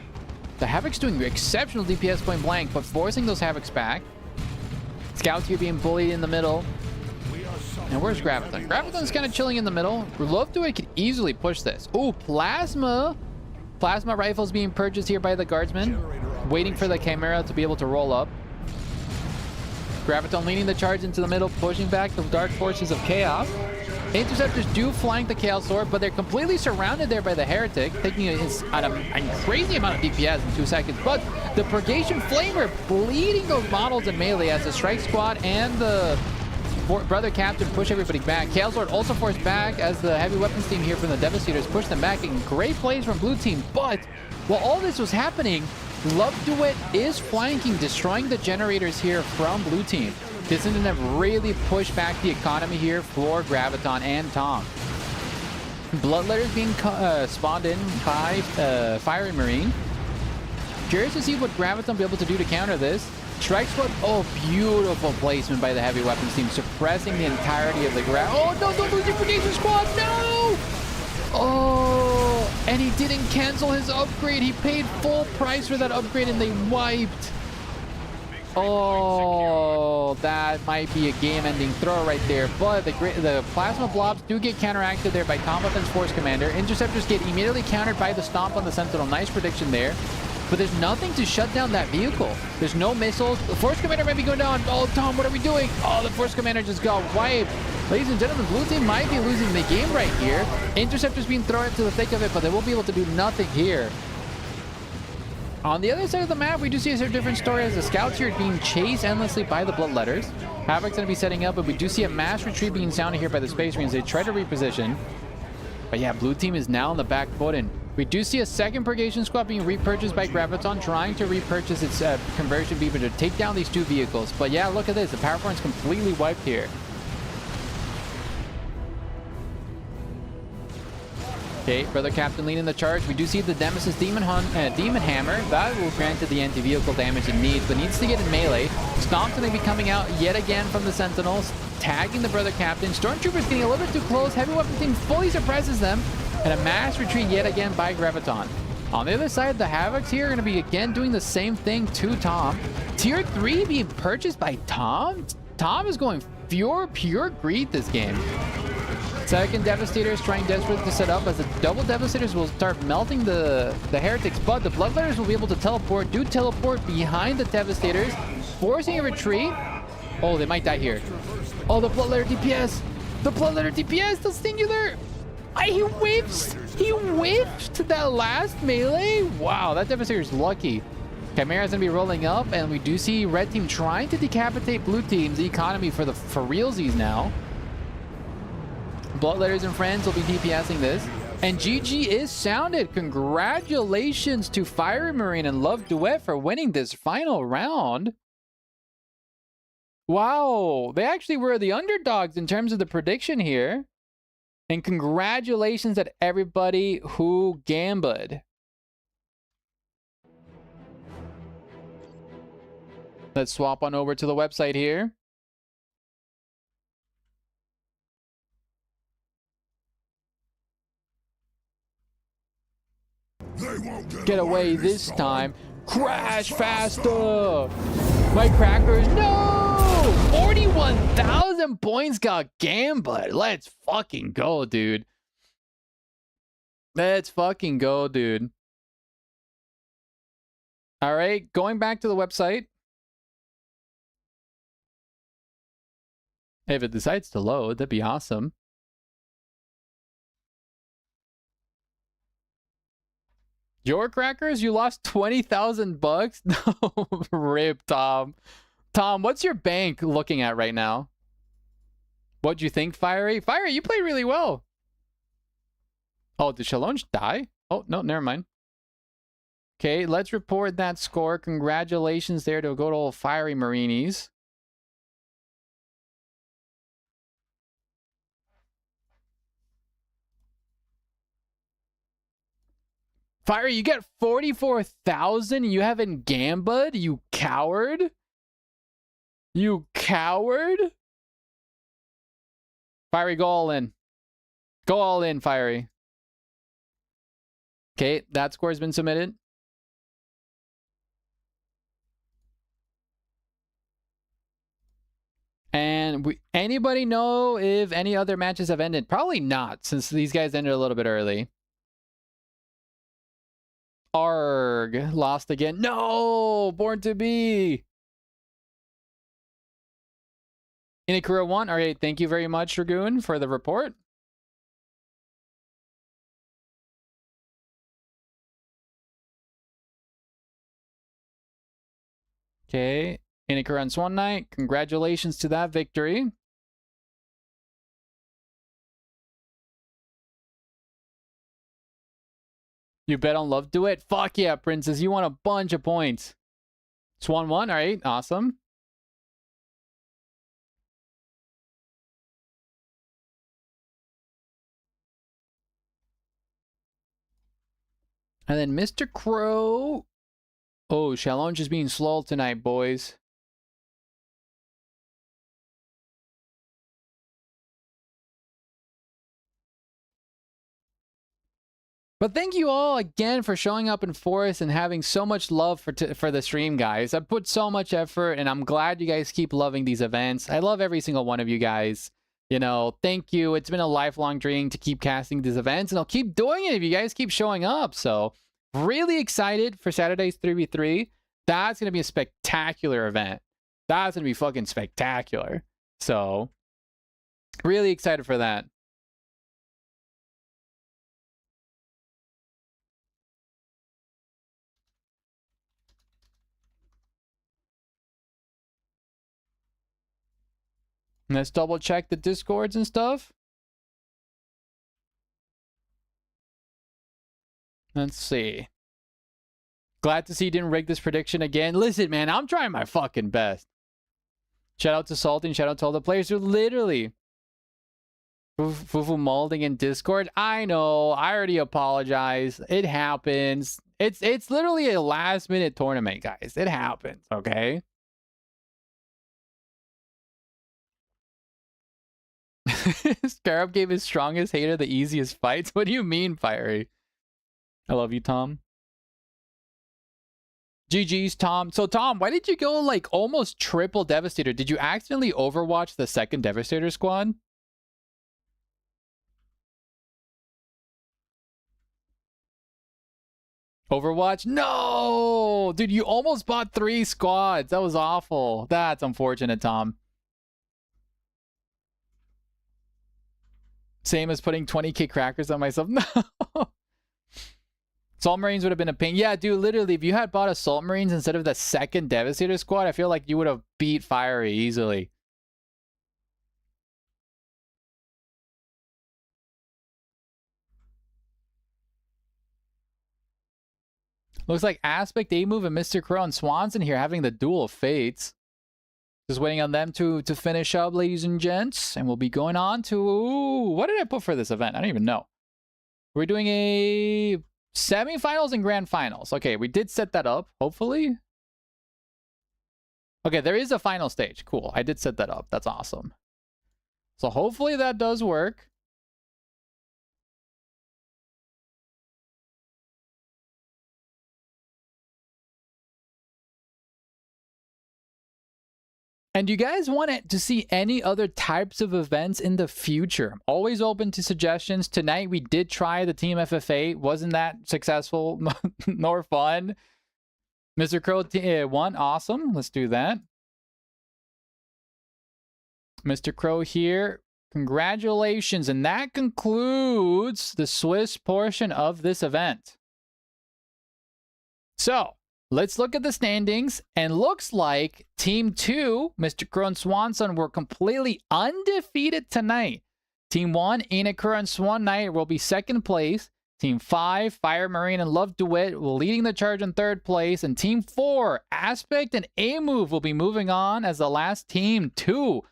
The Havoc's doing exceptional DPS point blank, but forcing those Havocs back. Scouts here being bullied in the middle. And where's Graviton? Graviton's kind of chilling in the middle. Love Duet could easily push this. Oh, Plasma. Plasma rifles being purchased here by the guardsmen. Waiting for the Chimera to be able to roll up. Graviton leading the charge into the middle, pushing back the Dark Forces of Chaos. Interceptors do flank the Chaos Sword, but they're completely surrounded there by the Heretic, taking a crazy amount of DPS in 2 seconds. But the Purgation Flamer bleeding those models in melee as the Strike Squad and the Brother Captain push everybody back. Chaos Lord also forced back as the heavy weapons team here from the Devastators push them back in great plays from blue team. But while all this was happening, Love Duet is flanking, destroying the generators here from blue team. This is going to really push back the economy here for Graviton and Tom. Bloodletters being spawned in by Fiery Marine. Curious to see what Graviton will be able to do to counter this. Strike Squad, oh, beautiful placement by the heavy weapons team, suppressing the entirety of the ground. Oh, no, don't lose your Purgation Squad, no! Oh, and he didn't cancel his upgrade. He paid full price for that upgrade and they wiped. Oh, that might be a game-ending throw right there. But the Plasma Blobs do get counteracted there by Tomathan's Force Commander. Interceptors get immediately countered by the Stomp on the Sentinel. Nice prediction there. But there's nothing to shut down that vehicle. There's no missiles. The Force Commander might be going down. Oh, Tom, what are we doing? Oh, the Force Commander just got wiped. Ladies and gentlemen, blue team might be losing the game right here. Interceptors being thrown into the thick of it, but they won't be able to do nothing here. On the other side of the map, we do see a different story as the Scouts here being chased endlessly by the Bloodletters. Havoc's going to be setting up, but we do see a mass retreat being sounded here by the Space Marines. They try to reposition. But yeah, blue team is now on the back foot, and we do see a second Purgation Squad being repurchased by Graviton, trying to repurchase its Conversion Beaver to take down these two vehicles. But yeah, look at this. The power point is completely wiped here. Okay, Brother Captain leading the charge. We do see the Nemesis Demon Hammer. That will grant it the anti-vehicle damage it needs, but needs to get in melee. Stomp's going to be coming out yet again from the Sentinels, tagging the Brother Captain. Stormtroopers getting a little bit too close. Heavy weapon team fully suppresses them, and a mass retreat yet again by Graviton. On the other side, the Havocs here are going to be again doing the same thing to Tom. Tier 3 being purchased by Tom? Tom is going pure greed this game. Second Devastator is trying desperately to set up as the double Devastators will start melting the Heretics, but the Bloodletters will be able to teleport, behind the Devastators, forcing a retreat. Oh, they might die here. Oh, the Bloodletter DPS! The Bloodletter DPS, the singular! He whiffed that last melee? Wow, that Devastator is lucky. Chimera's gonna be rolling up, and we do see red team trying to decapitate blue team's economy for realsies now. Bloodletters and friends will be DPSing this. And GG is sounded. Congratulations to Fiery Marine and Love Duet for winning this final round. Wow, they actually were the underdogs in terms of the prediction here. And congratulations to everybody who gambled. Let's swap on over to the website here. Get away this time. Crash faster. My crackers, no! 41,000 points got Gambit. Let's fucking go, dude. Let's fucking go, dude. All right, going back to the website. If it decides to load, that'd be awesome. Your crackers, you lost 20,000 bucks? No, rip, Tom. Tom, what's your bank looking at right now? What'd you think, Fiery? Fiery, you played really well. Oh, did Shalonge die? Oh, no, never mind. Okay, let's report that score. Congratulations there to good old Fiery Marinis. Fiery, you get 44,000 you haven't gambad? You coward? You coward? Fiery, go all in. Go all in, Fiery. Okay, that score has been submitted. And anybody know if any other matches have ended? Probably not, since these guys ended a little bit early. Arg, lost again. No, Born to Be. Inikura won. All right, thank you very much, Dragoon, for the report. Okay, Inikura on Swan Knight. Congratulations to that victory. You bet on love, do it. Fuck yeah, Princess. You want a bunch of points. Swan won. All right, awesome. And then Mr. Crow. Oh, Shalonge is being slow tonight, boys. But thank you all again for showing up in Forest and having so much love for the stream, guys. I put so much effort, and I'm glad you guys keep loving these events. I love every single one of you guys. You know, thank you. It's been a lifelong dream to keep casting these events, and I'll keep doing it if you guys keep showing up. So, really excited for Saturday's 3v3. That's going to be a spectacular event. That's going to be fucking spectacular. So, really excited for that. Let's double check the Discords and stuff. Let's see. Glad to see you didn't rig this prediction again. Listen, man, I'm trying my fucking best. Shout out to Salty and shout out to all the players who literally Fufu molding in Discord. I know. I already apologize. It happens. It's literally a last minute tournament, guys. It happens, okay? Scarab gave his strongest hater the easiest fights. What do you mean, Fiery? I love you, Tom. GG's, Tom. So, Tom, why did you go like almost triple Devastator? Did you accidentally overwatch the second Devastator squad? Overwatch? No! Dude, you almost bought 3 squads. That was awful. That's unfortunate, Tom. Same as putting 20k crackers on myself. No! Salt Marines would have been a pain. Yeah, dude, literally, if you had bought a Salt Marines instead of the second Devastator squad, I feel like you would have beat Fiery easily. Looks like Aspect, A-Move, and Mr. Crow and Swanson here having the duel of fates. Just waiting on them to finish up, ladies and gents. And we'll be going on to... Ooh, what did I put for this event? I don't even know. We're doing a semifinals and grand finals. Okay, we did set that up, hopefully. Okay, there is a final stage. Cool. I did set that up. That's awesome. So hopefully that does work. And do you guys want to see any other types of events in the future? I'm always open to suggestions. Tonight we did try the Team FFA. Wasn't that successful nor fun? Mr. Crow won. Awesome. Let's do that. Mr. Crow here. Congratulations. And that concludes the Swiss portion of this event. So, let's look at the standings. And looks like Team 2, Mr. Crow and Swanson, were completely undefeated tonight. Team 1, Inakura and Swan Knight, will be second place. Team 5, Fire Marine and Love Duet, leading the charge in third place. And Team 4, Aspect and A-Move, will be moving on as the last team to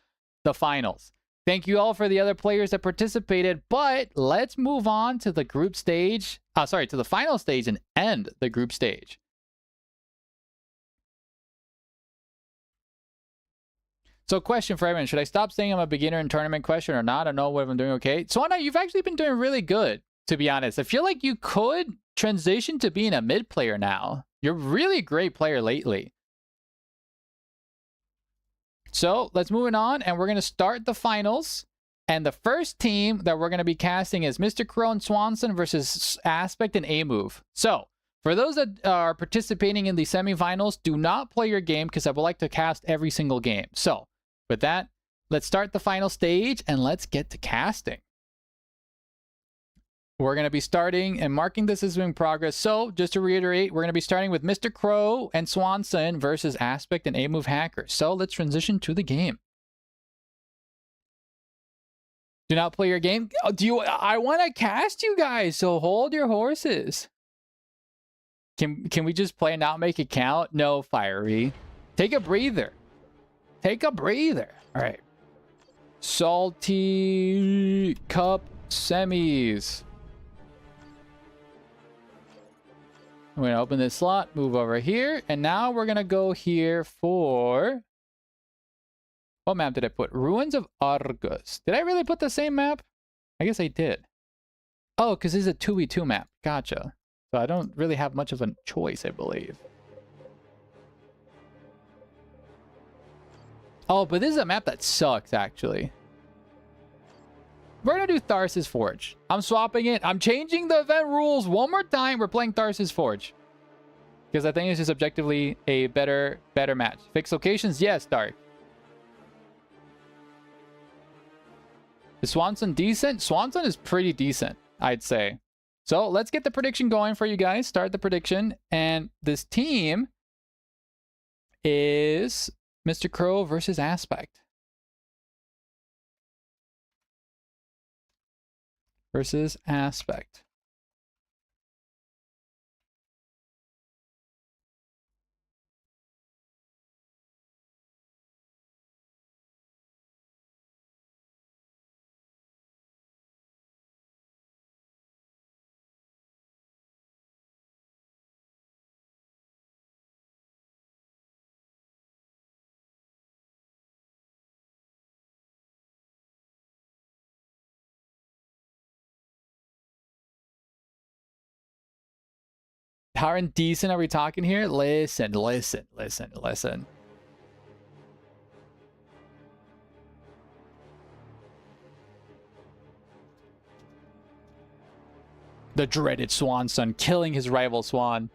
the finals. Thank you all for the other players that participated, but let's move on to the group stage. To the final stage and end the group stage. So question for everyone, should I stop saying I'm a beginner in tournament question or not? I don't know what I'm doing okay. Swana, you've actually been doing really good, to be honest. I feel like you could transition to being a mid player now. You're really a great player lately. So let's move on, and we're going to start the finals. And the first team that we're going to be casting is Mr. Crow and Swanson versus Aspect and A-Move. So for those that are participating in the semifinals, do not play your game because I would like to cast every single game. So with that, let's start the final stage and let's get to casting. We're going to be starting and marking this as in progress. So just to reiterate, we're going to be starting with Mr. Crow and Swanson versus Aspect and A-Move Hackers. So let's transition to the game. Do not play your game. I want to cast you guys, so hold your horses. Can we just play and not make it count? No, Fiery. Take a breather. Take a breather. All right. Salty Cup semis. I'm going to open this slot, move over here, and now we're going to go here for... What map did I put? Ruins of Argus. Did I really put the same map? I guess I did. Oh, because this is a 2v2 map. Gotcha. So I don't really have much of a choice, I believe. Oh, but this is a map that sucks, actually. We're going to do Tharsis Forge. I'm swapping it. I'm changing the event rules one more time. We're playing Tharsis Forge. Because I think it's just objectively a better match. Fixed locations? Yes, Dark. Is Swanson decent? Swanson is pretty decent, I'd say. So let's get the prediction going for you guys. Start the prediction. And this team is Mr. Crow versus Aspect. Versus Aspect. How indecent are we talking here? Listen. The dreaded Swanson killing his rival Swan.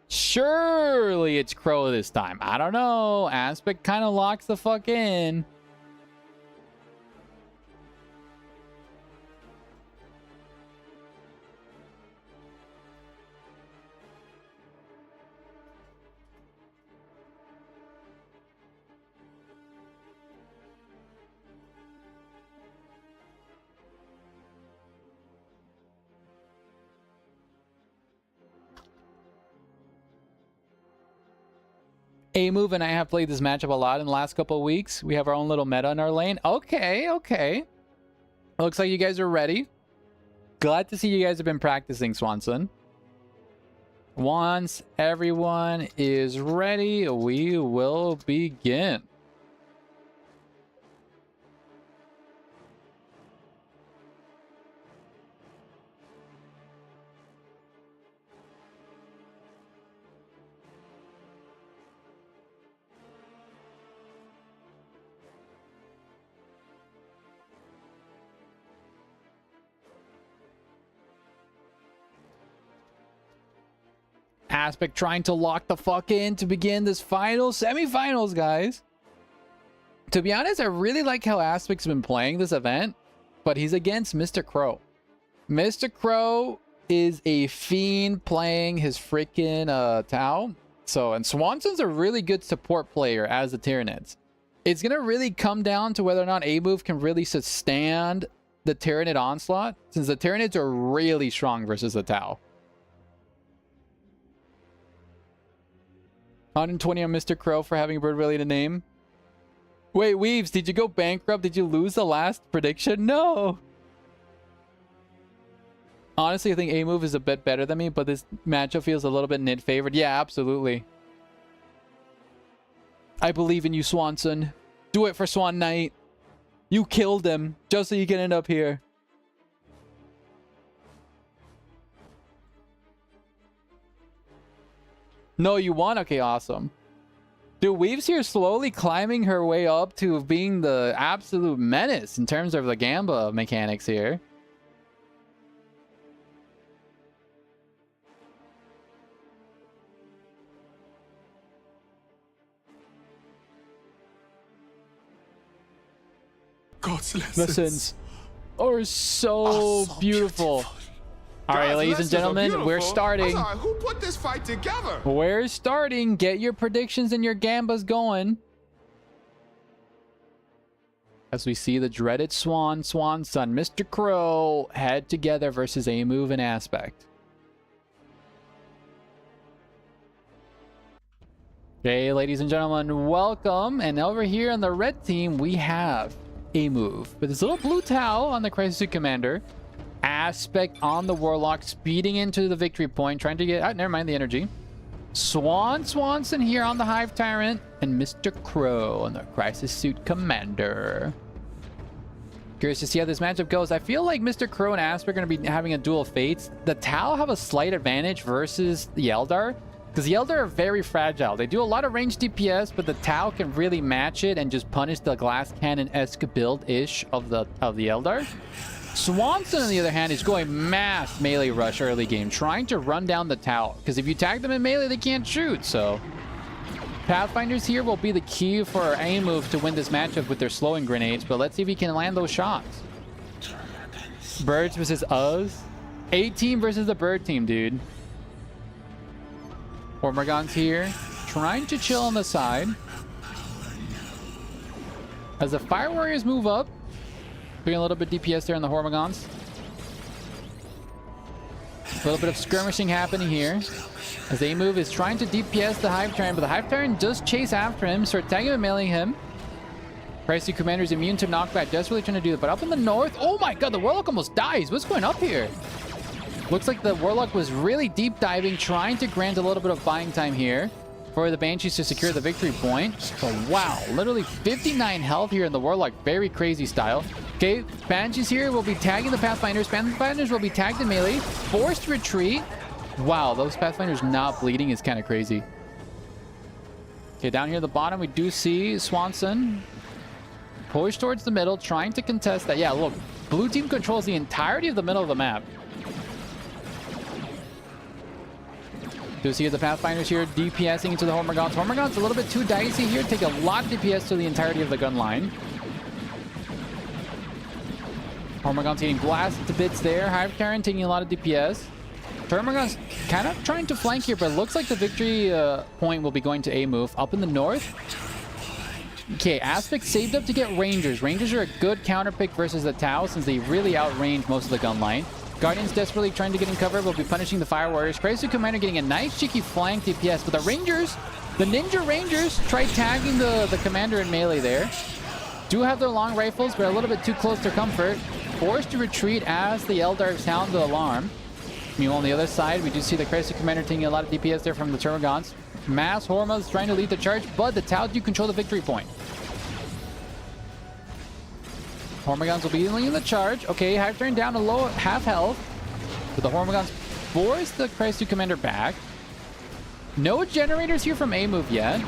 Surely it's Crow this time. I don't know. Aspect kind of locks the fuck in. A-Move and I have played this matchup a lot in the last couple of weeks. We have our own little meta in our lane. Okay. Looks like you guys are ready. Glad to see you guys have been practicing, Swanson. Once everyone is ready, we will begin. Aspect trying to lock the fuck in to begin this final semifinals, guys. To be honest, I really like how Aspect's been playing this event, but he's against Mr. Crow. Mr. Crow is a fiend playing his freaking Tau. So, and Swanson's a really good support player as the Tyranids. It's going to really come down to whether or not A-Move can really sustain the Tyranid onslaught, since the Tyranids are really strong versus the Tau. 120 on Mr. Crow for having a bird related name. Wait, Weaves, did you go bankrupt? Did you lose the last prediction? No! Honestly, I think A-Move is a bit better than me, but this matchup feels a little bit Nid favored. Yeah, absolutely. I believe in you, Swanson. Do it for Swan Knight. You killed him just so you can end up here. No, you won? Okay, awesome. Dude, Weaves here slowly climbing her way up to being the absolute menace in terms of the Gamba mechanics here. God's Lessons are so beautiful. All right, ladies and gentlemen, we're starting. Who put this fight together? We're starting. Get your predictions and your Gambas going. As we see the dreaded Swan Son, Mr. Crow, head together versus A-Move and Aspect. Okay, ladies and gentlemen, welcome. And over here on the red team, we have A-Move with his little blue towel on the Crisis Suit Commander. Aspect on the Warlock, speeding into the victory point, trying to get... never mind the energy. Swanson here on the Hive Tyrant, and Mr. Crow on the Crisis Suit Commander. Curious to see how this matchup goes. I feel like Mr. Crow and Aspect are going to be having a duel of fates. The Tau have a slight advantage versus the Eldar, because the Eldar are very fragile. They do a lot of range DPS, but the Tau can really match it and just punish the glass cannon-esque build-ish of the Eldar. Swanson, on the other hand, is going mass melee rush early game, trying to run down the Tau, because if you tag them in melee, they can't shoot. So Pathfinders here will be the key for A-Move to win this matchup with their slowing grenades, but let's see if he can land those shots. Birds versus us. A-team versus the bird team, dude. Hormagawn's here, trying to chill on the side. As the Fire Warriors move up, doing a little bit DPS there on the Hormagawns. A little bit of skirmishing happening here. As A-Move is trying to DPS the Hive Tyrant, but the Hive Tyrant does chase after him, start tagging and mailing him. Crisis Suit Commander is immune to knockback, desperately trying to do that. But up in the north, oh my god, the Warlock almost dies. What's going up here? Looks like the Warlock was really deep diving, trying to grant a little bit of buying time here for the Banshees to secure the victory point. So wow, literally 59 health here in the Warlock, very crazy style. Okay, Banshees here will be tagging the Pathfinders. Pathfinders will be tagged in melee, forced retreat. Wow, those Pathfinders not bleeding is kind of crazy. Okay, down here at the bottom, we do see Swanson push towards the middle, trying to contest that. Yeah, look, blue team controls the entirety of the middle of the map. Do see the Pathfinders here DPSing into the Hormagawns. Hormagawns a little bit too dicey here, take a lot of DPS to the entirety of the gun line. Hormagawns getting blasted to bits there. Hive Tyrant taking a lot of DPS. Hormagawns kind of trying to flank here, but it looks like the victory point will be going to A-Move. Up in the north. Okay, Aspect saved up to get Rangers. Rangers are a good counter pick versus the Tau, since they really outrange most of the gun line. Guardians desperately trying to get in cover, will be punishing the Fire Warriors. Crisis Suit Commander getting a nice cheeky flank DPS, but the Rangers, the Ninja Rangers, tried tagging the Commander in melee there. Do have their long rifles, but a little bit too close to comfort. Forced to retreat as the Eldar sound the alarm. Meanwhile, on the other side, we do see the Crisis Suit Commander taking a lot of DPS there from the Termagants. Mass Hormas trying to lead the charge, but the Tau do control the victory point. Hormagawns will be leading the charge. Okay, Hive Tyrant down to low half health. But the Hormagawns force the Crisis Suit Commander back. No generators here from A-Move yet.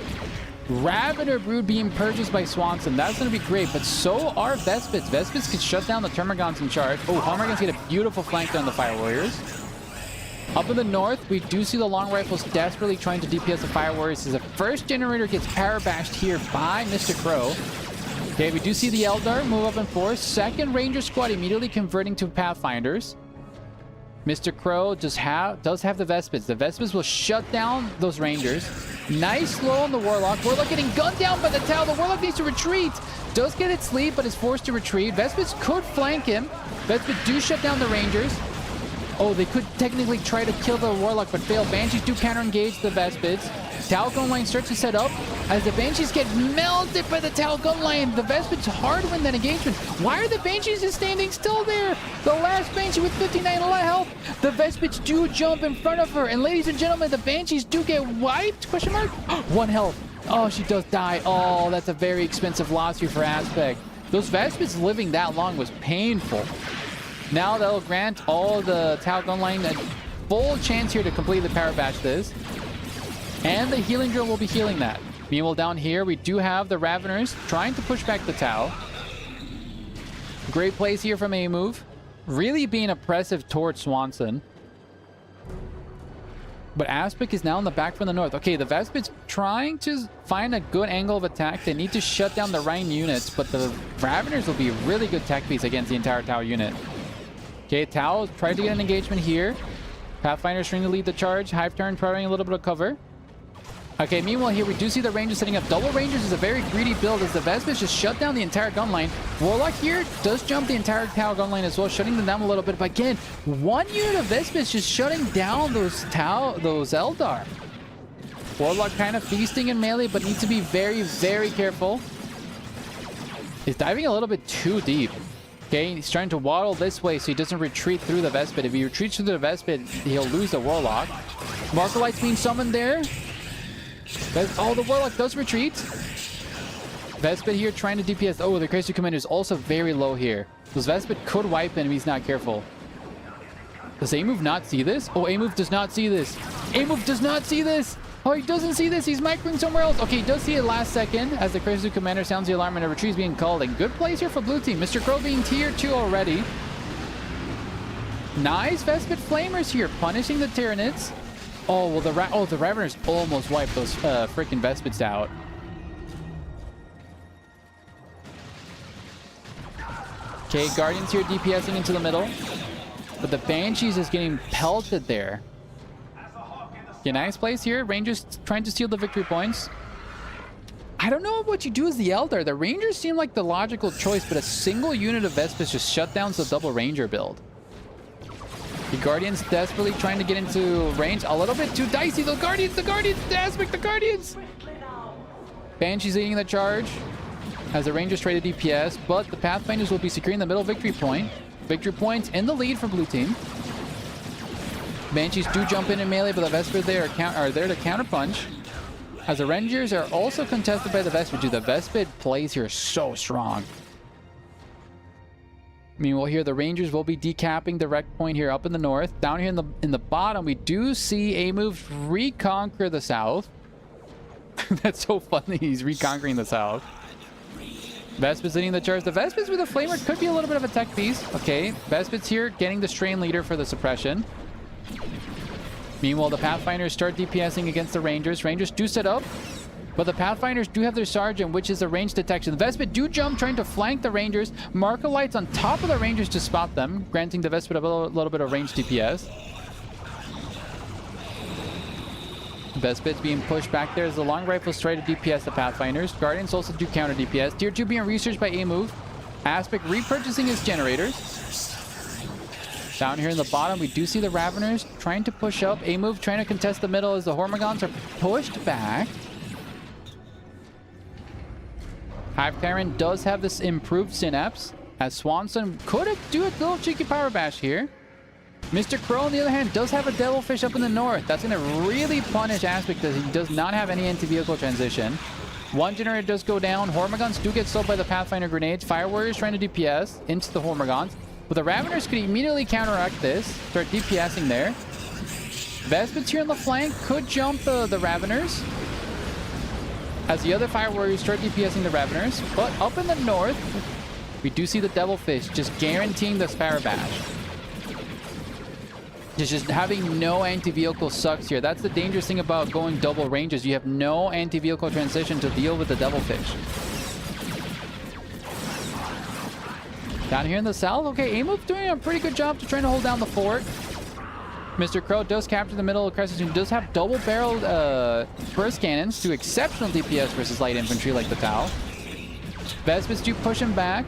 Ravener Brood being purchased by Swanson. That's going to be great, but so are Vespids. Vespids could shut down the Termagants in charge. Oh, Hormagawns get a beautiful flank on the Fire Warriors. Up in the north, we do see the long rifles desperately trying to DPS the fire warriors as the first generator gets power bashed here by Mr. Crow. Okay, we do see the Eldar move up in force. Second Ranger squad immediately converting to Pathfinders. Mr. Crow does have the Vespids. The Vespids will shut down those Rangers. Nice slow on the Warlock. Warlock getting gunned down by the Tau. The Warlock needs to retreat. Does get its lead, but is forced to retreat. Vespids could flank him. Vespids do shut down the Rangers. Oh, they could technically try to kill the Warlock, but fail. Banshees do counter-engage the Vespids. Tau gun line starts to set up. As the Banshees get melted by the Tau gun line, the Vespids hard win that engagement. Why are the Banshees just standing still there? The last Banshee with 59 health. The Vespids do jump in front of her. And ladies and gentlemen, the Banshees do get wiped? Question mark? 1 health. Oh, she does die. Oh, that's a very expensive loss here for Aspect. Those Vespids living that long was painful. Now they'll grant all the Tau gun line a full chance here to completely power bash this. And the healing drill will be healing that. Meanwhile, down here, we do have the Raveners trying to push back the Tau. Great plays here from A move. Really being oppressive towards Swanson. But Aspic is now in the back from the north. Okay, the Vespids trying to find a good angle of attack. They need to shut down the Rhine units, but the Raveners will be a really good tech piece against the entire Tau unit. Okay, Tau tried to get an engagement here. Pathfinder's trying to lead the charge. Hive Tyrant providing a little bit of cover. Okay, meanwhile here we do see the Rangers setting up. Double Rangers is a very greedy build as the Vespids just shut down the entire gun line. Warlock here does jump the entire Tau gun line as well, shutting them down a little bit. But again, one unit of Vespids just shutting down those Eldar. Warlock kind of feasting in melee, but needs to be very, very careful. He's diving a little bit too deep. Okay, he's trying to waddle this way so he doesn't retreat through the Vespid. If he retreats through the Vespid, he'll lose the Warlock. Marker Light's being summoned there. Oh, the Warlock does retreat. Vespid here trying to DPS. Oh, the Crazy Commander is also very low here. Those Vespid could wipe him if he's not careful. Does A-Move not see this? Oh, A-Move does not see this. A-Move does not see this. Oh, he doesn't see this. He's microing somewhere else. Okay, he does see it last second as the Crazy Commander sounds the alarm and a retreat is being called. And good plays here for blue team. Mr. Crow being tier 2 already. Nice Vespid Flamers here, punishing the Tyranids. Oh, well, the Raveners almost wiped those freaking Vespids out. Okay, Guardians here DPSing into the middle. But the Banshees is getting pelted there. Okay, nice place here. Rangers trying to steal the victory points. I don't know what you do as the Eldar. The Rangers seem like the logical choice, but a single unit of Vespids just shut down the double Ranger build. The Guardians desperately trying to get into range. A little bit too dicey. The Guardians, the Aspect, the Guardians. Banshee's leading the charge as the Rangers try to DPS, but the Pathfinders will be securing the middle victory point. Victory points in the lead for blue team. Banshees do jump in melee, but the Vespid there are there to counterpunch. As the Rangers are also contested by the Vespid. Dude, the Vespid plays here so strong. Meanwhile, here the Rangers will be decapping the wreck point here up in the north. Down here in the bottom, we do see A-Move reconquer the south. That's so funny. He's reconquering the south. Vespid's leading the charge. The Vespids with a Flamer could be a little bit of a tech piece. Okay, Vespid's here getting the Strain Leader for the suppression. Meanwhile, the Pathfinders start DPSing against the Rangers. Rangers do set up, but the Pathfinders do have their Sergeant, which is the range detection. The Vespid do jump, trying to flank the Rangers. Marker Lights on top of the Rangers to spot them, granting the Vespid a little bit of range DPS. Vespid's being pushed back there as the Long Rifles try to DPS the Pathfinders. Guardians also do counter DPS. Tier 2 being researched by A-Move. Aspect repurchasing his generators. Down here in the bottom, we do see the Raveners trying to push up. A-Move trying to contest the middle as the Hormigons are pushed back. Hive Tyrant does have this improved Synapse, as Swanson could do a little cheeky power bash here. Mr. Crow, on the other hand, does have a Devilfish up in the north. That's going to really punish Aspect because he does not have any anti-vehicle transition. One generator does go down. Hormigons do get sold by the Pathfinder grenades. Fire Warriors trying to DPS into the Hormigons. But the Raveners could immediately counteract this. Start DPSing there. Vespids here on the flank could jump the Raveners, as the other Fire Warriors start DPSing the Raveners. But up in the north, we do see the Devilfish just guaranteeing the Power Bash. Just having no anti-vehicle sucks here. That's the dangerous thing about going double ranges. You have no anti-vehicle transition to deal with the Devilfish. Down here in the south, okay, Amove doing a pretty good job to trying to hold down the fort. Mr. Crow does capture the middle of Crescent and does have double-barreled burst cannons, do exceptional DPS versus light infantry like the Tau. Vespids do push him back.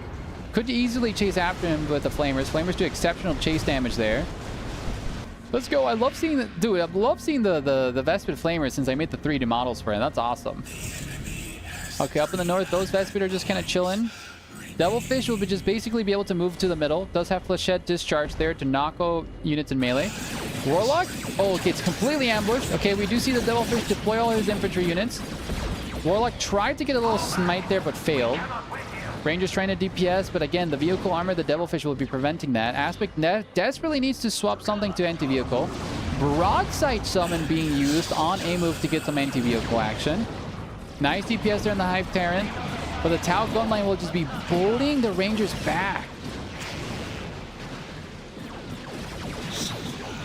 Could easily chase after him with the Flamers. Flamers do exceptional chase damage there. Let's go. I love seeing the dude. I love seeing the Vespid Flamers since I made the 3D models for it. That's awesome. Okay, up in the north, those Vespid are just kind of chilling. Devilfish will just basically be able to move to the middle. Does have Flechette Discharge there to knock out units in melee. Warlock? Oh, okay, it's completely ambushed. Okay, we do see the Devilfish deploy all his infantry units. Warlock tried to get a little smite there, but failed. Ranger's trying to DPS, but again, the vehicle armor, the Devilfish will be preventing that. Aspect desperately needs to swap something to anti-vehicle. Broadside summon being used on Amove to get some anti-vehicle action. Nice DPS there in the Hive Terran. But the Tau gunline will just be bullying the Rangers back.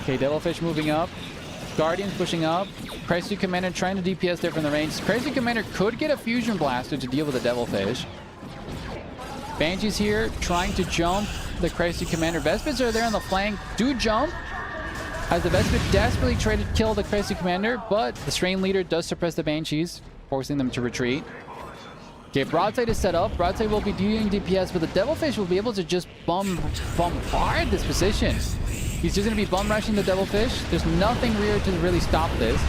Okay, Devilfish moving up. Guardians pushing up. Crisis Commander trying to DPS there from the range. Crisis Commander could get a Fusion Blaster to deal with the Devilfish. Banshees here trying to jump the Crisis Commander. Vespids are there on the flank. Do jump. As the Vespid desperately tried to kill the Crisis Commander, but the Strain Leader does suppress the Banshees, forcing them to retreat. Okay, Broadside is set up. Broadside will be doing DPS, but the Devilfish will be able to just bombard this position. He's just going to be bum rushing the Devilfish. There's nothing rear to really stop this.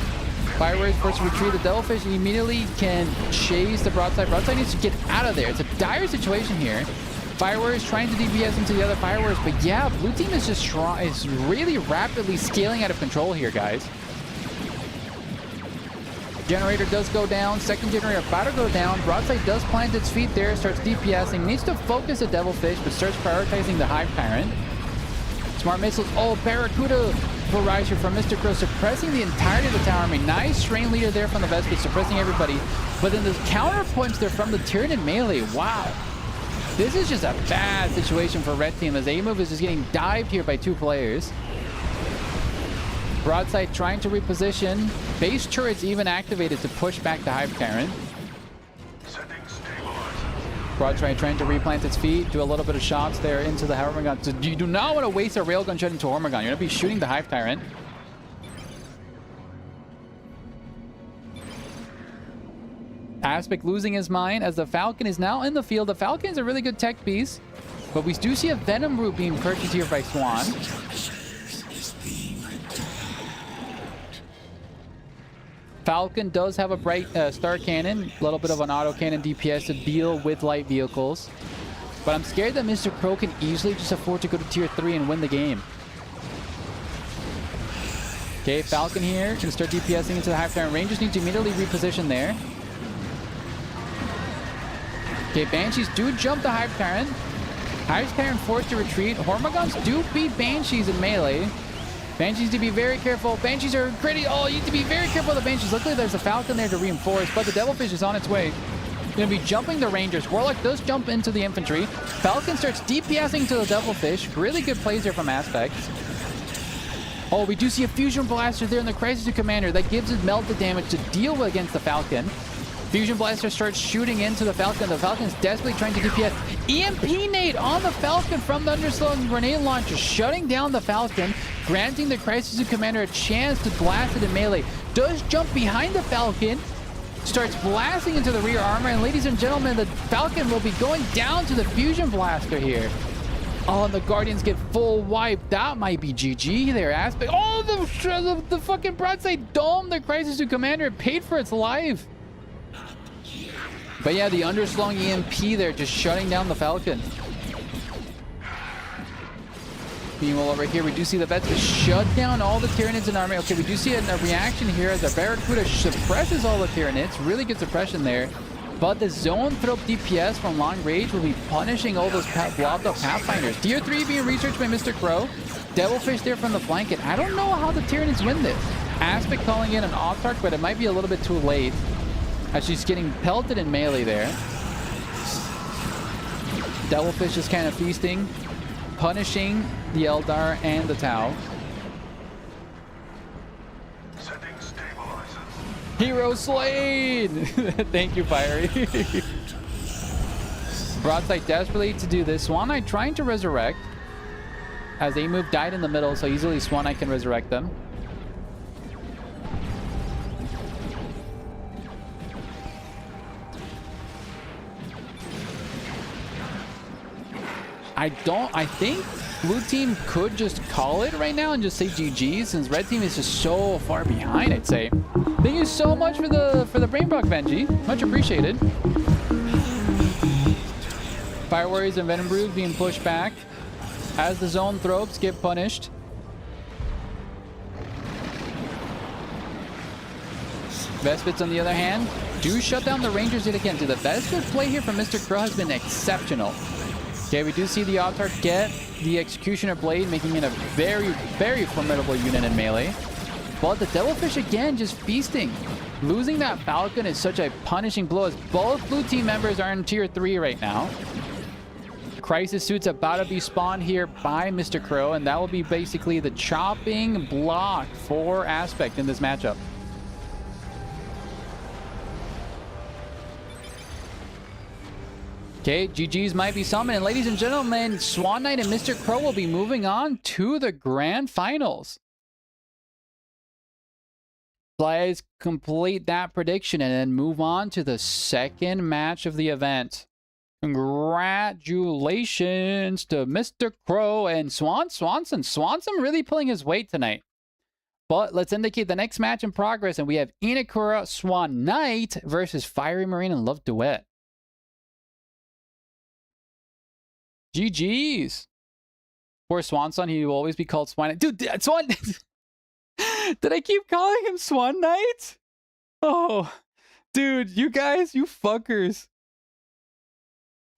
Fireworks forced to retreat. The Devilfish immediately can chase the Broadside. Broadside needs to get out of there. It's a dire situation here. Fireworks trying to DPS into the other Fireworks, but yeah, blue team is just is really rapidly scaling out of control here, guys. Generator does go down. Second generator about to go down. Broadside does plant its feet there. Starts DPSing. Needs to focus the Devilfish, but starts prioritizing the Hive Tyrant. Smart missiles. Oh, Barracuda barrage here from Mr. Crow, suppressing the entirety of the tower army. Nice Strain Leader there from the Vespid, suppressing everybody. But then the counterpunch there from the Tyranid melee. Wow. This is just a bad situation for Red Team as Amove is just getting dived here by two players. Broadside trying to reposition. Base turrets even activated to push back the Hive Tyrant. Broadside trying to replant its feet, do a little bit of shots there into the Hormigón. So you do not want to waste a railgun shot into Hormigón. You're going to be shooting the Hive Tyrant. Aspect losing his mind as the Falcon is now in the field. The Falcon is a really good tech piece, but we do see a Venom Root being purchased here by Swan. Falcon does have a bright star cannon, a little bit of an auto cannon DPS to deal with light vehicles. But I'm scared that Mr. Crow can easily just afford to go to tier 3 and win the game. Okay, Falcon here can start DPSing into the Hive Tyrant. Rangers need to immediately reposition there. Okay, Banshees do jump the Hive Tyrant. Hive Tyrant forced to retreat. Hormigons do beat Banshees in melee. Banshees to be very careful. Banshees are pretty. Oh, you need to be very careful of the Banshees. Luckily, there's a Falcon there to reinforce, but the Devilfish is on its way. Going to be jumping the Rangers. Warlock does jump into the infantry. Falcon starts DPSing to the Devilfish. Really good plays here from Aspect. Oh, we do see a Fusion Blaster there in the Crisis Commander that gives it melted damage to deal with against the Falcon. Fusion Blaster starts shooting into the Falcon. The Falcon's desperately trying to DPS. EMP nade on the Falcon from the underslung grenade launcher, shutting down the Falcon, granting the Crisis Commander a chance to blast it in melee. Does jump behind the Falcon, starts blasting into the rear armor, and ladies and gentlemen, the Falcon will be going down to the Fusion Blaster here. Oh, and the Guardians get full wipe. That might be GG there, Aspect. Oh, the fucking Broadside domed the Crisis Commander. It paid for its life. But yeah, the underslung EMP there just shutting down the Falcon. Meanwhile, over here, we do see the vets shut down all the Tyranids in army. Okay, we do see a reaction here as the Barracuda suppresses all the Tyranids. Really good suppression there. But the zone throw DPS from long range will be punishing all those blobbed up Pathfinders. Tier 3 being researched by Mr. Crow. Devilfish there from the flank. And I don't know how the Tyranids win this. Aspect calling in an Autarch, but it might be a little bit too late, as she's getting pelted in melee there. Devilfish is kind of feasting, punishing the Eldar and the Tau. Hero slain! Thank you, Fiery. Broadside desperately to do this. Swan Knight trying to resurrect. As they move died in the middle, so easily Swan Knight can resurrect them. I think blue team could just call it right now and just say GG, since red team is just so far behind, I'd say. Thank you so much for the brain proc, Benji. Much appreciated. Fire Warriors and Venom Brews being pushed back as the zone tropes get punished. Vespits, on the other hand, do shut down the Rangers yet again. The Vespit play here from Mr. Crow has been exceptional. Okay, we do see the Autarch get the Executioner Blade, making it a very, very formidable unit in melee. But the Devilfish again just feasting. Losing that Falcon is such a punishing blow, as both blue team members are in tier 3 right now. Crisis Suit's about to be spawned here by Mr. Crow, and that will be basically the chopping block for Aspect in this matchup. Okay, GG's might be summoned. And ladies and gentlemen, Swan Knight and Mr. Crow will be moving on to the grand finals. Let's complete that prediction and then move on to the second match of the event. Congratulations to Mr. Crow and Swanson. Swanson really pulling his weight tonight. But let's indicate the next match in progress, and we have Inakura Swan Knight versus Fiery Marine and Love Duet. GG's. Poor Swanson, he will always be called Swan Knight. Dude, Swan... Did I keep calling him Swan Knight? Oh, dude, you guys, you fuckers.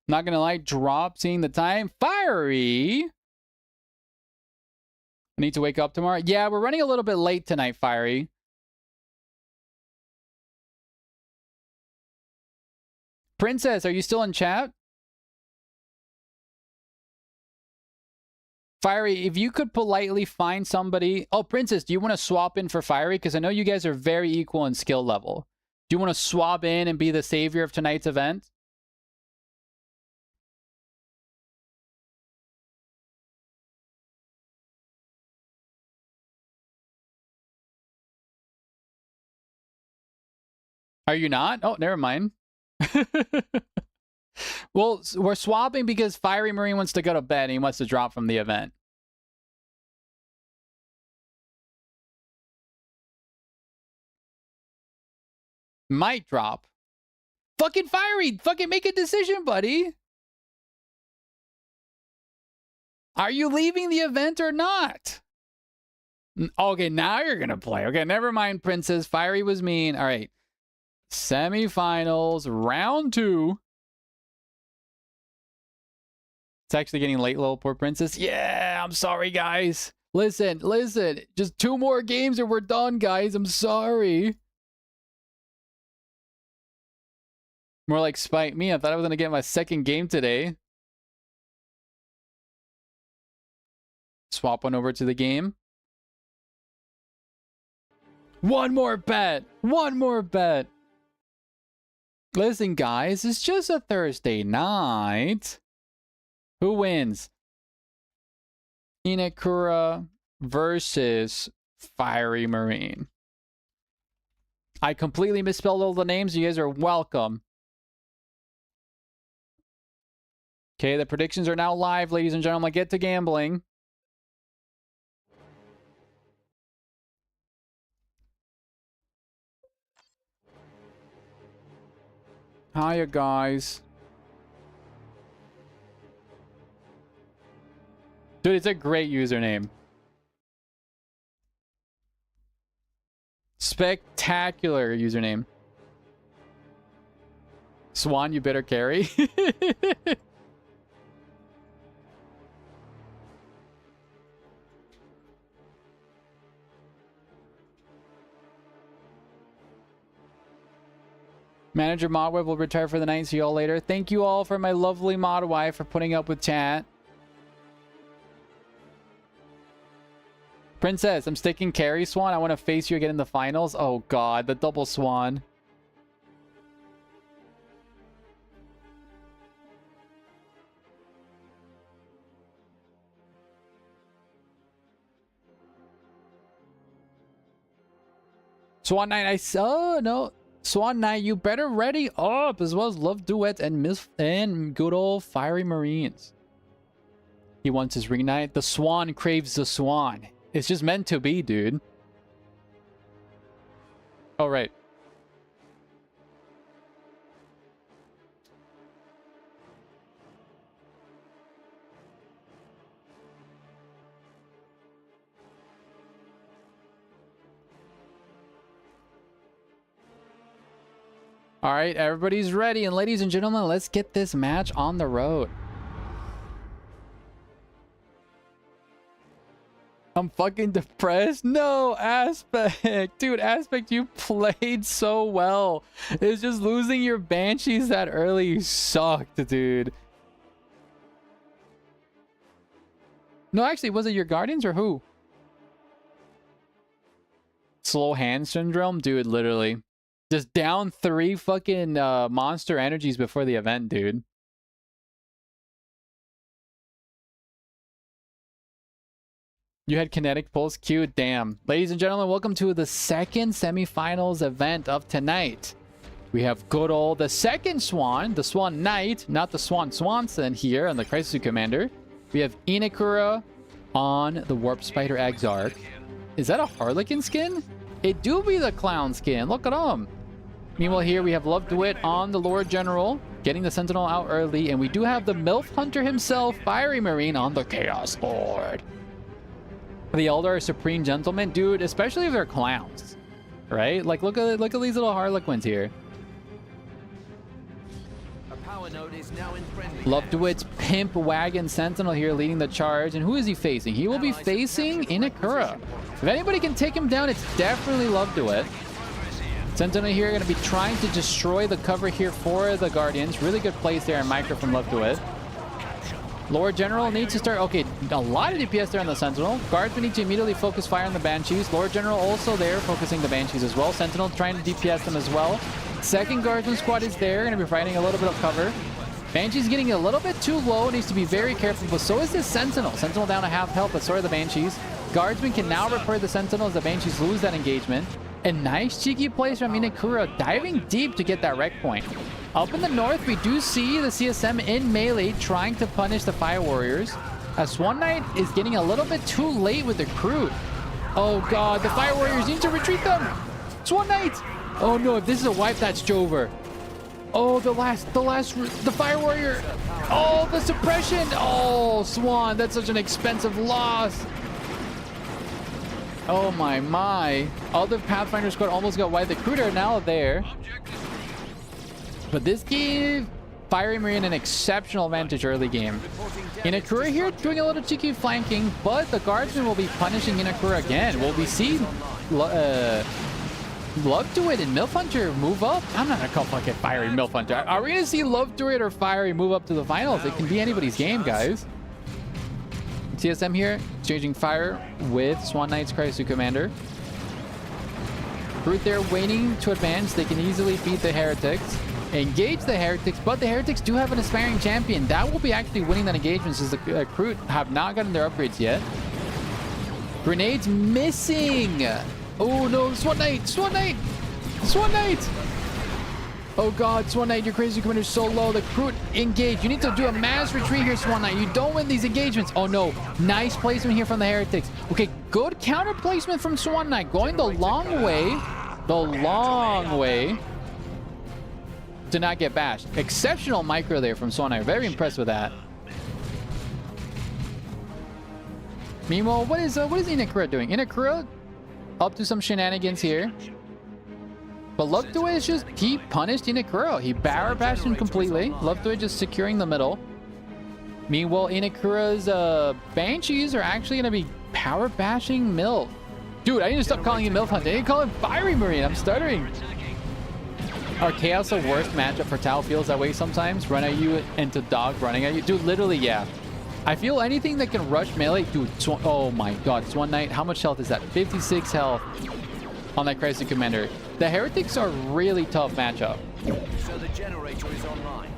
Not gonna lie, drop seeing the time. Fiery. I need to wake up tomorrow. Yeah, we're running a little bit late tonight, Fiery. Princess, are you still in chat? Fiery, if you could politely find somebody... Oh, Princess, do you want to swap in for Fiery? Because I know you guys are very equal in skill level. Do you want to swap in and be the savior of tonight's event? Are you not? Oh, never mind. Well, we're swapping because Fiery Marine wants to go to bed and he wants to drop from the event. Might drop. Fucking Fiery! Fucking make a decision, buddy! Are you leaving the event or not? Okay, now you're gonna play. Okay, never mind, Princess. Fiery was mean. All right. Semifinals, round 2. It's actually getting late, little poor Princess. Yeah, I'm sorry, guys. Listen. Just 2 more games and we're done, guys. I'm sorry. More like spite me. I thought I was going to get my second game today. Swap one over to the game. One more bet. Listen, guys, it's just a Thursday night. Who wins? Inakura versus Fiery Marine. I completely misspelled all the names. You guys are welcome. Okay, the predictions are now live, ladies and gentlemen. Get to gambling. Hiya, guys. Dude, it's a great username. Spectacular username. Swan, you better carry. Manager Modweb will retire for the night. See you all later. Thank you all for my lovely mod wife for putting up with chat. Princess, I'm sticking carry Swan. I want to face you again in the finals. Oh god, the double Swan. Swan Knight, oh no. Swan Knight, you better ready up, as well as Love Duet and good old Fiery Marines. He wants his Ring Knight. The Swan craves the Swan. It's just meant to be, dude. Oh, right. All right, everybody's ready. And ladies and gentlemen, let's get this match on the road. I'm fucking depressed. No, Aspect. Dude, Aspect, you played so well. It's just losing your Banshees that early sucked, dude. No, actually, was it your Guardians or who? Slow hand syndrome? Dude, literally. Just down 3 fucking monster energies before the event, dude. You had kinetic pulse Q. Damn. Ladies and gentlemen, welcome to the second semifinals event of tonight. We have good old the second Swan, the Swan Knight, not the Swan Swanson here on the Crisis Commander. We have Inakura on the Warp Spider Exarch. Is that a Harlequin skin? It do be the clown skin. Look at him. Meanwhile, here we have Love Duet on the Lord General, getting the Sentinel out early, and we do have the MILF Hunter himself, Fiery Marine, on the Chaos Lord. The Eldar Supreme Gentleman, dude, especially if they're clowns, right? Like, look at these little Harlequins here. Love Duet's Pimp Wagon Sentinel here leading the charge, and who is he facing? He will be facing Inakura. If anybody can take him down, it's definitely Love Duet. Sentinel here going to be trying to destroy the cover here for the Guardians. Really good plays there in micro from Love Duet. Lord General needs to start... Okay, a lot of DPS there on the Sentinel. Guardsmen need to immediately focus fire on the Banshees. Lord General also there, focusing the Banshees as well. Sentinel trying to DPS them as well. Second Guardsman squad is there, going to be fighting a little bit of cover. Banshee's getting a little bit too low, needs to be very careful, but so is this Sentinel. Sentinel down to half health, but so are the Banshees. Guardsmen can now repair the Sentinel as the Banshees lose that engagement. And nice cheeky plays from Inakura, diving deep to get that wreck point. Up in the north, we do see the CSM in melee trying to punish the Fire Warriors. As Swan Knight is getting a little bit too late with the crew. Oh god, the Fire Warriors need to retreat them! Swan Knight! Oh no, if this is a wipe, that's Jover. Oh, the Fire Warrior! Oh, the suppression! Oh, Swan, that's such an expensive loss! Oh my. Other Pathfinder squad almost got wiped. The crew are now there. But this gave Fiery Marine an exceptional advantage early game. Inakura here doing a little cheeky flanking, but the Guardsmen will be punishing Inakura again. Will we see Love Duet and MILF Hunter move up? I'm not gonna call fucking Fiery MILF Hunter. Are we gonna see Love Duet or Fiery move up to the finals? It can be anybody's game, guys. TSM here, exchanging fire with Swan Knight's Crisis Commander. Brute there waiting to advance. They can easily beat the Heretics. Engage the Heretics, but the Heretics do have an aspiring champion. That will be actually winning that engagement since the Brute have not gotten their upgrades yet. Grenades missing. Oh no, Swan Knight! Swan Knight! Swan Knight! Oh god, Swan Knight, your Crazy Commander is so low. The crew engage. You need to do a mass retreat here, Swan Knight. You don't win these engagements. Oh no, nice placement here from the Heretics. Okay, good counter placement from Swan Knight. Going the long way to not get bashed. Exceptional micro there from Swan Knight. Very impressed with that. Meanwhile, what is Inakura doing? Inakura up to some shenanigans here. But Love Duet is just, he punished Inakura. He barrel bashed him completely. Love Duet just securing the middle. Meanwhile, Inakura's Banshees are actually going to be power bashing MILF. Dude, I need to stop calling him MILF Hunter. I need to call him Fiery Marine. I'm stuttering. Are Chaos the worst matchup for Tau? Feels that way sometimes? Run at you into Dog running at you? Dude, literally, yeah. I feel anything that can rush melee. Dude, oh my god. Swan Knight, how much health is that? 56 health on that Crisis Commander. The Heretics are really tough matchup. So the generator is online.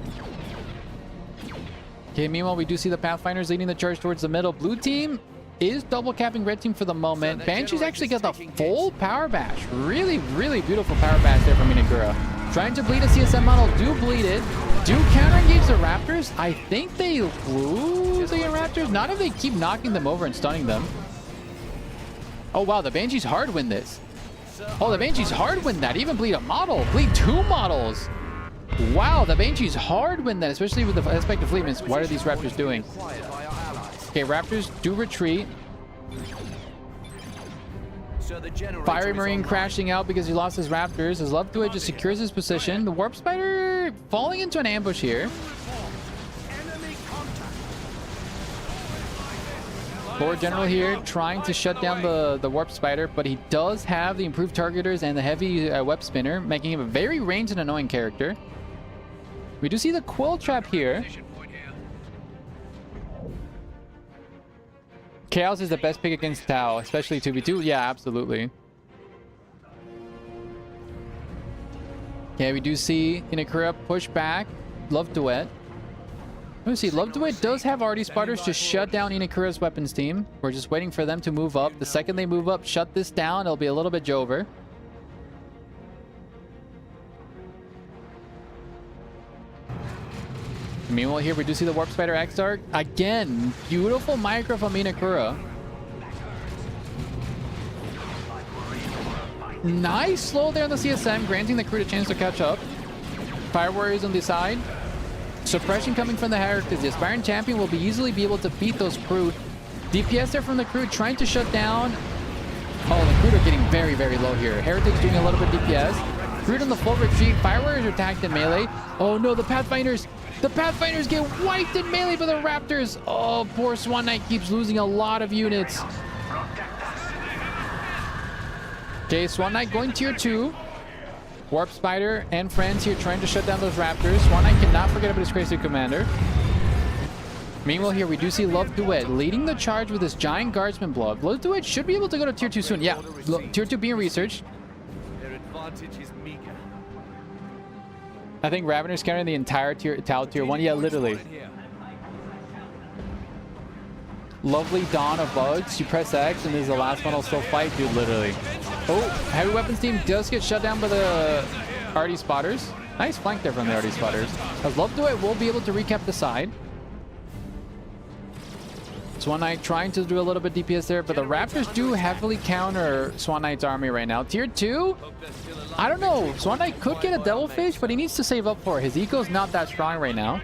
Okay, meanwhile, we do see the Pathfinders leading the charge towards the middle. Blue team is double capping red team for the moment. Banshee's actually got the full power bash. Really, really beautiful power bash there from Inakura. Trying to bleed a CSM model. Do bleed it. Do counter engage the Raptors. I think they lose the Raptors. Not if they keep knocking them over and stunning them. Oh, wow. The Banshees hard win this. Oh, the Banshees hard win that. Even bleed a model. Bleed 2 models. Wow, the Banshees hard win that, especially with the aspect of fleetness. What are these Raptors doing? Okay, Raptors do retreat. Fiery Marine crashing out because he lost his Raptors. His Love to It just secures his position. The Warp Spider falling into an ambush here. Lord General here trying to shut down the Warp Spider, but he does have the improved targeters and the heavy web spinner, making him a very ranged and annoying character. We do see the Quill Trap here. Chaos is the best pick against Tau, especially 2v2. Yeah, absolutely. Okay, we do see Inakura push back. Love Duet. Let me see. Love Duet does have already spotters to shut down Inakura's weapons team. We're just waiting for them to move up. The second they move up, shut this down. It'll be a little bit Jover. Meanwhile, here we do see the Warp Spider X-Arc. Again, beautiful micro from Inakura. Nice slow there on the CSM, granting the crew a chance to catch up. Fire Warriors on the side. Suppression coming from the Heretics. The Aspiring Champion will easily be able to beat those crew. DPS there from the crew trying to shut down. Oh, the crew are getting very, very low here. Heretics doing a little bit of DPS. Crew on the full retreat. Fire Warriors are attacked in melee. Oh no, the Pathfinders. The Pathfinders get wiped in melee by the Raptors. Oh, poor Swan Knight keeps losing a lot of units. Okay, Swan Knight going tier 2. Warp Spider and friends here trying to shut down those Raptors. Swan Knight cannot forget about his crazy commander. Meanwhile, here we do see Love Duet leading the charge with his giant guardsman blob. Love Duet should be able to go to tier 2 soon. Yeah, tier 2 being researched. Their advantage is meager. I think Ravener's carrying the entire Tau tier 1. Yeah, literally. Lovely Dawn of Bugs. You press X and there's the last one will still fight, dude, literally. Oh, Heavy Weapons team does get shut down by the RD Spotters. Nice flank there from the RD Spotters. As Love to It will be able to recap the side. Swan Knight trying to do a little bit DPS there, but the Raptors do heavily counter Swan Knight's army right now. Tier 2? I don't know. Swan Knight could get a Devilfish, but he needs to save up for it. His eco's not that strong right now.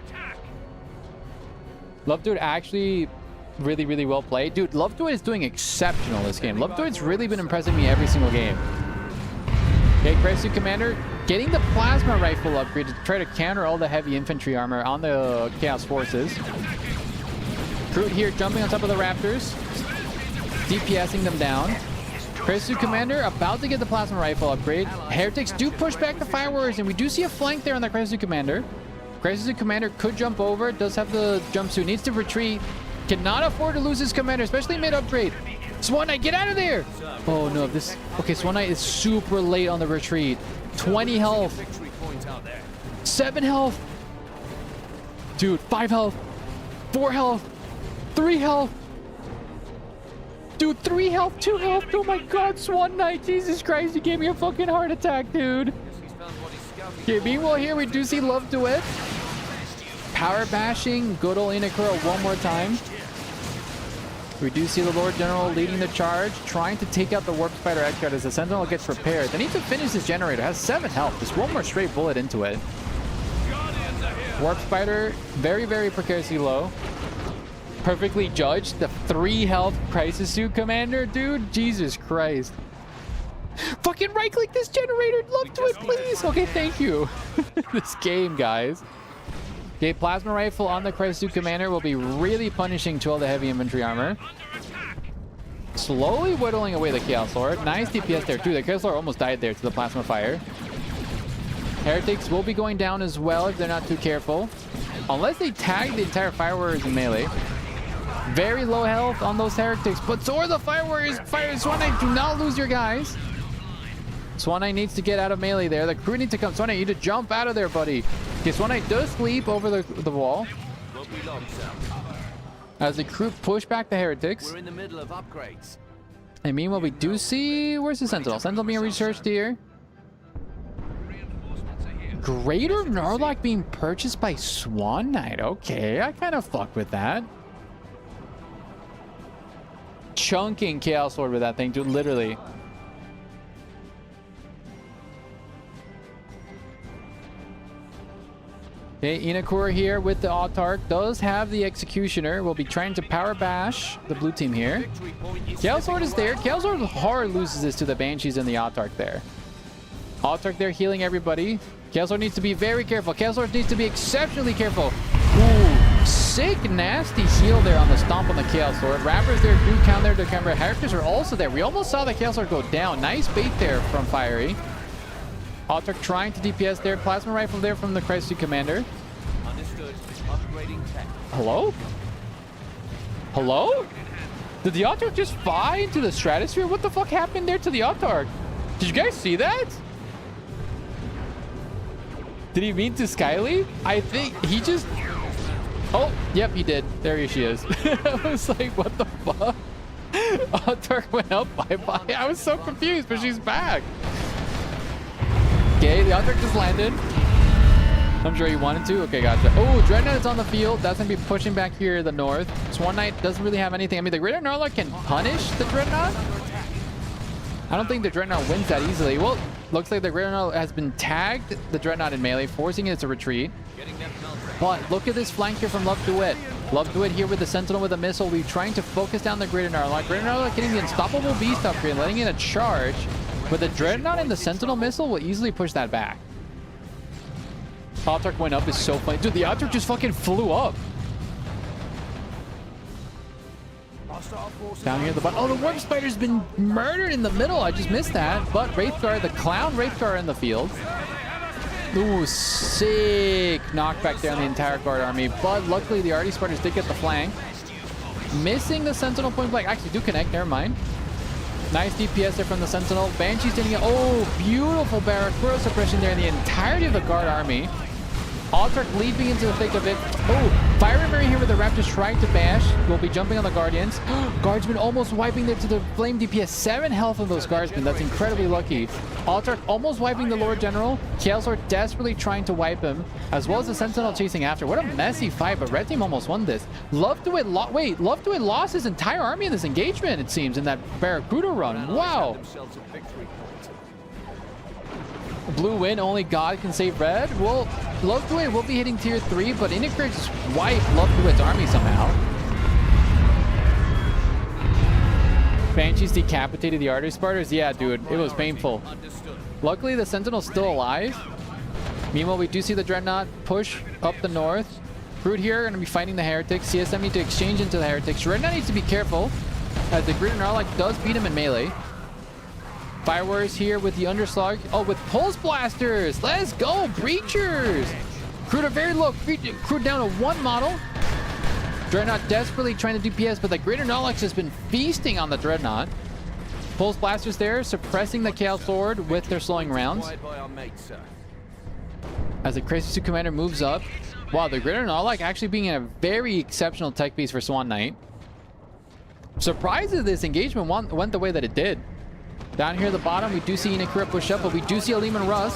Love to It actually really, really well played. Dude, Love to It is doing exceptional this game. Love to It's really been impressing me every single game. Okay, Crazy Commander getting the Plasma Rifle upgrade to try to counter all the heavy infantry armor on the Chaos Forces. Groot here jumping on top of the Raptors, DPSing them down. Crazy Commander about to get the Plasma Rifle upgrade. Heretics do push back the Fire Warriors, and we do see a flank there on the Crazy Commander. Crazy Commander could jump over, does have the jumpsuit, needs to retreat. Cannot afford to lose his commander, especially mid-upgrade. Swan Knight, get out of there! Oh no, this... Okay, Swan Knight is super late on the retreat. 20 health. 7 health. Dude, 5 health. 4 health. 3 health. Dude, 3 health, 2 health. Oh my god, Swan Knight. Jesus Christ, you gave me a fucking heart attack, dude. Okay, meanwhile here we do see Love to It. Power bashing good old Inakura one more time. We do see the Lord General leading the charge, trying to take out the Warp Spider X-Guard as the Sentinel gets repaired. They need to finish this generator. It has 7 health. Just one more straight bullet into it. Warp Spider, very, very precariously low. Perfectly judged. The 3 health Crisis Suit Commander, dude. Jesus Christ. Fucking right-click this generator. Love to it, please. Okay, thank you. This game, guys. Okay, Plasma Rifle on the Crisis Suit Commander will be really punishing to all the heavy infantry armor. Slowly whittling away the Chaos Lord. Nice DPS there, too. The Chaos Lord almost died there to the Plasma Fire. Heretics will be going down as well if they're not too careful. Unless they tag the entire Fire Warriors in melee. Very low health on those heretics, but so are the fire warriors. Fire Swan Knight, do not lose your guys. Swan Knight needs to get out of melee there. The crew need to come. Swan Knight, you need to jump out of there, buddy. Okay, Swan Knight does sleep over the wall. Won't be long, sir. As the crew push back the heretics. We're in the middle of upgrades. And meanwhile, we do see... Where's the Sentinel? Sentinel being researched here. Greater Narlock being purchased by Swan Knight. Okay, I kind of fuck with that. Chunking Chaos Lord with that thing, dude, literally. Okay, Inakur here with the Autarch does have the Executioner. We'll be trying to power bash the blue team here. Chaos Lord is there. Chaos Lord hard loses this to the Banshees and the Autarch there. Autarch there healing everybody. Chaos Lord needs to be very careful. Chaos Lord needs to be exceptionally careful. Ooh, sick, nasty heal there on the stomp on the Chaos Lord. Rappers there do count there to counter. Heretics are also there. We almost saw the Chaos Lord go down. Nice bait there from Fiery. Autarch trying to DPS there. Plasma rifle there from the Crisis Commander. Understood. Upgrading tech. Hello? Hello? Did the Autarch just fly into the stratosphere? What the fuck happened there to the Autarch? Did you guys see that? Did he mean to Skyly? I think he just... Oh, yep, he did. There she is. I was like, what the fuck? Autarch went up, bye-bye. I was so confused, but she's back. Okay, the Autarch just landed. I'm sure he wanted to. Okay, gotcha. Oh, Dreadnought is on the field. That's going to be pushing back here the north. Swan Knight doesn't really have anything. I mean, the Greater Narlock can punish the Dreadnought. I don't think the Dreadnought wins that easily. Well, looks like the Greater Narlock has been tagged the Dreadnought in melee, forcing it to retreat. But look at this flank here from Love Duet. Love Duet here with the Sentinel with a missile. We're trying to focus down the Greater Narlock. Greater Narlock getting the Unstoppable Beast up here and letting in a charge. But the Dreadnought and the Sentinel missile will easily push that back. Autarch went up is so funny. Dude, the Autarch just fucking flew up. Down here at the bottom. Oh, the Warp Spider's been murdered in the middle. I just missed that. But Wraithguard, the Clown Wraithguard in the field. Ooh, sick knockback there on the entire guard army. But luckily, the Arty Spartans did get the flank. Missing the Sentinel point blank. Actually, do connect. Never mind. Nice DPS there from the Sentinel. Banshee's taking it. Oh, beautiful Barracuda suppression there in the entirety of the guard army. Autarch leaping into the thick of it. Oh, Fire Reverie here with the Raptors trying to bash. We'll be jumping on the Guardians. Guardsman almost wiping there to the Flame DPS. 7 health of those Guardsmen. That's incredibly lucky. Autarch almost wiping the Lord General. Chaos Lord desperately trying to wipe him, as well as the Sentinel chasing after. What a messy fight, but Red Team almost won this. Love Duet lost his entire army in this engagement, it seems, in that Barracuda run. Wow. Blue win, only God can save red. Well, Love Duet will be hitting tier 3, but Integrate just wiped Love Duet's army somehow. Banshees decapitated the Artery Spartans. Yeah, dude, it was painful. Luckily, the Sentinel's still alive. Meanwhile, we do see the Dreadnought push up the north. Brood here are going to be fighting the Heretics. CSM need to exchange into the Heretics. Dreadnought needs to be careful, as the Greater Narlock does beat him in melee. Fire Warriors here with the Underslug. Oh, with Pulse Blasters. Let's go, Breachers. Crude are very low. Crude down to 1 model. Dreadnought desperately trying to DPS, but the Greater Narlock has been feasting on the Dreadnought. Pulse Blasters there, suppressing the Chaos Lord with their slowing rounds. As the Crisis Commander moves up. Wow, the Greater Narlock actually being a very exceptional tech piece for Swan Knight. Surprised that this engagement went the way that it did. Down here at the bottom, we do see Inakura push up, but we do see a Lehman Rush.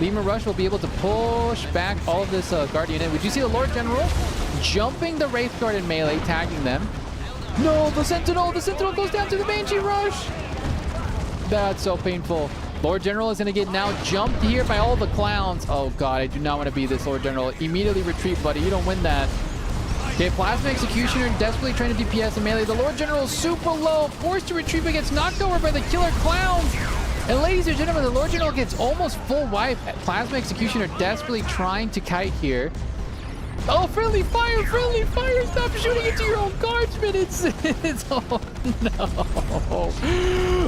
Lehman Rush will be able to push back all of this Guardian in. We do see the Lord General jumping the Wraith Guard in melee, tagging them. No, the Sentinel goes down to the Banshee Rush. That's so painful. Lord General is going to get now jumped here by all the clowns. Oh god, I do not want to be this Lord General. Immediately retreat, buddy. You don't win that. Okay, Plasma Executioner desperately trying to DPS in melee. The Lord General is super low, forced to retreat, but gets knocked over by the Killer Clowns. And ladies and gentlemen, the Lord General gets almost full wipe. Plasma Executioner desperately trying to kite here. Oh, friendly fire, stop shooting into your own guardsmen. It's oh no.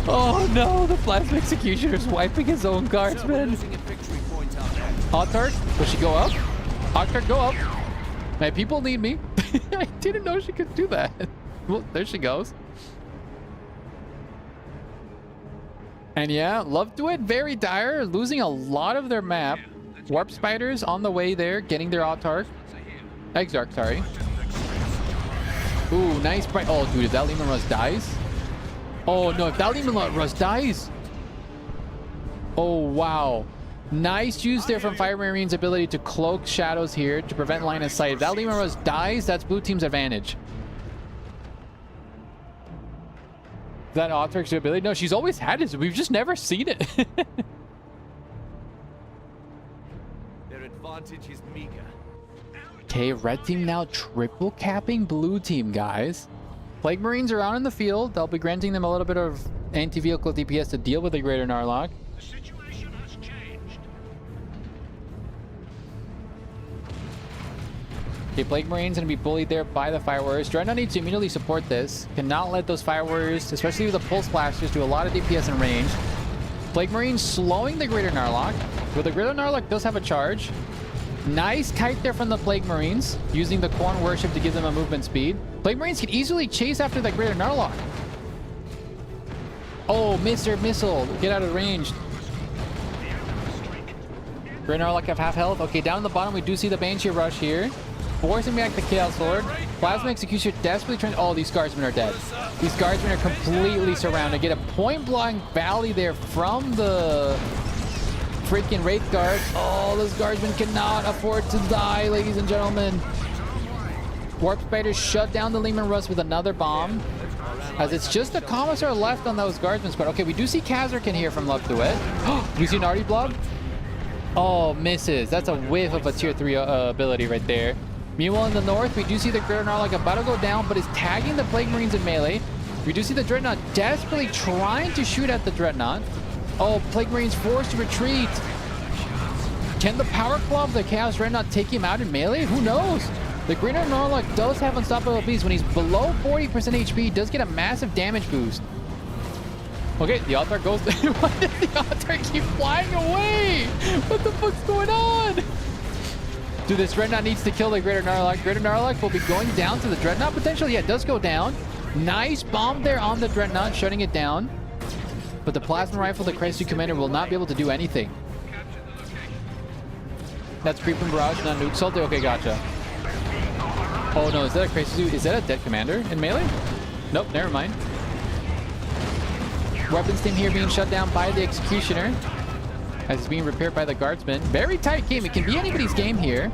Oh no, the Plasma Executioner is wiping his own guardsmen. Autarch, will she go up? Autarch, go up. My people need me. I didn't know she could do that. Well, there she goes. And yeah, Love to It, very dire, losing a lot of their map. Warp Spiders on the way there, getting their Autarch. Exarch, sorry. Ooh, nice bright. Oh, dude, if that Lehman Russ dies. Oh, no, if that Lehman Russ dies. Oh, wow. Nice use there from Fire Marine's ability to cloak shadows here to prevent line of sight. If that Lehman Russ dies, that's blue team's advantage. That Autarch's ability? No, she's always had it. We've just never seen it. Their advantage is meager. Okay, red team now triple capping blue team, guys. Plague Marines are out in the field. They'll be granting them a little bit of anti-vehicle DPS to deal with the Greater Narlock. The situation has changed. Okay, Plague Marine's gonna be bullied there by the Fire Warriors. Dreadnought needs to immediately support this. Cannot let those Fire Warriors, especially with the Pulse Blasters, do a lot of DPS in range. Plague Marine slowing the Greater Narlock. But the Greater Narlock does have a charge. Nice kite there from the Plague Marines, using the Corn Worship to give them a movement speed. Plague Marines can easily chase after that Greater Narlock. Oh, Mr. Missile, get out of range. Greater Narlock have half health. Okay, down in the bottom, we do see the Banshee Rush here. Forcing back the Chaos Lord. Plasma Executioner desperately trying. Oh, these Guardsmen are dead. These Guardsmen are completely surrounded. Get a point-blank volley there from the freaking Wraith Guard. Oh, those Guardsmen cannot afford to die, ladies and gentlemen. Warp Spiders shut down the Lehman Russ with another bomb. As it's just a Commissar left on those Guardsmen. But okay, we do see Kazarkin here from Love to It. We see an Artie Blob. Oh, misses. That's a whiff of a tier 3 ability right there. Meanwhile, in the north, we do see the Greater Narlock about to go down, but is tagging the Plague Marines in melee. We do see the Dreadnought desperately trying to shoot at the Dreadnought. Oh, Plague Marines forced to retreat. Can the Power Claw of the Chaos Dreadnought take him out in melee? Who knows? The Greater Narlock does have Unstoppable Beast. When he's below 40% HP, he does get a massive damage boost. Okay, the altar goes... Why did the altar keep flying away? What the fuck's going on? Dude, this Dreadnought needs to kill the Greater Narlock. Greater Narlock will be going down to the Dreadnought potentially. Yeah, it does go down. Nice bomb there on the Dreadnought, shutting it down. But the Plasma Rifle, the Crisis Commander, will not be able to do anything. That's Creep and Barrage, not Nuke. Salty, okay, gotcha. Oh no, is that a Crisis? Is that a dead Commander in melee? Nope, never mind. Weapons team here being shut down by the Executioner. As it's being repaired by the Guardsman. Very tight game. It can be anybody's game here.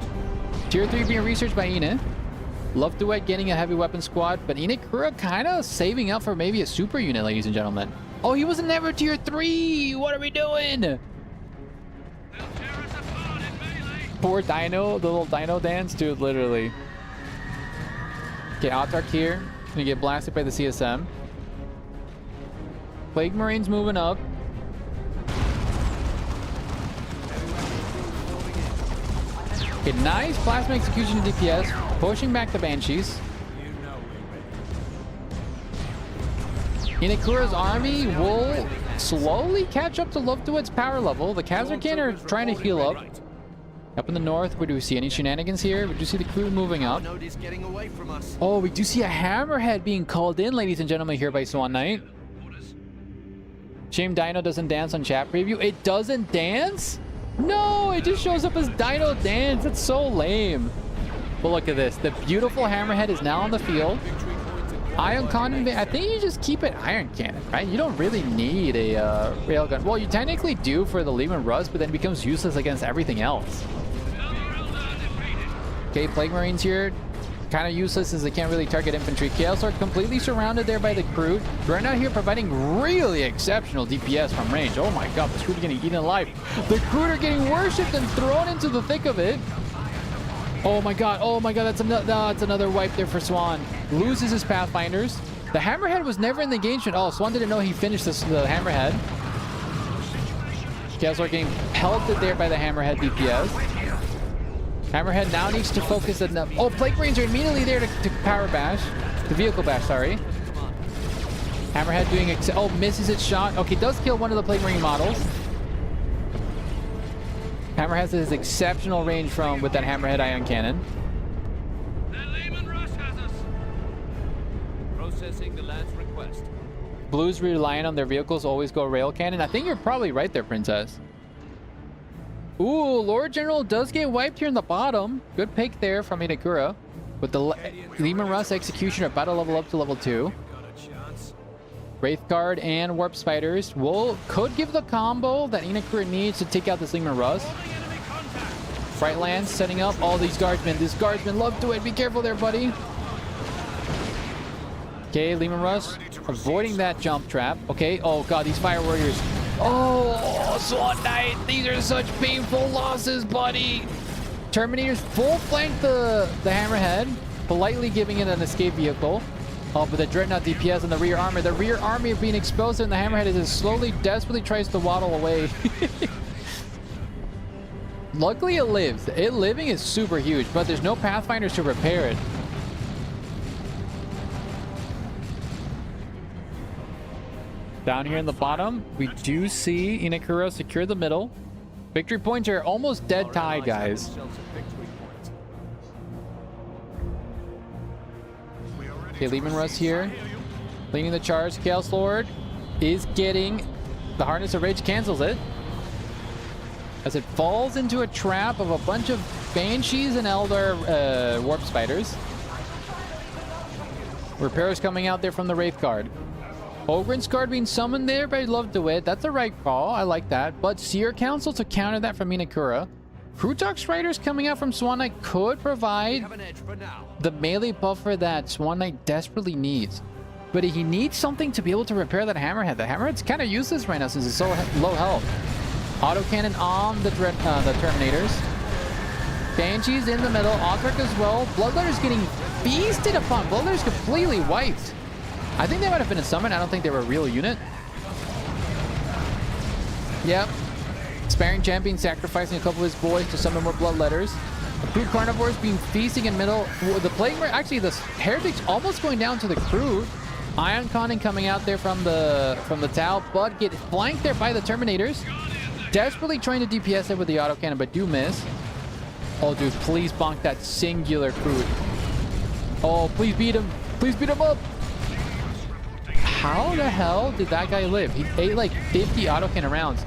Tier 3 being researched by Ina. Love Duet getting a heavy weapon squad, but Ina Kura kind of saving up for maybe a super unit, ladies and gentlemen. Oh, he was never tier 3. What are we doing? Poor Dino, the little Dino dance, dude, literally. Okay, Autarch here. Gonna get blasted by the CSM. Plague Marines moving up. Okay, nice Plasma Execution DPS, pushing back the Banshees. Inakura's army will slowly catch up to Love to It's power level. The Kazarkin are trying to heal up. Up in the north, where do we see any shenanigans here? We do see the crew moving up. Oh, we do see a Hammerhead being called in, ladies and gentlemen, here by Swan Knight. Shame Dino doesn't dance on chat preview. It doesn't dance? No, it just shows up as Dino Dance. That's so lame. But look at this. The beautiful Hammerhead is now on the field. Ion Cannon, I think you just keep it Iron Cannon, right? You don't really need a railgun. Well, you technically do for the Lehman Russ, but then it becomes useless against everything else. Okay, Plague Marines here. Kind of useless as they can't really target infantry. Chaos are completely surrounded there by the crew. Dreadnought here providing really exceptional DPS from range. Oh my god, the crew are getting eaten alive. The crew are getting worshipped and thrown into the thick of it. Oh my god, that's another wipe there for Swan. Loses his Pathfinders. The Hammerhead was never in the engagement. Oh, Swan didn't know he finished the Hammerhead. Chaos are getting pelted there by the Hammerhead DPS. Hammerhead now needs to focus on the... Oh, Plague Marines are immediately there to power bash. The vehicle bash, sorry. Hammerhead doing... Oh, misses its shot. Okay, does kill one of the Plague Marine models. Hammerhead has exceptional range with that Hammerhead Ion Cannon. The Lehman Russ Processing the lad's request. Blues relying on their vehicles always go rail cannon. I think you're probably right there, Princess. Ooh, Lord General does get wiped here in the bottom. Good pick there from Inakura. With the Lehman Russ Executioner about to level up to level 2. Wraith Guard and Warp Spiders could give the combo that Inakura needs to take out this Lehman Russ. Frightlands setting up all these guardsmen. This guardsman love to it. Be careful there, buddy. Okay, Lehman Russ avoiding that jump trap. Okay, oh god, these Fire Warriors. Oh, Swan Knight. These are such painful losses, buddy. Terminators full flank the Hammerhead, politely giving it an escape vehicle. Oh, but the Dreadnought DPS and the rear army. The rear army are being exposed, and the Hammerhead is slowly, desperately tries to waddle away. Luckily, it lives. It living is super huge, but there's no Pathfinders to repair it. Down here in the bottom, we do see Inakura secure the middle. Victory points are almost dead tie, guys. Okay, Lehman Russ here. Leading the charge. Chaos Lord is getting the Harness of Rage, cancels it. As it falls into a trap of a bunch of Banshees and Elder Warp Spiders. Repairs coming out there from the Wraith Guard. Ogren's Guard being summoned there by Love DeWitt. That's a right call. I like that. But Seer Council to counter that from Inakura. Krutok Riders coming out from Swan Knight could provide the melee buffer that Swan Knight desperately needs. But he needs something to be able to repair that Hammerhead. The Hammerhead's kind of useless right now since it's so low health. Autocannon on the Terminators. Banshees in the middle. Othric as well. Bloodletter's getting feasted upon. Bloodletter's completely wiped. I think they might have been a summon. I don't think they were a real unit. Yep. Sparing Champion sacrificing a couple of his boys to summon more Bloodletters. The Crude Carnivores being feasting in middle. The Plague Mare, actually the Heretics almost going down to the Crude. Ion Conning coming out there from the Tau, but get flanked there by the Terminators. Desperately trying to DPS it with the autocannon, but do miss. Oh, dude, please bonk that singular Crude. Oh, please beat him. Please beat him up. How the hell did that guy live? He ate like 50 autocannon rounds.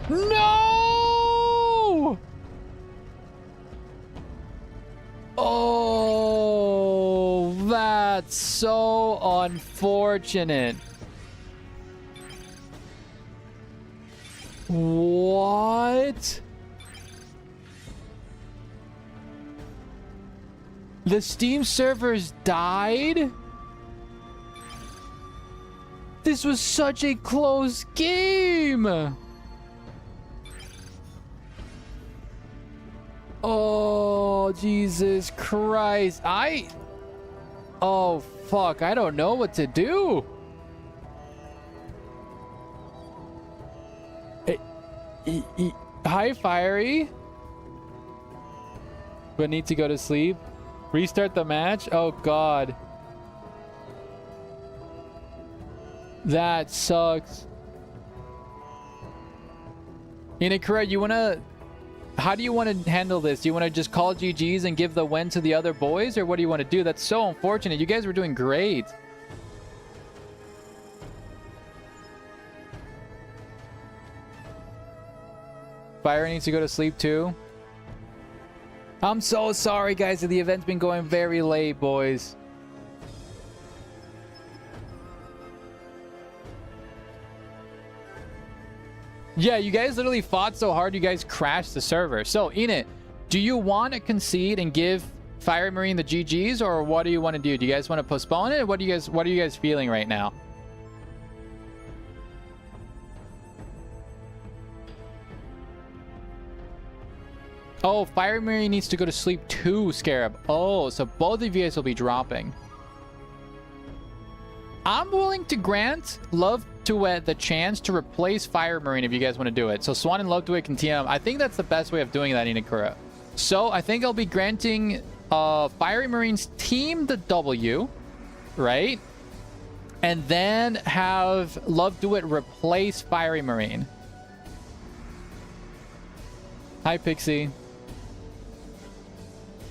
No! Oh, that's so unfortunate. What? The Steam servers died? This was such a close game. Oh, Jesus Christ. Oh, fuck. I don't know what to do. Hi, Fiery. But need to go to sleep. Restart the match. Oh, God. That sucks. Inakura, you want to... How do you want to handle this? Do you want to just call GGs and give the win to the other boys? Or what do you want to do? That's so unfortunate. You guys were doing great. Fire needs to go to sleep too. I'm so sorry, guys. The event's been going very late, boys. Yeah, you guys literally fought so hard, you guys crashed the server. So, Enid, do you want to concede and give Fire Marine the GGs, or what do you want to do? Do you guys want to postpone it? What are you guys feeling right now? Oh, Fire Marine needs to go to sleep too, Scarab. Oh, so both of you guys will be dropping. I'm willing to grant Love Duet the chance to replace Fire Marine if you guys want to do it. So Swan and Love Duet can TM. I think that's the best way of doing that, Inakura. So I think I'll be granting Fire Marine's team the W, right? And then have Love Duet replace Fiery Marine. Hi, Pixie.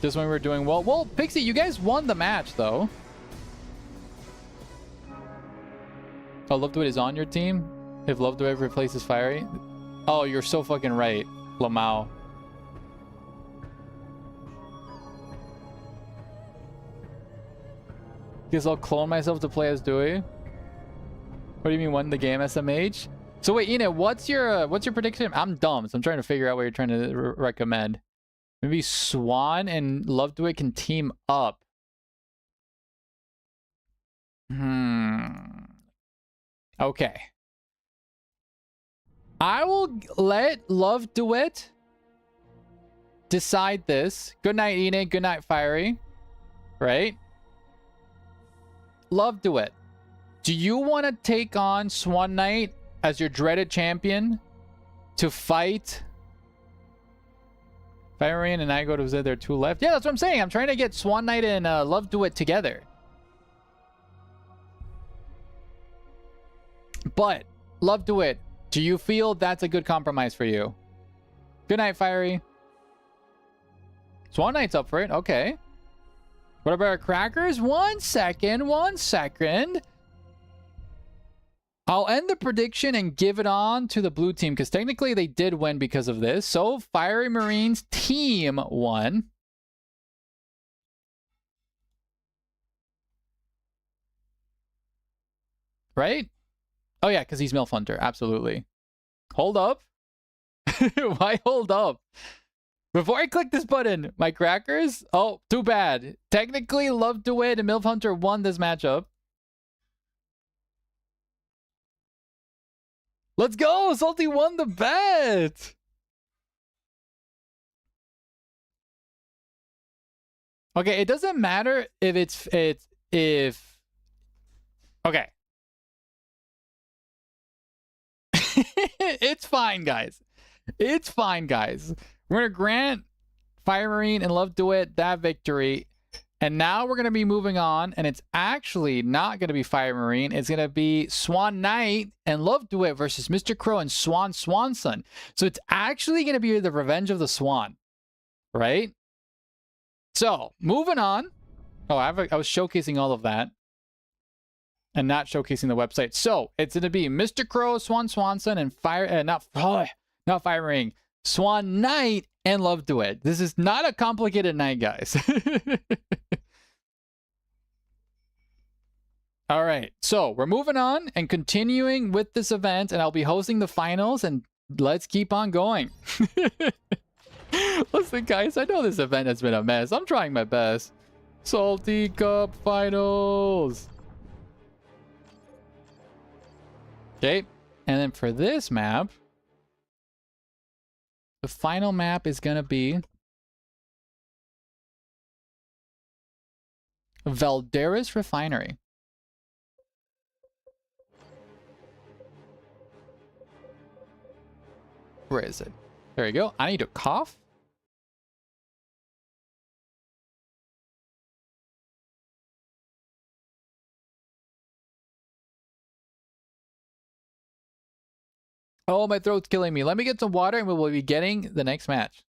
Just when we were doing well. Well, Pixie, you guys won the match, though. Oh, Love Do It is on your team? If Love Do It replaces Fiery? Oh, you're so fucking right, Lamau. Guess I'll clone myself to play as Dewey. What do you mean, won the game SMH? So wait, Enid, what's your prediction? I'm dumb, so I'm trying to figure out what you're trying to recommend. Maybe Swan and Love Do It can team up. Okay. I will let Love Do It decide this. Good night, Enid. Good night, Fiery. Right? Love Do It. Do you want to take on Swan Knight as your dreaded champion to fight Fiery and I go to Zed? There are two left. Yeah, that's what I'm saying. I'm trying to get Swan Knight and Love Do It together. But Love Do It, do you feel that's a good compromise for you? Good night, Fiery. Swan Knight's up for it. Okay. What about our crackers? 1 second. 1 second. I'll end the prediction and give it on to the blue team because technically they did win because of this. So Fiery Marines team won. Right? Oh yeah, because he's MILF Hunter. Absolutely. Hold up. Why hold up? Before I click this button, my crackers? Oh, too bad. Technically, Love Do It and MILF Hunter won this matchup. Let's go! Salty won the bet! Okay, it doesn't matter if okay. It's fine, guys. It's fine, guys. We're going to grant Fire Marine and Love Do It that victory. And now we're going to be moving on. And it's actually not going to be Fire Marine. It's going to be Swan Knight and Love Do It versus Mr. Crow and Swanson. So it's actually going to be the Revenge of the Swan. Right? So, moving on. Oh, I was showcasing all of that. And not showcasing the website. So, it's going to be Mr. Crow, Swanson, and not Fire Ring. Swan Knight and Love Do It. This is not a complicated night, guys. All right. So, we're moving on and continuing with this event. And I'll be hosting the finals. And let's keep on going. Listen, guys. I know this event has been a mess. I'm trying my best. Salty Cup Finals. Okay, and then for this map, the final map is going to be Valderas Refinery. Where is it? There you go. I need to cough. Oh, my throat's killing me. Let me get some water and we will be getting the next match.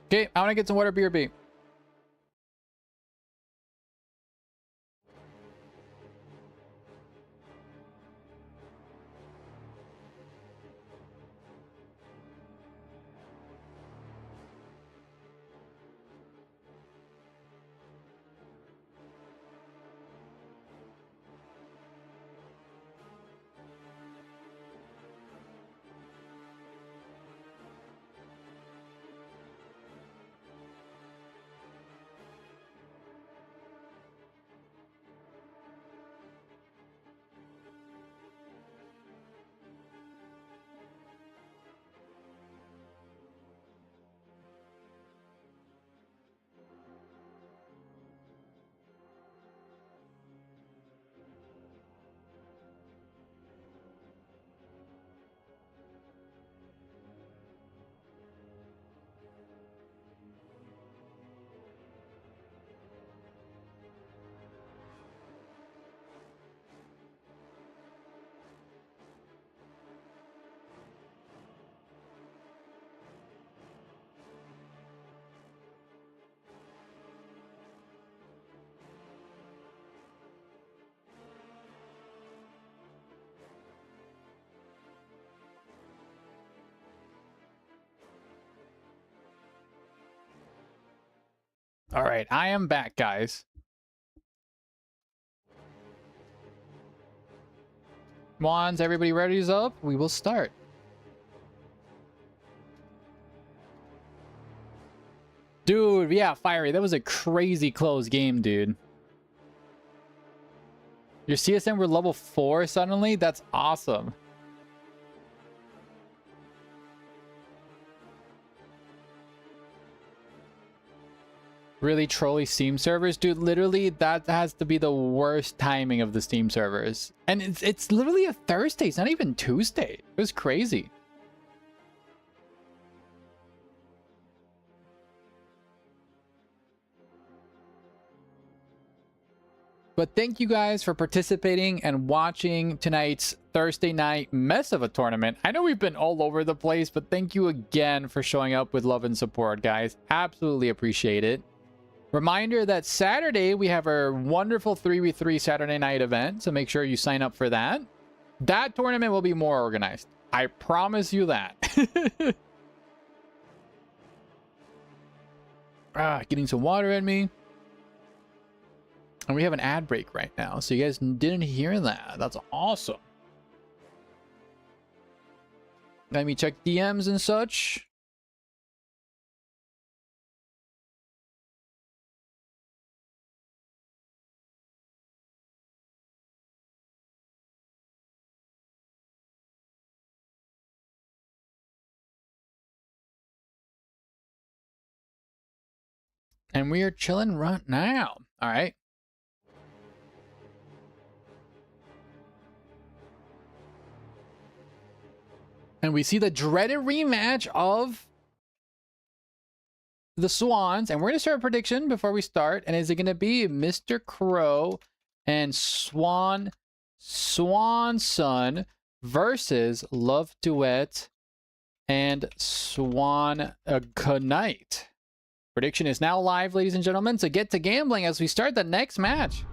Okay, I want to get some water, BRB. All right, I am back, guys. Once everybody ready's up, we will start. Dude, yeah, Fiery. That was a crazy close game, dude. Your CSM were level 4 suddenly? That's awesome. Really trolly Steam servers? Dude, literally, that has to be the worst timing of the Steam servers. And it's literally a Thursday. It's not even Tuesday. It was crazy. But thank you guys for participating and watching tonight's Thursday night mess of a tournament. I know we've been all over the place, but thank you again for showing up with love and support, guys. Absolutely appreciate it. Reminder that Saturday, we have our wonderful 3v3 Saturday night event, so make sure you sign up for that. That tournament will be more organized. I promise you that. Getting some water in me. And we have an ad break right now, so you guys didn't hear that. That's awesome. Let me check DMs and such. And we are chilling right now. All right. And we see the dreaded rematch of the Swans. And we're going to start a prediction before we start. And is it going to be Mr. Crow and Swanson versus Love Duet and Swan Knight? Prediction is now live, ladies and gentlemen. So get to gambling as we start the next match.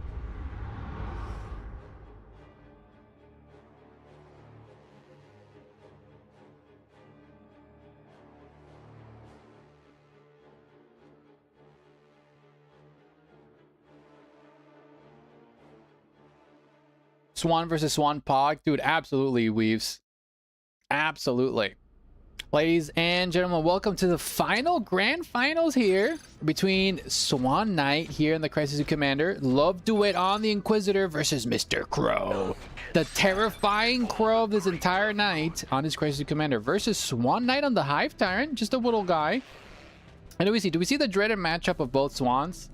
Swan versus Swan Pog. Dude, absolutely, Weaves. Absolutely. Ladies and gentlemen, welcome to the grand finals here between Swan Knight here in the Crisis Commander. Love Duet on the Inquisitor versus Mr. Crow. The terrifying Crow of this entire night on his Crisis Commander versus Swan Knight on the Hive Tyrant. Just a little guy. And do we see the dreaded matchup of both Swans?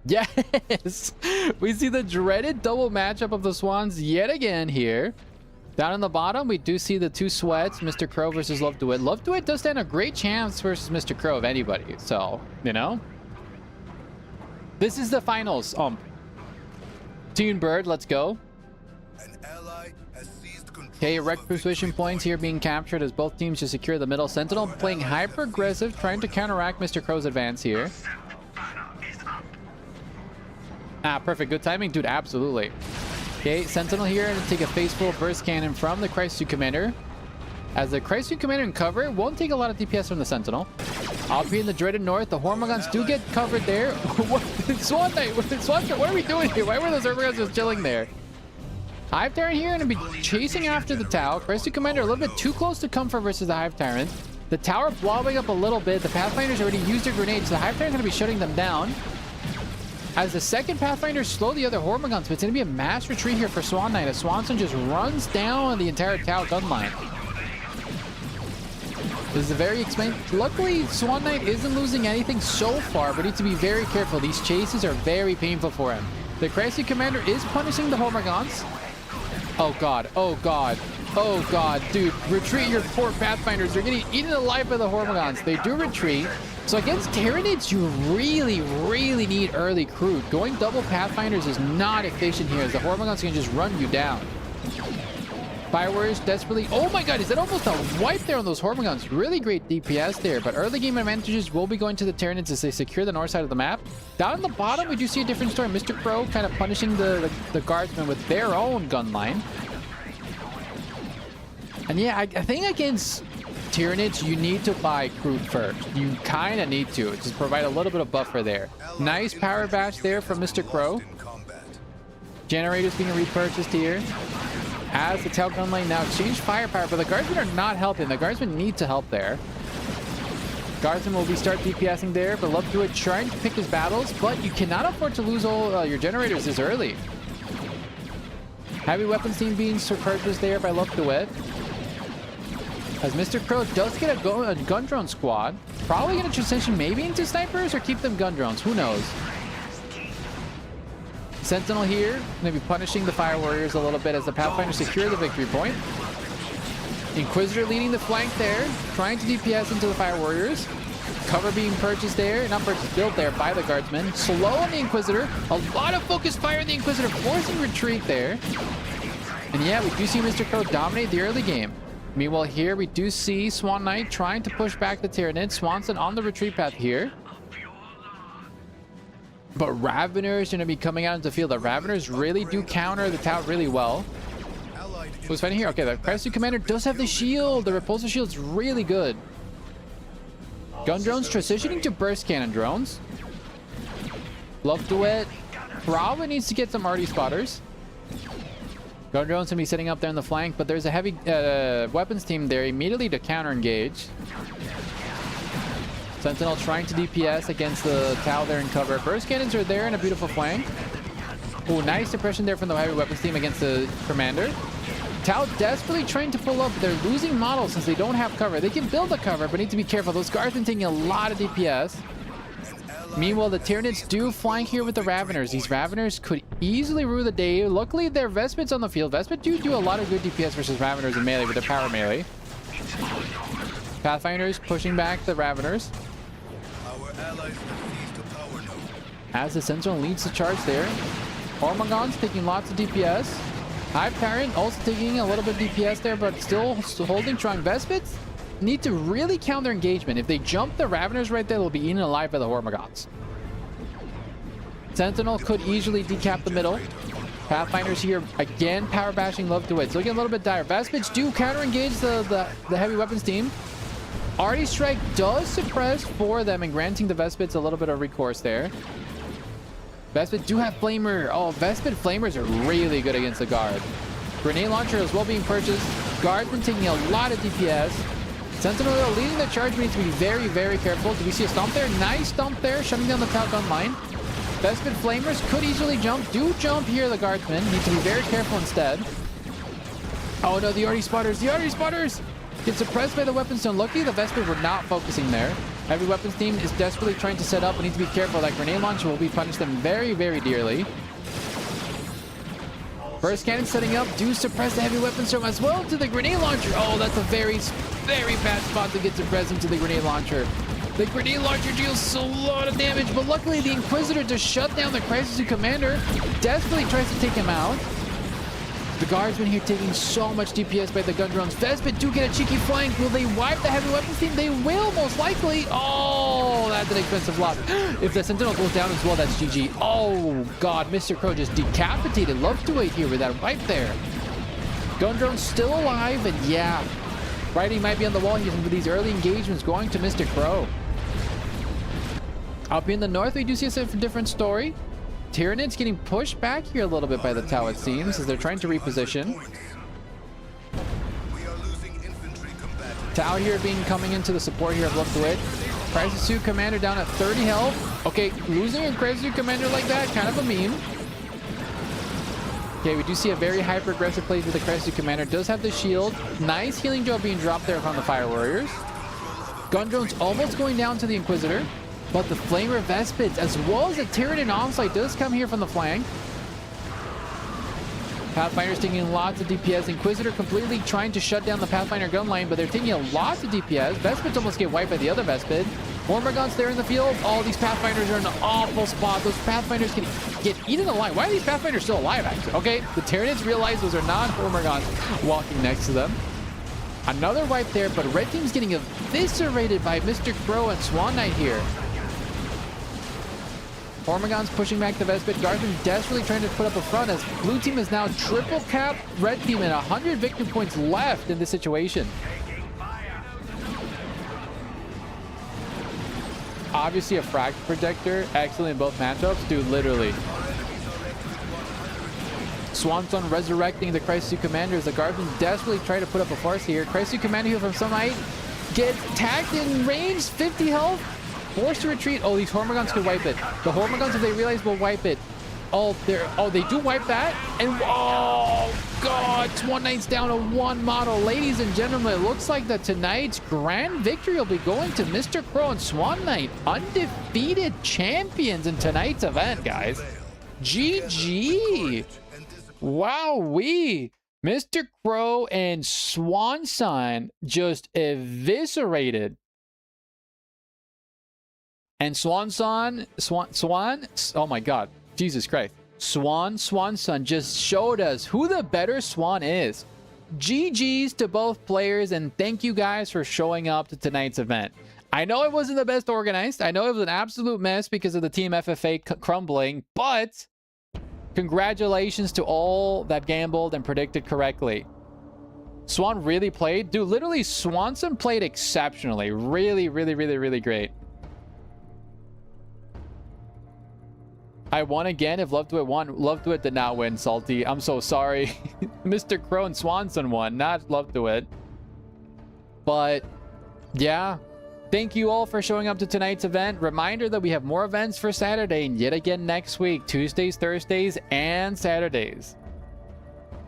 Yes! We see the dreaded double matchup of the Swans yet again here. Down on the bottom, we do see the two sweats, Mr. Crow versus Love Duet. Love Duet does stand a great chance versus Mr. Crow of anybody. So, you know. This is the finals. Tune Bird, let's go. An ally has seized control. Okay, wreck persuasion points here being captured as both teams to secure the middle. Sentinel playing hyper-aggressive, trying to counteract Mr. Crow's advance here. Perfect. Good timing. Dude, absolutely. Okay, Sentinel here to take a faceful burst cannon from the Crisis Commander. As the Crisis Commander in cover, won't take a lot of DPS from the Sentinel. Up here in the dreaded north, the Hormagaunts do get covered there. Swan Knight, what are we doing here? Why were those Hormagaunts just chilling there? Hive Tyrant here and be chasing after the Tau. Crisis Commander a little bit too close to comfort versus the Hive Tyrant. The tower blowing up a little bit. The Pathfinders already used their grenades, so the Hive Tyrant's going to be shutting them down. As the second Pathfinder slow the other Hormagaunts, but it's going to be a mass retreat here for Swan Knight as Swanson just runs down the entire Tau gun line. This is a very expensive. Luckily, Swan Knight isn't losing anything so far, but needs to be very careful. These chases are very painful for him. The Crisis Commander is punishing the Hormagaunts. Oh god, oh god, oh god, dude, retreat your poor Pathfinders. They're getting eaten alive by the Hormagaunts. They do retreat. So against Tyranids, you really need early Crude. Going double Pathfinders is not efficient here, as the Hormagaunts can just run you down. Fireworks desperately. Oh my god, is that almost a wipe there on those Hormagaunts? Really great DPS there, but early game advantages will be going to the Tyranids as they secure the north side of the map. Down on the bottom, we do see a different story. Mr. Crow kind of punishing the guardsmen with their own gun line. And yeah, I think against Tyranids, you need to buy crude first. You kind of need to. Just provide a little bit of buffer there. Nice power bash there from Mr. Crow. Generators being repurchased here. As the tail gun lane now exchange firepower, but the guardsmen are not helping. The guardsmen need to help there. Guardsman will be start DPSing there, but Love to it trying to pick his battles, but you cannot afford to lose all your generators this early. Heavy weapons team being purchased there by Love to it. As Mr. Crow does get a gun drone squad. Probably going to transition maybe into snipers or keep them gun drones. Who knows? Sentinel here. Going to be punishing the Fire Warriors a little bit as the Pathfinder secure the victory point. Inquisitor leading the flank there. Trying to DPS into the Fire Warriors. Cover being purchased there. Not purchased, built there by the Guardsmen. Slow on the Inquisitor. A lot of focused fire on the Inquisitor. Forcing retreat there. And yeah, we do see Mr. Crow dominate the early game. Meanwhile, here we do see Swan Knight trying to push back the Tyranids. Swanson on the retreat path here. But Raveners are going to be coming out into the field. The Raveners really do counter the Tout really well. Who's fighting here? Okay, the Crisis Commander does have the shield. The repulsor shield's really good. Gun drones transitioning to burst cannon drones. Love Duet probably needs to get some arty spotters. Gun drones gonna be sitting up there on the flank, but there's a heavy weapons team there immediately to counter engage. Sentinel trying to DPS against the Tau there in cover. Burst cannons are there in a beautiful flank. Oh, nice suppression there from the heavy weapons team against the commander. Tau desperately trying to pull up. They're losing models since they don't have cover. They can build a cover, but need to be careful. Those guardsmen taking a lot of DPS. Meanwhile, the Tyranids do flank here with the Raveners. These Raveners could easily rue the day. Luckily, their Vespits on the field. Vespit do a lot of good DPS versus Raveners in melee with their power melee. Pathfinders pushing back the Raveners. As the Sentinel leads the charge there. Hormagaun's taking lots of DPS. Hive Tyrant also taking a little bit of DPS there, but still holding strong. Vespits need to really count their engagement. If they jump the Raveners right there, they'll be eaten alive by the Hormagaunts. Sentinel could easily decap the middle. Pathfinders here again power bashing Love to it. So looking a little bit dire. Vespits do counter engage the heavy weapons team. Arty Strike does suppress for them and granting the Vespits a little bit of recourse there. Vespit do have Flamer. Oh, Vespit Flamers are really good against the Guard. Grenade Launcher as well being purchased. Guardman taking a lot of DPS. Sentinel leading the charge. We need to be very, very careful. Do we see a stomp there? Nice stomp there, shutting down the Tout gun line. Vespit Flamers could easily jump. Do jump here, the Guardsmen. Need to be very careful instead. Oh no, the Arty Spotters. The Arty Spotters get suppressed by the weapons. So lucky the Vespit were not focusing there. Heavy weapons team is desperately trying to set up. We need to be careful. That grenade launcher will be punished them very, very dearly. Burst cannon setting up. Do suppress the heavy weapons storm as well to the grenade launcher. Oh, that's a very, very bad spot to get suppressed into the grenade launcher. The grenade launcher deals a lot of damage, but luckily the Inquisitor to shut down the Crisis Commander desperately tries to take him out. The Guardsmen here taking so much DPS by the gun drones. Vespit do get a cheeky flank. Will they wipe the heavy weapons team? They will, most likely. Oh, that's an expensive loss. If the Sentinel goes down as well, that's GG. Oh, God. Mr. Crow just decapitated Love to Wait here with that wipe there. Gun drone's still alive, and yeah. Writing might be on the wall here with these early engagements going to Mr. Crow. Up in the north, we do see a different story. Tyranids getting pushed back here a little bit by the Tau, it seems, as they're trying to reposition. Tau here coming into the support here of Love to It. Crisis Suit Commander down at 30 health. Okay, losing a Crisis Suit Commander like that, kind of a meme. Okay, we do see a very hyper-aggressive play with the Crisis Suit Commander. Does have the shield. Nice healing drone being dropped there from the Fire Warriors. Gun drones almost going down to the Inquisitor. But the Flamer Vespits, as well as the Tyranid Onslaught, does come here from the flank. Pathfinder's taking lots of DPS. Inquisitor completely trying to shut down the Pathfinder gun line, but they're taking a lot of DPS. Vespits almost get wiped by the other Vespid. Hormagaun's there in the field. All these Pathfinders are in an awful spot. Those Pathfinders can get eaten alive. Why are these Pathfinders still alive, actually? Okay, the Tyranids realize those are not Hormagaunts walking next to them. Another wipe there, but Red Team's getting eviscerated by Mr. Crow and Swan Knight here. Hormagaun's pushing back the Vespit. Guardsman desperately trying to put up a front as Blue Team is now triple cap Red Team and 100 victory points left in this situation. obviously a fracture projector. Excellent in both matchups. Dude, literally. Swanson resurrecting the Crisis 2 Commanders. The Guardians desperately try to put up a force here. Crisis 2 Commander heal from Sunlight. Gets tagged in range. 50 health. Forced to retreat. Oh, these Hormigons could wipe it. The Hormigons, if they realize, will wipe it. Oh, they do wipe that. And oh god, Swan Knight's down to one model. Ladies and gentlemen, it looks like that tonight's grand victory will be going to Mr. Crow and Swan Knight, undefeated champions in tonight's event, guys. GG. Wowee. Mr. Crow and Swanson just eviscerated. And Swanson, oh my god. Jesus Christ. Swanson just showed us who the better Swan is. GG's to both players, and thank you guys for showing up to tonight's event. I know it wasn't the best organized. I know it was an absolute mess because of the Team FFA crumbling, but congratulations to all that gambled and predicted correctly. Swan really played. Dude, literally Swanson played exceptionally. Really, really, really, really great. I won again. If Love to It won, Love to It did not win, Salty. I'm so sorry. Mr. Crow and Swanson won, not Love to It. But yeah, thank you all for showing up to tonight's event. Reminder that we have more events for Saturday and yet again next week, Tuesdays, Thursdays, and Saturdays.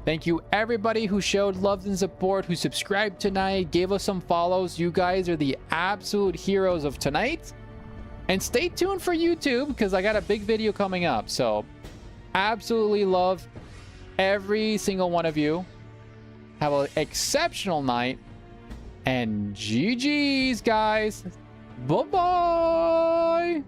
Thank you everybody who showed love and support, who subscribed tonight, gave us some follows. You guys are the absolute heroes of tonight. And stay tuned for YouTube because I got a big video coming up. So absolutely love every single one of you. Have an exceptional night. And GG's, guys. Bye-bye.